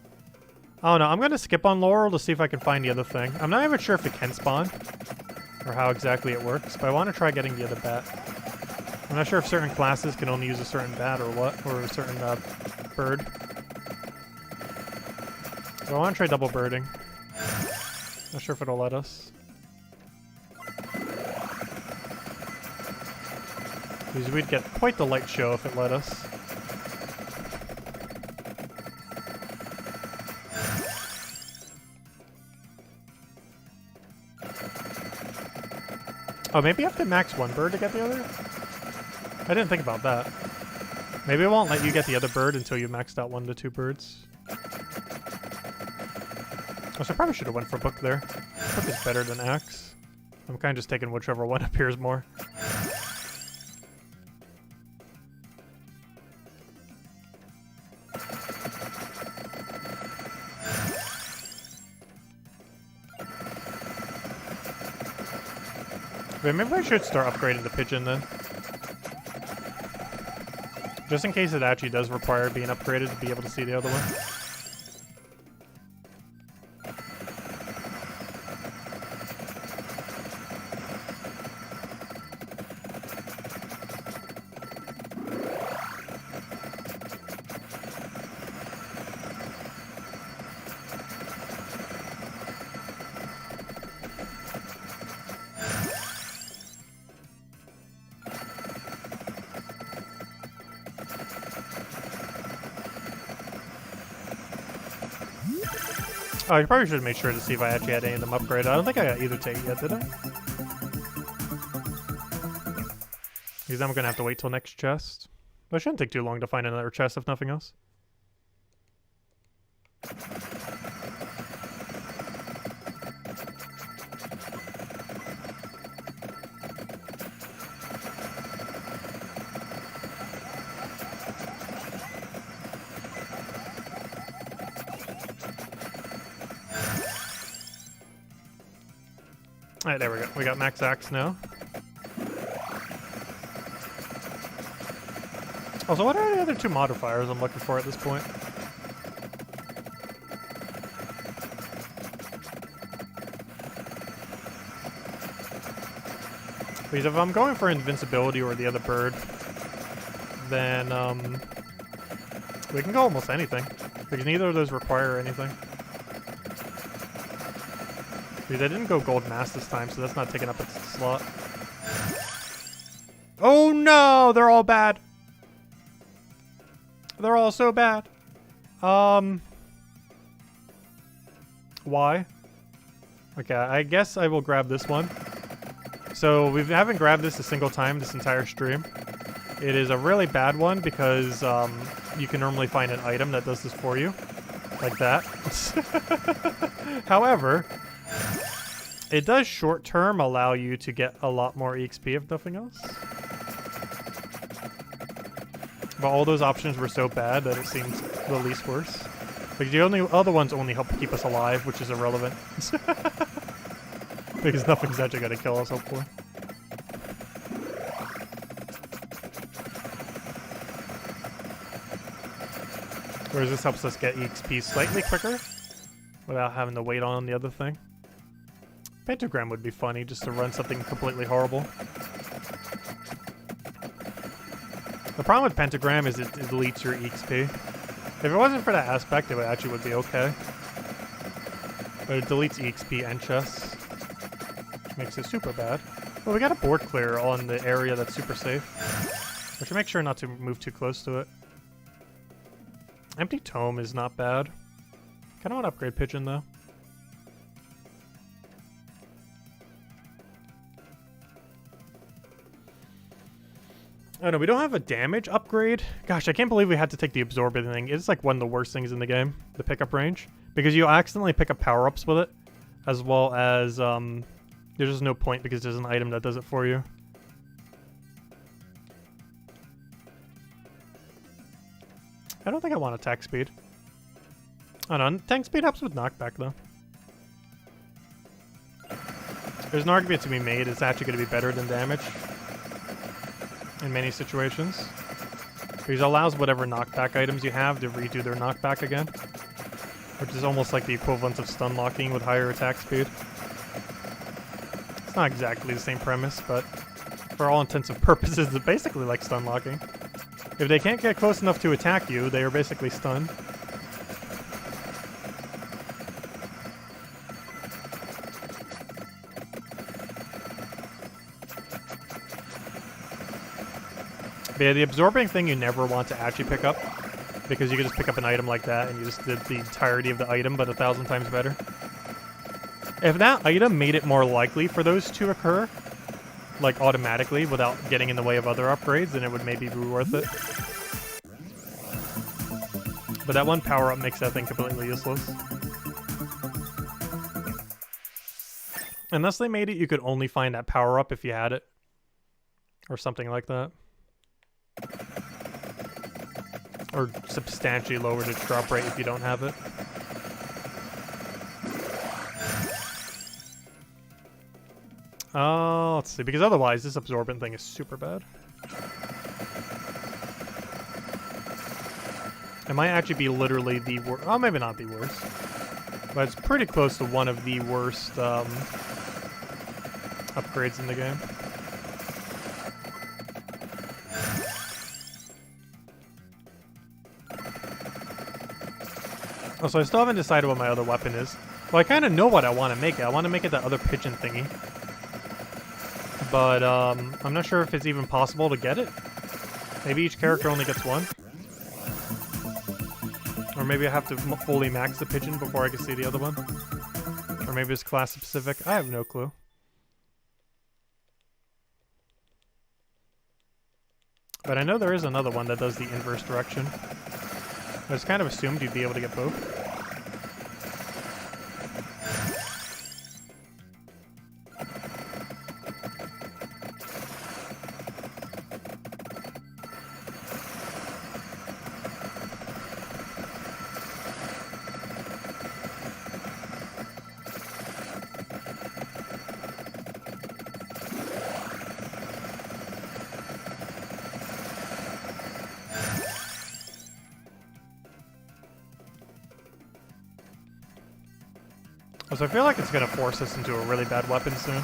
Oh no, I'm gonna skip on Laurel to see if I can find the other thing. I'm not even sure if it can spawn, or how exactly it works, but I want to try getting the other bat. I'm not sure if certain classes can only use a certain bat or what, or a certain bird. So I want to try double birding. Not sure if it'll let us. Because we'd get quite the light show if it let us. Oh, maybe you have to max one bird to get the other? I didn't think about that. Maybe it won't let you get the other bird until you maxed out 1 to 2 birds. Oh, so I probably should have went for book there. Book is better than axe. I'm kind of just taking whichever one appears more. Wait, maybe I should start upgrading the pigeon then. Just in case it actually does require being upgraded to be able to see the other one. Oh, I probably should have made sure to see if I actually had any of them upgraded. I don't think I got either take yet, did I? Because then we're going to have to wait till next chest. But it shouldn't take too long to find another chest if nothing else. Alright, there we go. We got max axe now. Also, what are the other 2 modifiers I'm looking for at this point? Because if I'm going for invincibility or the other bird, then we can go almost anything. Because neither of those require anything. Because I didn't go gold mask this time, so that's not taking up its slot. Oh no! They're all bad. They're all so bad. Why? Okay, I guess I will grab this one. So we haven't grabbed this a single time this entire stream. It is a really bad one because you can normally find an item that does this for you. Like that. However, it does short-term allow you to get a lot more EXP if nothing else. But all those options were so bad that it seems the least worse. Like the only other ones only help keep us alive, which is irrelevant. Because nothing's actually gonna kill us, hopefully. Whereas this helps us get EXP slightly quicker without having to wait on the other thing. Pentagram would be funny, just to run something completely horrible. The problem with Pentagram is it deletes your EXP. If it wasn't for that aspect, it actually would be okay. But it deletes EXP and chests. Which makes it super bad. Well, we got a board clear on the area that's super safe. We should make sure not to move too close to it. Empty Tome is not bad. Kinda want to upgrade Pigeon though. Oh no, we don't have a damage upgrade. Gosh, I can't believe we had to take the absorbing thing. It's like one of the worst things in the game, the pickup range. Because you accidentally pick up power-ups with it. As well as, there's just no point because there's an item that does it for you. I don't think I want attack speed. Oh no, tank speed helps with knockback though. There's an argument to be made, it's actually going to be better than damage. In many situations. Because it allows whatever knockback items you have to redo their knockback again. Which is almost like the equivalent of stun locking with higher attack speed. It's not exactly the same premise, but for all intents and purposes, it's basically like stun locking. If they can't get close enough to attack you, they are basically stunned. But yeah, the absorbing thing you never want to actually pick up, because you can just pick up an item like that and you just did the entirety of the item, but 1,000 times better. If that item made it more likely for those to occur, like automatically, without getting in the way of other upgrades, then it would maybe be worth it. But that one power-up makes that thing completely useless. Unless they made it, you could only find that power-up if you had it. Or something like that. Or substantially lowered its drop rate if you don't have it. Let's see, because otherwise this absorbent thing is super bad. It might actually be literally the worst. Oh, maybe not the worst. But it's pretty close to one of the worst upgrades in the game. Oh, so I still haven't decided what my other weapon is. Well, I kind of know what I want to make it. I want to make it that other pigeon thingy. But, I'm not sure if it's even possible to get it. Maybe each character only gets one. Or maybe I have to fully max the pigeon before I can see the other one. Or maybe it's class specific. I have no clue. But I know there is another one that does the inverse direction. I was kind of assumed you'd be able to get both. So I feel like it's going to force us into a really bad weapon soon.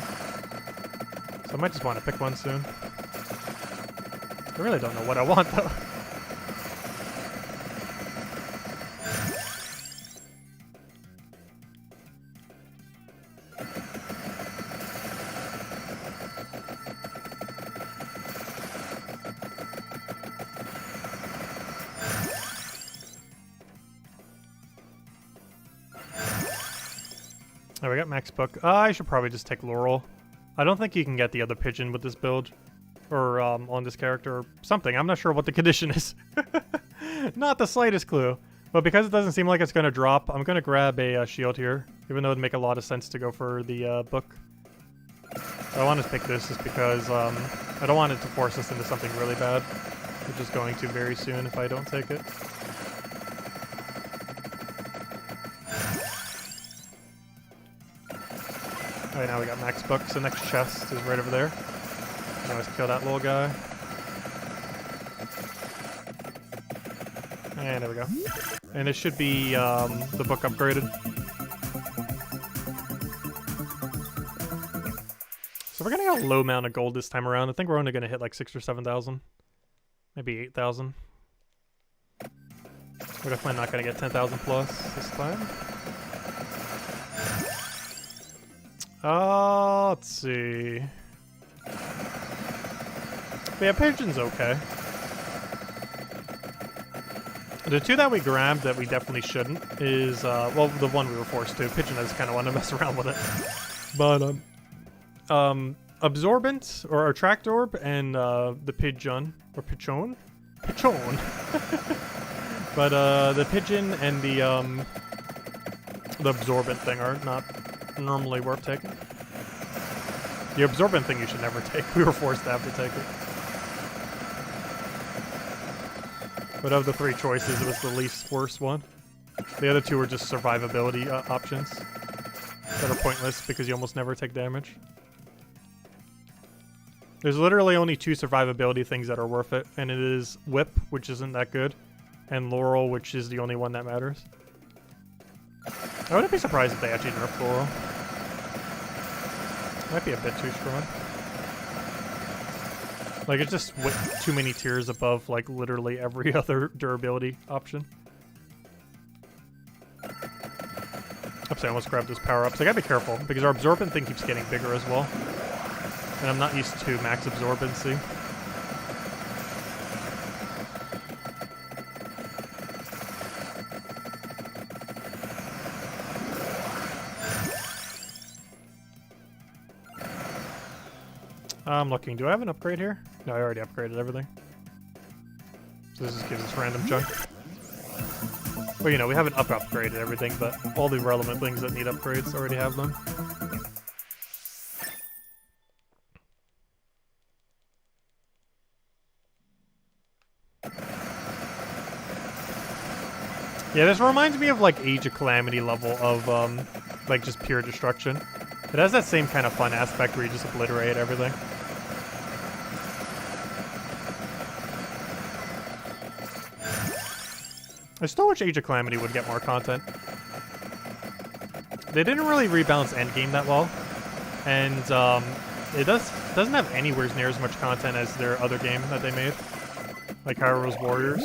So I might just want to pick one soon. I really don't know what I want though. Oh, we got max book. I should probably just take Laurel. I don't think you can get the other pigeon with this build. Or on this character or something. I'm not sure what the condition is. Not the slightest clue. But because it doesn't seem like it's going to drop, I'm going to grab a shield here. Even though it would make a lot of sense to go for the book. I want to pick this just because I don't want it to force us into something really bad. Which is going to very soon if I don't take it. Alright, now we got max books. The next chest is right over there. Now let's kill that little guy. And there we go. And it should be the book upgraded. So we're gonna get a low amount of gold this time around. I think we're only gonna hit like 6,000 or 7,000. Maybe 8,000. We're definitely not gonna get 10,000 plus this time. Let's see. But yeah, pigeon's okay. The two that we grabbed that we definitely shouldn't is, well, the one we were forced to. Pigeon has kind of wanted to mess around with it. But, Absorbent, or Attract Orb, and, the Pigeon, or Pichon? Pichon. But, the Pigeon and the Absorbent thing are not normally worth taking. The Absorbent thing you should never take. We were forced to have to take it. But of the three choices, it was the least worst one. The other two were just survivability options that are pointless because you almost never take damage. There's literally only two survivability things that are worth it, and it is Whip, which isn't that good, and Laurel, which is the only one that matters. I wouldn't be surprised if they actually nerfed Laurel. Might be a bit too strong. Like, it's just too many tiers above, like, literally every other durability option. Oops, I almost grabbed those power-ups. I gotta be careful, because our absorbent thing keeps getting bigger as well. And I'm not used to max absorbency. I'm looking. Do I have an upgrade here? No, I already upgraded everything. So this just gives us random junk. Well, you know, we haven't upgraded everything, but all the relevant things that need upgrades already have them. Yeah, this reminds me of, like, Age of Calamity level of, like, just pure destruction. It has that same kind of fun aspect where you just obliterate everything. I still wish Age of Calamity would get more content. They didn't really rebalance endgame that well. And, it doesn't have anywhere near as much content as their other game that they made. Like Hyrule's Warriors.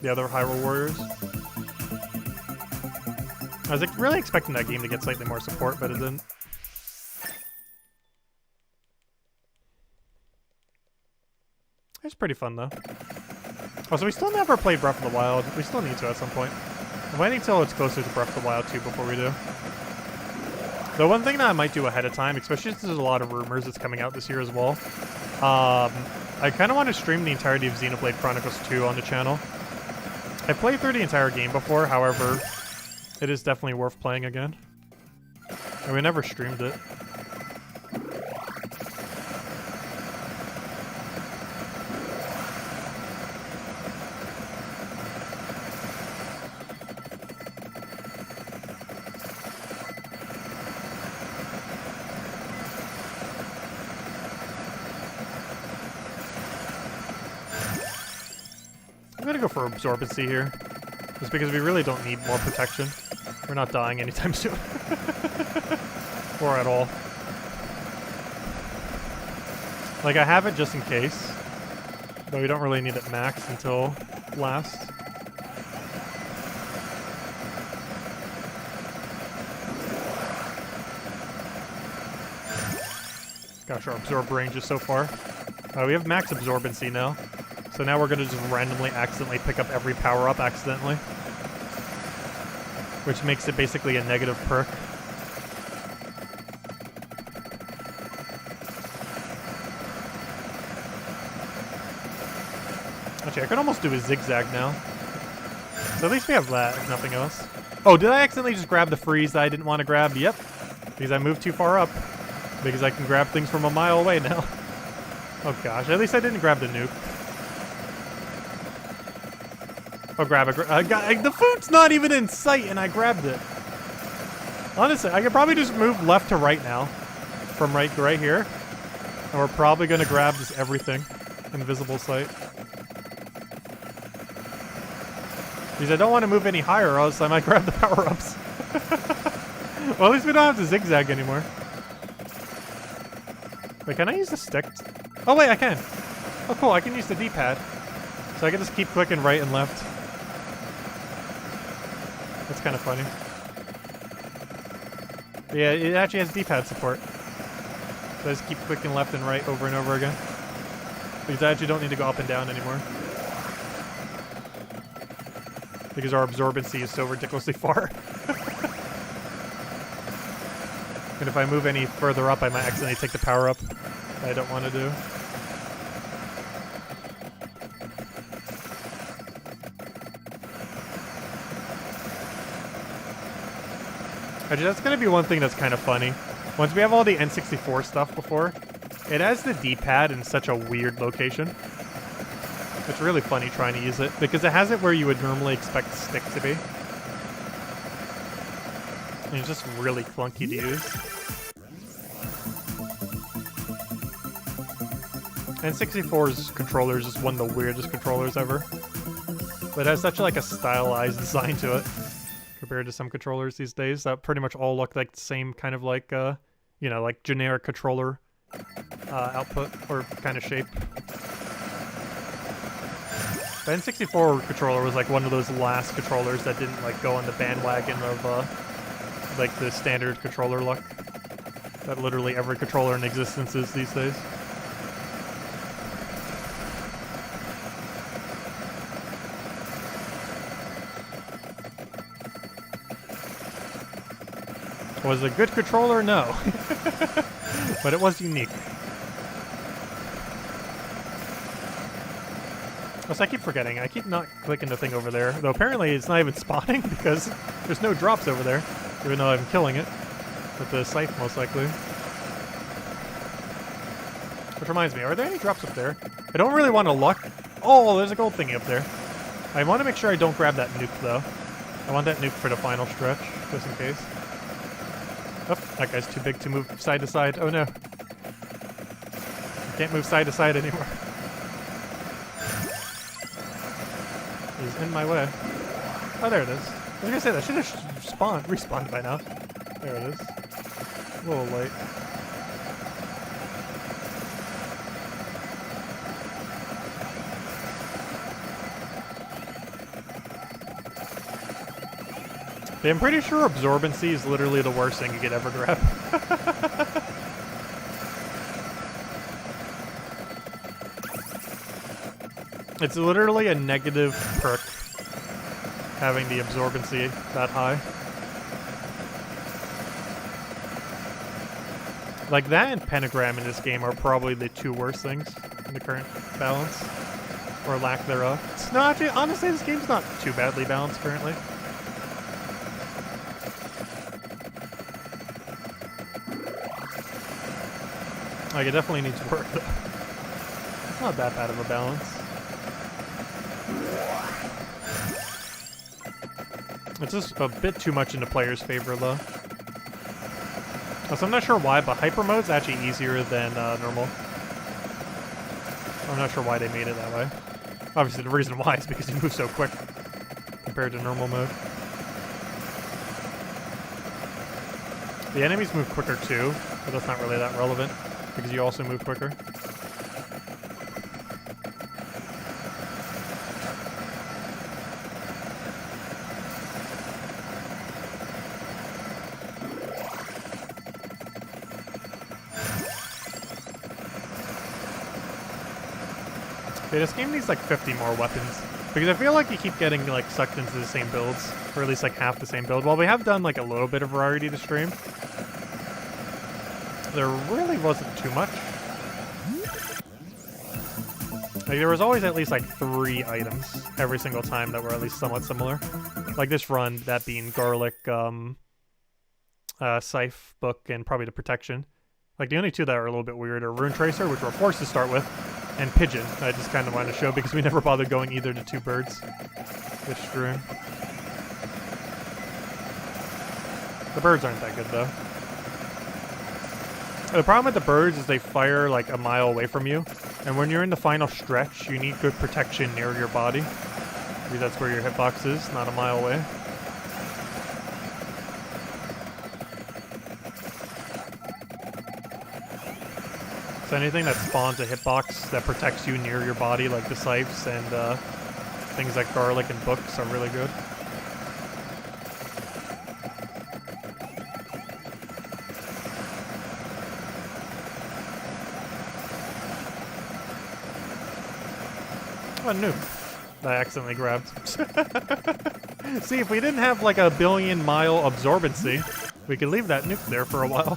The other Hyrule Warriors. I was, like, really expecting that game to get slightly more support, but it didn't. It's pretty fun, though. Oh, so we still never played Breath of the Wild. We still need to at some point. I'm waiting till it's closer to Breath of the Wild 2 before we do. The one thing that I might do ahead of time, especially since there's a lot of rumors that's coming out this year as well, I kind of want to stream the entirety of Xenoblade Chronicles 2 on the channel. I played through the entire game before, however, it is definitely worth playing again. And we never streamed it. I'm gonna go for absorbency here. Just because we really don't need more protection. We're not dying anytime soon. Or at all. Like, I have it just in case. But we don't really need it max until last. Gosh, our absorb range is so far. We have max absorbency now. So now we're going to just randomly accidentally pick up every power-up accidentally. Which makes it basically a negative perk. Actually, I could almost do a zigzag now. So at least we have that, if nothing else. Oh, did I accidentally just grab the freeze that I didn't want to grab? Yep. Because I moved too far up. Because I can grab things from a mile away now. Oh gosh, at least I didn't grab the nuke. Oh, grab it. The food's not even in sight and I grabbed it. Honestly, I could probably just move left to right now. From right here. And we're probably going to grab this everything. Invisible sight. Because I don't want to move any higher or else I might grab the power-ups. Well, at least we don't have to zigzag anymore. Wait, can I use the stick? Oh, wait, I can. Oh, cool, I can use the D-pad. So I can just keep clicking right and left. That's kind of funny. Yeah, it actually has D-pad support. So I just keep clicking left and right over and over again. Because I actually don't need to go up and down anymore. Because our absorbency is so ridiculously far. And if I move any further up, I might accidentally take the power up that I don't want to do. Actually, that's going to be one thing that's kind of funny. Once we have all the N64 stuff before, it has the D-pad in such a weird location. It's really funny trying to use it, because it has it where you would normally expect the stick to be. And it's just really clunky to use. N64's controller is just one of the weirdest controllers ever. But it has such like a stylized design to it, compared to some controllers these days that pretty much all look like the same kind of like, you know, like generic controller output or kind of shape. The N64 controller was like one of those last controllers that didn't like go on the bandwagon of like the standard controller look that literally every controller in existence is these days. Was it a good controller? No. But it was unique. So I keep forgetting. I keep not clicking the thing over there. Though apparently it's not even spawning because there's no drops over there. Even though I'm killing it. With the scythe most likely. Which reminds me, are there any drops up there? I don't really want to look. Oh, there's a gold thingy up there. I want to make sure I don't grab that nuke though. I want that nuke for the final stretch, just in case. Oh, that guy's too big to move side to side. Oh no. I can't move side to side anymore. He's in my way. Oh, there it is. I was gonna say that should have respawned by now. There it is. A little late. Yeah, I'm pretty sure absorbency is literally the worst thing you could ever grab. It's literally a negative perk having the absorbency that high. Like that and pentagram in this game are probably the two worst things in the current balance. Or lack thereof. It's not actually, honestly, this game's not too badly balanced currently. Like, it definitely needs work, though. It's not that bad of a balance. It's just a bit too much in the player's favor, though. So I'm not sure why, but hyper mode's actually easier than normal. I'm not sure why they made it that way. Obviously, the reason why is because you move so quick compared to normal mode. The enemies move quicker, too, but that's not really that relevant. Because you also move quicker. Okay, this game needs like 50 more weapons. Because I feel like you keep getting like sucked into the same builds. Or at least like half the same build. While we have done like a little bit of variety to stream, there really wasn't too much. Like, there was always at least, like, 3 items every single time that were at least somewhat similar. Like this run, that being Garlic, Scythe, Book, and probably the Protection. Like, the only 2 that are a little bit weird are Rune Tracer, which we're forced to start with, and Pigeon. I just kind of wanted to show because we never bothered going either to 2 birds. Which stream. The birds aren't that good, though. The problem with the birds is they fire like a mile away from you, and when you're in the final stretch, you need good protection near your body. Because that's where your hitbox is, not a mile away. So anything that spawns a hitbox that protects you near your body, like the scythes and things like Garlic and Books, are really good. A nuke that I accidentally grabbed. See, if we didn't have like a 1,000,000,000 mile absorbency, we could leave that nuke there for a while.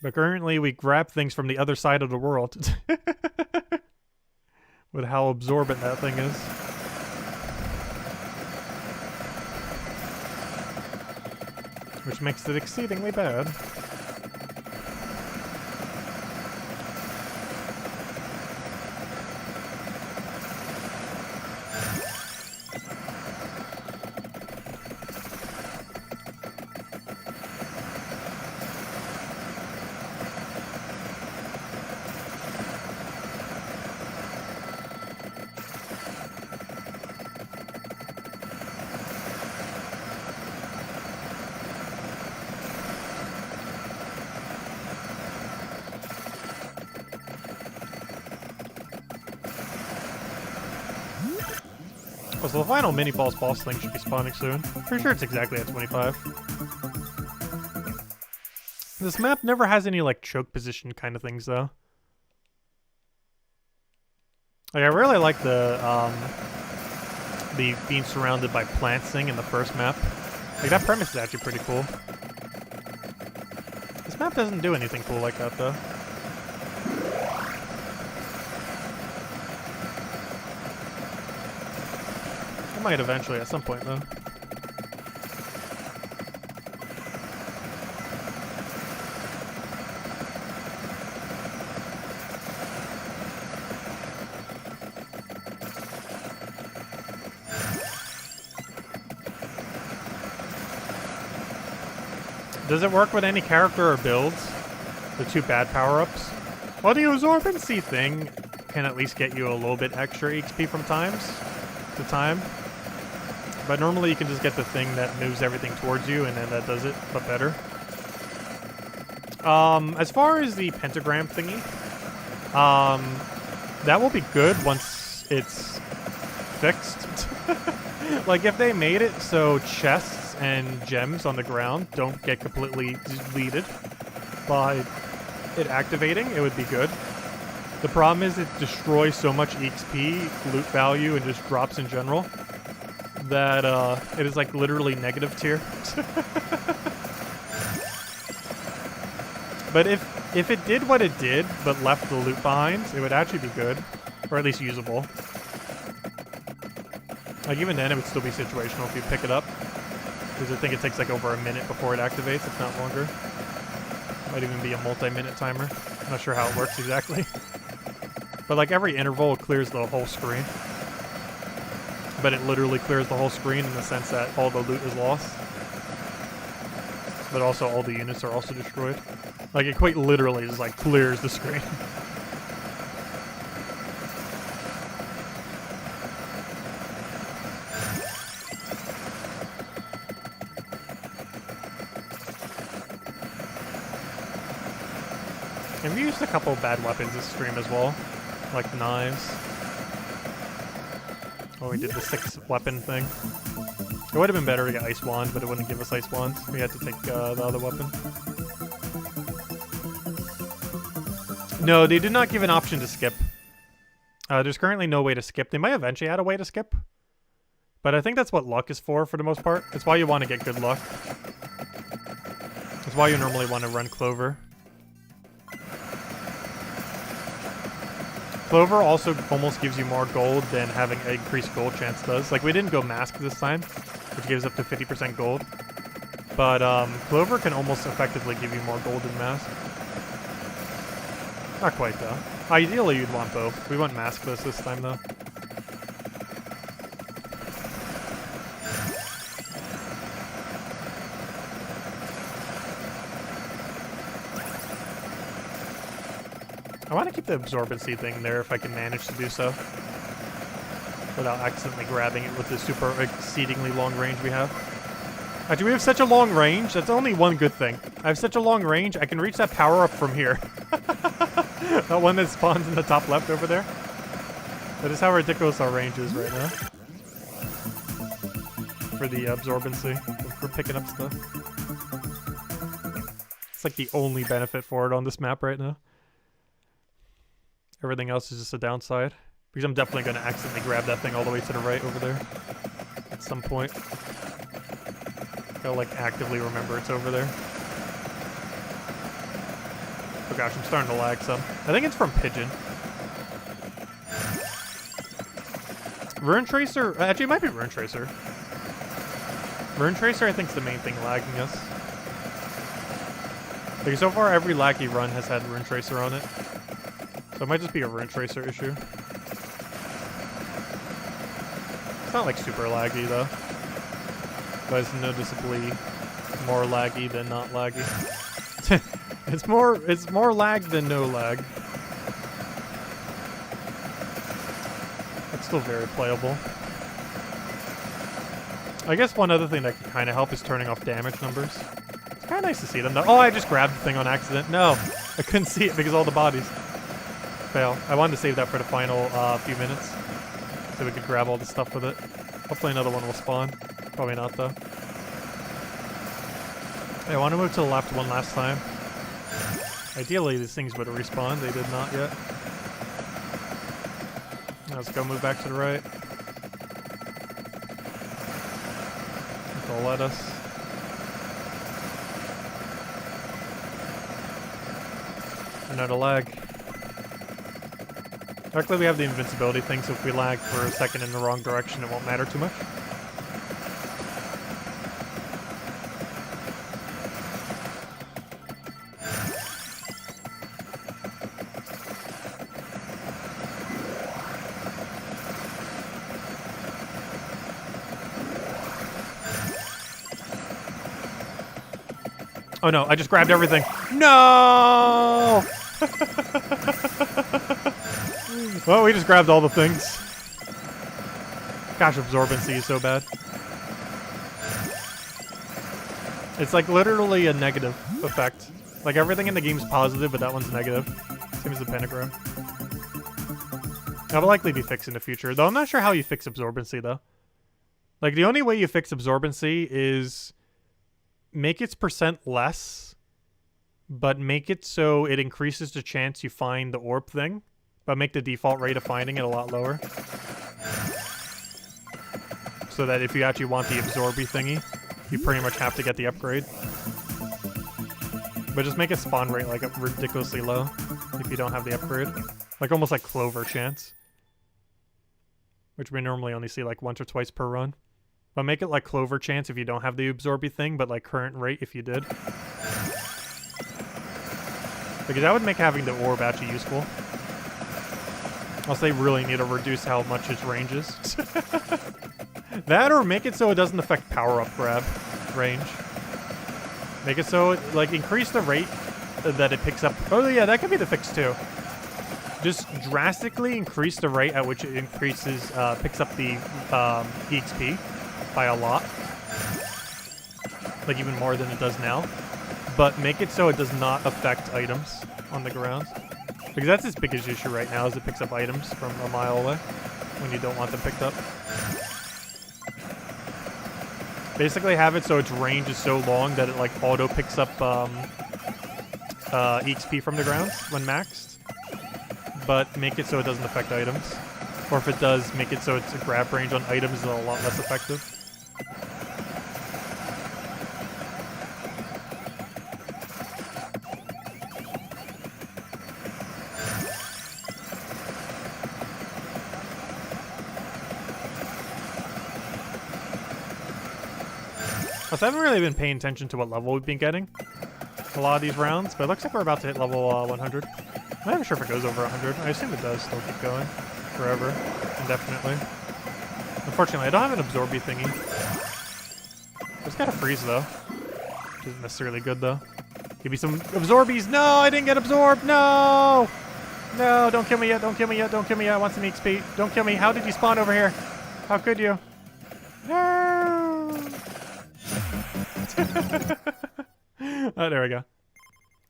But currently we grab things from the other side of the world. With how absorbent that thing is. Which makes it exceedingly bad. Oh, so the final mini-boss thing should be spawning soon. Pretty sure it's exactly at 25. This map never has any, like, choke position kind of things, though. Like, I really like the being surrounded by plants thing in the first map. Like, that premise is actually pretty cool. This map doesn't do anything cool like that, though. I might eventually at some point, though. Does it work with any character or builds? The 2 bad power-ups? Well, the absorbency thing can at least get you a little bit extra XP from time to time. But normally you can just get the thing that moves everything towards you, and then that does it, but better. As far as the pentagram thingy, that will be good once it's fixed. Like, if they made it so chests and gems on the ground don't get completely deleted by it activating, it would be good. The problem is it destroys so much XP, loot value, and just drops in general, that it is like literally negative tier. But if it did what it did but left the loot behind, it would actually be good, or at least usable. Like, even then it would still be situational if you pick it up, because I think it takes like over a minute before it activates, if not longer. Might even be a multi-minute timer. I'm not sure how it works exactly. But like every interval it clears the whole screen. But it literally clears the whole screen in the sense that all the loot is lost. But also all the units are also destroyed. Like, it quite literally just like clears the screen. I've used a couple of bad weapons this stream as well. Like knives. Oh, we did the 6 weapon thing. It would have been better to get Ice Wand, but it wouldn't give us Ice Wand. We had to take the other weapon. No, they did not give an option to skip. There's currently no way to skip. They might eventually add a way to skip. But I think that's what luck is for the most part. It's why you want to get good luck. That's why you normally want to run Clover. Clover also almost gives you more gold than having an increased gold chance does. Like, we didn't go Mask this time, which gives up to 50% gold. But Clover can almost effectively give you more gold than Mask. Not quite, though. Ideally, you'd want both. We want Maskless this time, though. I want to keep the absorbency thing there if I can manage to do so. Without accidentally grabbing it with the super exceedingly long range we have. Actually, we have such a long range. That's only one good thing. I have such a long range, I can reach that power up from here. That one that spawns in the top left over there. That is how ridiculous our range is right now. For the absorbency. For picking up stuff. It's like the only benefit for it on this map right now. Everything else is just a downside. Because I'm definitely going to accidentally grab that thing all the way to the right over there. At some point. Gotta like actively remember it's over there. Oh gosh, I'm starting to lag some. I think it's from Pigeon. Rune Tracer, actually it might be Rune Tracer. Rune Tracer I think is the main thing lagging us. Like so far every laggy run has had Rune Tracer on it. So it might just be a Rune Tracer issue. It's not like super laggy though. But it's noticeably more laggy than not laggy. It's more lag than no lag. It's still very playable. I guess one other thing that can kind of help is turning off damage numbers. It's kind of nice to see them though. Oh, I just grabbed the thing on accident. No, I couldn't see it because of all the bodies. Fail. I wanted to save that for the final few minutes. So we could grab all the stuff with it. Hopefully another one will spawn. Probably not though. Hey, I want to move to the left one last time. Ideally these things would have respawned. They did not yet. Let's go move back to the right. They'll let us. Another lag. Luckily we have the invincibility thing, so if we lag for a second in the wrong direction, it won't matter too much. Oh no, I just grabbed everything. No! Well, we just grabbed all the things. Gosh, absorbency is so bad. It's like literally a negative effect. Like everything in the game's positive, but that one's negative. Same as the pentagram. That'll likely be fixed in the future, though I'm not sure how you fix absorbency, though. Like, the only way you fix absorbency is make its percent less, but make it so it increases the chance you find the orb thing, but make the default rate of finding it a lot lower. So that if you actually want the absorby thingy, you pretty much have to get the upgrade. But just make its spawn rate like ridiculously low if you don't have the upgrade. Like almost like Clover chance. Which we normally only see like once or twice per run. But make it like Clover chance if you don't have the absorby thing, but like current rate if you did. Because that would make having the orb actually useful. Unless they really need to reduce how much its range is. That or make it so it doesn't affect power-up grab range. Make it so, like, increase the rate that it picks up. Oh yeah, that could be the fix too. Just drastically increase the rate at which it increases, picks up the EXP by a lot. Like even more than it does now. But make it so it does not affect items on the ground. Because that's its biggest issue right now, is it picks up items from a mile away when you don't want them picked up. Basically have it so its range is so long that it like auto picks up EXP from the ground when maxed. But make it so it doesn't affect items. Or if it does, make it so its grab range on items is a lot less effective. Also, I haven't really been paying attention to what level we've been getting a lot of these rounds, but it looks like we're about to hit level 100. I'm not even sure if it goes over 100. I assume it does still keep going forever, indefinitely. Unfortunately, I don't have an absorby thingy. It's got a freeze, though. Which isn't necessarily good, though. Give me some absorbies. No, I didn't get absorbed. No! No, don't kill me yet. Don't kill me yet. Don't kill me yet. I want some XP. Don't kill me. How did you spawn over here? How could you? No! Oh, there we go.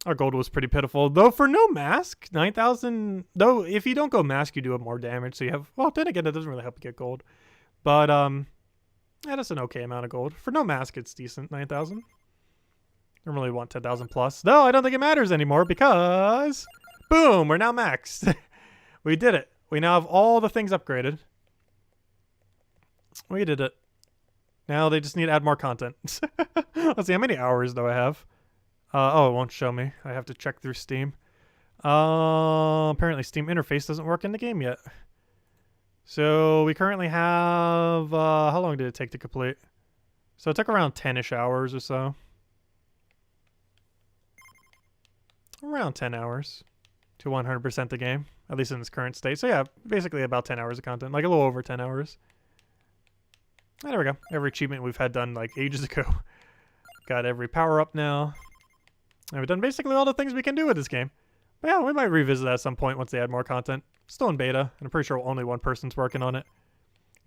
Our gold was pretty pitiful. Though for no mask, 9,000... Though, if you don't go mask, you do have more damage. So you have... Well, then again, that doesn't really help you get gold. But, yeah, that's an okay amount of gold. For no mask, it's decent. 9,000. I don't really want 10,000 plus. Though, I don't think it matters anymore because... Boom! We're now maxed. We did it. We now have all the things upgraded. We did it. Now they just need to add more content. Let's see, how many hours do I have? Oh, it won't show me. I have to check through Steam. Apparently Steam interface doesn't work in the game yet. So we currently have... how long did it take to complete? So it took around 10-ish hours or so. Around 10 hours to 100% the game, at least in its current state. So yeah, basically about 10 hours of content, like a little over 10 hours. There we go. Every achievement we've had done like ages ago. Got every power up now. And we've done basically all the things we can do with this game. But yeah, we might revisit that at some point once they add more content. Still in beta, and I'm pretty sure only one person's working on it.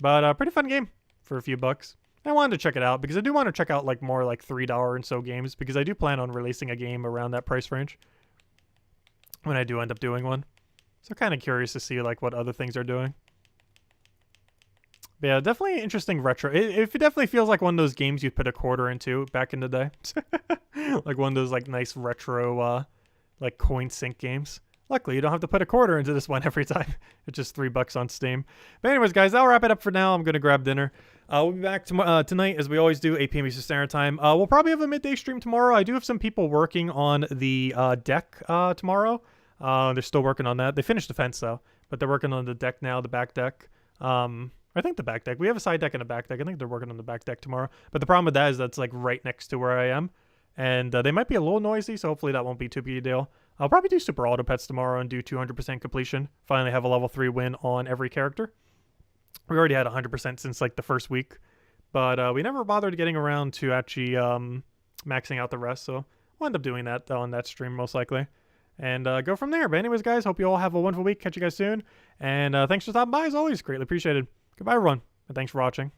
But pretty fun game for a few bucks. I wanted to check it out because I do want to check out like more like $3 and so games because I do plan on releasing a game around that price range when I do end up doing one. So kind of curious to see like what other things are doing. But yeah, definitely interesting retro. It definitely feels like one of those games you'd put a quarter into back in the day. Like one of those like nice retro like coin sink games. Luckily, you don't have to put a quarter into this one every time. It's just $3 on Steam. But anyways, guys, that'll wrap it up for now. I'm going to grab dinner. We'll be back tonight, as we always do, 8 p.m. Eastern Standard Time. We'll probably have a midday stream tomorrow. I do have some people working on the deck tomorrow. They're still working on that. They finished the fence, though. But they're working on the deck now, the back deck. I think the back deck. We have a side deck and a back deck. I think they're working on the back deck tomorrow. But the problem with that is that's like right next to where I am. And they might be a little noisy, so hopefully that won't be too big a deal. I'll probably do Super Auto Pets tomorrow and do 200% completion. Finally have a level 3 win on every character. We already had 100% since like the first week. But we never bothered getting around to actually maxing out the rest. So we'll end up doing that on that stream most likely. And go from there. But anyways, guys, hope you all have a wonderful week. Catch you guys soon. And thanks for stopping by as always. Greatly appreciated. Goodbye, everyone. And thanks for watching.